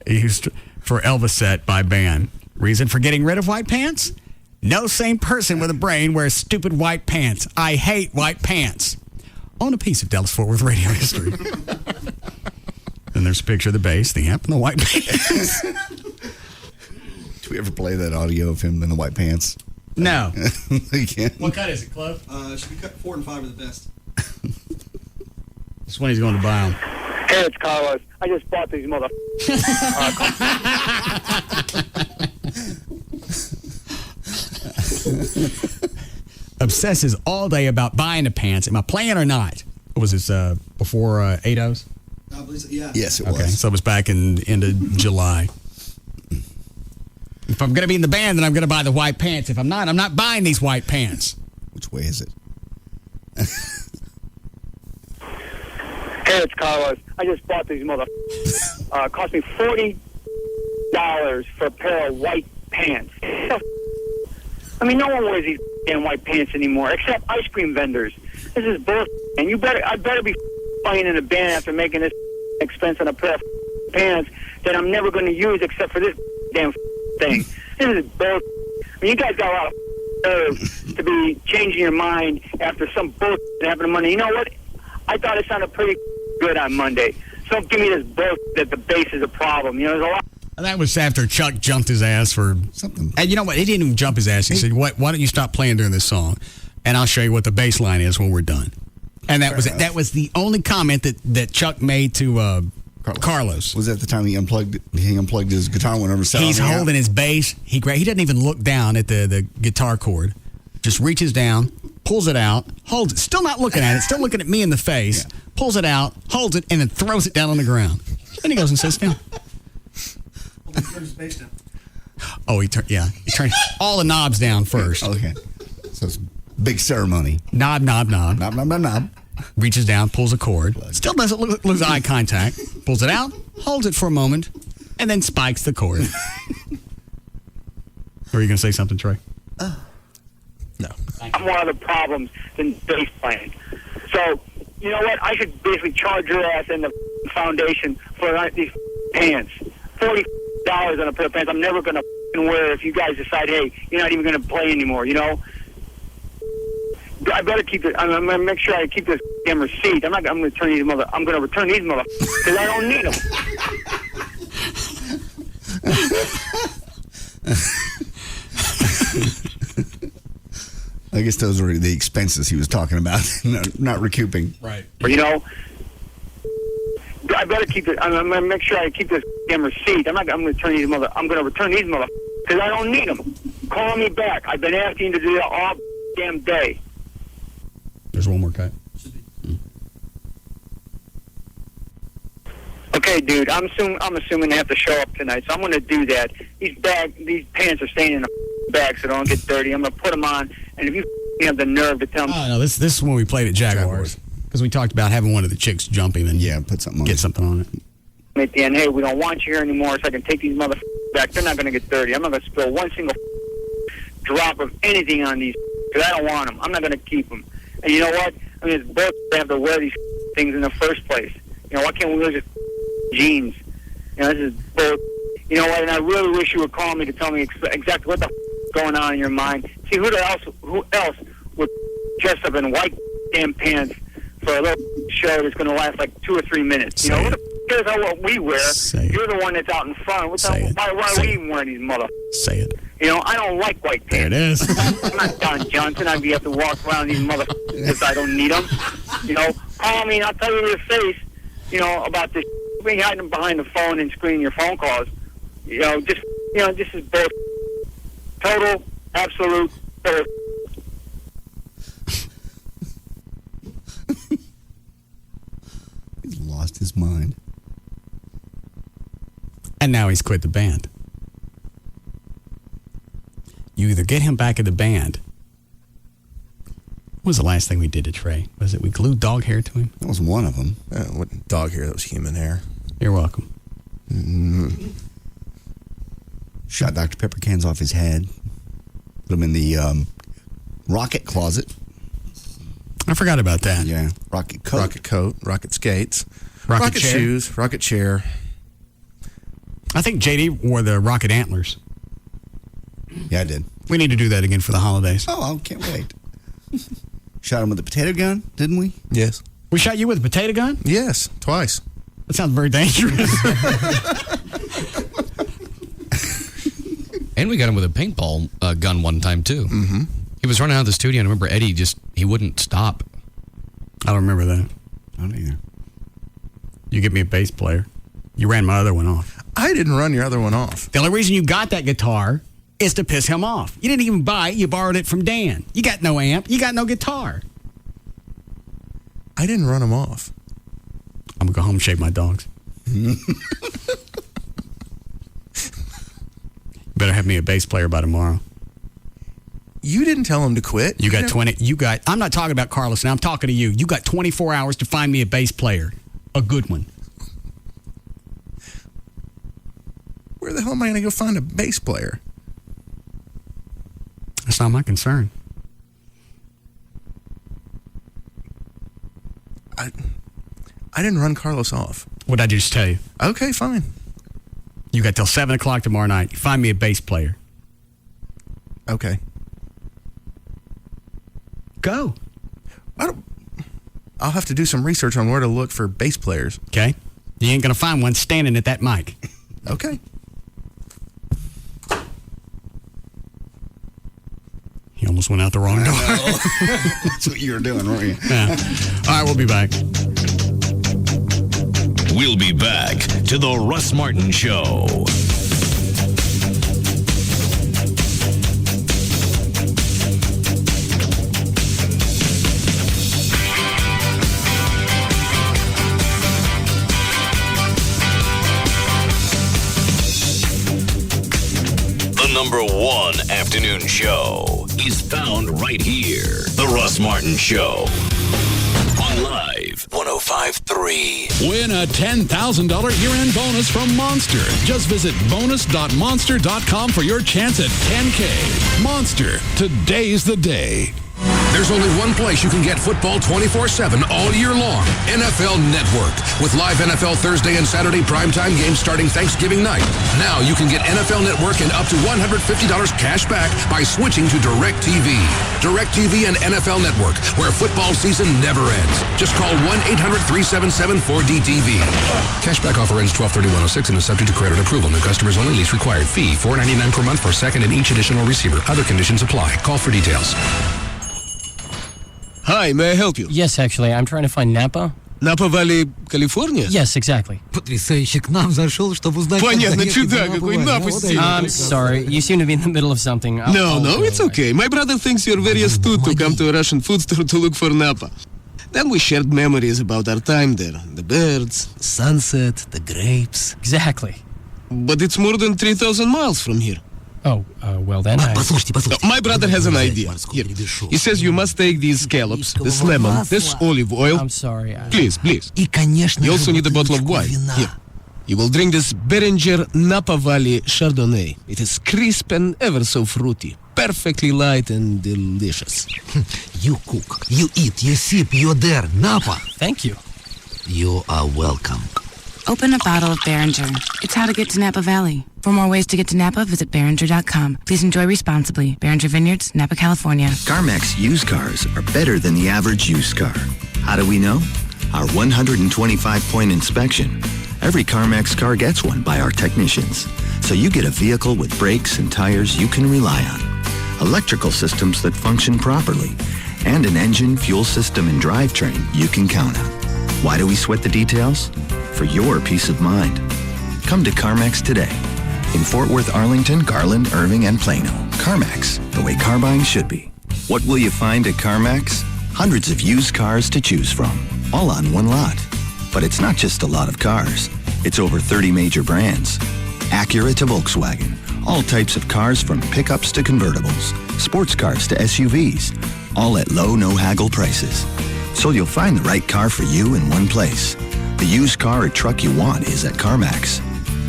Used for Elvis set by band. Reason for getting rid of white pants? No sane person with a brain wears stupid white pants. I hate white pants. Own a piece of Dallas-Fort Worth radio history. Then there's a picture of the bass, the amp, and the white pants. Do we ever play that audio of him in the white pants? No. Can't. What cut is it, Clove? Should be cut 4 and 5 are the best. This one he's going to buy them. Hey, it's Carlos. I just bought these mother. Obsesses all day about buying the pants. Am I playing or not? Was this before 8-0s? I believe so, yeah. Yes, it Okay, was. so it was back in into July. If I'm going to be in the band, then I'm going to buy the white pants. If I'm not buying these white pants. Which way is it? Hey, Hey, it's Carlos. I just bought these motherfuckers. Cost me $40 for a pair of white pants. I mean, no one wears these damn white pants anymore, except ice cream vendors. This is bullshit. And I better be playing in a band after making this expense on a pair of pants that I'm never going to use except for this damn thing. This is bullshit. I mean, you guys got a lot of nerve to be changing your mind after some bullshit happened to Monday. You know what? I thought it sounded pretty good on Monday. So don't give me this bullshit that the bass is a problem. You know, there's a lot. That was after Chuck jumped his ass for something. And you know what? He didn't even jump his ass. He said, why don't you stop playing during this song? And I'll show you what the bass line is when we're done. And that was the only comment that Chuck made to Carlos. Was that the time he unplugged his guitar whenever he's holding his bass. He doesn't even look down at the guitar cord. Just reaches down, pulls it out, holds it. Still not looking at it. Still looking at me in the face. Yeah. Pulls it out, holds it, and then throws it down on the ground. Then he goes and sits down. Oh, he turned all the knobs down first. Okay. So it's big ceremony. Knob. Reaches down, pulls a cord. Still doesn't lose eye contact. Pulls it out, holds it for a moment, and then spikes the cord. Were you going to say something, Trey? No. I'm one of the problems than bass playing. So, you know what? I should basically charge your ass in the foundation for these pants. $40 on a pair of pants I'm never going to wear if you guys decide, hey, you're not even going to play anymore, you know? I better keep it. I'm going to make sure I keep this damn receipt. I'm going to return these motherfuckers because I don't need them. I guess those were the expenses he was talking about, not recouping. Right. But, you know, I better keep it. I'm going to make sure I keep this damn receipt. I'm going to return these motherfuckers because I don't need them. Call me back. I've been asking you to do that all damn day. There's one more cut. Okay, dude. I'm assuming they have to show up tonight, so I'm going to do that. These pants are staying in the bag, so they don't get dirty. I'm going to put them on, and if you have the nerve to tell me, no, this is when we played at Jaguars because we talked about having one of the chicks jumping and put something on get something on it. At the end, hey, we don't want you here anymore, so I can take these motherfuckers back. They're not going to get dirty. I'm not going to spill one single drop of anything on these because I don't want them. I'm not going to keep them. And you know what? I mean, it's bullshit to have to wear these things in the first place. You know, why can't we wear just jeans? You know, this is bullshit. You know what? And I really wish you would call me to tell me exactly what the is going on in your mind. See, who else would dress up in white damn pants for a little show that's going to last like 2 or 3 minutes? You know, who the cares what we wear? You're the one that's out in front. Why are we even wearing these motherfuckers? Say it. You know, I don't like white pants. There it is. I'm not Don Johnson. I'd have to walk around these motherfuckers because I don't need them. You know, call me and I'll tell you to your face, you know, about this. Being hiding behind the phone and screening your phone calls. You know, this is bullshit. Total, absolute bullshit. He's lost his mind. And now he's quit the band. You either get him back in the band. What was the last thing we did to Trey? Was it we glued dog hair to him? That was one of them. What dog hair? That was human hair. You're welcome. Mm-hmm. Shot Dr. Pepper cans off his head. Put him in the rocket closet. I forgot about that. Yeah. Rocket coat. Rocket skates. Rocket chair. Shoes. Rocket chair. I think JD wore the rocket antlers. Yeah, I did. We need to do that again for the holidays. Oh, I can't wait. Shot him with a potato gun, didn't we? Yes. We shot you with a potato gun? Yes, twice. That sounds very dangerous. And we got him with a paintball gun one time, too. Mm-hmm. He was running out of the studio, and I remember Eddie he wouldn't stop. I don't remember that. I don't either. You get me a bass player. You ran my other one off. I didn't run your other one off. The only reason you got that guitar is to piss him off. You didn't even buy it. You borrowed it from Dan. You got no amp. You got no guitar. I didn't run him off. I'm going to go home and shave my dogs. Better have me a bass player by tomorrow. You didn't tell him to quit. I'm not talking about Carlos now. I'm talking to you. You got 24 hours to find me a bass player. A good one. Where the hell am I going to go find a bass player? That's not my concern. I didn't run Carlos off. What'd I just tell you? Okay, fine. You got till 7 o'clock tomorrow night. You find me a bass player. Okay. Go. I'll have to do some research on where to look for bass players. Okay. You ain't going to find one standing at that mic. Okay. You almost went out the wrong door. That's what you were doing, weren't you? Yeah. All right, we'll be back. We'll be back to the Russ Martin Show. The number one afternoon show is found right here. The Russ Martin Show. On Live 105.3. Win a $10,000 year-end bonus from Monster. Just visit bonus.monster.com for your chance at $10K. Monster, today's the day. There's only one place you can get football 24/7 all year long. NFL Network. With live NFL Thursday and Saturday primetime games starting Thanksgiving night. Now you can get NFL Network and up to $150 cash back by switching to DirecTV. DirecTV and NFL Network, where football season never ends. Just call 1-800-377-4DTV. Cashback offer ends 12/31/06 and is subject to credit approval. New customers only. Lease required. Fee $4.99 per month for second and each additional receiver. Other conditions apply. Call for details. Hi, may I help you? Yes, actually. I'm trying to find Napa. Napa Valley, California? Yes, exactly. Потрясающе к нам зашел, чтобы узнать... Понятно, чудак, какой Napa стиль. I'm sorry. You seem to be in the middle of something. No, it's okay. My brother thinks you're very astute to come to a Russian food store to look for Napa. Then we shared memories about our time there. The birds, the sunset, the grapes. Exactly. But it's more than 3,000 miles from here. Oh, well then My brother has an idea. Here. He says you must take these scallops, this lemon, this olive oil. I'm sorry. Please. You also need a bottle of wine. Here. You will drink this Beringer Napa Valley Chardonnay. It is crisp and ever so fruity. Perfectly light and delicious. You cook, you eat, you sip, you're there. Napa. Thank you. You are welcome. Open a bottle of Beringer. It's how to get to Napa Valley. For more ways to get to Napa, visit Beringer.com. Please enjoy responsibly. Beringer Vineyards, Napa, California. CarMax used cars are better than the average used car. How do we know? Our 125-point inspection. Every CarMax car gets one by our technicians. So you get a vehicle with brakes and tires you can rely on. Electrical systems that function properly. And an engine, fuel system, and drivetrain you can count on. Why do we sweat the details? For your peace of mind. Come to CarMax today. In Fort Worth, Arlington, Garland, Irving, and Plano. CarMax, the way car buying should be. What will you find at CarMax? Hundreds of used cars to choose from, all on one lot. But it's not just a lot of cars. It's over 30 major brands. Acura to Volkswagen. All types of cars from pickups to convertibles. Sports cars to SUVs. All at low, no-haggle prices. So you'll find the right car for you in one place. The used car or truck you want is at CarMax.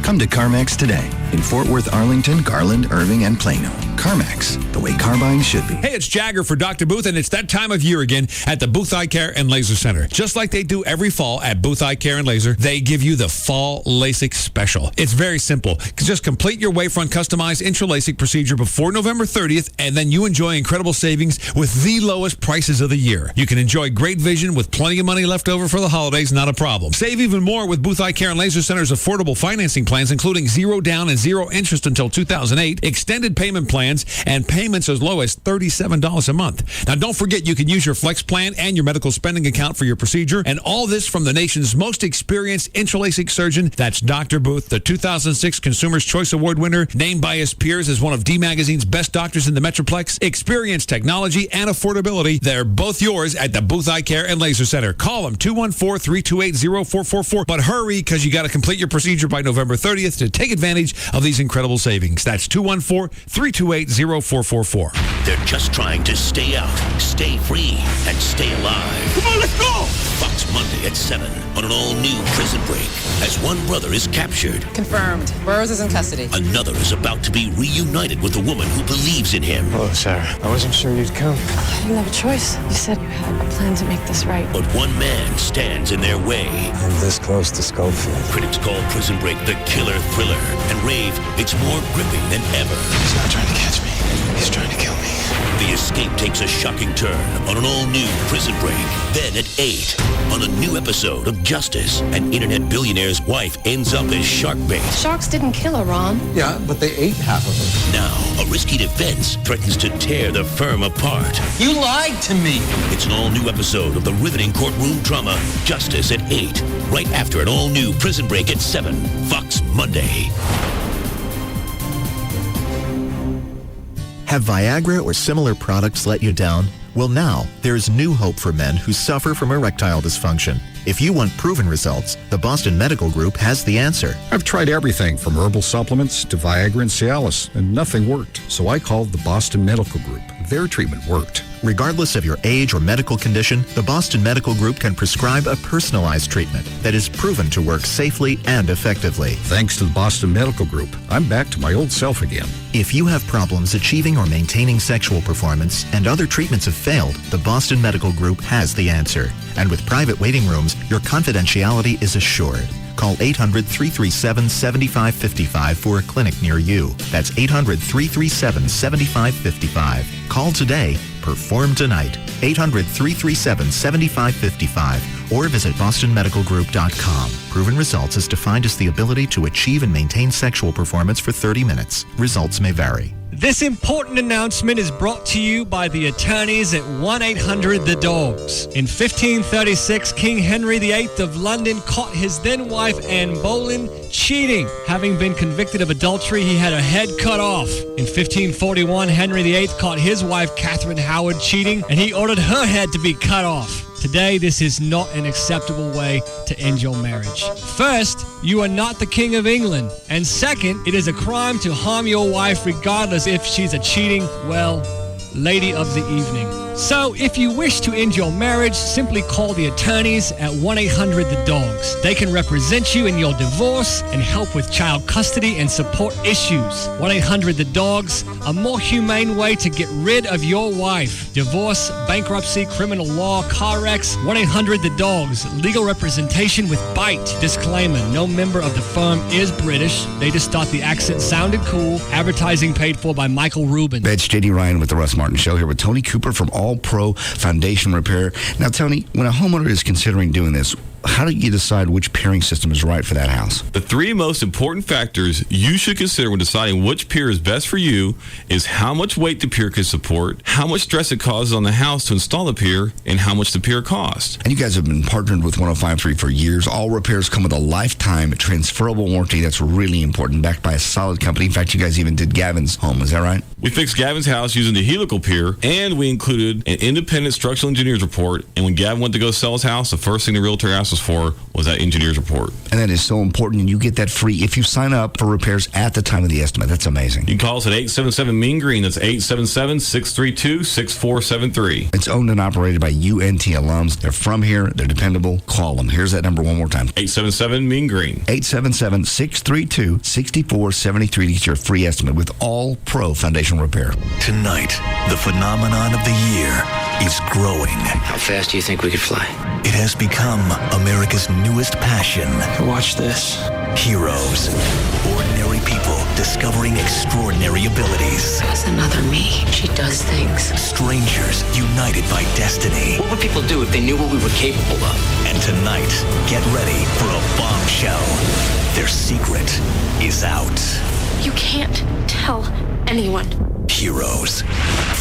Come to CarMax today in Fort Worth, Arlington, Garland, Irving, and Plano. CarMax, the way car buying should be. Hey, it's Jagger for Dr. Booth, and it's that time of year again at the Booth Eye Care and Laser Center. Just like they do every fall at Booth Eye Care and Laser, they give you the Fall LASIK Special. It's very simple. Just complete your Wavefront customized intra-LASIK procedure before November 30th, and then you enjoy incredible savings with the lowest prices of the year. You can enjoy great vision with plenty of money left over for the holidays, not a problem. Save even more with Booth Eye Care and Laser Center's affordable financing plans, including 0 down and 0 interest until 2008, extended payment plans, and payments as low as $37 a month. Now, don't forget you can use your Flex Plan and your medical spending account for your procedure, and all this from the nation's most experienced intra-LASIK surgeon. That's Dr. Booth, the 2006 Consumer's Choice Award winner, named by his peers as one of D Magazine's best doctors in the Metroplex. Experience, technology, and affordability, they're both yours at the Booth Eye Care and Laser Center. Call them 214-328-0444, but hurry because you got to complete your procedure by November 30th to take advantage of these incredible savings. That's 214-328-0444. They're just trying to stay out, stay free, and stay alive. Come on, let's go! Fox Monday at 7 on an all-new Prison Break. As one brother is captured, Confirmed. Burroughs is in custody. another is about to be reunited with a woman who believes in him. Hello, Sarah. I wasn't sure you'd come. I didn't have a choice. You said you had a plan to make this right. But one man stands in their way. I'm this close to Schofield. Critics call Prison Break the killer thriller, and rave it's more gripping than ever. He's not trying to catch me. He's trying to kill me. The escape takes a shocking turn on an all-new Prison Break. Then at 8, on a new episode of Justice, an internet billionaire's wife ends up as shark bait. Sharks didn't kill her, Ron. Yeah, but they ate half of her. Now, a risky defense threatens to tear the firm apart. You lied to me. It's an all-new episode of the riveting courtroom drama, Justice at 8, right after an all-new Prison Break at 7, Fox Monday. Have Viagra or similar products let you down? Well, now, there's new hope for men who suffer from erectile dysfunction. If you want proven results, the Boston Medical Group has the answer. I've tried everything from herbal supplements to Viagra and Cialis, and nothing worked. So I called the Boston Medical Group. Their treatment worked. Regardless of your age or medical condition, the Boston Medical Group can prescribe a personalized treatment that is proven to work safely and effectively. Thanks to the Boston Medical Group, I'm back to my old self again. If you have problems achieving or maintaining sexual performance and other treatments have failed, the Boston Medical Group has the answer. And with private waiting rooms, your confidentiality is assured. Call 800-337-7555 for a clinic near you. That's 800-337-7555. Call today. Perform tonight. 800-337-7555 or visit bostonmedicalgroup.com. Proven results is defined as the ability to achieve and maintain sexual performance for 30 minutes. Results may vary. This important announcement is brought to you by the attorneys at 1-800-THE-DOGS. In 1536, King Henry VIII of London caught his then-wife Anne Boleyn cheating. Having been convicted of adultery, he had her head cut off. In 1541, Henry VIII caught his wife Catherine Howard cheating, and he ordered her head to be cut off. Today, this is not an acceptable way to end your marriage. First, you are not the King of England. And second, it is a crime to harm your wife regardless if she's a cheating, well, lady of the evening. So, if you wish to end your marriage, simply call the attorneys at 1-800-THE-DOGS. They can represent you in your divorce and help with child custody and support issues. 1-800-THE-DOGS, a more humane way to get rid of your wife. Divorce, bankruptcy, criminal law, car wrecks. 1-800-THE-DOGS, legal representation with bite. Disclaimer, no member of the firm is British. They just thought the accent sounded cool. Advertising paid for by Michael Rubin. It's J.D. Ryan with the Russ Martin Show here with Tony Cooper from All Pro Foundation Repair. Now, Tony, when a homeowner is considering doing this, how do you decide which piering system is right for that house? The three most important factors you should consider when deciding which pier is best for you is how much weight the pier can support, how much stress it causes on the house to install the pier, and how much the pier costs. And you guys have been partnered with 105.3 for years. All repairs come with a lifetime transferable warranty. That's really important, backed by a solid company. In fact, you guys even did Gavin's home. Is that right? We fixed Gavin's house using the helical pier, and we included an independent structural engineer's report. And when Gavin went to go sell his house, the first thing the realtor asked us for was that engineer's report. And that is so important, and you get that free if you sign up for repairs at the time of the estimate. That's amazing. You can call us at 877-MEAN-GREEN. That's 877-632-6473. It's owned and operated by UNT alums. They're from here. They're dependable. Call them. Here's that number one more time. 877-MEAN-GREEN. 877-632-6473 to get your free estimate with All Pro Foundation Repair. Tonight, the phenomenon of the year is growing. How fast do you think we could fly? It has become America's newest passion. Watch this. Heroes. Ordinary people discovering extraordinary abilities. That's another me. She does things. Strangers united by destiny. What would people do if they knew what we were capable of? And tonight, get ready for a bombshell. Their secret is out. You can't tell anyone. Heroes.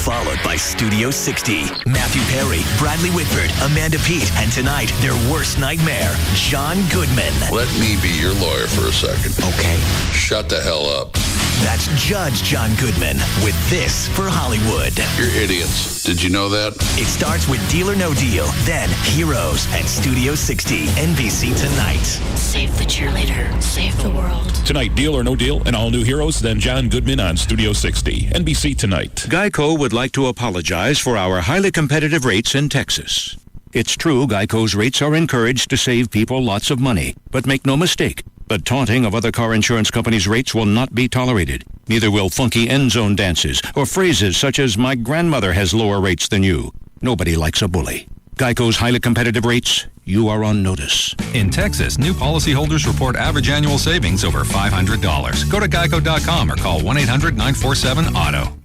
Followed by Studio 60. Matthew Perry, Bradley Whitford, Amanda Peet, and tonight, their worst nightmare, John Goodman. Let me be your lawyer for a second. Okay. Shut the hell up. That's Judge John Goodman with This for Hollywood. You're idiots. Did you know that? It starts with Deal or No Deal, then Heroes and Studio 60, NBC Tonight. Save the cheerleader. Save the world. Tonight, Deal or No Deal, and all new Heroes, then John Goodman on Studio 60. NBC Tonight. Geico would like to apologize for our highly competitive rates in Texas. It's true Geico's rates are encouraged to save people lots of money. But make no mistake, the taunting of other car insurance companies' rates will not be tolerated. Neither will funky end-zone dances or phrases such as, my grandmother has lower rates than you. Nobody likes a bully. Geico's highly competitive rates, you are on notice. In Texas, new policyholders report average annual savings over $500. Go to geico.com or call 1-800-947-AUTO.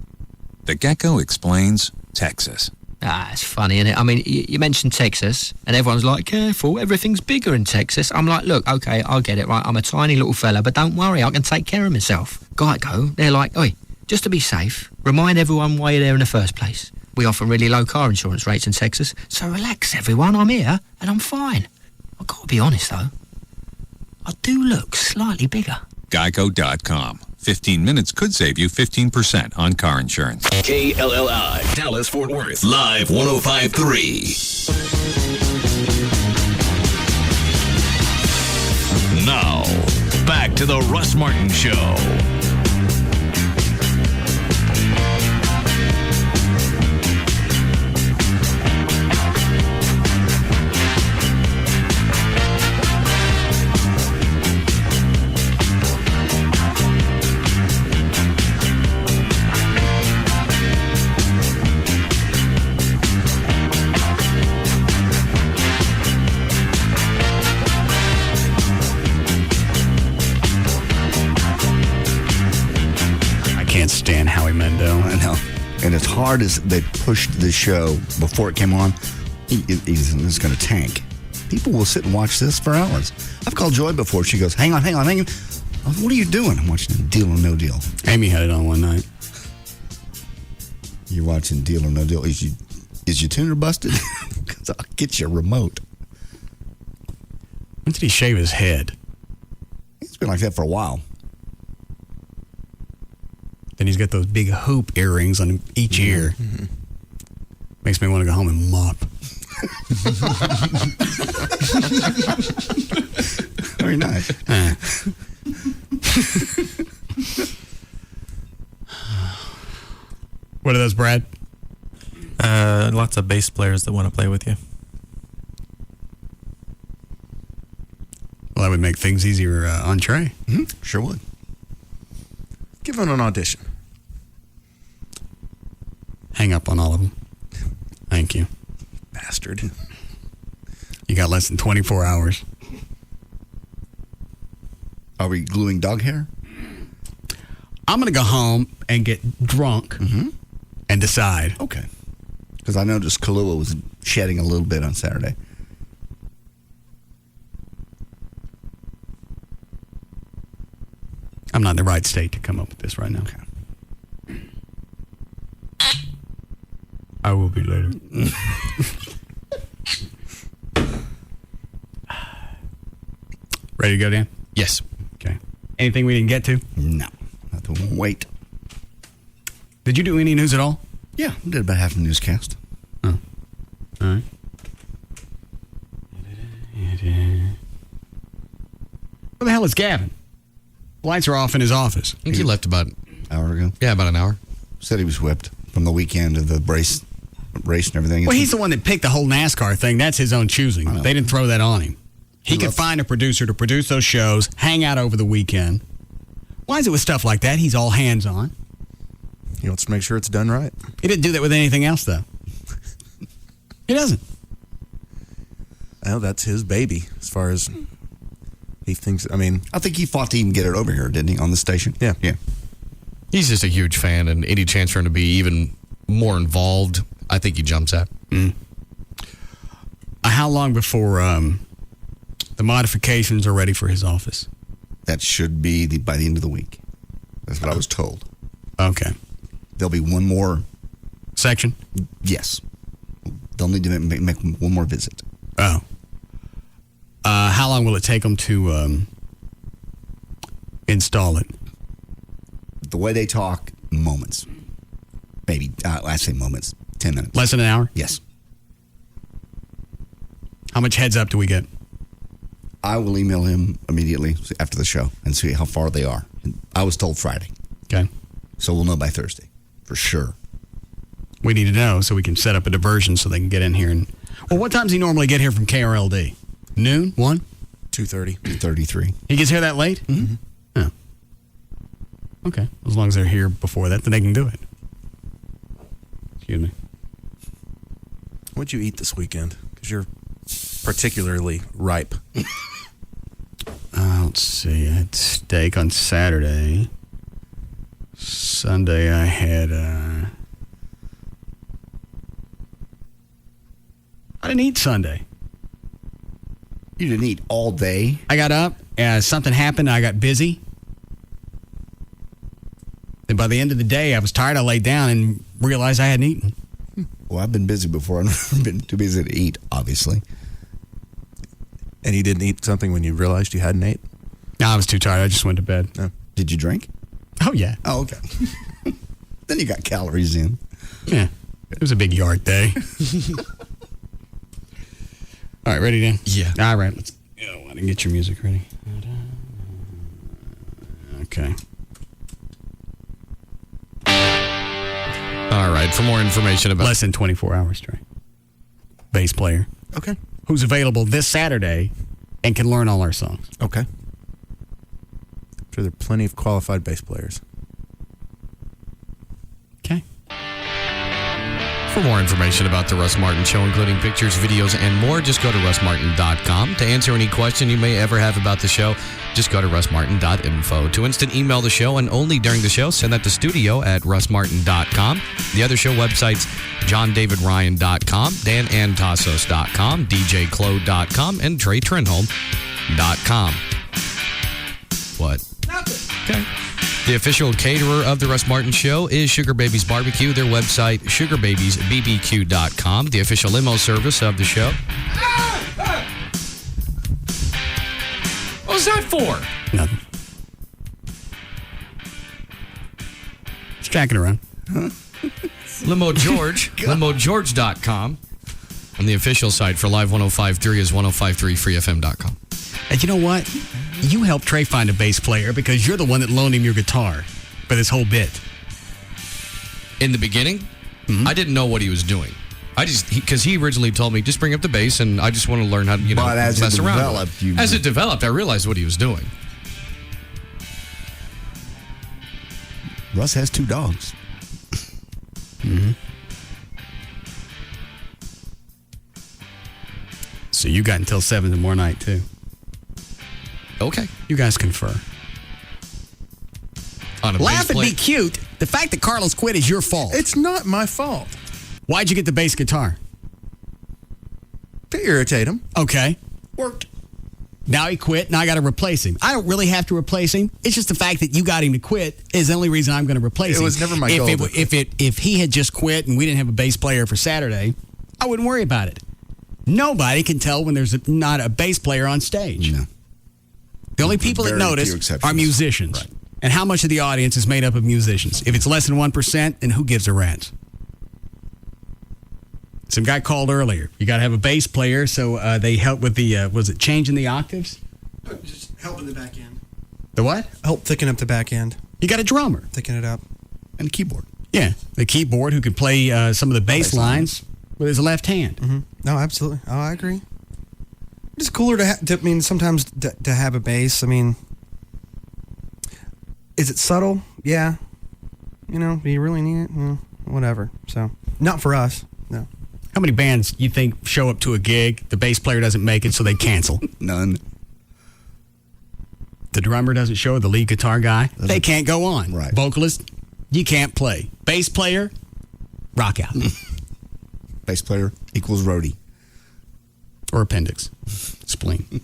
The Gecko Explains Texas. It's funny, isn't it? I mean, you mentioned Texas, and everyone's like, careful, everything's bigger in Texas. I'm like, look, okay, I'll get it, right? I'm a tiny little fella, but don't worry, I can take care of myself. Geico, they're like, oi, just to be safe, remind everyone why you're there in the first place. We offer really low car insurance rates in Texas, so relax, everyone, I'm here, and I'm fine. I've got to be honest, though. I do look slightly bigger. Geico.com. 15 minutes could save you 15% on car insurance. KLLI, Dallas, Fort Worth, Live 105.3. Now, back to the Russ Martin Show. Stand Howie Mandel. I know. And as hard as they pushed the show before it came on, he's going to tank. People will sit and watch this for hours. I've called Joy before. She goes, hang on. What are you doing? I'm watching Deal or No Deal. Amy had it on one night. You're watching Deal or No Deal. Is your tuner busted? Because I'll get you a remote. When did he shave his head? It's been like that for a while. Then he's got those big hoop earrings on each ear. Mm-hmm. Makes me want to go home and mop. Very nice. What are those, Brad? Lots of bass players that want to play with you. Well, that would make things easier on Trey. Mm-hmm. Sure would. Give him an audition. Hang up on all of them. Thank you. Bastard. You got less than 24 hours. Are we gluing dog hair? I'm going to go home and get drunk and decide. Okay. Because I noticed Kahlua was shedding a little bit on Saturday. I'm not in the right state to come up with this right now. Okay. I will be later. Ready to go, Dan? Yes. Okay. Anything we didn't get to? No. Nothing. Wait. Did you do any news at all? Yeah, I did about half the newscast. Oh. All right. Where the hell is Gavin? Lights are off in his office. I think he left about an hour ago. Yeah, about an hour. Said he was whipped from the weekend of the race and everything. Well, he's the one that picked the whole NASCAR thing. That's his own choosing. They didn't throw that on him. He could find a producer to produce those shows, hang out over the weekend. Why is it with stuff like that? He's all hands-on. He wants to make sure it's done right. He didn't do that with anything else, though. He doesn't. Well, that's his baby, as far as he thinks. I mean, I think he fought to even get it over here, didn't he, on the station? Yeah. Yeah. He's just a huge fan, and any chance for him to be even more involved, I think he jumps at. How long before the modifications are ready for his office? That should be by the end of the week. That's what I was told. Okay. There'll be one more section? Yes. They'll need to make one more visit. Oh. How long will it take them to install it? The way they talk, moments. Maybe, I say moments, 10 minutes. Less than an hour? Yes. How much heads up do we get? I will email him immediately after the show and see how far they are. I was told Friday. Okay. So we'll know by Thursday, for sure. We need to know so we can set up a diversion so they can get in here. And Well, what time does he normally get here from KRLD? Noon? 1? 2:30. 2:33. He gets here that late? Mm-hmm. Oh. Okay. As long as they're here before that, then they can do it. Excuse me. What'd you eat this weekend? Because you're particularly ripe. Let's see. I had steak on Saturday. Sunday I had... I didn't eat Sunday. You didn't eat all day? I got up, something happened, I got busy. And by the end of the day, I was tired. I laid down and realized I hadn't eaten. Well, I've been busy before. I've never been too busy to eat, obviously. And you didn't eat something when you realized you hadn't ate? No, I was too tired. I just went to bed. No. Did you drink? Oh, yeah. Oh, okay. Then you got calories in. Yeah. It was a big yard day. All right, ready, Dan? Yeah. All right, let's go. I didn't get your music ready. Okay. All right, for more information about... Less than 24 hours, Trey. Bass player. Okay. Who's available this Saturday and can learn all our songs. Okay. I'm sure there are plenty of qualified bass players. Okay. For more information about the Russ Martin Show, including pictures, videos, and more, just go to russmartin.com. To answer any question you may ever have about the show, just go to russmartin.info. To instant email the show, and only during the show, send that to studio at russmartin.com. The other show websites, johndavidryan.com, danantasos.com, djclo.com, and treytrenholm.com. What? Nothing. Okay. The official caterer of the Russ Martin Show is Sugar Babies Barbecue. Their website, sugarbabiesbbq.com. The official limo service of the show. What was that for? Nothing. Just jacking around. Limo George, limogeorge.com. And the official site for Live 105.3 is 105.3freefm.com. And you know what? You helped Trey find a bass player because you're the one that loaned him your guitar for this whole bit. In the beginning, I didn't know what he was doing. Because he originally told me, just bring up the bass, and I just want to learn how to, But as mess it around. developed, As it developed, I realized what he was doing. Russ has 2 dogs. Mm-hmm. So you got until 7 tomorrow night, too. Okay. You guys confer. On a Laugh bass and play- be cute. The fact that Carlos quit is your fault. It's not my fault. Why'd you get the bass guitar? To irritate him. Okay. Worked. Now he quit. Now I got to replace him. I don't really have to replace him. It's just the fact that you got him to quit is the only reason I'm going to replace him. It was never my goal. If he had just quit and we didn't have a bass player for Saturday, I wouldn't worry about it. Nobody can tell when there's not a bass player on stage. No. The only people that Very few notice exceptions. are musicians. Right. And how much of the audience is made up of musicians? If it's less than 1%, then who gives a rat's? Some guy called earlier. You got to have a bass player, so they help with the, was it changing the octaves? Just help in the back end. The what? Help thicken up the back end. You got a drummer. Thicken it up. And a keyboard. Yeah, the keyboard who can play some of the bass lines with his left hand. Mm-hmm. No, absolutely. Oh, I agree. It's cooler sometimes to have a bass. I mean, is it subtle? Yeah. Do you really need it? Well, whatever. So, not for us. No. How many bands you think show up to a gig, the bass player doesn't make it, so they cancel? None. The drummer doesn't show, the lead guitar guy, they can't go on. Right. Vocalist, you can't play. Bass player, rock out. Bass player equals roadie. Or appendix. Spleen.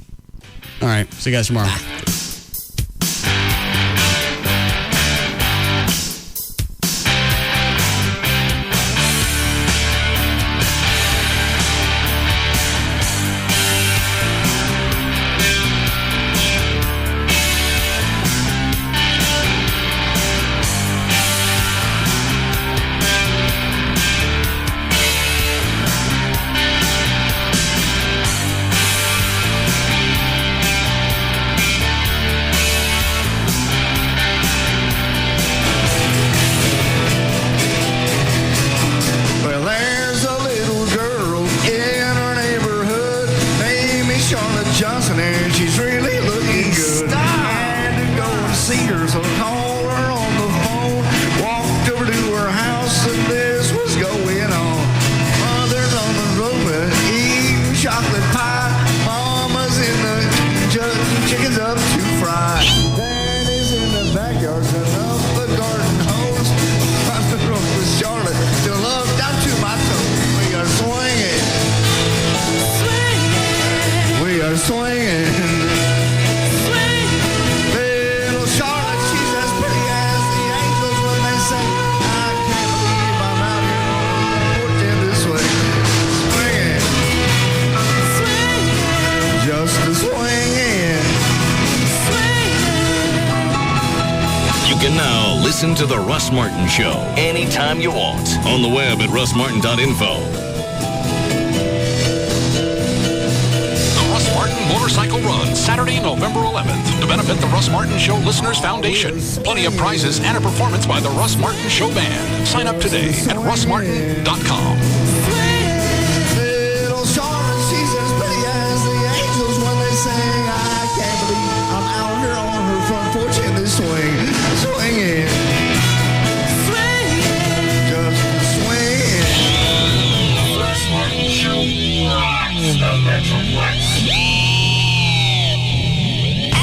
All right. See you guys tomorrow. Listen to The Russ Martin Show anytime you want on the web at russmartin.info. The Russ Martin Motorcycle Run, Saturday, November 11th, to benefit the Russ Martin Show Listeners Foundation. Plenty of prizes and a performance by the Russ Martin Show Band. Sign up today at russmartin.com. Little Charlotte, she's as pretty as the angels when they sing. I can't believe I'm out here on her front porch in this swing, swinging, just swinging. Russ Martin Show rocks the Metroplex.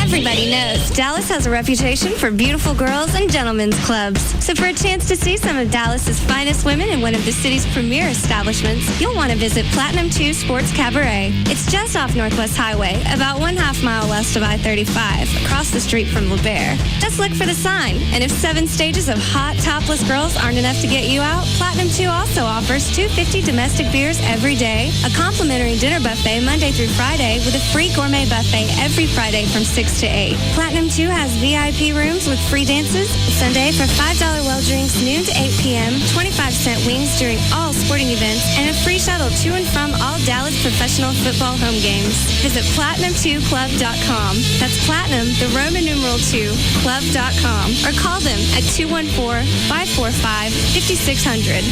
Everybody knows Dallas has a reputation for beautiful girls and gentlemen's clubs. So for a chance to see some of Dallas's finest women in one of the city's premier establishments, you'll want to visit Platinum 2 Sports Cabaret. It's just off Northwest Highway, about 1/2 mile west of I-35, across the street from LeBaire. Just look for the sign. And if 7 stages of hot, topless girls aren't enough to get you out, Platinum 2 also offers $2.50 domestic beers every day, a complimentary dinner buffet Monday through Friday, with a free gourmet buffet every Friday from 6 to 8. Platinum 2 has VIP rooms with free dances, Sunday for $5 well drinks noon to 8 p.m., 25-cent wings during all sporting events, and a free shuttle to and from all Dallas professional football home games. Visit Platinum2Club.com. That's Platinum, the Roman numeral 2, Club.com, or call them at 214-545-5600.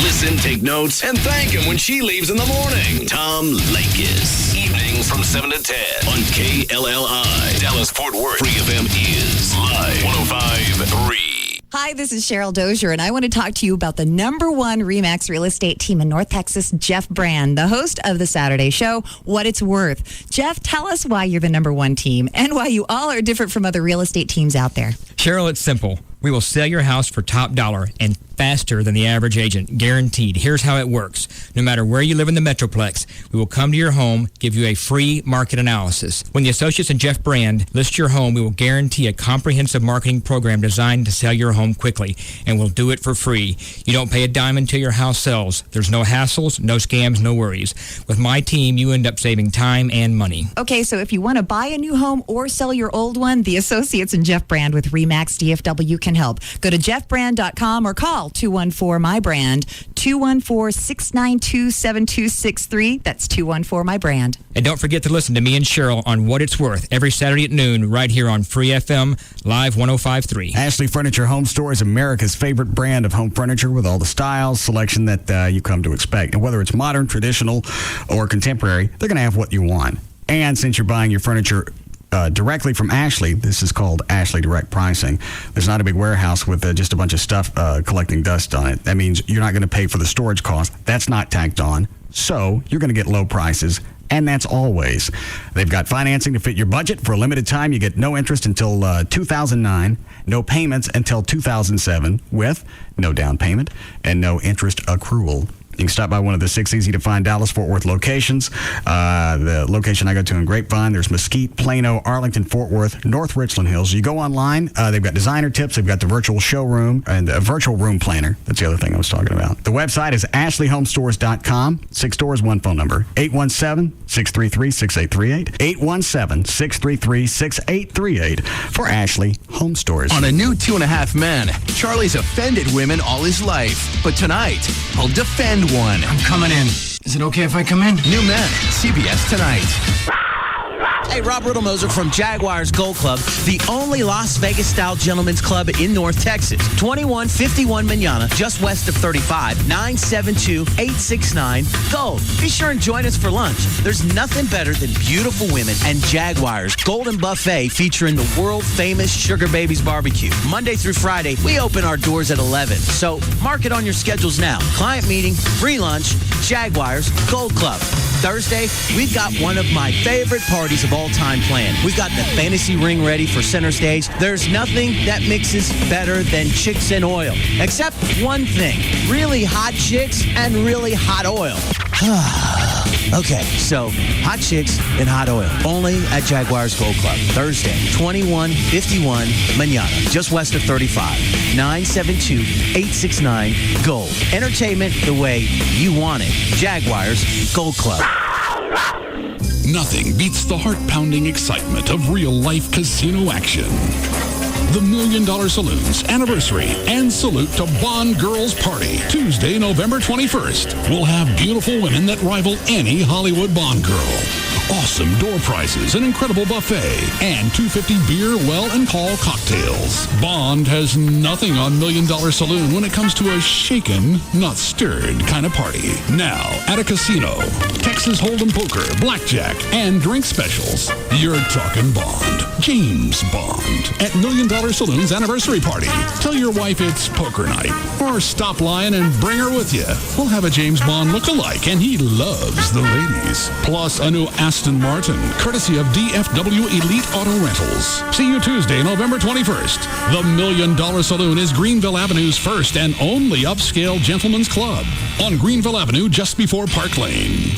Listen, take notes, and thank him when she leaves in the morning. Tom Lakis. Evenings from 7 to 10 on KLLI. Dallas-Fort Worth. Free FM is live 105.3. Hi, this is Cheryl Dozier, and I want to talk to you about the #1 RE/MAX real estate team in North Texas, Jeff Brand, the host of the Saturday show, What It's Worth. Jeff, tell us why you're the #1 team and why you all are different from other real estate teams out there. Cheryl, it's simple. We will sell your house for top dollar and faster than the average agent, guaranteed. Here's how it works. No matter where you live in the Metroplex, we will come to your home, give you a free market analysis. When the associates in Jeff Brand list your home, we will guarantee a comprehensive marketing program designed to sell your home quickly, and we'll do it for free. You don't pay a dime until your house sells. There's no hassles, no scams, no worries. With my team, you end up saving time and money. Okay, so if you want to buy a new home or sell your old one, the associates in Jeff Brand with RE/MAX DFW can help. Go to jeffbrand.com or call 214-MY-BRAND, 214-692-7263. That's 214-MY-BRAND. And don't forget to listen to me and Cheryl on What It's Worth every Saturday at noon right here on Free FM, Live 105.3. Ashley Furniture Home Store is America's favorite brand of home furniture with all the styles, selection that you come to expect. And whether it's modern, traditional, or contemporary, they're going to have what you want. And since you're buying your furniture directly from Ashley, this is called Ashley Direct Pricing. There's not a big warehouse with just a bunch of stuff collecting dust on it. That means you're not going to pay for the storage cost. That's not tacked on. So you're going to get low prices, and that's always. They've got financing to fit your budget. For a limited time, you get no interest until 2009, no payments until 2007, with no down payment and no interest accrual. You can stop by one of the 6 easy-to-find Dallas-Fort Worth locations. The location I go to in Grapevine, there's Mesquite, Plano, Arlington, Fort Worth, North Richland Hills. You go online, they've got designer tips, they've got the virtual showroom, and a virtual room planner. That's the other thing I was talking about. The website is ashleyhomestores.com. 6 stores, 1 phone number, 817-633-6838, 817-633-6838 for Ashley Home Stores. On a new 2.5 Men, Charlie's offended women all his life. But tonight, he'll defend one. I'm coming in. Is it okay if I come in? New Men, CBS tonight. Hey, Rob Riddlemoser from Jaguars Gold Club, the only Las Vegas-style gentlemen's club in North Texas. 2151 Manana, just west of 35, 972-869 Gold. Be sure and join us for lunch. There's nothing better than beautiful women and Jaguars Golden Buffet featuring the world-famous Sugar Babies Barbecue. Monday through Friday, we open our doors at 11. So mark it on your schedules now. Client meeting, free lunch, Jaguars Gold Club. Thursday, we've got one of my favorite parties of all time planned. We've got the fantasy ring ready for center stage. There's nothing that mixes better than chicks and oil, except one thing, really hot chicks and really hot oil. Okay, so hot chicks and hot oil, only at Jaguars Gold Club. Thursday, 2151 Manana, just west of 35, 972-869 Gold. Entertainment the way you want it. Jaguars Gold Club. Nothing beats the heart-pounding excitement of real-life casino action. the $1 Million Saloon's anniversary and Salute to Bond Girls Party. Tuesday, November 21st. We'll have beautiful women that rival any Hollywood Bond girl. Awesome door prizes, an incredible buffet, and $2.50 beer, well, and call cocktails. Bond has nothing on $1 Million Saloon when it comes to a shaken, not stirred kind of party. Now, at a casino, Texas Hold'em poker, blackjack, and drink specials. You're talking Bond. James Bond at $1 Million Saloon's anniversary party. Tell your wife it's poker night, or stop lying and bring her with you. We'll have a James Bond look-alike, and he loves the ladies. Plus a new Aston Martin, courtesy of DFW Elite Auto Rentals. See you Tuesday, November 21st. The $1 Million Saloon is Greenville Avenue's first and only upscale gentlemen's club on Greenville Avenue just before Park Lane.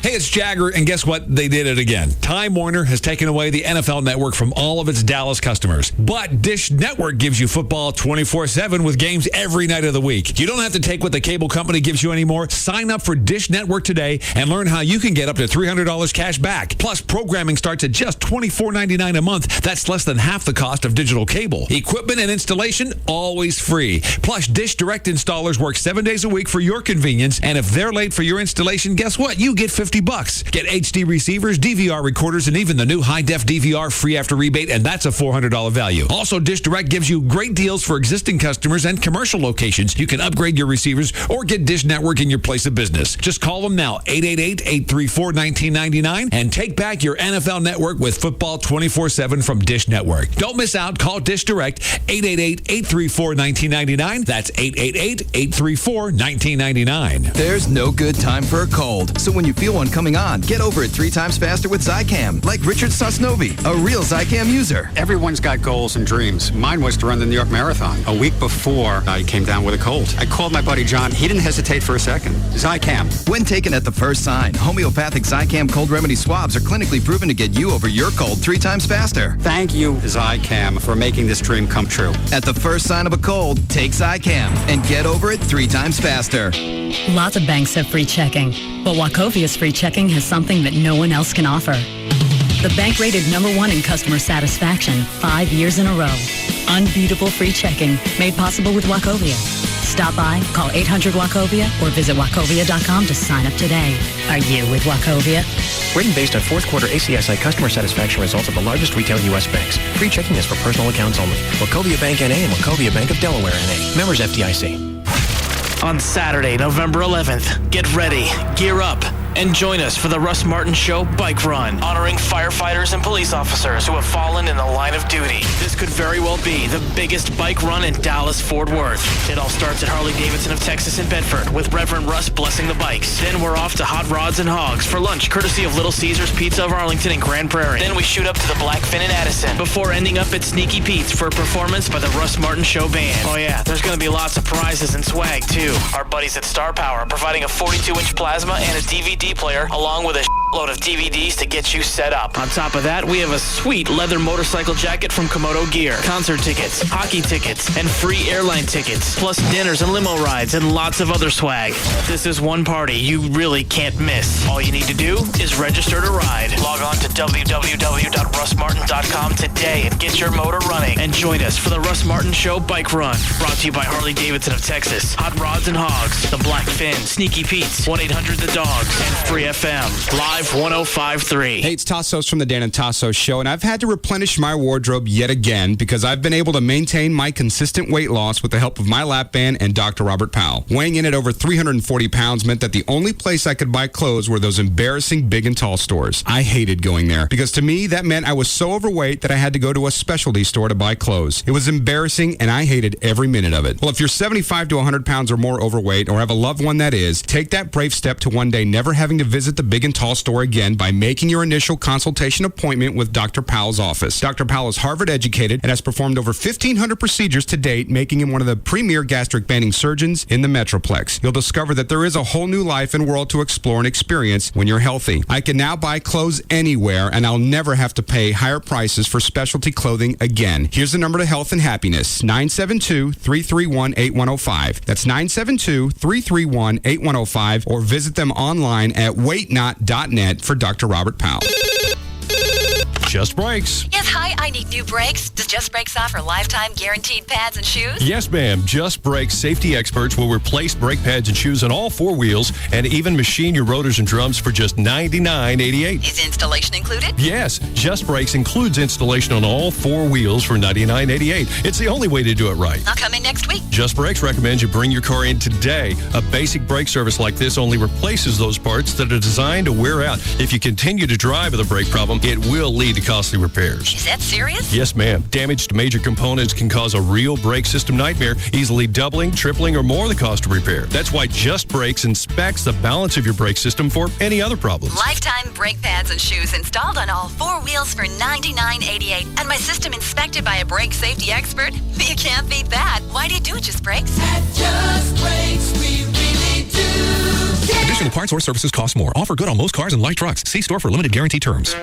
Hey, it's Jagger, and guess what? They did it again. Time Warner has taken away the NFL Network from all of its Dallas customers. But Dish Network gives you football 24/7 with games every night of the week. You don't have to take what the cable company gives you anymore. Sign up for Dish Network today and learn how you can get up to $300 cash back. Plus, programming starts at just $24.99 a month. That's less than half the cost of digital cable. Equipment and installation, always free. Plus, Dish Direct installers work 7 days a week for your convenience. And if they're late for your installation, guess what? You get $50. Get HD receivers, DVR recorders, and even the new high-def DVR free after rebate, and that's a $400 value. Also, Dish Direct gives you great deals for existing customers and commercial locations. You can upgrade your receivers or get Dish Network in your place of business. Just call them now, 888-834-1999, and take back your NFL Network with football 24/7 from Dish Network. Don't miss out. Call Dish Direct, 888-834-1999. That's 888-834-1999. There's no good time for a cold, so when you feel one coming on, get over it 3 times faster with Zicam, like Richard Sosnovi, a real Zicam user. Everyone's got goals and dreams. Mine was to run the New York Marathon. A week before, I came down with a cold. I called my buddy John. He didn't hesitate for a second. Zicam. When taken at the first sign, homeopathic Zicam cold remedy swabs are clinically proven to get you over your cold 3 times faster. Thank you, Zicam, for making this dream come true. At the first sign of a cold, take Zicam and get over it 3 times faster. Lots of banks have free checking, but Wachovia's free checking has something that no one else can offer. The bank rated #1 in customer satisfaction 5 years in a row. Unbeatable free checking made possible with Wachovia. Stop by, call 800-WACHOVIA or visit wachovia.com to sign up today. Are you with Wachovia? Rating based on fourth quarter ACSI customer satisfaction results of the largest retail U.S. banks. Free checking is for personal accounts only. Wachovia Bank N.A. and Wachovia Bank of Delaware N.A. Members FDIC. On Saturday, November 11th, get ready, gear up, and join us for the Russ Martin Show Bike Run, honoring firefighters and police officers who have fallen in the line of duty. This could very well be the biggest bike run in Dallas-Fort Worth. It all starts at Harley-Davidson of Texas in Bedford with Reverend Russ blessing the bikes. Then we're off to Hot Rods and Hogs for lunch, courtesy of Little Caesars Pizza of Arlington and Grand Prairie. Then we shoot up to the Blackfin in Addison before ending up at Sneaky Pete's for a performance by the Russ Martin Show Band. Oh yeah, there's going to be lots of prizes and swag too. Our buddies at Star Power providing a 42-inch plasma and a DVD player, along with a load of DVDs to get you set up. On top of that, we have a sweet leather motorcycle jacket from Komodo Gear, concert tickets, hockey tickets, and free airline tickets, plus dinners and limo rides and lots of other swag. This is one party you really can't miss. All you need to do is register to ride. Log on to www.russmartin.com today and get your motor running. And join us for the Russ Martin Show Bike Run, brought to you by Harley-Davidson of Texas, Hot Rods and Hogs, The Blackfin, Sneaky Pete's, 1-800-THE-DOGS, and Free FM, Live 105.3. Hey, it's Tassos from the Dan and Tassos Show, and I've had to replenish my wardrobe yet again because I've been able to maintain my consistent weight loss with the help of my lap band and Dr. Robert Powell. Weighing in at over 340 pounds meant that the only place I could buy clothes were those embarrassing big and tall stores. I hated going there because to me, that meant I was so overweight that I had to go to a specialty store to buy clothes. It was embarrassing, and I hated every minute of it. Well, if you're 75 to 100 pounds or more overweight or have a loved one that is, take that brave step to one day never having to visit the big and tall store again by making your initial consultation appointment with Dr. Powell's office. Dr. Powell is Harvard educated and has performed over 1,500 procedures to date, making him one of the premier gastric banding surgeons in the Metroplex. You'll discover that there is a whole new life and world to explore and experience when you're healthy. I can now buy clothes anywhere, and I'll never have to pay higher prices for specialty clothing again. Here's the number to health and happiness, 972-331-8105. That's 972-331-8105, or visit them online at weightnot.net for Dr. Robert Powell. Just Brakes. Yes, hi, I need new brakes. Does Just Brakes offer lifetime guaranteed pads and shoes? Yes, ma'am. Just Brakes safety experts will replace brake pads and shoes on all 4 wheels and even machine your rotors and drums for just $99.88. Is installation included? Yes, Just Brakes includes installation on all 4 wheels for $99.88. It's the only way to do it right. I'll come in next week. Just Brakes recommends you bring your car in today. A basic brake service like this only replaces those parts that are designed to wear out. If you continue to drive with a brake problem, it will lead to costly repairs. Is that serious? Yes, ma'am. Damage to major components can cause a real brake system nightmare, easily doubling, tripling, or more the cost of repair. That's why Just Brakes inspects the balance of your brake system for any other problems. Lifetime brake pads and shoes installed on all 4 wheels for $99.88. And my system inspected by a brake safety expert? You can't beat that. Why do you do Just Brakes? At Just Brakes, we really do. Additional parts or services cost more. Offer good on most cars and light trucks. See store for limited guarantee terms.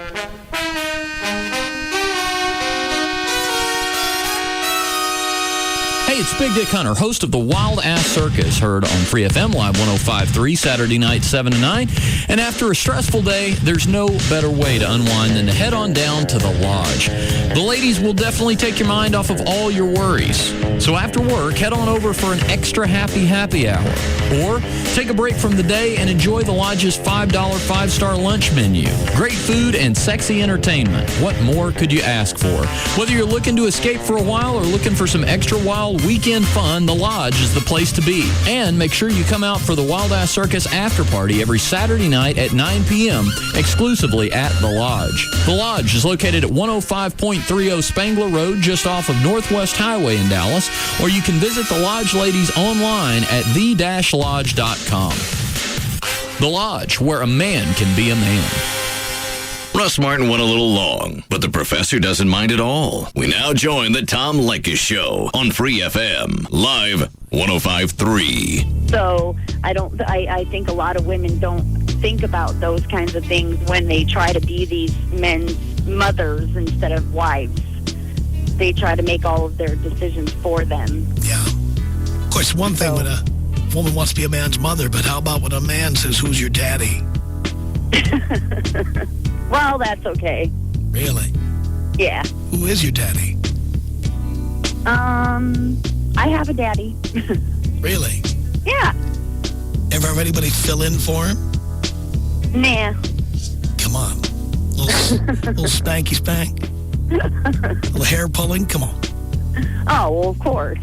Hey, it's Big Dick Hunter, host of the Wild Ass Circus, heard on Free FM Live 105.3, Saturday night, 7 to 9. And after a stressful day, there's no better way to unwind than to head on down to the Lodge. The ladies will definitely take your mind off of all your worries. So after work, head on over for an extra happy hour. Or take a break from the day and enjoy the Lodge's $5 5-star lunch menu. Great food and sexy entertainment. What more could you ask for? Whether you're looking to escape for a while or looking for some extra wild weekend fun, the Lodge is the place to be. And make sure you come out for the Wild Ass Circus after party every Saturday night at 9 p.m. exclusively at the Lodge. The Lodge is located at 105.30 Spangler Road, just off of Northwest Highway in Dallas, or you can visit the Lodge ladies online at the-lodge.com. The Lodge, where a man can be a man. Russ Martin went a little long, but the professor doesn't mind at all. We now join the Tom Leykis Show on Free FM, live 105.3. So I think a lot of women don't think about those kinds of things when they try to be these men's mothers instead of wives. They try to make all of their decisions for them. Yeah. Of course, one thing when a woman wants to be a man's mother, but how about when a man says, "Who's your daddy?" Well, that's okay. Really? Yeah. Who is your daddy? I have a daddy. Really? Yeah. Ever have anybody fill in for him? Nah. Come on. Little spanky spank? Little hair pulling? Come on. Oh, well, of course.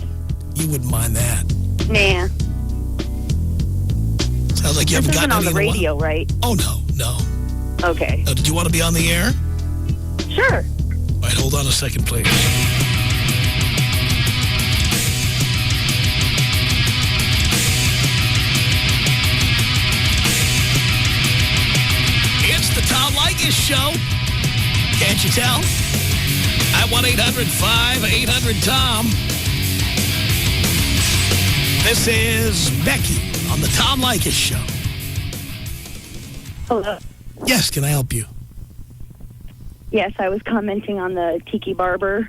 You wouldn't mind that. Nah. Sounds like you haven't gotten on any the in a radio, while. right? Oh, no. Okay. Did you want to be on the air? Sure. All right, hold on a second, please. It's the Tom Leykis Show. Can't you tell? At 1-800-5800-TOM. This is Becky on the Tom Leykis Show. Hello. Yes, can I help you? Yes, I was commenting on the Tiki Barber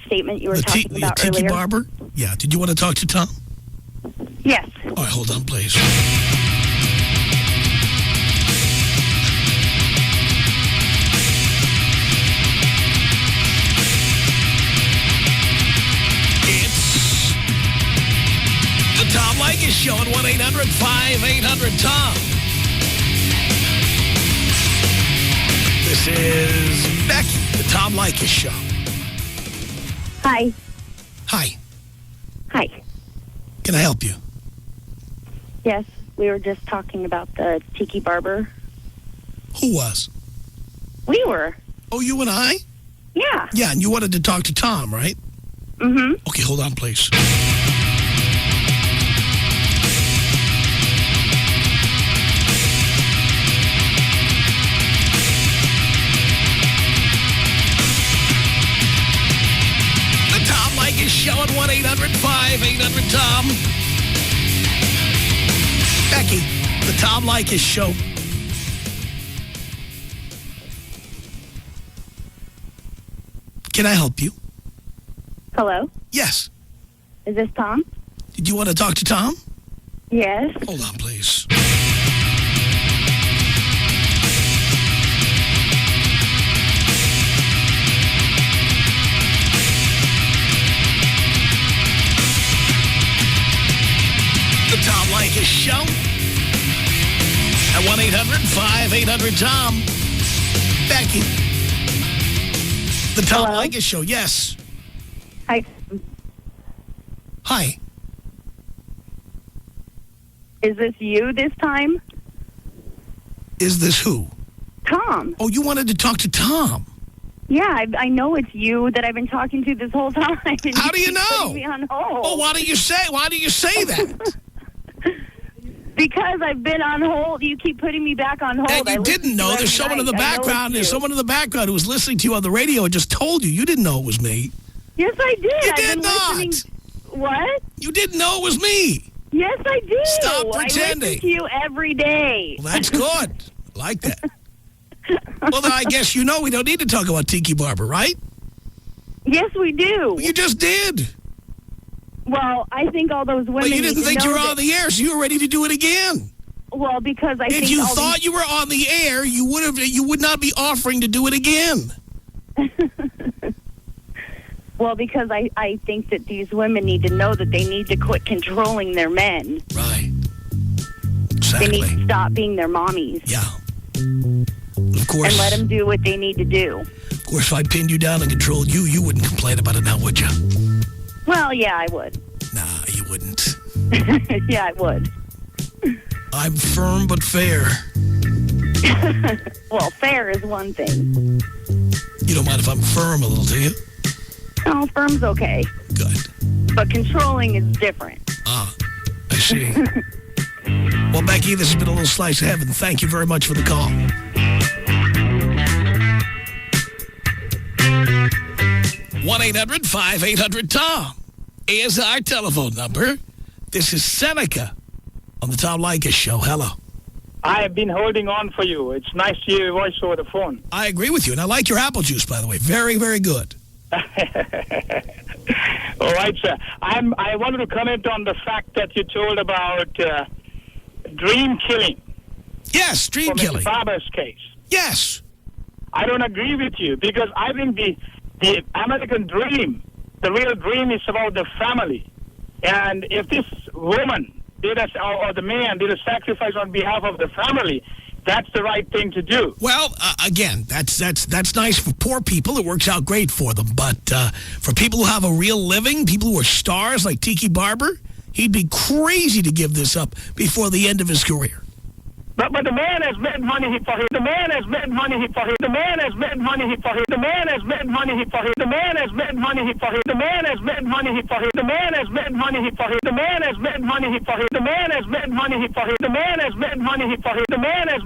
statement you were talking about Tiki earlier. Barber? Yeah. Did you want to talk to Tom? Yes. All right, hold on, please. It's the Tom Leykis Show at 1-800-5800-TOM. This is Becky, the Tom Leykis Show. Hi. Hi. Hi. Can I help you? Yes, we were just talking about the Tiki Barber. Who was? We were. Oh, you and I? Yeah. Yeah, and you wanted to talk to Tom, right? Mm-hmm. Okay, hold on, please. Show at 1-800-5800-TOM. Becky, the Tom Leykis Show. Can I help you? Hello? Yes. Is this Tom? Did you want to talk to Tom? Yes. Hold on, please. Tom Leykis Show. At 1-800-5800-TOM. Becky. The Tom Leykis Show, yes. Hi. Hi. Is this you this time? Is this who? Tom. Oh, you wanted to talk to Tom. Yeah, I know it's you that I've been talking to this whole time. How do you know? Putting me on hold. Oh, why do you say that? Because I've been on hold. You keep putting me back on hold. And you didn't know. There's someone in the background. There's someone in the background who was listening to you on the radio and just told you. You didn't know it was me. Yes, I did. You I've did been not. listening. What? You didn't know it was me. Yes, I do. Stop I pretending. listen to you every day. Well, that's good. I like that. Well, then I guess you know we don't need to talk about Tiki Barber, right? Yes, we do. Well, you just did. Well, I think all those women... But you didn't think you were on the air, so you were ready to do it again. Well, because I think if you thought you were on the air, you would not be offering to do it again. Well, because I think that these women need to know that they need to quit controlling their men. Right. Exactly. They need to stop being their mommies. Yeah. Of course. And let them do what they need to do. Of course, if I pinned you down and controlled you, you wouldn't complain about it now, would you? Well, yeah, I would. Nah, you wouldn't. Yeah, I would. I'm firm but fair. Well, fair is one thing. You don't mind if I'm firm a little, do you? No, firm's okay. Good. But controlling is different. Ah, I see. Well, Becky, this has been a little slice of heaven. Thank you very much for the call. 1-800-5800-TOM is our telephone number. This is Seneca on the Tom Leykis Show. Hello. I have been holding on for you. It's nice to hear your voice over the phone. I agree with you, and I like your apple juice, by the way. Very, very good. All right, sir. I wanted to comment on the fact that you told about dream killing. Yes, dream killing. Mr. Barber's case. Yes. I don't agree with you because I think the American dream, the real dream is about the family. And if this woman or the man did a sacrifice on behalf of the family, that's the right thing to do. Well, again, that's nice for poor people. It works out great for them. But for people who have a real living, people who are stars like Tiki Barber, he'd be crazy to give this up before the end of his career. But the man has made money for him. The man has made money for him. The man has made money for him. The man has made money for him. The man has made money for him. The man has made money for him. The man has made money for him. The man has made money for him. The man has made money for him. The man has made money for him. The man has